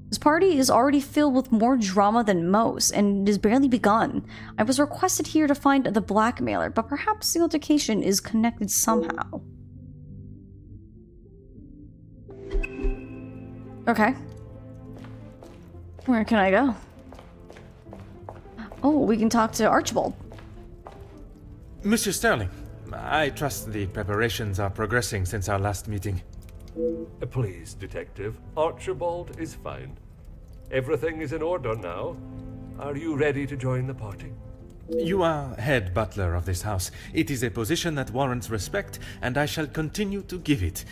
This party is already filled with more drama than most, and it has barely begun. I was requested here to find the blackmailer, but perhaps the altercation is connected somehow. Okay. Where can I go? Oh, we can talk to Archibald. Monsieur Sterling, I trust the preparations are progressing since our last meeting. Please, Detective. Archibald is fine. Everything is in order now. Are you ready to join the party? You are head butler of this house. It is a position that warrants respect, and I shall continue to give it,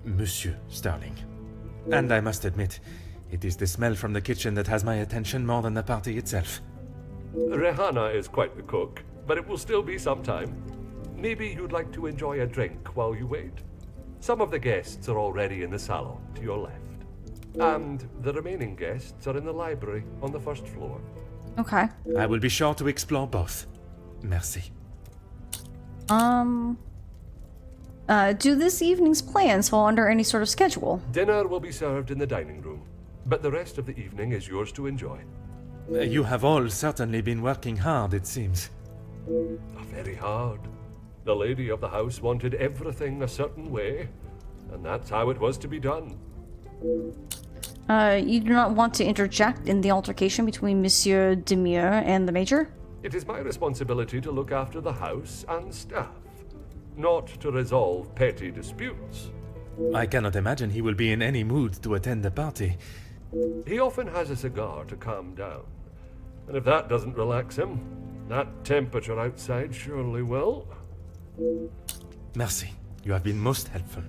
Monsieur Sterling. And I must admit, it is the smell from the kitchen that has my attention more than the party itself. Rehana is quite the cook, but it will still be some time. Maybe you'd like to enjoy a drink while you wait. Some of the guests are already in the salon to your left. And the remaining guests are in the library on the first floor. Okay. I will be sure to explore both. Merci. Do this evening's plans fall under any sort of schedule? Dinner will be served in the dining room, but the rest of the evening is yours to enjoy. You have all certainly been working hard, it seems. Very hard. The lady of the house wanted everything a certain way, and that's how it was to be done. You do not want to interject in the altercation between Monsieur Demure and the Major? It is my responsibility to look after the house and staff, not to resolve petty disputes. I cannot imagine he will be in any mood to attend the party. He often has a cigar to calm down, and if that doesn't relax him, that temperature outside surely will. Merci. You have been most helpful.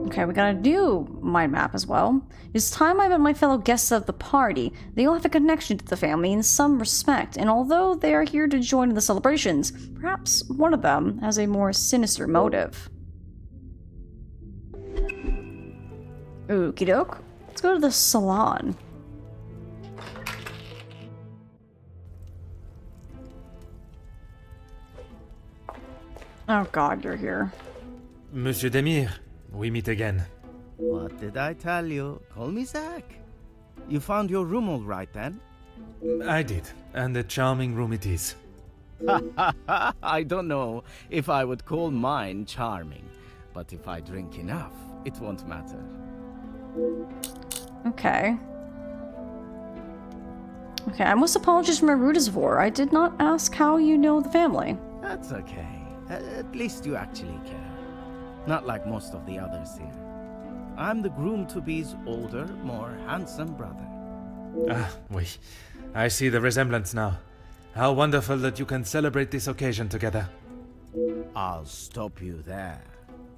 Okay, we got a new mind map as well. It's time I met my fellow guests of the party. They all have a connection to the family in some respect, and although they are here to join in the celebrations, perhaps one of them has a more sinister motive. Okie doke. Let's go to the salon. Oh god, you're here. Monsieur Demire, we meet again. What did I tell you? Call me Zach. You found your room all right then? I did, and a charming room it is. I don't know if I would call mine charming, but if I drink enough, it won't matter. Okay. Okay, I must apologize for my rudisvore. I did not ask how you know the family. That's okay. At least you actually care. Not like most of the others here. I'm the groom-to-be's older, more handsome brother. Ah, oui. I see the resemblance now. How wonderful that you can celebrate this occasion together. I'll stop you there.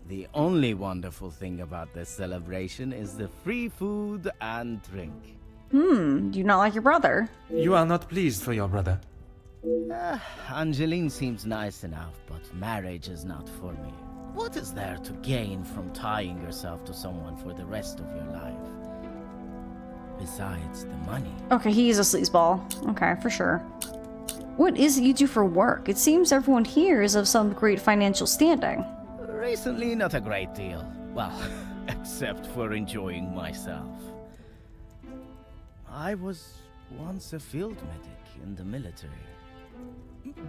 The only wonderful thing about this celebration is the free food and drink. Do you not like your brother? You are not pleased for your brother. Angeline seems nice enough, but marriage is not for me. What is there to gain from tying yourself to someone for the rest of your life? Besides the money. Okay, he's a sleazeball. Okay, for sure. What is it you do for work? It seems everyone here is of some great financial standing. Recently, not a great deal. Well, except for enjoying myself. I was once a field medic in the military.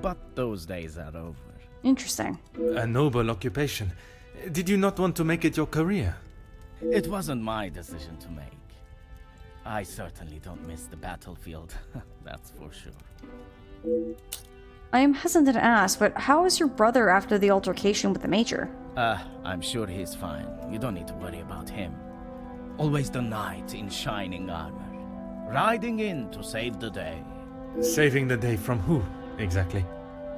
But those days are over. Interesting. A noble occupation. Did you not want to make it your career? It wasn't my decision to make. I certainly don't miss the battlefield, that's for sure. I am hesitant to ask, but how is your brother after the altercation with the Major? I'm sure he's fine. You don't need to worry about him. Always the knight in shining armor. Riding in to save the day. Saving the day from who, exactly?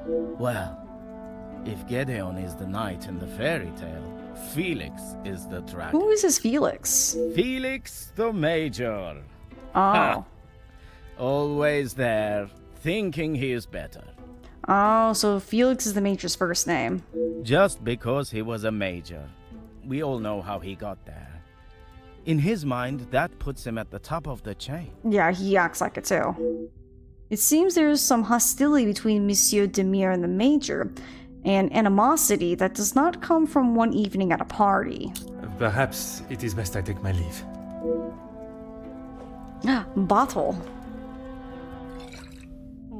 Well, if Gedeon is the knight in the fairy tale, Felix is the dragon. Who is this Felix? Felix the Major. Oh. Always there, thinking he is better. Oh, so Felix is the Major's first name. Just because he was a major. We all know how he got there. In his mind, that puts him at the top of the chain. Yeah, he acts like it too. It seems there is some hostility between Monsieur Demire and the Major, and animosity that does not come from one evening at a party. Perhaps it is best I take my leave. Bottle.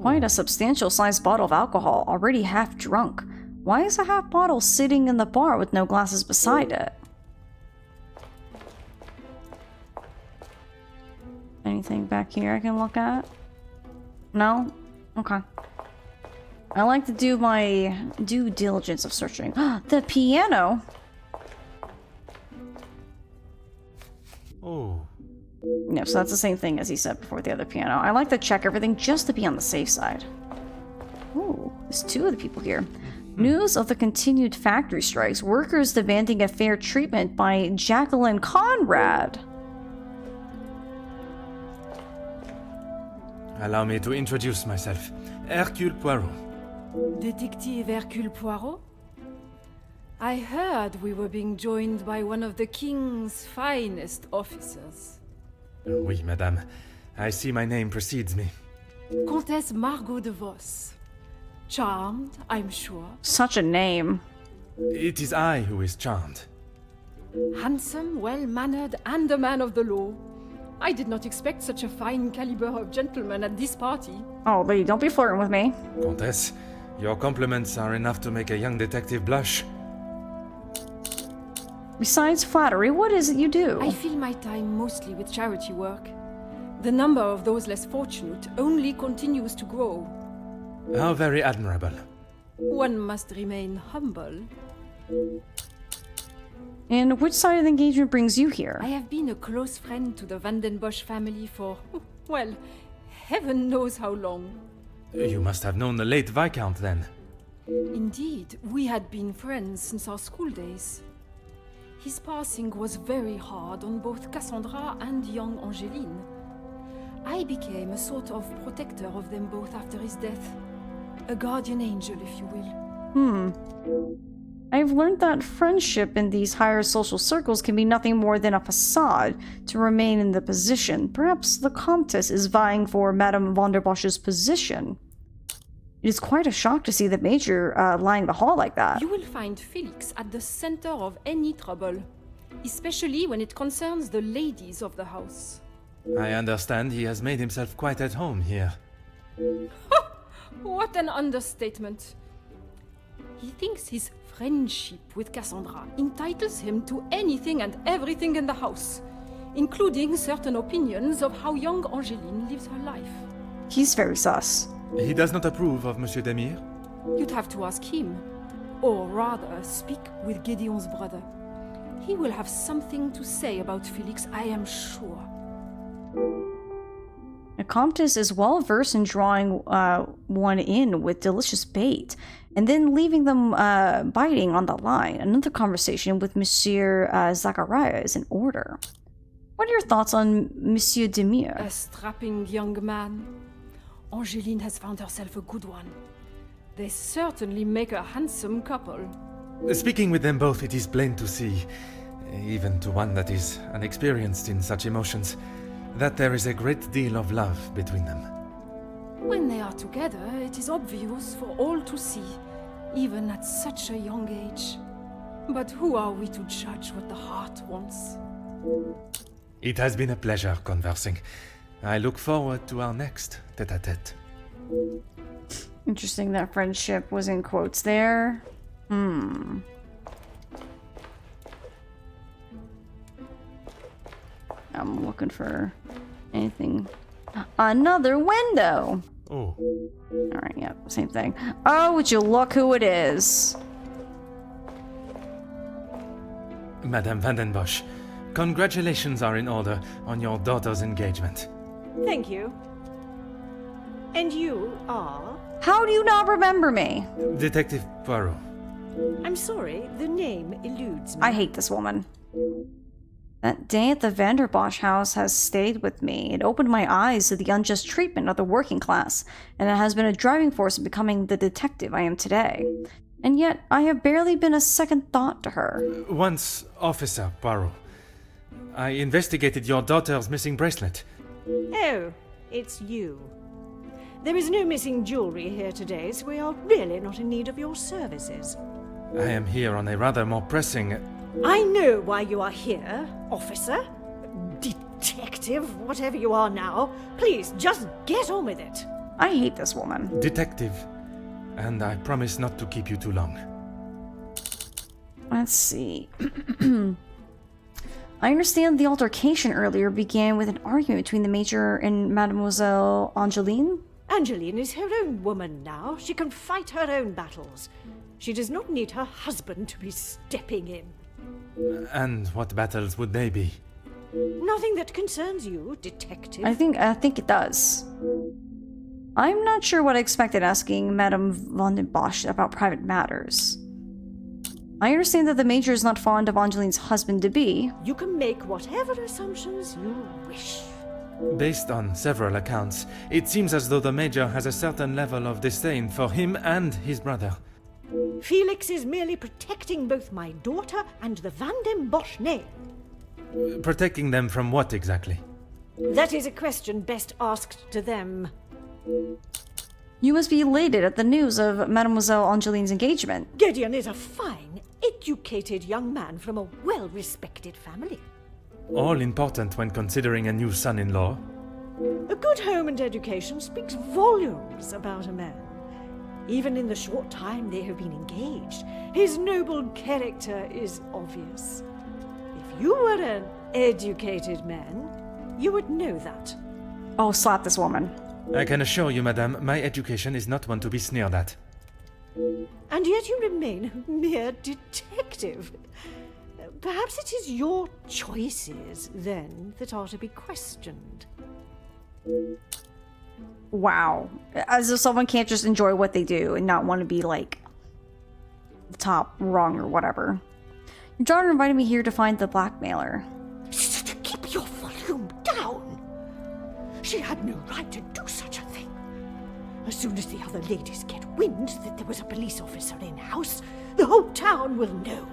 Quite a substantial sized bottle of alcohol, already half drunk. Why is a half bottle sitting in the bar with no glasses beside it? Anything back here I can look at? No? Okay. I like to do my due diligence of searching. The piano! Oh. No, so that's the same thing as he said before, the other piano. I like to check everything just to be on the safe side. Ooh, there's two of the people here. News of the continued factory strikes. Workers demanding a fair treatment by Jacqueline Conrad. Allow me to introduce myself. Hercule Poirot. Detective Hercule Poirot? I heard we were being joined by one of the King's finest officers. Oui, madame. I see my name precedes me. Comtesse Margot de Vos. Charmed, I'm sure. Such a name. It is I who is charmed. Handsome, well-mannered, and a man of the law. I did not expect such a fine caliber of gentleman at this party. Oh, lady, don't be flirting with me. Comtesse, your compliments are enough to make a young detective blush. Besides flattery, what is it you do? I fill my time mostly with charity work. The number of those less fortunate only continues to grow. How very admirable. One must remain humble. And which side of the engagement brings you here? I have been a close friend to the Vandenbosch family for, well, heaven knows how long. You must have known the late Viscount then. Indeed, we had been friends since our school days. His passing was very hard on both Cassandra and young Angeline. I became a sort of protector of them both after his death. A guardian angel, if you will. I've learned that friendship in these higher social circles can be nothing more than a facade to remain in the position. Perhaps the Comtesse is vying for Madame von der Bosch's position. It is quite a shock to see the Major lying the hall like that. You will find Felix at the center of any trouble, especially when it concerns the ladies of the house. I understand he has made himself quite at home here. What an understatement. He thinks his friendship with Cassandra entitles him to anything and everything in the house, including certain opinions of how young Angeline lives her life. He's very sus. He does not approve of Monsieur Demire? You'd have to ask him, or rather, speak with Gideon's brother. He will have something to say about Felix, I am sure. The Comtesse is well versed in drawing one in with delicious bait, and then leaving them biting on the line. Another conversation with Monsieur Zachariah is in order. What are your thoughts on Monsieur Demire? A strapping young man. Angeline has found herself a good one. They certainly make a handsome couple. Speaking with them both, it is plain to see, even to one that is unexperienced in such emotions, that there is a great deal of love between them. When they are together, it is obvious for all to see, even at such a young age. But who are we to judge what the heart wants? It has been a pleasure conversing. I look forward to our next tete-a-tete. Interesting that friendship was in quotes there. I'm looking for anything. Another window! Oh. Alright, yeah, same thing. Oh, would you look who it is? Madame Vandenbosch, congratulations are in order on your daughter's engagement. Thank you. And you are? How do you not remember me? Detective Poirot. I'm sorry, the name eludes me. I hate this woman. That day at the Vanderbosch house has stayed with me. It opened my eyes to the unjust treatment of the working class, and it has been a driving force in becoming the detective I am today. And yet, I have barely been a second thought to her. Once Officer Poirot, I investigated your daughter's missing bracelet. Oh, it's you. There is no missing jewelry here today, so we are really not in need of your services. I am here on a rather more pressing... I know why you are here, officer. Detective, whatever you are now. Please, just get on with it. I hate this woman. Detective. And I promise not to keep you too long. Let's see. I understand the altercation earlier began with an argument between the Major and Mademoiselle Angeline? Angeline is her own woman now. She can fight her own battles. She does not need her husband to be stepping in. And what battles would they be? Nothing that concerns you, detective. I think it does. I'm not sure what I expected asking Madame Vandenbosch about private matters. I understand that the Major is not fond of Angeline's husband-to-be. You can make whatever assumptions you wish. Based on several accounts, it seems as though the Major has a certain level of disdain for him and his brother. Felix is merely protecting both my daughter and the Vandenbosch name. Protecting them from what exactly? That is a question best asked to them. You must be elated at the news of Mademoiselle Angeline's engagement. Gideon is a fine, educated young man from a well-respected family. All important when considering a new son-in-law. A good home and education speaks volumes about a man. Even in the short time they have been engaged, his noble character is obvious. If you were an educated man, you would know that. Oh, slap this woman. I can assure you, madame, my education is not one to be sneered at. And yet you remain a mere detective. Perhaps it is your choices, then, that are to be questioned. Wow. As if someone can't just enjoy what they do and not want to be, like, the top rung or whatever. Your daughter invited me here to find the blackmailer. Keep your volume down! She had no right to do such a thing. As soon as the other ladies get wind that there was a police officer in-house, the whole town will know.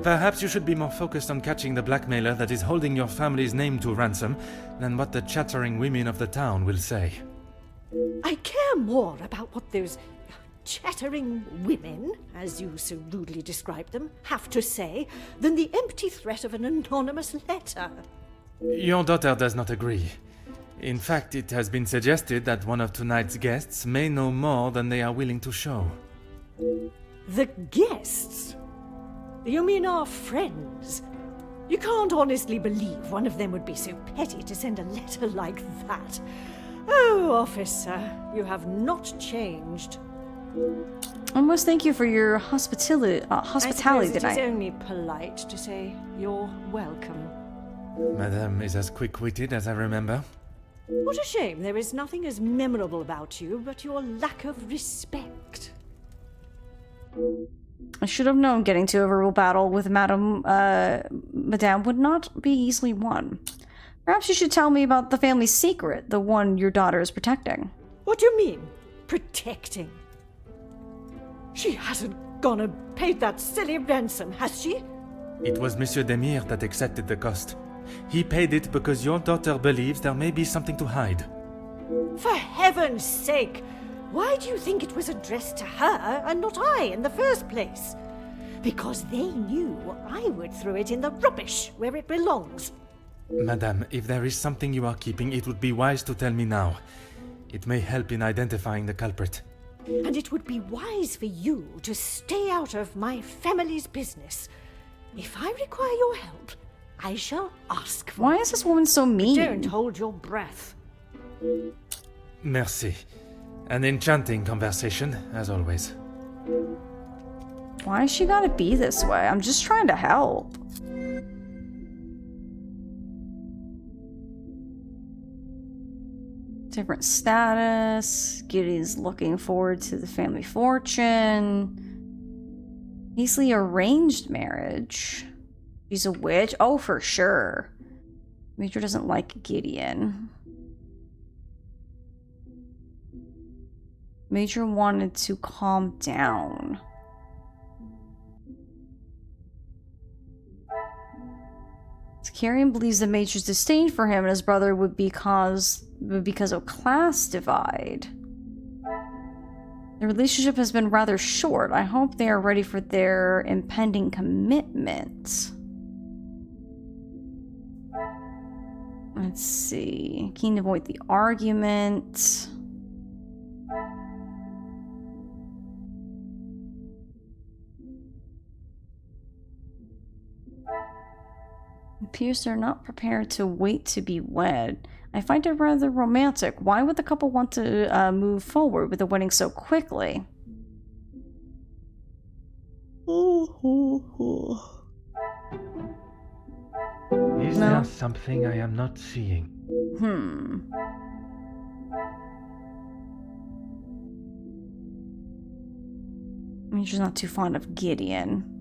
Perhaps you should be more focused on catching the blackmailer that is holding your family's name to ransom than what the chattering women of the town will say. I care more about what those chattering women, as you so rudely describe them, have to say than the empty threat of an anonymous letter. Your daughter does not agree. In fact, it has been suggested that one of tonight's guests may know more than they are willing to show. The guests? You mean our friends? You can't honestly believe one of them would be so petty to send a letter like that. Oh, officer, you have not changed. I must thank you for your hospitality I suppose it tonight. is only polite to say you're welcome. Madame is as quick-witted as I remember. What a shame there is nothing as memorable about you but your lack of respect. I should have known getting to a verbal battle with Madame would not be easily won. Perhaps you should tell me about the family's secret, the one your daughter is protecting. What do you mean, protecting? She hasn't gone and paid that silly ransom, has she? It was Monsieur Demire that accepted the cost. He paid it because your daughter believes there may be something to hide. For heaven's sake! Why do you think it was addressed to her and not I in the first place? Because they knew I would throw it in the rubbish where it belongs. Madame, if there is something you are keeping, it would be wise to tell me now. It may help in identifying the culprit. And it would be wise for you to stay out of my family's business. If I require your help, I shall ask for Why it. is this woman so mean? Don't hold your breath. Merci. An enchanting conversation, as always. Why she gotta be this way? I'm just trying to help. Different status. Gideon's looking forward to the family fortune. Easily arranged marriage. She's a witch? Oh, for sure. Major doesn't like Gideon. Major wanted to calm down. Carrion believes that Major's disdain for him and his brother would be because of class divide. The relationship has been rather short. I hope they are ready for their impending commitment. Let's see. Keen to avoid the argument. Appears they're not prepared to wait to be wed. I find it rather romantic. Why would the couple want to move forward with the wedding so quickly? Is there something I am not seeing? Major's not too fond of Gideon.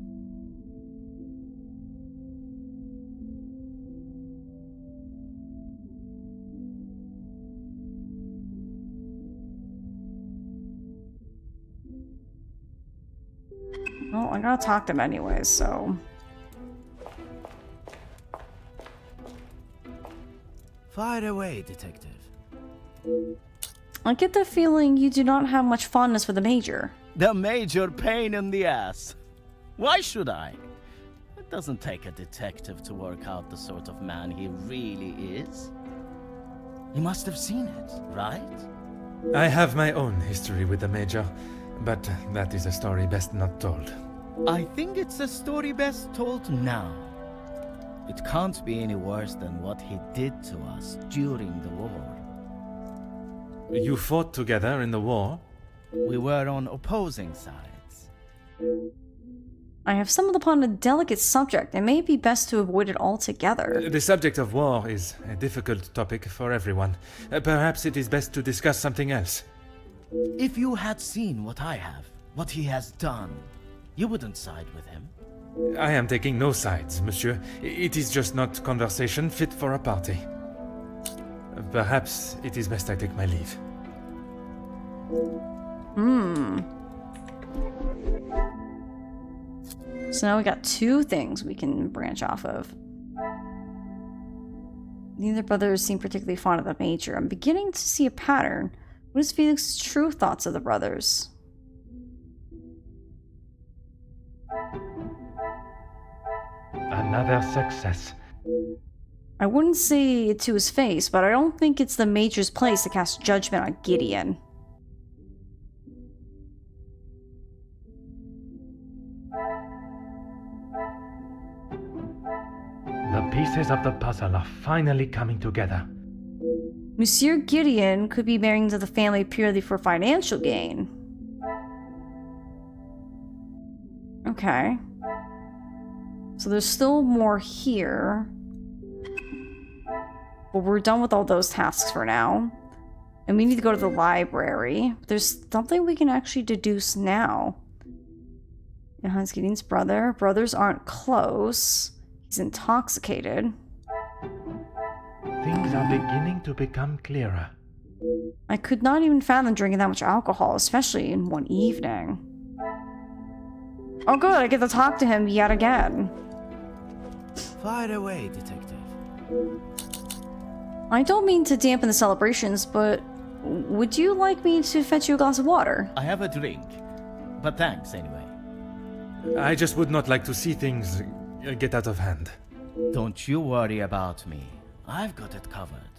Well, I gotta talk to him anyways, so... Fire away, detective. I get the feeling you do not have much fondness for the Major. The major pain in the ass. Why should I? It doesn't take a detective to work out the sort of man he really is. You must have seen it, right? I have my own history with the Major, but that is a story best not told. I think it's a story best told now. It can't be any worse than what he did to us during the war. You fought together in the war? We were on opposing sides. I have stumbled upon a delicate subject. It may be best to avoid it altogether. The subject of war is a difficult topic for everyone. Perhaps it is best to discuss something else. If you had seen what I have, what he has done, you wouldn't side with him. I am taking no sides, monsieur. It is just not conversation fit for a party. Perhaps it is best I take my leave. So now we got two things we can branch off of. Neither brothers seem particularly fond of the Major. I'm beginning to see a pattern. What is Felix's true thoughts of the brothers? Another success. I wouldn't say it to his face, but I don't think it's the Major's place to cast judgment on Gideon. pieces of the puzzle are finally coming together. Monsieur Gideon could be marrying into the family purely for financial gain. Okay. So there's still more here. But we're done with all those tasks for now. And we need to go to the library. There's something we can actually deduce now. Hans Gideon's brother. Brothers aren't close. He's intoxicated. Things are beginning to become clearer. I could not even fathom drinking that much alcohol, especially in one evening. Oh good, I get to talk to him yet again. Fire away, detective. I don't mean to dampen the celebrations, but would you like me to fetch you a glass of water? I have a drink, but thanks anyway. I just would not like to see things get out of hand. Don't you worry about me. I've got it covered.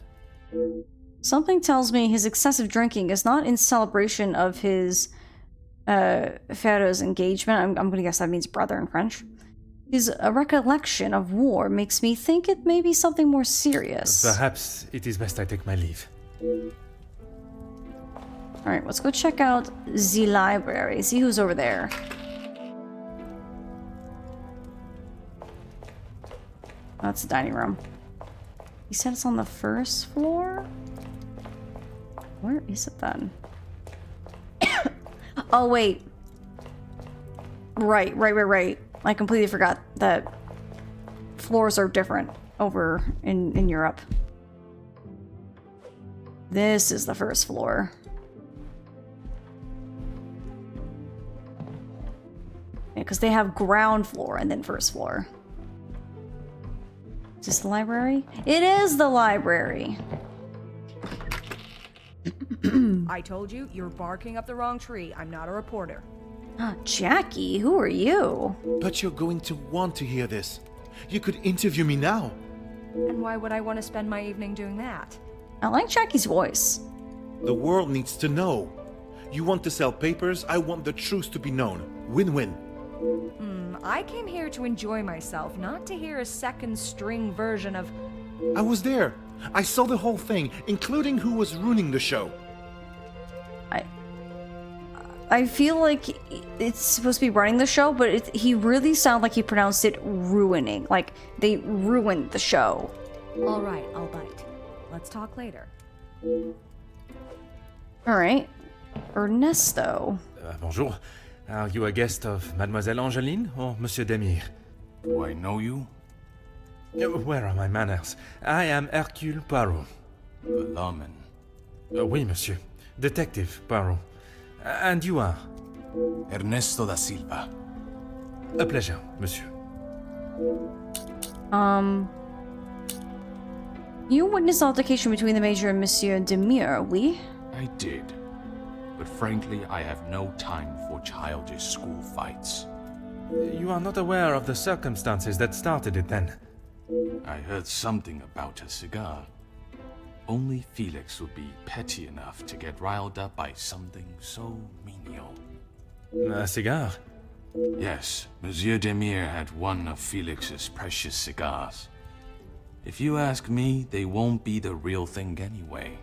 Something tells me his excessive drinking is not in celebration of his Pharaoh's engagement. I'm gonna guess that means brother in French. His recollection of war makes me think it may be something more serious. Perhaps it is best I take my leave. Alright, let's go check out the library. See who's over there. That's the dining room. He said it's on the first floor? Where is it then? Oh, wait. Right. I completely forgot that floors are different over in Europe. This is the first floor. Yeah, because they have ground floor and then first floor. Is this the library? It is the library! I told you, you're barking up the wrong tree. I'm not a reporter. Jackie, who are you? But you're going to want to hear this. You could interview me now. And why would I want to spend my evening doing that? I like Jackie's voice. The world needs to know. You want to sell papers, I want the truth to be known. Win-win. I came here to enjoy myself, not to hear a second-string version of... I was there. I saw the whole thing, including who was ruining the show. I feel like it's supposed to be running the show, but he really sounded like he pronounced it ruining. Like, they ruined the show. All right, I'll bite. Let's talk later. Alright. Ernesto. Bonjour. Are you a guest of Mademoiselle Angeline or Monsieur Demire? Do I know you? Where are my manners? I am Hercule Poirot. Belamen. Oui, monsieur. Detective Poirot. And you are? Ernesto da Silva. A pleasure, monsieur. You witnessed the altercation between the Major and Monsieur Demire, oui? I did. But frankly, I have no time for childish school fights. You are not aware of the circumstances that started it, then? I heard something about a cigar. Only Felix would be petty enough to get riled up by something so menial. A cigar? Yes, Monsieur Demire had one of Felix's precious cigars. If you ask me, they won't be the real thing anyway.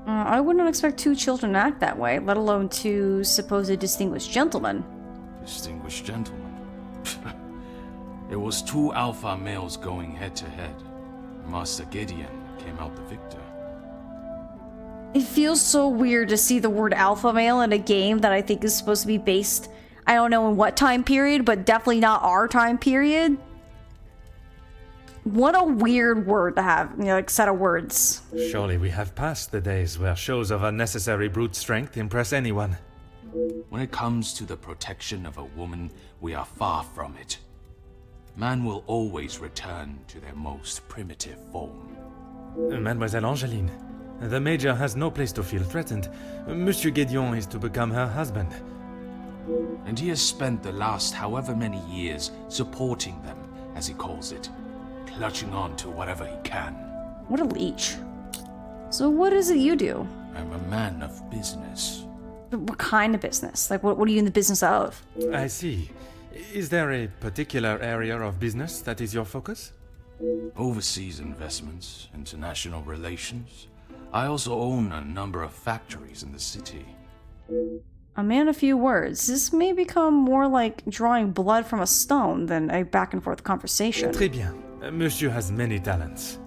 I would not expect two children to act that way, let alone two supposed distinguished gentlemen. Distinguished gentlemen? It was two alpha males going head-to-head. Master Gideon came out the victor. It feels so weird to see the word alpha male in a game that I think is supposed to be based, I don't know in what time period, but definitely not our time period. What a weird word to have, you know, like set of words. Surely we have passed the days where shows of unnecessary brute strength impress anyone. When it comes to the protection of a woman, we are far from it. Man will always return to their most primitive form. Mademoiselle Angeline, the Major has no place to feel threatened. Monsieur Gideon is to become her husband. And he has spent the last however many years supporting them, as he calls it. Clutching on to whatever he can. What a leech. So what is it you do? I'm a man of business. What kind of business? Like, what are you in the business of? I see. Is there a particular area of business that is your focus? Overseas investments, international relations. I also own a number of factories in the city. A man of few words. This may become more like drawing blood from a stone than a back and forth conversation. Très bien. Monsieur has many talents.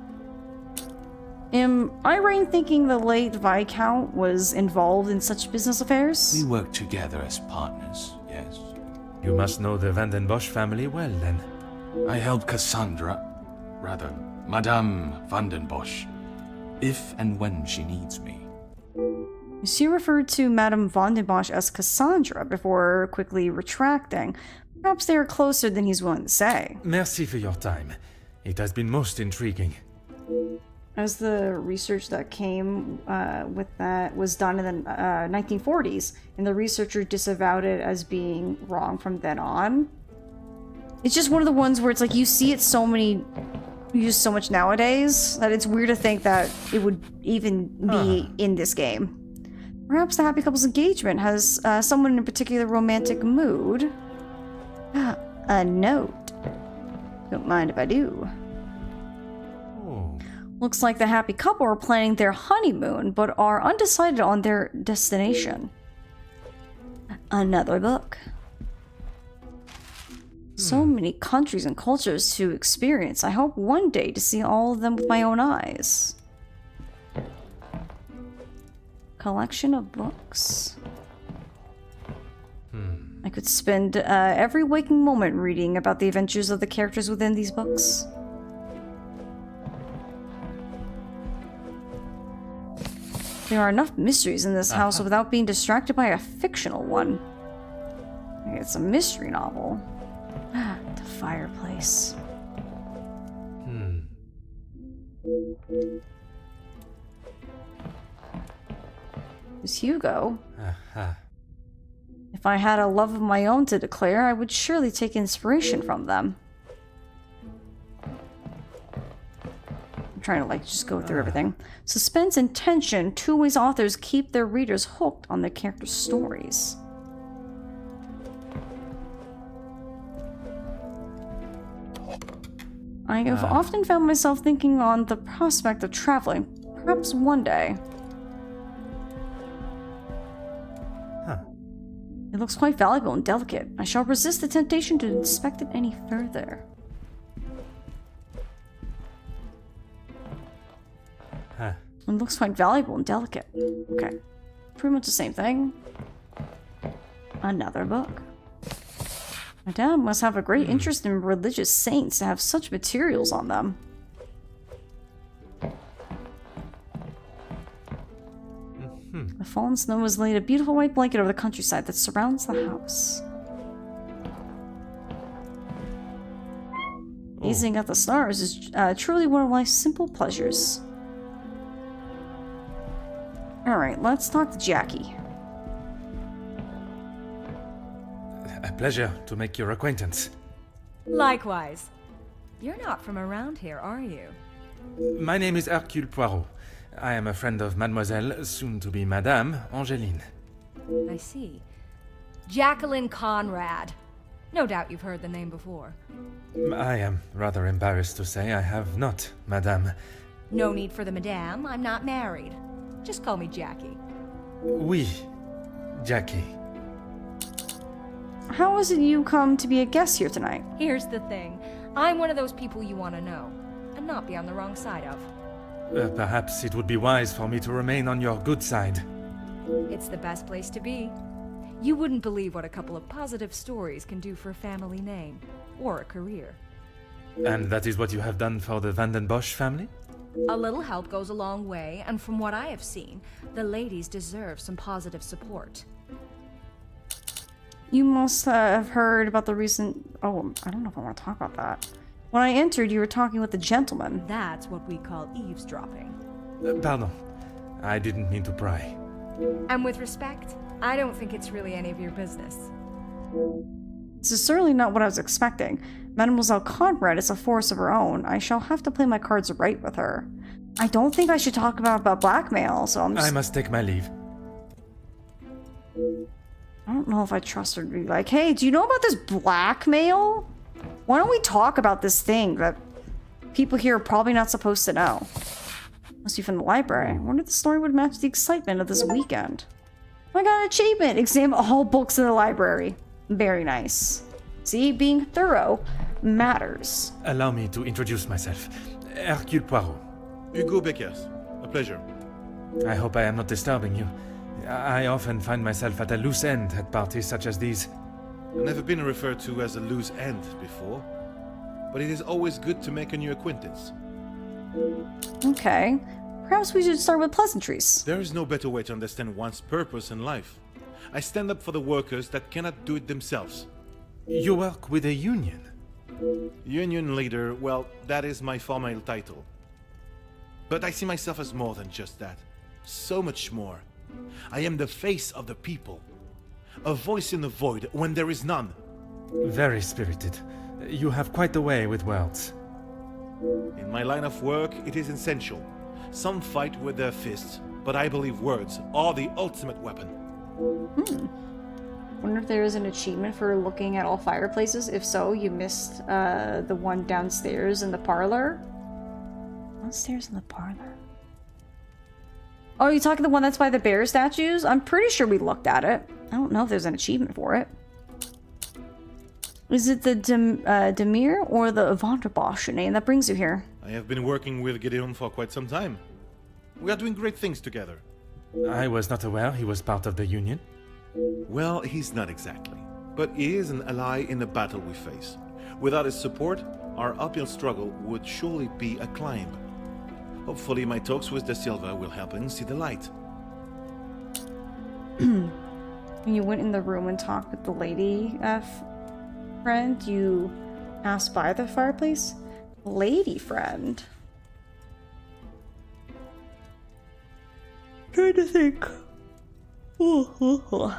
Am I right in thinking the late Viscount was involved in such business affairs? We work together as partners, yes. You must know the Van den Bosch family well, then. I help Madame Van den Bosch, if and when she needs me. She referred to Madame Van den Bosch as Cassandra before quickly retracting. Perhaps they are closer than he's willing to say. Merci for your time. It has been most intriguing. As the research that came with that was done in the 1940s, and the researcher disavowed it as being wrong from then on. It's just one of the ones where it's like you see it used so much nowadays that it's weird to think that it would even be in this game. Perhaps the happy couple's engagement has someone in a particular romantic mood. A note. Don't mind if I do. Looks like the happy couple are planning their honeymoon, but are undecided on their destination. Another book. So many countries and cultures to experience. I hope one day to see all of them with my own eyes. Collection of books. I could spend every waking moment reading about the adventures of the characters within these books. There are enough mysteries in this house without being distracted by a fictional one. It's a mystery novel. The fireplace. It's Hugo. If I had a love of my own to declare, I would surely take inspiration from them. I'm trying to just go through everything. Suspense and tension, two-ways authors keep their readers hooked on their characters' stories. I have often found myself thinking on the prospect of traveling, perhaps one day. It looks quite valuable and delicate. I shall resist the temptation to inspect it any further. It looks quite valuable and delicate. Okay. Pretty much the same thing. Another book. Madame must have a great interest in religious saints to have such materials on them. The fallen snow has laid a beautiful white blanket over the countryside that surrounds the house. Gazing at the stars is truly one of life's simple pleasures. Alright, let's talk to Jackie. A pleasure to make your acquaintance. Likewise. You're not from around here, are you? My name is Hercule Poirot. I am a friend of Mademoiselle, soon to be Madame, Angeline. I see. Jacqueline Conrad. No doubt you've heard the name before. I am rather embarrassed to say I have not, Madame. No need for the madame, I'm not married. Just call me Jackie. Oui, Jackie. How is it you come to be a guest here tonight? Here's the thing. I'm one of those people you want to know, and not be on the wrong side of. Perhaps it would be wise for me to remain on your good side. It's the best place to be. You wouldn't believe what a couple of positive stories can do for a family name, or a career. And that is what you have done for the Van den Bosch family? A little help goes a long way, and from what I have seen, the ladies deserve some positive support. You must have heard about the recent... Oh, I don't know if I want to talk about that. When I entered, you were talking with a gentleman. That's what we call eavesdropping. Pardon. I didn't mean to pry. And with respect, I don't think it's really any of your business. This is certainly not what I was expecting. Mademoiselle Conrad is a force of her own. I shall have to play my cards right with her. I don't think I should talk about blackmail, so I'm just... I must take my leave. I don't know if I trust her to be like, hey, do you know about this blackmail? Why don't we talk about this thing that people here are probably not supposed to know? Must be from the library. I wonder if the story would match the excitement of this weekend. I got an achievement! Examine all books in the library. Very nice. See, being thorough matters. Allow me to introduce myself. Hercule Poirot. Hugo Beckers. A pleasure. I hope I am not disturbing you. I often find myself at a loose end at parties such as these. I've never been referred to as a loose end before, but it is always good to make a new acquaintance. Okay. Perhaps we should start with pleasantries. There is no better way to understand one's purpose in life. I stand up for the workers that cannot do it themselves. You work with a union? Union leader, well, that is my formal title. But I see myself as more than just that. So much more. I am the face of the people. A voice in the void when there is none. Very spirited. You have quite the way with words. In my line of work, it is essential. Some fight with their fists, but I believe words are the ultimate weapon. Wonder if there is an achievement for looking at all fireplaces. If so, you missed the one downstairs in the parlor. Downstairs in the parlor. Oh, you talking the one that's by the bear statues? I'm pretty sure we looked at it. I don't know if there's an achievement for it. Is it the Demir or the Vanderbosch name that brings you here? I have been working with Gideon for quite some time. We are doing great things together. I was not aware he was part of the union. Well, he's not exactly. But he is an ally in the battle we face. Without his support, our uphill struggle would surely be a climb. Hopefully my talks with De Silva will help him see the light. When you went in the room and talked with the lady friend, you passed by the fireplace? Lady friend? Trying to think. I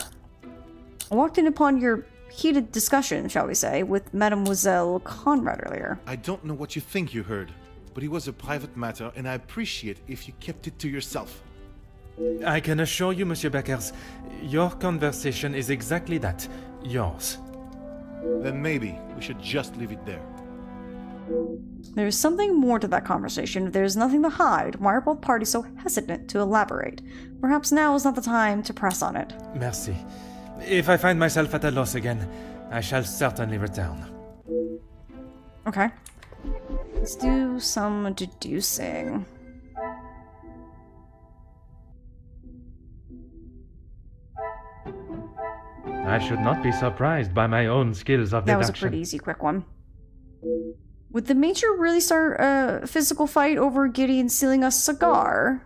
walked in upon your heated discussion, shall we say, with Mademoiselle Conrad earlier. I don't know what you think you heard, but it was a private matter, and I appreciate if you kept it to yourself. I can assure you, Monsieur Beckers, your conversation is exactly that. Yours. Then maybe we should just leave it there. There's something more to that conversation. If there's nothing to hide, why are both parties so hesitant to elaborate? Perhaps now is not the time to press on it. Merci. If I find myself at a loss again, I shall certainly return. Okay. Let's do some deducing. I should not be surprised by my own skills of deduction. That was a pretty easy, quick one. Would the Major really start a physical fight over Gideon stealing a cigar?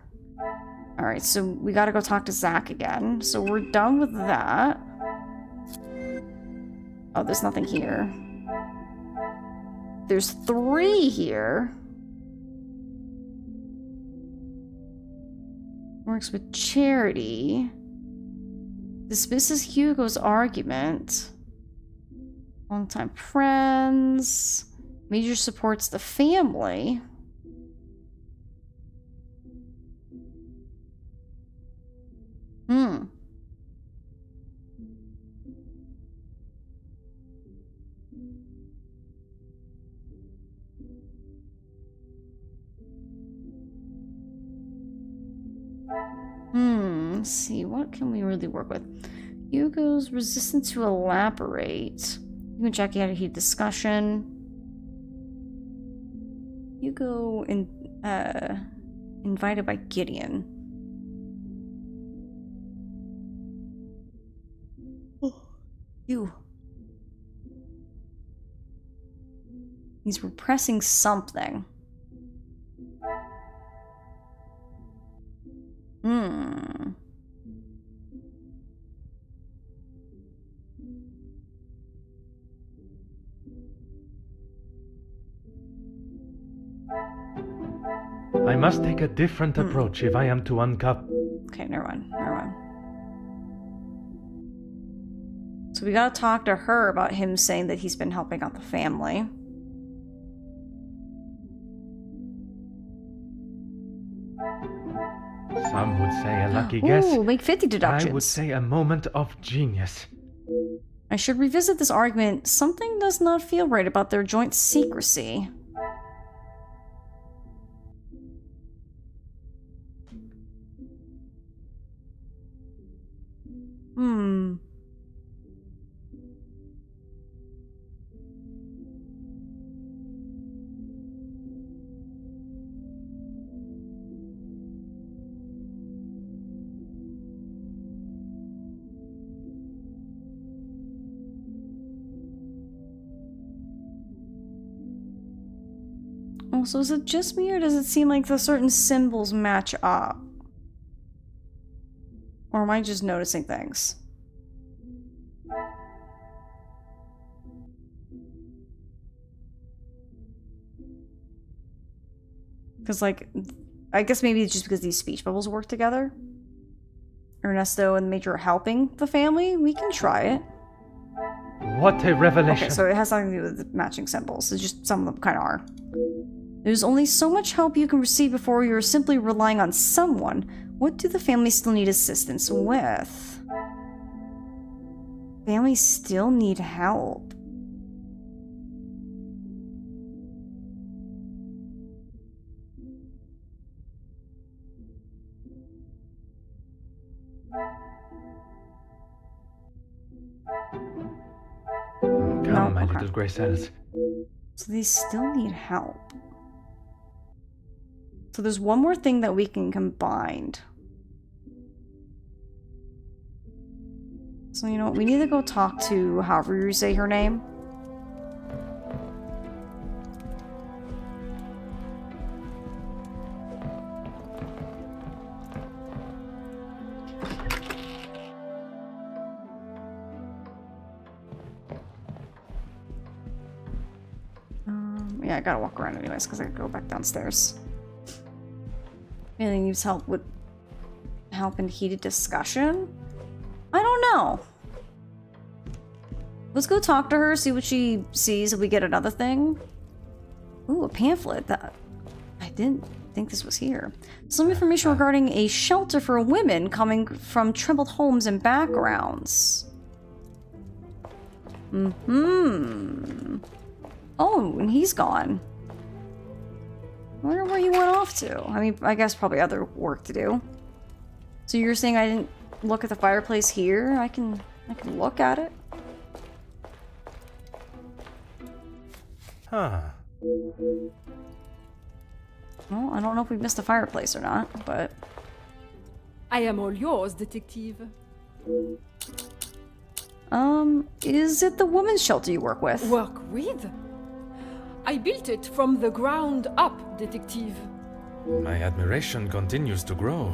Alright, so we gotta go talk to Zach again. So we're done with that. Oh, there's nothing here. There's 3 here. Works with Charity. Dismisses Hugo's argument. Longtime friends. Major supports the family. Let's see, what can we really work with? Hugo's resistant to elaborate. You can check out a heat discussion. Hugo invited by Gideon. You. He's repressing something. I must take a different approach if I am to uncover... Okay, never mind. So we gotta talk to her about him saying that he's been helping out the family. Some would say a lucky guess. Ooh, make 50 deductions. I would say a moment of genius. I should revisit this argument. Something does not feel right about their joint secrecy. Oh, so is it just me, or does it seem like the certain symbols match up? Or am I just noticing things? Because, like, I guess maybe it's just because these speech bubbles work together. Ernesto and Major are helping the family. We can try it. What a revelation. Okay, so it has something to do with the matching symbols. It's just some of them kind of are. There's only so much help you can receive before you're simply relying on someone. What do the family still need assistance with? Families still need help. Come, my little grey cells. So they still need help. So there's one more thing that we can combine. So you know what? We need to go talk to however you say her name. Yeah, I gotta walk around anyways because I gotta go back downstairs. Anything needs help in heated discussion? I don't know. Let's go talk to her, see what she sees if we get another thing. Ooh, a pamphlet. That I didn't think this was here. Some information regarding a shelter for women coming from troubled homes and backgrounds. Oh, and he's gone. I wonder where he went off to. I mean, I guess probably other work to do. So you're saying I didn't look at the fireplace here? I can look at it. Huh. Well, I don't know if we missed the fireplace or not, but... I am all yours, detective. Is it the women's shelter you work with? Work with? I built it from the ground up, detective. My admiration continues to grow.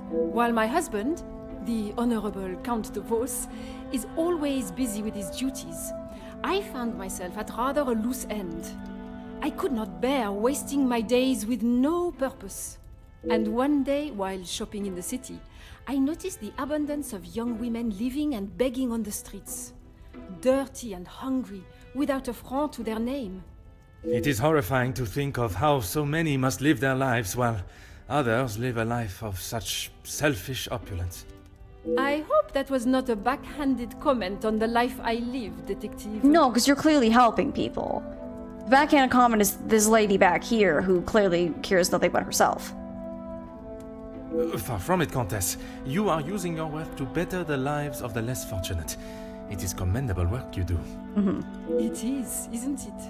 While my husband, the Honorable Count de Vos, is always busy with his duties, I found myself at rather a loose end. I could not bear wasting my days with no purpose. And one day, while shopping in the city, I noticed the abundance of young women living and begging on the streets. Dirty and hungry, without a franc to their name. It is horrifying to think of how so many must live their lives while others live a life of such selfish opulence. I hope that was not a backhanded comment on the life I live, detective. No, because you're clearly helping people. The backhanded comment is this lady back here who clearly cares nothing but herself. Far from it, Countess. You are using your wealth to better the lives of the less fortunate. It is commendable work you do. It is, isn't it?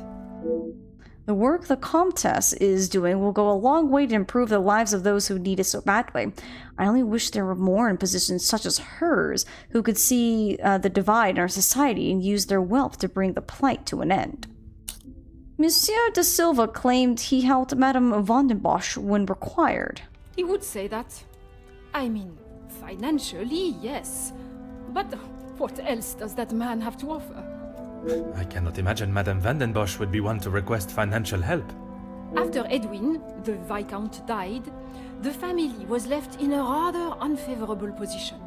The work the Comtesse is doing will go a long way to improve the lives of those who need it so badly. I only wish there were more in positions such as hers who could see the divide in our society and use their wealth to bring the plight to an end. Monsieur de Silva claimed he helped Madame van den Bosch when required. He would say that. I mean, financially, yes. But what else does that man have to offer? I cannot imagine Madame van den Bosch would be one to request financial help. After Edwin, the Viscount, died, the family was left in a rather unfavorable position.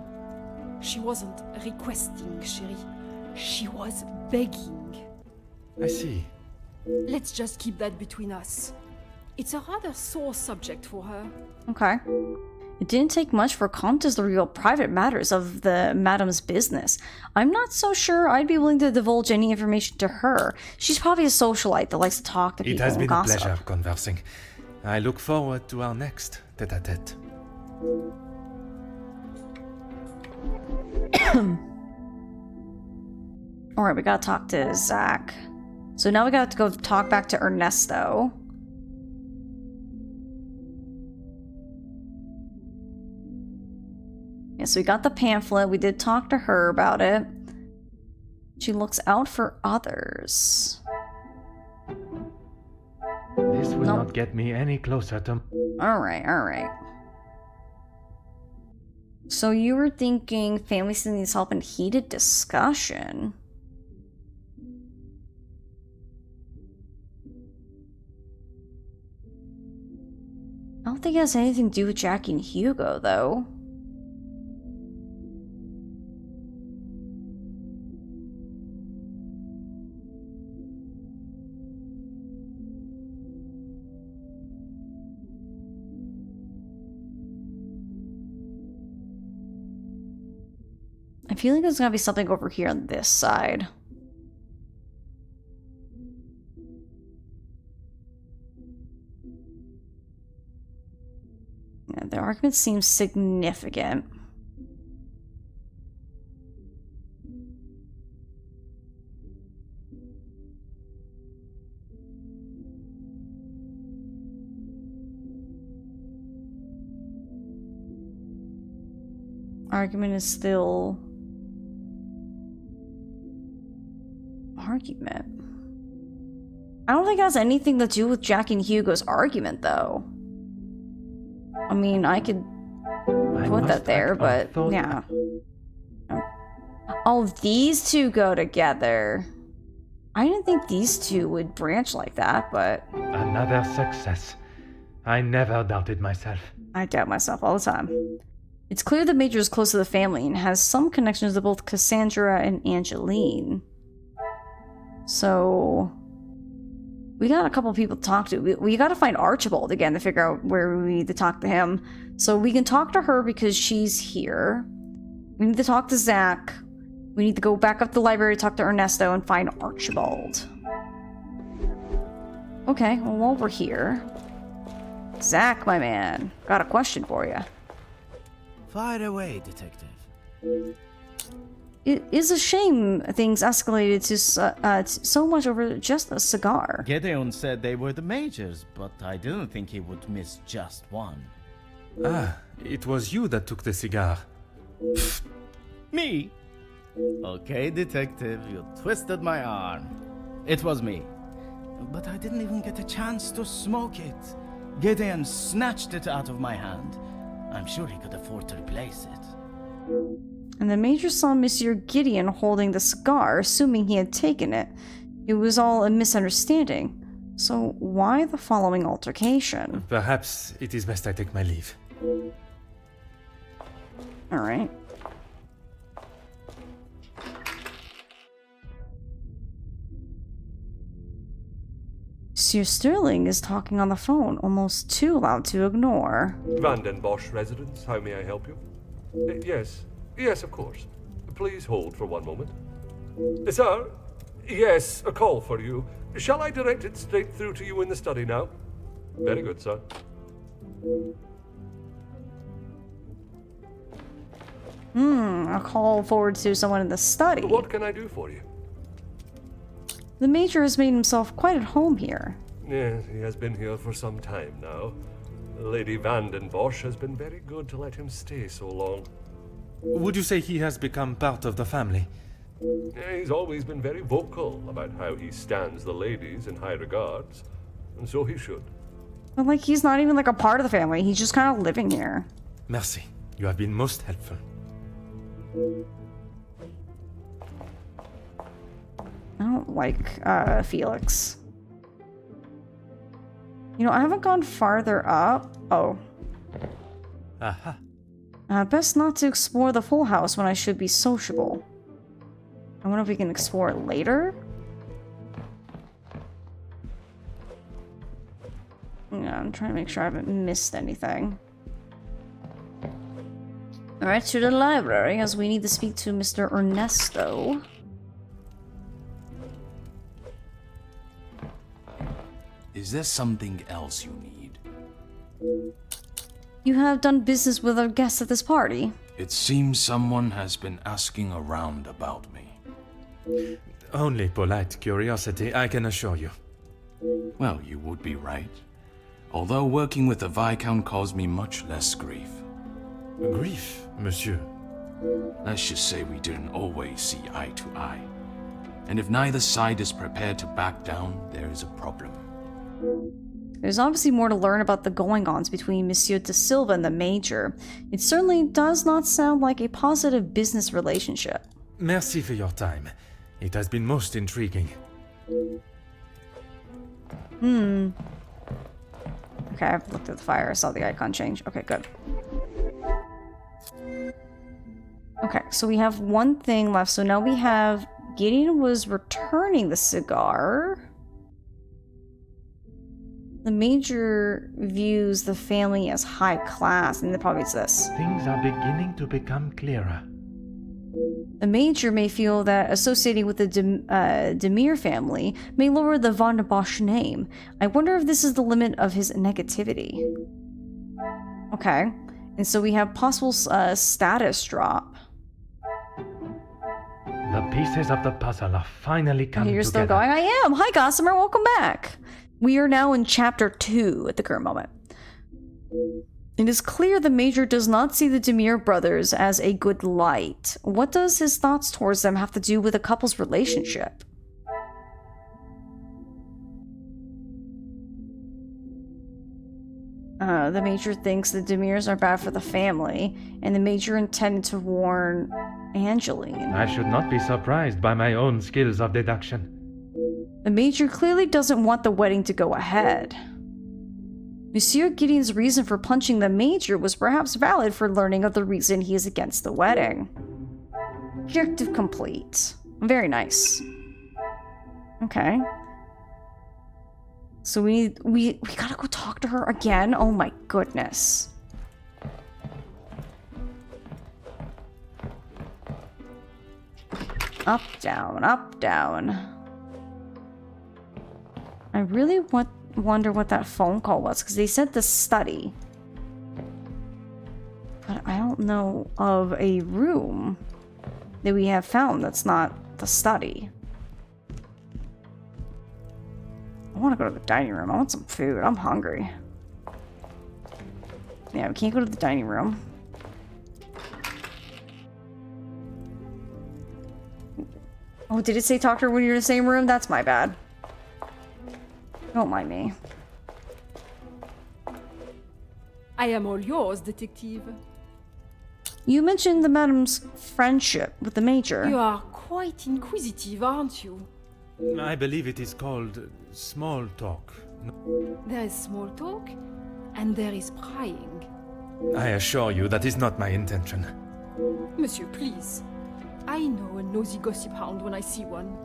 She wasn't requesting, chérie. She was begging. I see. Let's just keep that between us. It's a rather sore subject for her. Okay. It didn't take much for Comtesse to reveal private matters of the madam's business. I'm not so sure I'd be willing to divulge any information to her. She's probably a socialite that likes to talk to people It has and been gossip. a pleasure conversing. I look forward to our next tete-a-tete. Alright, we gotta talk to Zach. So now we gotta go talk back to Ernesto. Yeah, so we got the pamphlet. We did talk to her about it. She looks out for others. This will not get me any closer to... Alright. So you were thinking family still needs help in heated discussion. I don't think it has anything to do with Jackie and Hugo, though. I feel like there's gonna be something over here on this side. Yeah, the argument seems significant. Argument is still... argument. I don't think it has anything to do with Jackie and Hugo's argument, though. I mean, I could put that there, but yeah. Oh, these two go together. I didn't think these two would branch like that, but... Another success. I never doubted myself. I doubt myself all the time. It's clear the Major is close to the family and has some connections to both Cassandra and Angeline. So... we got a couple people to talk to. We gotta find Archibald again to figure out where we need to talk to him. So we can talk to her because she's here. We need to talk to Zach. We need to go back up to the library, talk to Ernesto, and find Archibald. Okay, well, while we're here... Zach, my man, got a question for you. Fire away, detective. It is a shame things escalated to so much over just a cigar. Gideon said they were the Majors, but I didn't think he would miss just one. Ah, it was you that took the cigar. Me? Okay, detective, you twisted my arm. It was me. But I didn't even get a chance to smoke it. Gideon snatched it out of my hand. I'm sure he could afford to replace it. And the Major saw Monsieur Gideon holding the cigar, assuming he had taken it. It was all a misunderstanding. So why the following altercation? Perhaps it is best I take my leave. Alright. Monsieur Sterling is talking on the phone, almost too loud to ignore. Vandenbosch residence, how may I help you? Yes, of course. Please hold for one moment. Sir? Yes, a call for you. Shall I direct it straight through to you in the study now? Very good, sir. A call forward to someone in the study. What can I do for you? The Major has made himself quite at home here. Yes, he has been here for some time now. Lady Vandenbosch has been very good to let him stay so long. Would you say he has become part of the family? He's always been very vocal about how he stands the ladies in high regards, and so he should. But like, he's not even like a part of the family. He's just kind of living here. Merci. You have been most helpful. I don't like Felix. You know, I haven't gone farther up. Oh. Aha. Best not to explore the full house when I should be sociable. I wonder if we can explore it later? Yeah, I'm trying to make sure I haven't missed anything. Alright, to the library, as we need to speak to Mr. Ernesto. Is there something else you need? You have done business with our guests at this party. It seems someone has been asking around about me. Only polite curiosity, I can assure you. Well, you would be right. Although working with the Viscount caused me much less grief. Grief, monsieur? Let's just say we didn't always see eye to eye. And if neither side is prepared to back down, there is a problem. There's obviously more to learn about the going-ons between Monsieur de Silva and the Major. It certainly does not sound like a positive business relationship. Merci for your time. It has been most intriguing. Okay, I've looked at the fire, I saw the icon change. Okay, good. Okay, so we have one thing left. So now we have... Gideon was returning the cigar. The Major views the family as high class, and probably it's this. Things are beginning to become clearer. The Major may feel that associating with the Demir family may lower the Van der Bosch name. I wonder if this is the limit of his negativity. Okay, and so we have possible status drop. The pieces of the puzzle are finally coming You're together. still going? I am! Hi, Gossamer, welcome back! We are now in Chapter 2 at the current moment. It is clear the Major does not see the Demir brothers as a good light. What does his thoughts towards them have to do with a couple's relationship? The Major thinks the Demirs are bad for the family, and the Major intended to warn Angeline. I should not be surprised by my own skills of deduction. The Major clearly doesn't want the wedding to go ahead. Monsieur Gideon's reason for punching the Major was perhaps valid for learning of the reason he is against the wedding. Objective complete. Very nice. Okay. So we gotta go talk to her again? Oh my goodness. Up, down, up, down. I really wonder what that phone call was, because they said the study. But I don't know of a room that we have found that's not the study. I want to go to the dining room. I want some food. I'm hungry. Yeah, we can't go to the dining room. Oh, did it say talk to her when you're in the same room? That's my bad. Don't mind me. I am all yours, detective. You mentioned the madam's friendship with the Major. You are quite inquisitive, aren't you? I believe it is called small talk. There is small talk, and there is prying. I assure you that is not my intention. Monsieur, please. I know a nosy gossip hound when I see one.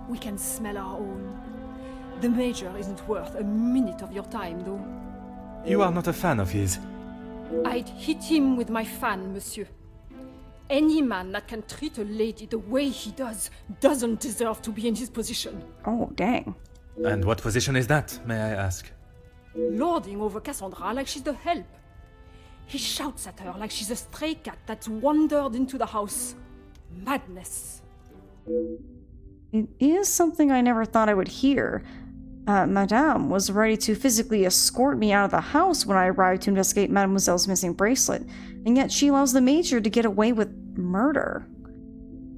We can smell our own. The Major isn't worth a minute of your time, though. You are not a fan of his. I'd hit him with my fan, monsieur. Any man that can treat a lady the way he does doesn't deserve to be in his position. Oh, dang. And what position is that, may I ask? Lording over Cassandra like she's the help. He shouts at her like she's a stray cat that's wandered into the house. Madness. It is something I never thought I would hear. Madame was ready to physically escort me out of the house when I arrived to investigate Mademoiselle's missing bracelet, and yet she allows the Major to get away with murder.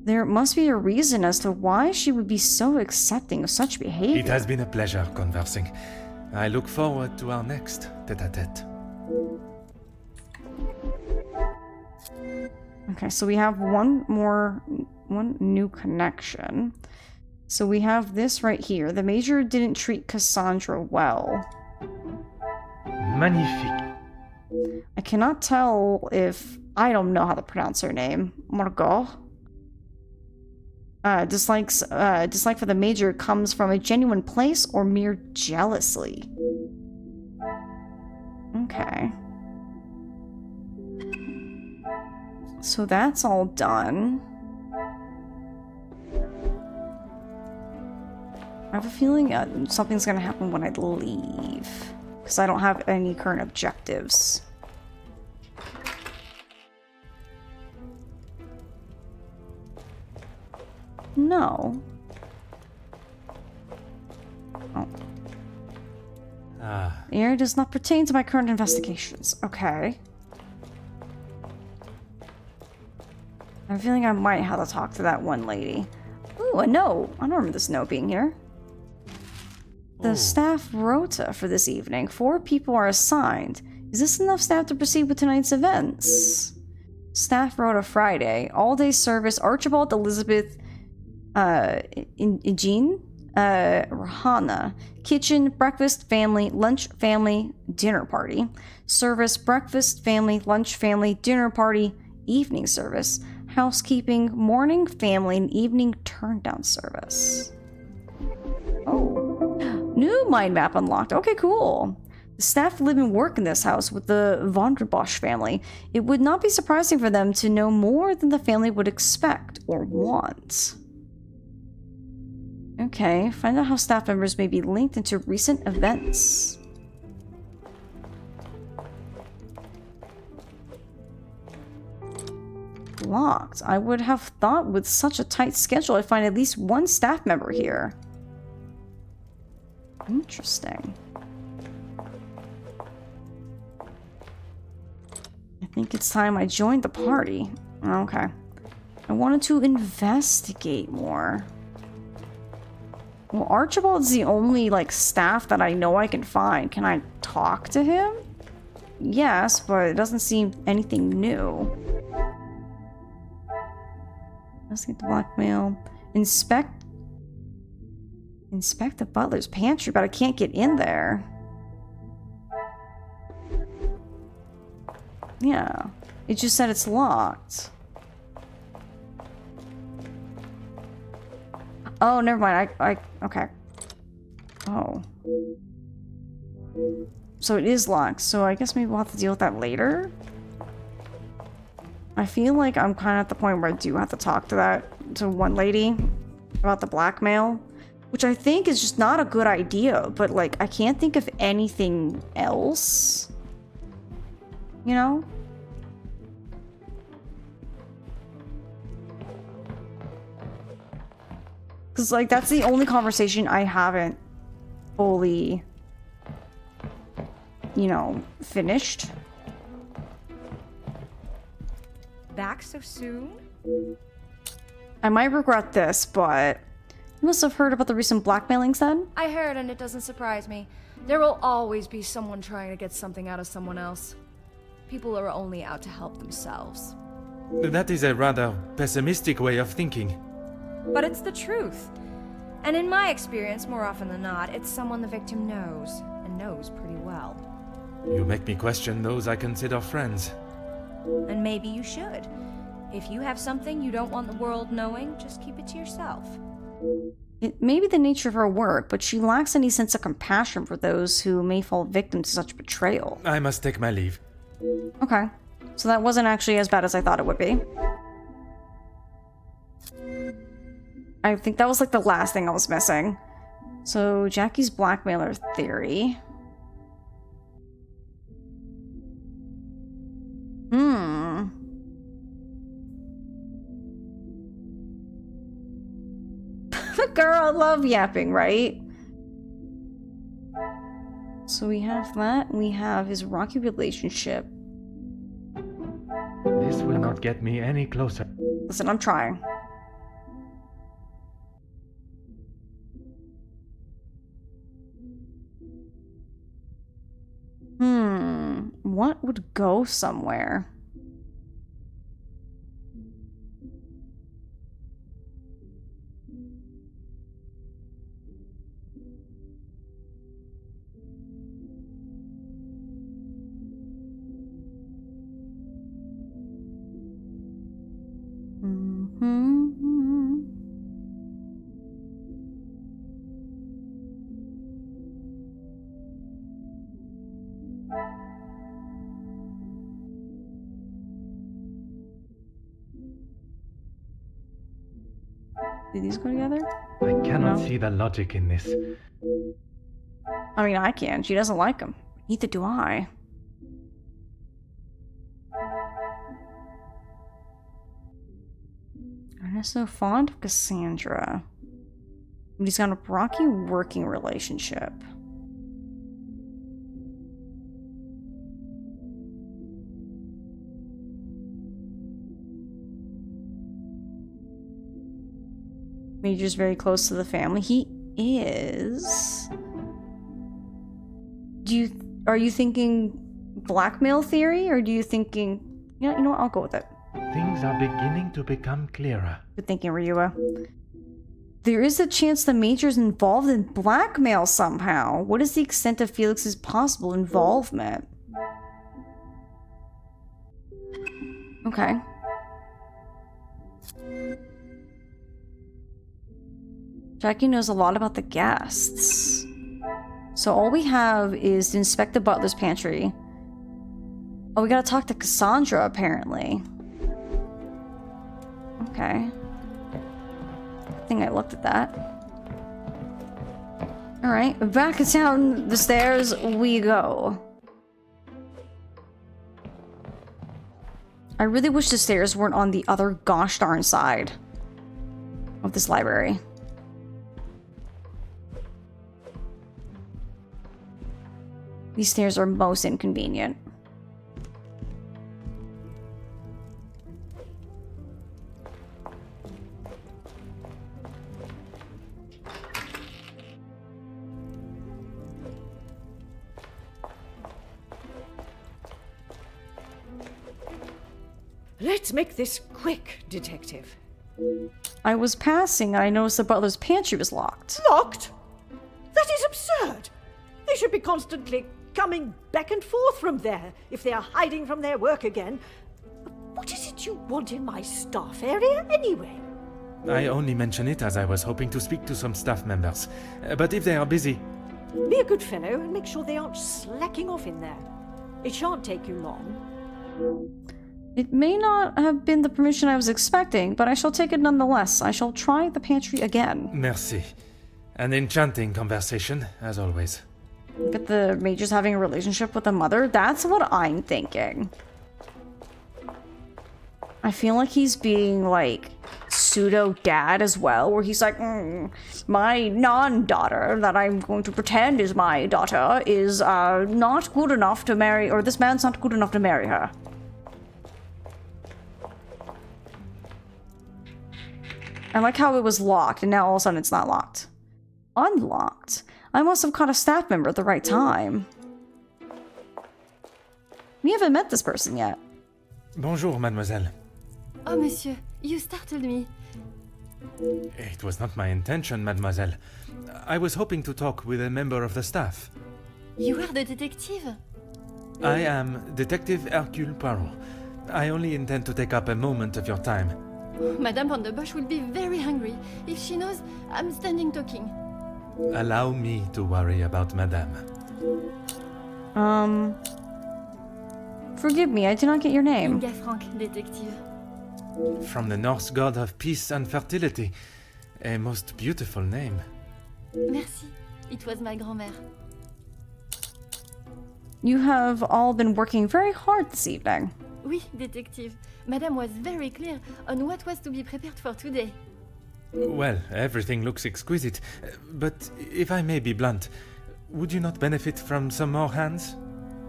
There must be a reason as to why she would be so accepting of such behavior. It has been a pleasure conversing. I look forward to our next tete-a-tete. Okay, so we have one new connection. So we have this right here. The Major didn't treat Cassandra well. Magnifique. I cannot tell if... I don't know how to pronounce her name. Margot? Dislike for the Major comes from a genuine place or mere jealousy. Okay. So that's all done. I have a feeling something's gonna happen when I leave. Because I don't have any current objectives. No. Oh. The area does not pertain to my current investigations. Okay. I have a feeling I might have to talk to that one lady. Ooh, a note. I don't remember this note being here. The staff rota for this evening. 4 people are assigned. Is this enough staff to proceed with tonight's events? Staff rota Friday. All-day service. Archibald, Elizabeth, Jean, Rahana. Kitchen, breakfast, family, lunch, family, dinner party. Service, breakfast, family, lunch, family, dinner party, evening service. Housekeeping, morning, family, and evening turn-down service. Oh. New mind map unlocked. Okay, cool. The staff live and work in this house with the Vonderbosch family. It would not be surprising for them to know more than the family would expect or want. Okay, find out how staff members may be linked into recent events. Locked. I would have thought with such a tight schedule I'd find at least one staff member here. Interesting. I think it's time I joined the party. Okay. I wanted to investigate more. Well, Archibald's the only, like, staff that I know I can find. Can I talk to him? Yes, but it doesn't seem anything new. Let's get the blackmail. Inspect the butler's pantry, but I can't get in there. Yeah. It just said it's locked. Oh, never mind. Okay. Oh. So it is locked. So I guess maybe we'll have to deal with that later. I feel like I'm kind of at the point where I do have to talk to one lady about the blackmail, which I think is just not a good idea, but like I can't think of anything else. You know? Because like that's the only conversation I haven't fully, you know, finished. Back so soon? I might regret this, but you must have heard about the recent blackmailings then? I heard, and it doesn't surprise me. There will always be someone trying to get something out of someone else. People are only out to help themselves. That is a rather pessimistic way of thinking. But it's the truth. And in my experience, more often than not, it's someone the victim knows, and knows pretty well. You make me question those I consider friends. And maybe you should. If you have something you don't want the world knowing, just keep it to yourself. It may be the nature of her work, but she lacks any sense of compassion for those who may fall victim to such betrayal. I must take my leave. Okay. So that wasn't actually as bad as I thought it would be. I think that was like the last thing I was missing. So, Jackie's blackmailer theory. Girl, I love yapping, right? So we have that. We have his rocky relationship. This will not get me any closer. Listen, I'm trying. What would go somewhere? Do these go together? I cannot No. see the logic in this. I mean, I can. She doesn't like him. Neither do I. Ernesto fond of Cassandra. But he's got a rocky working relationship. Major's very close to the family. He is. Are you thinking blackmail theory, or do you thinking? Yeah, you know what? I'll go with it. Things are beginning to become clearer. Good thinking, Ryua. There is a chance the Major's involved in blackmail somehow. What is the extent of Felix's possible involvement? Okay. Jackie knows a lot about the guests. So all we have is to inspect the butler's pantry. Oh, we gotta talk to Cassandra, apparently. Okay. I think I looked at that. Alright, back down the stairs we go. I really wish the stairs weren't on the other gosh darn side of this library. These stairs are most inconvenient. Let's make this quick, Detective. I was passing and I noticed the butler's pantry was locked. Locked? That is absurd! They should be constantly coming back and forth from there if they are hiding from their work again. What is it you want in my staff area, anyway? I only mention it as I was hoping to speak to some staff members. But if they are busy... Be a good fellow and make sure they aren't slacking off in there. It shan't take you long. It may not have been the permission I was expecting, but I shall take it nonetheless. I shall try the pantry again. Merci. An enchanting conversation, as always. Look at the Major's having a relationship with the mother. That's what I'm thinking. I feel like he's being, like, pseudo-dad as well, where he's like, my non-daughter that I'm going to pretend is my daughter is not good enough to marry, or this man's not good enough to marry her. I like how it was locked, and now all of a sudden it's not locked. Unlocked. I must have caught a staff member at the right time. We haven't met this person yet. Bonjour, mademoiselle. Oh, monsieur, you startled me. It was not my intention, mademoiselle. I was hoping to talk with a member of the staff. You are the detective? I am Detective Hercule Poirot. I only intend to take up a moment of your time. Madame Van der Bosch will be very hungry if she knows I'm standing talking. Allow me to worry about madame. Forgive me, I did not get your name. Inga Frank, detective. From the Norse god of peace and fertility. A most beautiful name. Merci. It was my grand-mère. You have all been working very hard this evening. Oui, detective. Madame was very clear on what was to be prepared for today. Well, everything looks exquisite, but if I may be blunt, would you not benefit from some more hands?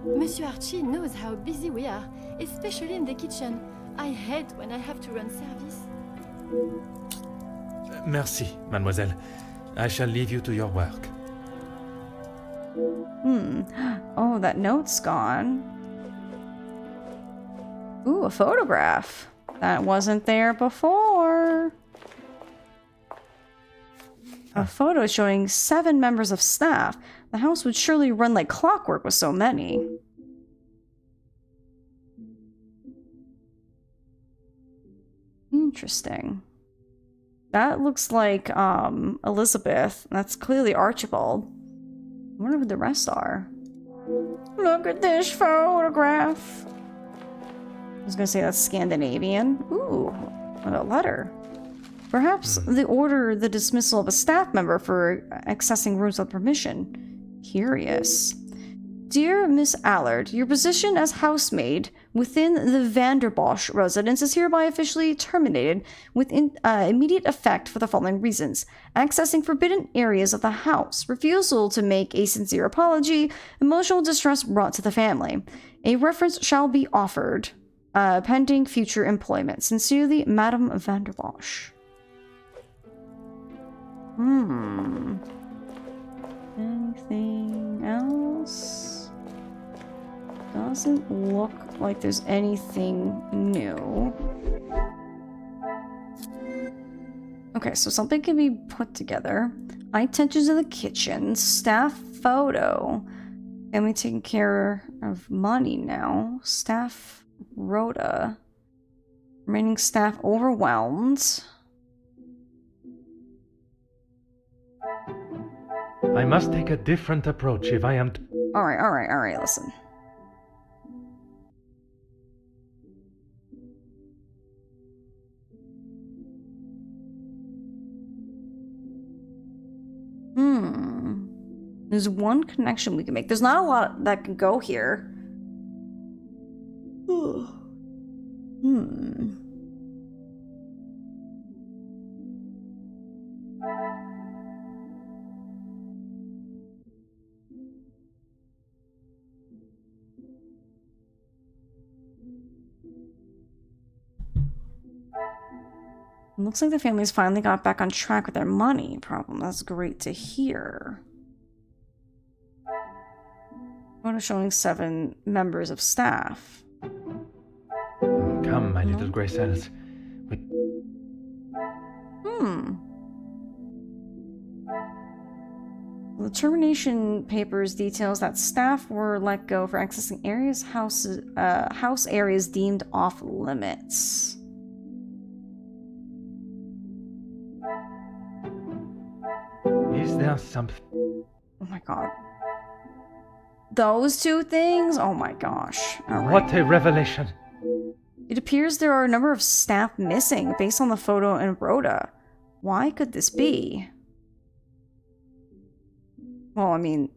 Monsieur Archie knows how busy we are, especially in the kitchen. I hate when I have to run service. Merci, mademoiselle. I shall leave you to your work. Oh, that note's gone. Ooh, a photograph. That wasn't there before. A photo showing 7 members of staff. The house would surely run like clockwork with so many. Interesting. That looks like Elizabeth. That's clearly Archibald. I wonder who the rest are. Look at this photograph. I was gonna say that's Scandinavian. Ooh, a letter. Perhaps they order the dismissal of a staff member for accessing rooms without permission. Curious. Dear Miss Allard, your position as housemaid within the Vanderbosch residence is hereby officially terminated with immediate effect for the following reasons. Accessing forbidden areas of the house, refusal to make a sincere apology, emotional distress brought to the family. A reference shall be offered, pending future employment. Sincerely, Madame Vanderbosch. Anything else? Doesn't look like there's anything new. Okay, so something can be put together. Intentions in the kitchen, staff photo. And we taking care of money now. Staff rota. Remaining staff overwhelmed. I must take a different approach if I am to... Alright, listen. There's one connection we can make. There's not a lot that can go here. It looks like the family's finally got back on track with their money problem. That's great to hear. Photo showing 7 members of staff. Come, my little grey cells. The termination papers details that staff were let go for accessing house areas deemed off limits. Is there something? Oh my god. Those 2 things? Oh my gosh. Right. What a revelation. It appears there are a number of staff missing based on the photo and rota. Why could this be? Well, I mean...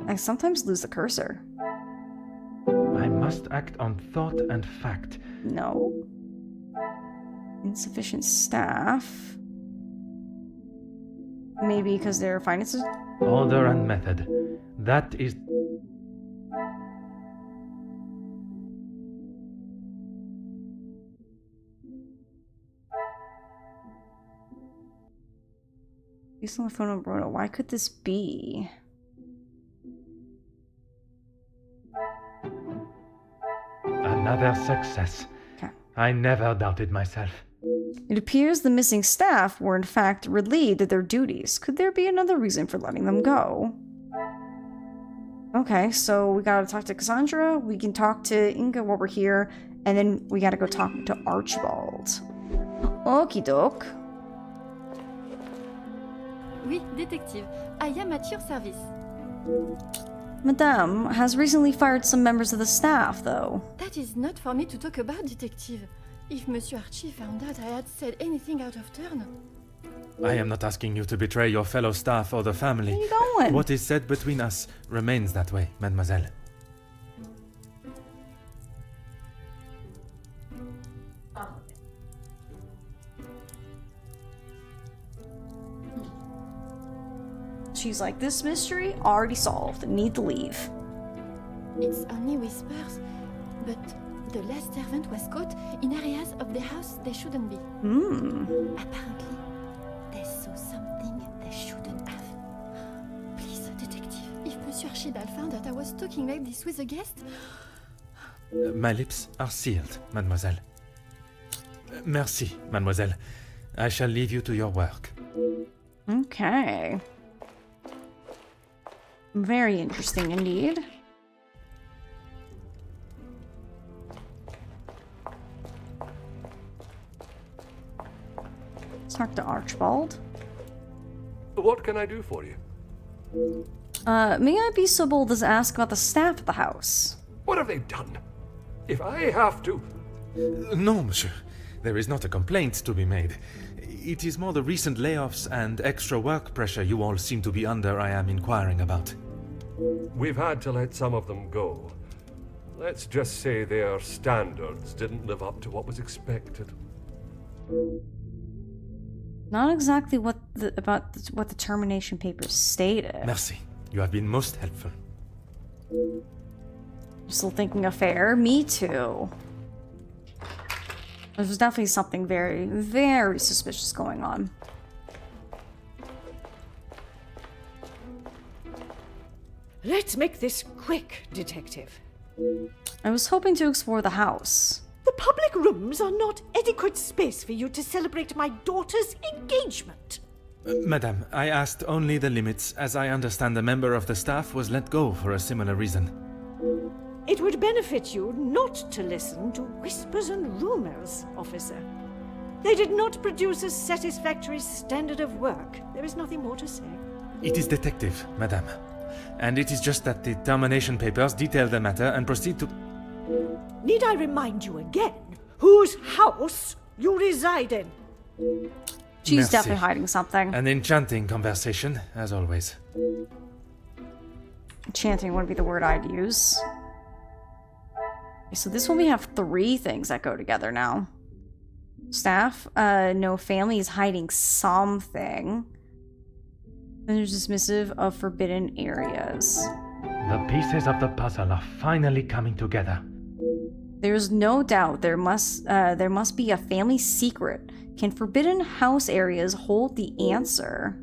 I sometimes lose the cursor. I must act on thought and fact. No. Insufficient staff. Maybe because their finances... Order and method. That is... Based on the photo and rota, why could this be? Another success. Okay. I never doubted myself. It appears the missing staff were in fact relieved of their duties. Could there be another reason for letting them go? Okay, so we gotta talk to Cassandra, we can talk to Inga while we're here, and then we gotta go talk to Archibald. Okie doke. Oui, détective. I am at your service. Madame has recently fired some members of the staff, though. That is not for me to talk about, detective. If Monsieur Archie found out I had said anything out of turn... I am not asking you to betray your fellow staff or the family. Where are you going? What is said between us remains that way, mademoiselle. She's like, this mystery already solved. Need to leave. It's only whispers, but the last servant was caught in areas of the house they shouldn't be. Apparently, they saw something they shouldn't have. Please, detective, if Monsieur Archibald found out I was talking like this with a guest... My lips are sealed, mademoiselle. Merci, mademoiselle. I shall leave you to your work. Okay. Very interesting indeed. Let's talk to Archibald. What can I do for you? May I be so bold as to ask about the staff at the house? What have they done? If I have to... No, monsieur. There is not a complaint to be made. It is more the recent layoffs and extra work pressure you all seem to be under I am inquiring about. We've had to let some of them go. Let's just say their standards didn't live up to what was expected. Not exactly what the termination papers stated. Merci. You have been most helpful. Still thinking affair? Me too. There's definitely something very, very suspicious going on. Let's make this quick, Detective. I was hoping to explore the house. The public rooms are not adequate space for you to celebrate my daughter's engagement. Madame, I asked only the limits, as I understand a member of the staff was let go for a similar reason. It would benefit you not to listen to whispers and rumors, officer. They did not produce a satisfactory standard of work. There is nothing more to say. It is detective, madame. And it is just that the termination papers detail the matter and proceed to... Need I remind you again whose house you reside in? She's Merci. definitely hiding something. An enchanting conversation, as always. Enchanting wouldn't be the word I'd use. Okay, so this one we have 3 things that go together now. Staff, no, family is hiding something. Then there's dismissive of forbidden areas. The pieces of the puzzle are finally coming together. There's no doubt there must be a family secret. Can forbidden house areas hold the answer?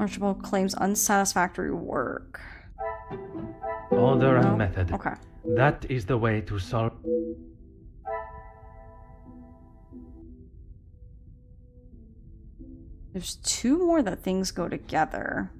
Archibald claims unsatisfactory work. Order and method. Okay. That is the way to solve... There's 2 more that things go together.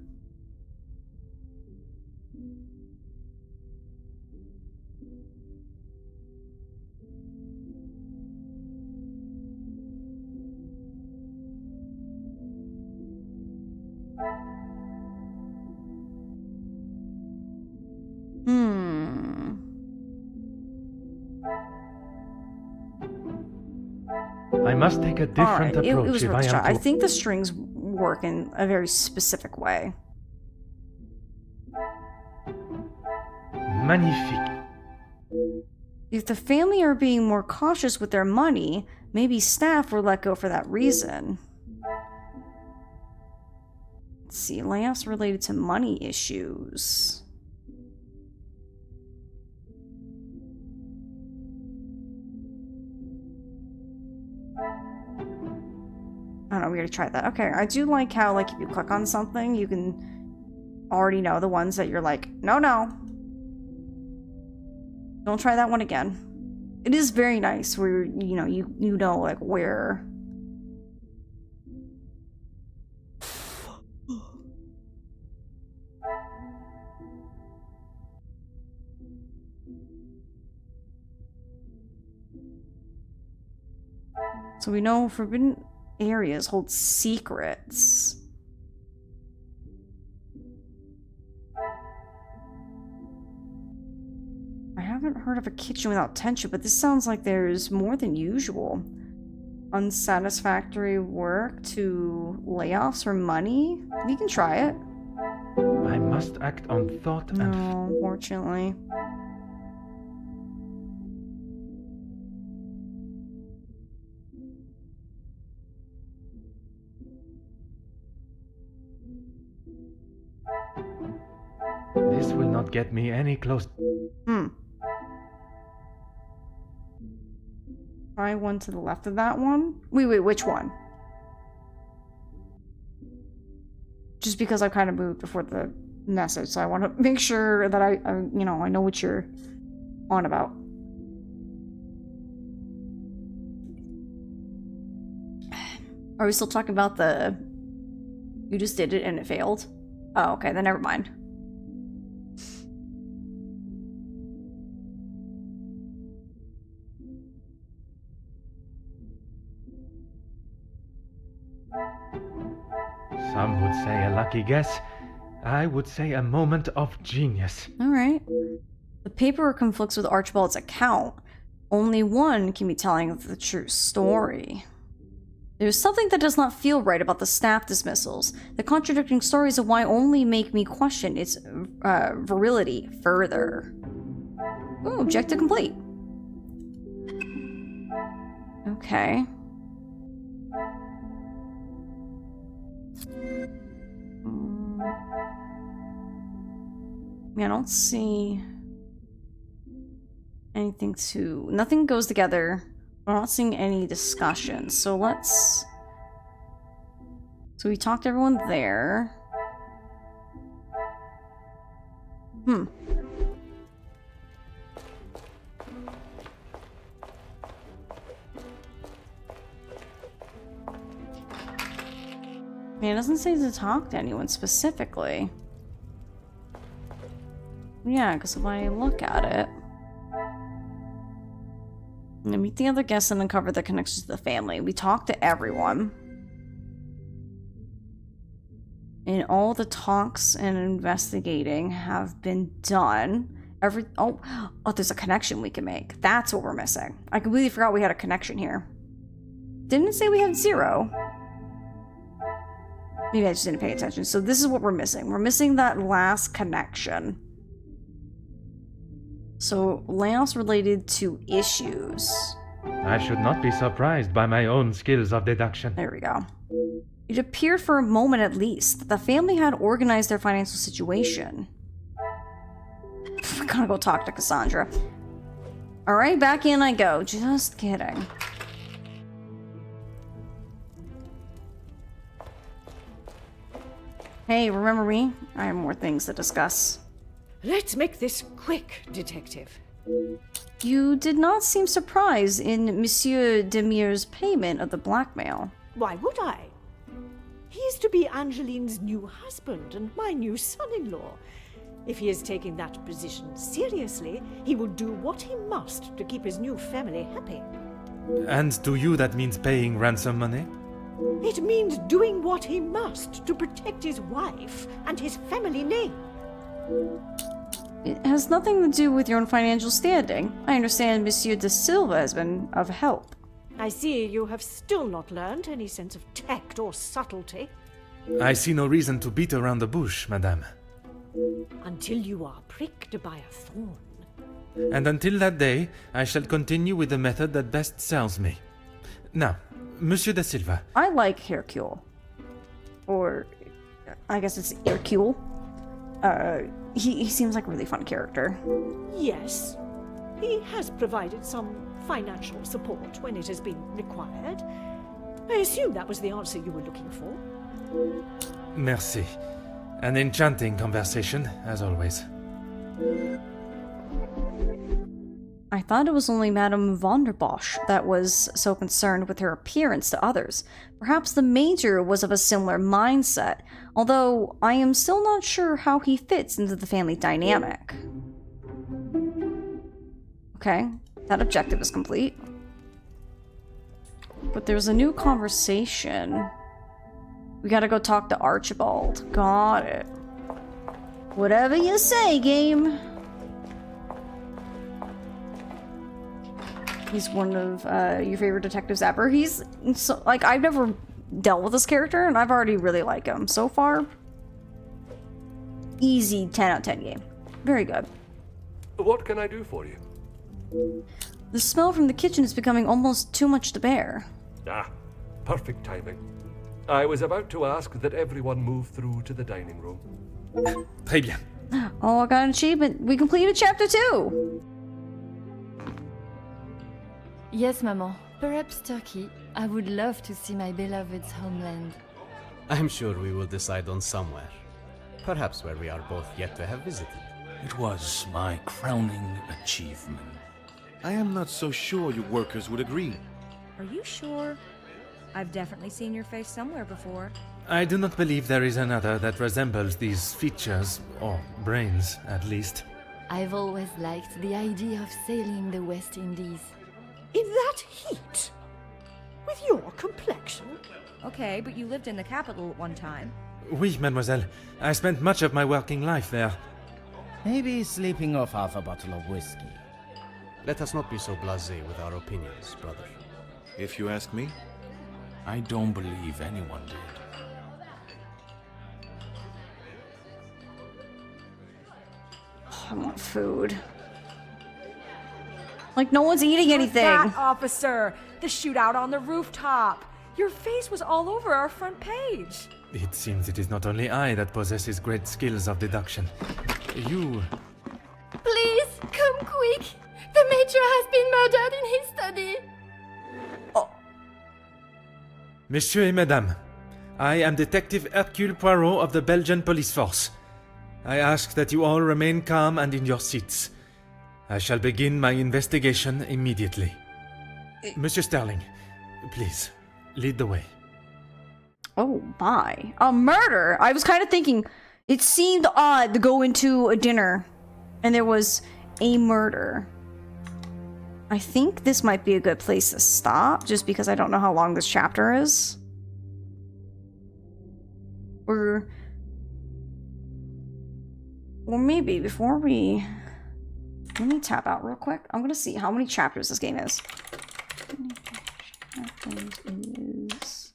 I must take a different approach it was if worth I a am shot. to... I think the strings work in a very specific way. Magnifique. If the family are being more cautious with their money, maybe staff were let go for that reason. Let's see, layoffs related to money issues. I don't know, we're gonna try that. Okay, I do like how, like, if you click on something, you can already know the ones that you're like, no. Don't try that one again. It is very nice where, you know, like, where... So we know forbidden areas hold secrets. I haven't heard of a kitchen without tension, but this sounds like there's more than usual. Unsatisfactory work to layoffs or money? We can try it. I must act on thought and... No, unfortunately. This will not get me any close. Try one to the left of that one. Wait, which one? Just because I kind of moved before the message, so I want to make sure that I know what you're on about. Are we still talking about the... You just did it and it failed? Oh, okay, then never mind. Some would say a lucky guess. I would say a moment of genius. Alright. The paperwork conflicts with Archibald's account. Only one can be telling the true story. There's something that does not feel right about the staff dismissals. The contradicting stories of why only make me question its virility further. Ooh, objective complete. Okay. I don't see anything to... Nothing goes together. I'm not seeing any discussion. So let's... So we talked to everyone there. It doesn't say to talk to anyone specifically. Yeah, because if I look at it... And meet the other guests and uncover the connections to the family. We talked to everyone. And all the talks and investigating have been done. Oh, there's a connection we can make. That's what we're missing. I completely forgot we had a connection here. Didn't it say we had 0? Maybe I just didn't pay attention. So this is what we're missing. We're missing that last connection. So, layoffs related to issues. I should not be surprised by my own skills of deduction. There we go. It appeared for a moment at least that the family had organized their financial situation. I'm gonna go talk to Cassandra. Alright, back in I go. Just kidding. Hey, remember me? I have more things to discuss. Let's make this quick, detective. You did not seem surprised in Monsieur Demire's payment of the blackmail. Why would I? He is to be Angeline's new husband and my new son-in-law. If he is taking that position seriously, he will do what he must to keep his new family happy. And to you that means paying ransom money? It means doing what he must to protect his wife and his family name. It has nothing to do with your own financial standing. I understand Monsieur de Silva has been of help. I see you have still not learned any sense of tact or subtlety. I see no reason to beat around the bush, madame. Until you are pricked by a thorn. And until that day, I shall continue with the method that best serves me. Now, Monsieur de Silva. I like Hercule. Or, I guess it's Hercule. He seems like a really fun character. Yes. He has provided some financial support when it has been required. I assume that was the answer you were looking for. Merci. An enchanting conversation, as always. I thought it was only Madame von der Bosch that was so concerned with her appearance to others. Perhaps the Major was of a similar mindset, although I am still not sure how he fits into the family dynamic. Okay, that objective is complete. But there's a new conversation. We gotta go talk to Archibald. Got it. Whatever you say, game. He's one of your favorite detectives ever. He's so, like, I've never dealt with this character, and I've already really liked him. So far, easy 10 out of 10 game. Very good. What can I do for you? The smell from the kitchen is becoming almost too much to bear. Ah, perfect timing. I was about to ask that everyone move through to the dining room. Très bien. Oh, I got an achievement. We completed chapter 2. Yes, Maman. Perhaps Turkey. I would love to see my beloved's homeland. I'm sure we will decide on somewhere. Perhaps where we are both yet to have visited. It was my crowning achievement. I am not so sure you workers would agree. Are you sure? I've definitely seen your face somewhere before. I do not believe there is another that resembles these features, or brains, at least. I've always liked the idea of sailing the West Indies. In that heat? With your complexion? Okay, but you lived in the capital at one time. Oui, mademoiselle. I spent much of my working life there. Maybe sleeping off half a bottle of whiskey. Let us not be so blasé with our opinions, brother. If you ask me. I don't believe anyone did. I want food. Like, no one's eating anything. That officer! The shootout on the rooftop! Your face was all over our front page! It seems it is not only I that possesses great skills of deduction. You... Please, come quick! The Major has been murdered in his study! Messieurs et Mesdames, I am Detective Hercule Poirot of the Belgian Police Force. I ask that you all remain calm and in your seats. I shall begin my investigation immediately. Monsieur Sterling, please, lead the way. Oh my. A murder! I was kind of thinking, it seemed odd to go into a dinner and there was a murder. I think this might be a good place to stop, just because I don't know how long this chapter is. Or maybe before we... Let me tap out real quick. I'm gonna see how many chapters this game is. Chapters is...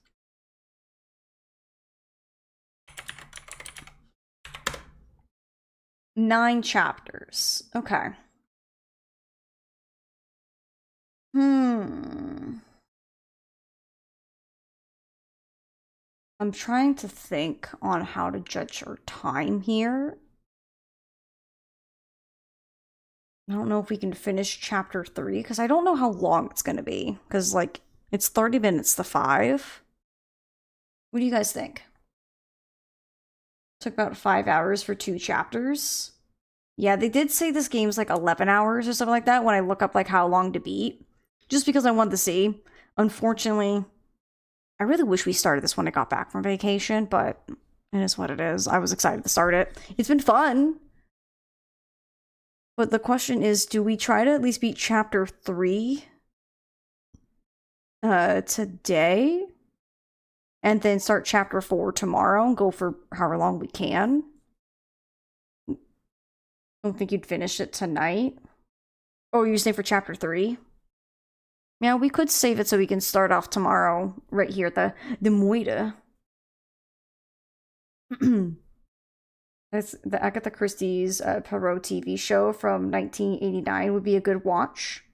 9 chapters. Okay. I'm trying to think on how to judge our time here. I don't know if we can finish chapter 3, because I don't know how long it's going to be. Because, like, it's 30 minutes to 5. What do you guys think? Took about 5 hours for 2 chapters. Yeah, they did say this game's like 11 hours or something like that when I look up, like, how long to beat. Just because I wanted to see. Unfortunately, I really wish we started this when I got back from vacation, but it is what it is. I was excited to start it. It's been fun. But the question is, do we try to at least beat chapter 3 today? And then start chapter 4 tomorrow and go for however long we can? I don't think you'd finish it tonight. Oh, you're saying for chapter 3? Yeah, we could save it so we can start off tomorrow right here at the Moida. That's the Agatha Christie's Poirot TV show from 1989 would be a good watch.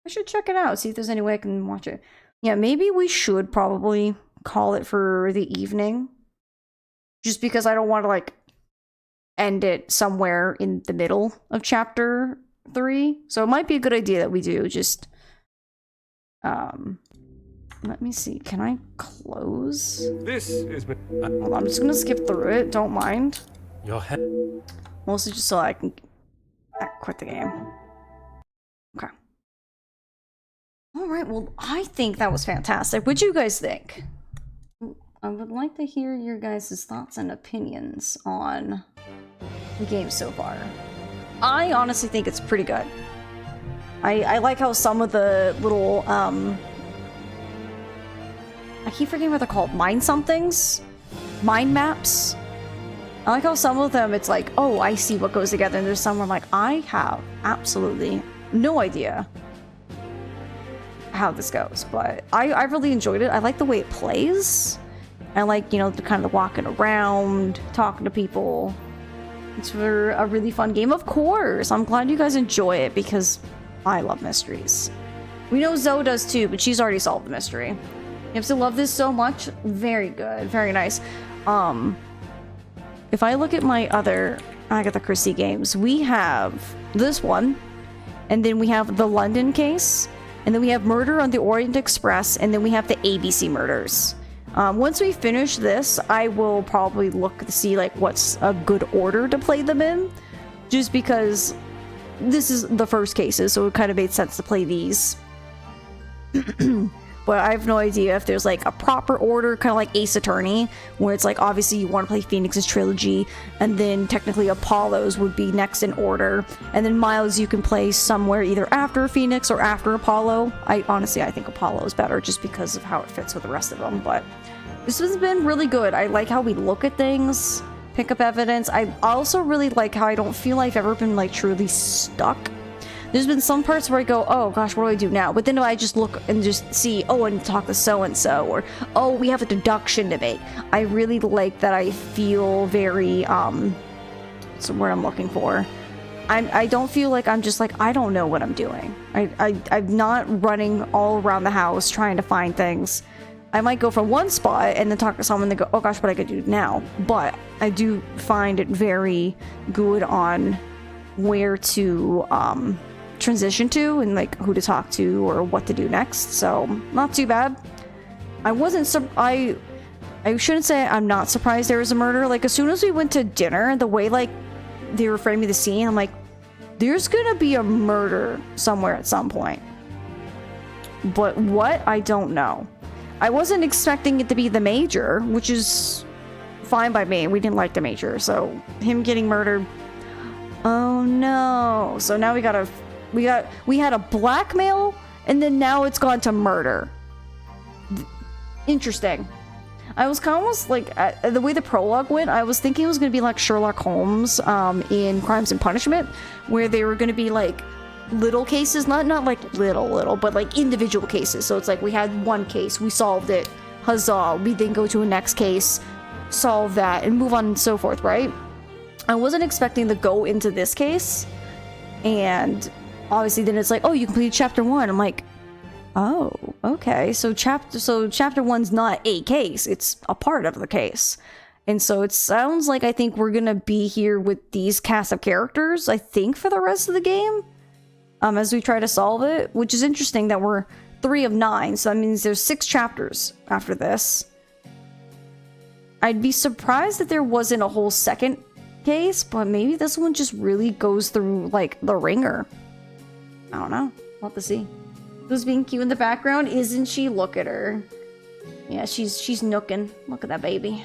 I should check it out, see if there's any way I can watch it. Yeah, maybe we should probably call it for the evening. Just because I don't want to, like, end it somewhere in the middle of chapter 3. So it might be a good idea that we do just... let me see. Can I close? This is... Hold on, I'm just gonna skip through it. Don't mind. Your head... Mostly just so I can quit the game. Okay. Alright, well, I think that was fantastic. What do you guys think? I would like to hear your guys' thoughts and opinions on the game so far. I honestly think it's pretty good. I like how some of the little, I keep forgetting what they're called. Mind somethings? Mind maps? I like how some of them, it's like, oh, I see what goes together. And there's some where I'm like, I have absolutely no idea how this goes. But I really enjoyed it. I like the way it plays. I like, you know, the kind of walking around, talking to people. It's for a really fun game. Of course, I'm glad you guys enjoy it because I love mysteries. We know Zoe does too, but she's already solved the mystery. You have to love this so much. Very good. Very nice. If I look at my other Agatha Christie games, we have this one, and then we have the London case, and then we have Murder on the Orient Express, and then we have the ABC murders. Once we finish this, I will probably look to see like what's a good order to play them in, just because this is the first cases, so it kind of made sense to play these. But I have no idea if there's like a proper order, kind of like Ace Attorney, where it's like obviously you want to play Phoenix's trilogy, and then technically Apollo's would be next in order, and then Miles you can play somewhere either after Phoenix or after Apollo. I think Apollo is better just because of how it fits with the rest of them, but This has been really good. I like how we look at things, pick up evidence. I also really like how I don't feel like I've ever been like truly stuck. There's been some parts where I go, oh gosh, what do I do now? But then I just look and just see, oh, and talk to so-and-so, or oh, we have a deduction to make. I really like that. I feel very, what's the word I'm looking for? I don't feel like I'm just like, I don't know what I'm doing. I'm not running all around the house trying to find things. I might go from one spot and then talk to someone and go, oh gosh, what I could do now. But I do find it very good on where to, transition to and like who to talk to or what to do next, so not too bad. I shouldn't say I'm not surprised there was a murder. Like as soon as we went to dinner, the way like they were framing the scene, I'm like, there's gonna be a murder somewhere at some point, but what, I don't know. I wasn't expecting it to be the Major, which is fine by me. We didn't like the Major, so him getting murdered, oh no. So now we had a blackmail, and then now it's gone to murder. Interesting. I was kind of almost like, the way the prologue went, I was thinking it was going to be like Sherlock Holmes in Crimes and Punishment, where they were going to be like little cases, not like little, but like individual cases. So it's like we had one case, we solved it, huzzah. We then go to a next case, solve that, and move on and so forth, right? I wasn't expecting to go into this case, and obviously then it's like, oh, you completed chapter 1. I'm like, oh, okay. So chapter 1's not a case, it's a part of the case. And so it sounds like I think we're gonna be here with these cast of characters, I think, for the rest of the game, as we try to solve it, which is interesting that we're 3 of 9, so that means there's 6 chapters after this. I'd be surprised if there wasn't a whole second case, but maybe this one just really goes through like the ringer. I don't know. We'll have to see. Who's being cute in the background? Isn't she? Look at her. Yeah, she's nooking. Look at that baby.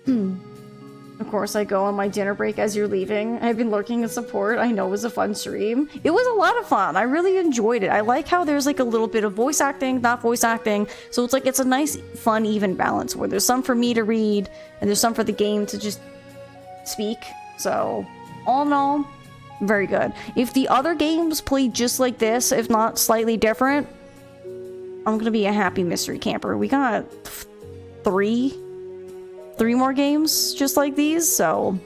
Of course, I go on my dinner break as you're leaving. I've been lurking in support. I know it was a fun stream. It was a lot of fun. I really enjoyed it. I like how there's like a little bit of voice acting, not voice acting. So it's like it's a nice, fun, even balance where there's some for me to read and there's some for the game to just speak. So all in all, very good. If the other games played just like this, if not slightly different, I'm gonna be a happy mystery camper. We got three more games just like these, so.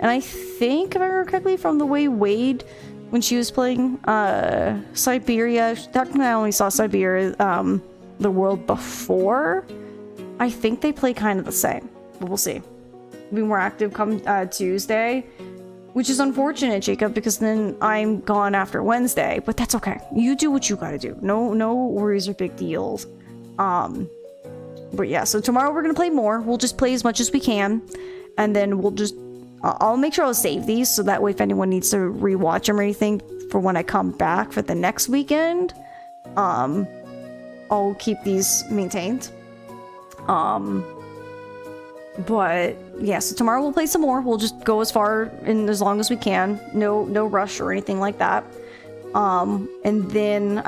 And I think, if I remember correctly, from the way Wade, when she was playing Siberia, technically I only saw Siberia, the world before. I think they play kind of the same, but we'll see. Be more active come Tuesday, which is unfortunate, Jacob, because then I'm gone after Wednesday, but that's okay. You do what you gotta do. No worries or big deals. But yeah, so tomorrow we're gonna play more. We'll just play as much as we can, and then we'll just I'll make sure I'll save these so that way if anyone needs to rewatch them or anything for when I come back for the next weekend, I'll keep these maintained. But yeah, so tomorrow we'll play some more. We'll just go as far and as long as we can. No rush or anything like that. And then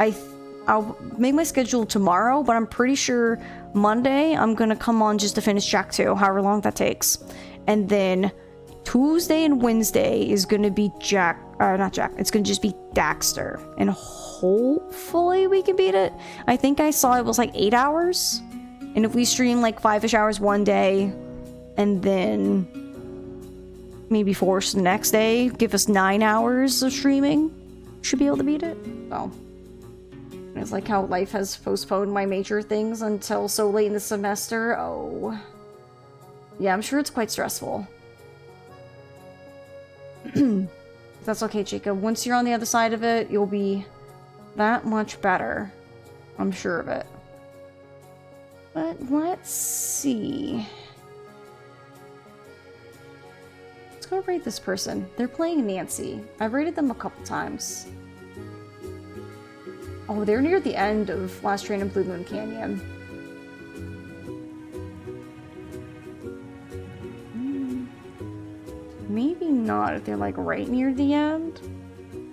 I'll make my schedule tomorrow, but I'm pretty sure Monday I'm gonna come on just to finish Jack 2, however long that takes. And then Tuesday and Wednesday is gonna be it's gonna just be Daxter. And hopefully we can beat it. I think I saw it was like 8 hours. And if we stream like 5-ish hours one day, and then maybe 4 the next day, give us 9 hours of streaming, should be able to beat it. So it's like how life has postponed my major things until so late in the semester. Oh yeah, I'm sure it's quite stressful. That's okay, Jacob. Once you're on the other side of it, you'll be that much better. I'm sure of it. But let's see. Let's go rate this person. They're playing Nancy. I've rated them a couple times. Oh, they're near the end of Last Train in Blue Moon Canyon. Maybe not if they're like right near the end.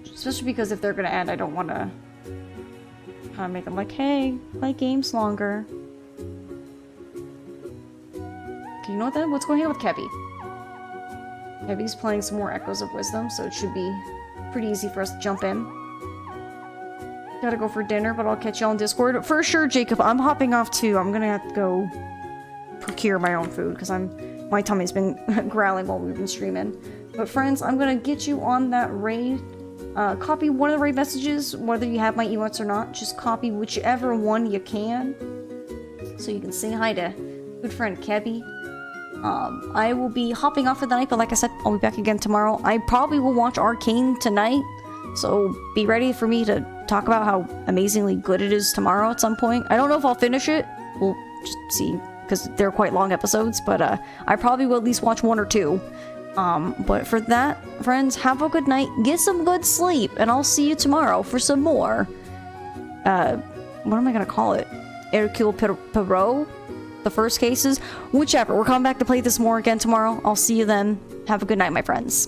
Especially because if they're gonna end, I don't want to kind of make them like, hey, play games longer. Okay, you know what then? Let's go hang out with Kebby. Kebby's playing some more Echoes of Wisdom, so it should be pretty easy for us to jump in. Gotta go for dinner, but I'll catch you on Discord. For sure, Jacob, I'm hopping off too. I'm gonna have to go procure my own food, because my tummy's been growling while we've been streaming. But friends, I'm gonna get you on that raid. Copy one of the raid messages, whether you have my emotes or not. Just copy whichever one you can, so you can say hi to good friend Kebby. I will be hopping off for the night, but like I said, I'll be back again tomorrow. I probably will watch Arcane tonight, so be ready for me to talk about how amazingly good it is tomorrow at some point. I don't know if I'll finish it. We'll just see, because they're quite long episodes, but I probably will at least watch 1 or 2. But for that, friends, have a good night, get some good sleep, and I'll see you tomorrow for some more, what am I gonna call it? Hercule Poirot? The first cases? Whichever. We're coming back to play this more again tomorrow. I'll see you then. Have a good night, my friends.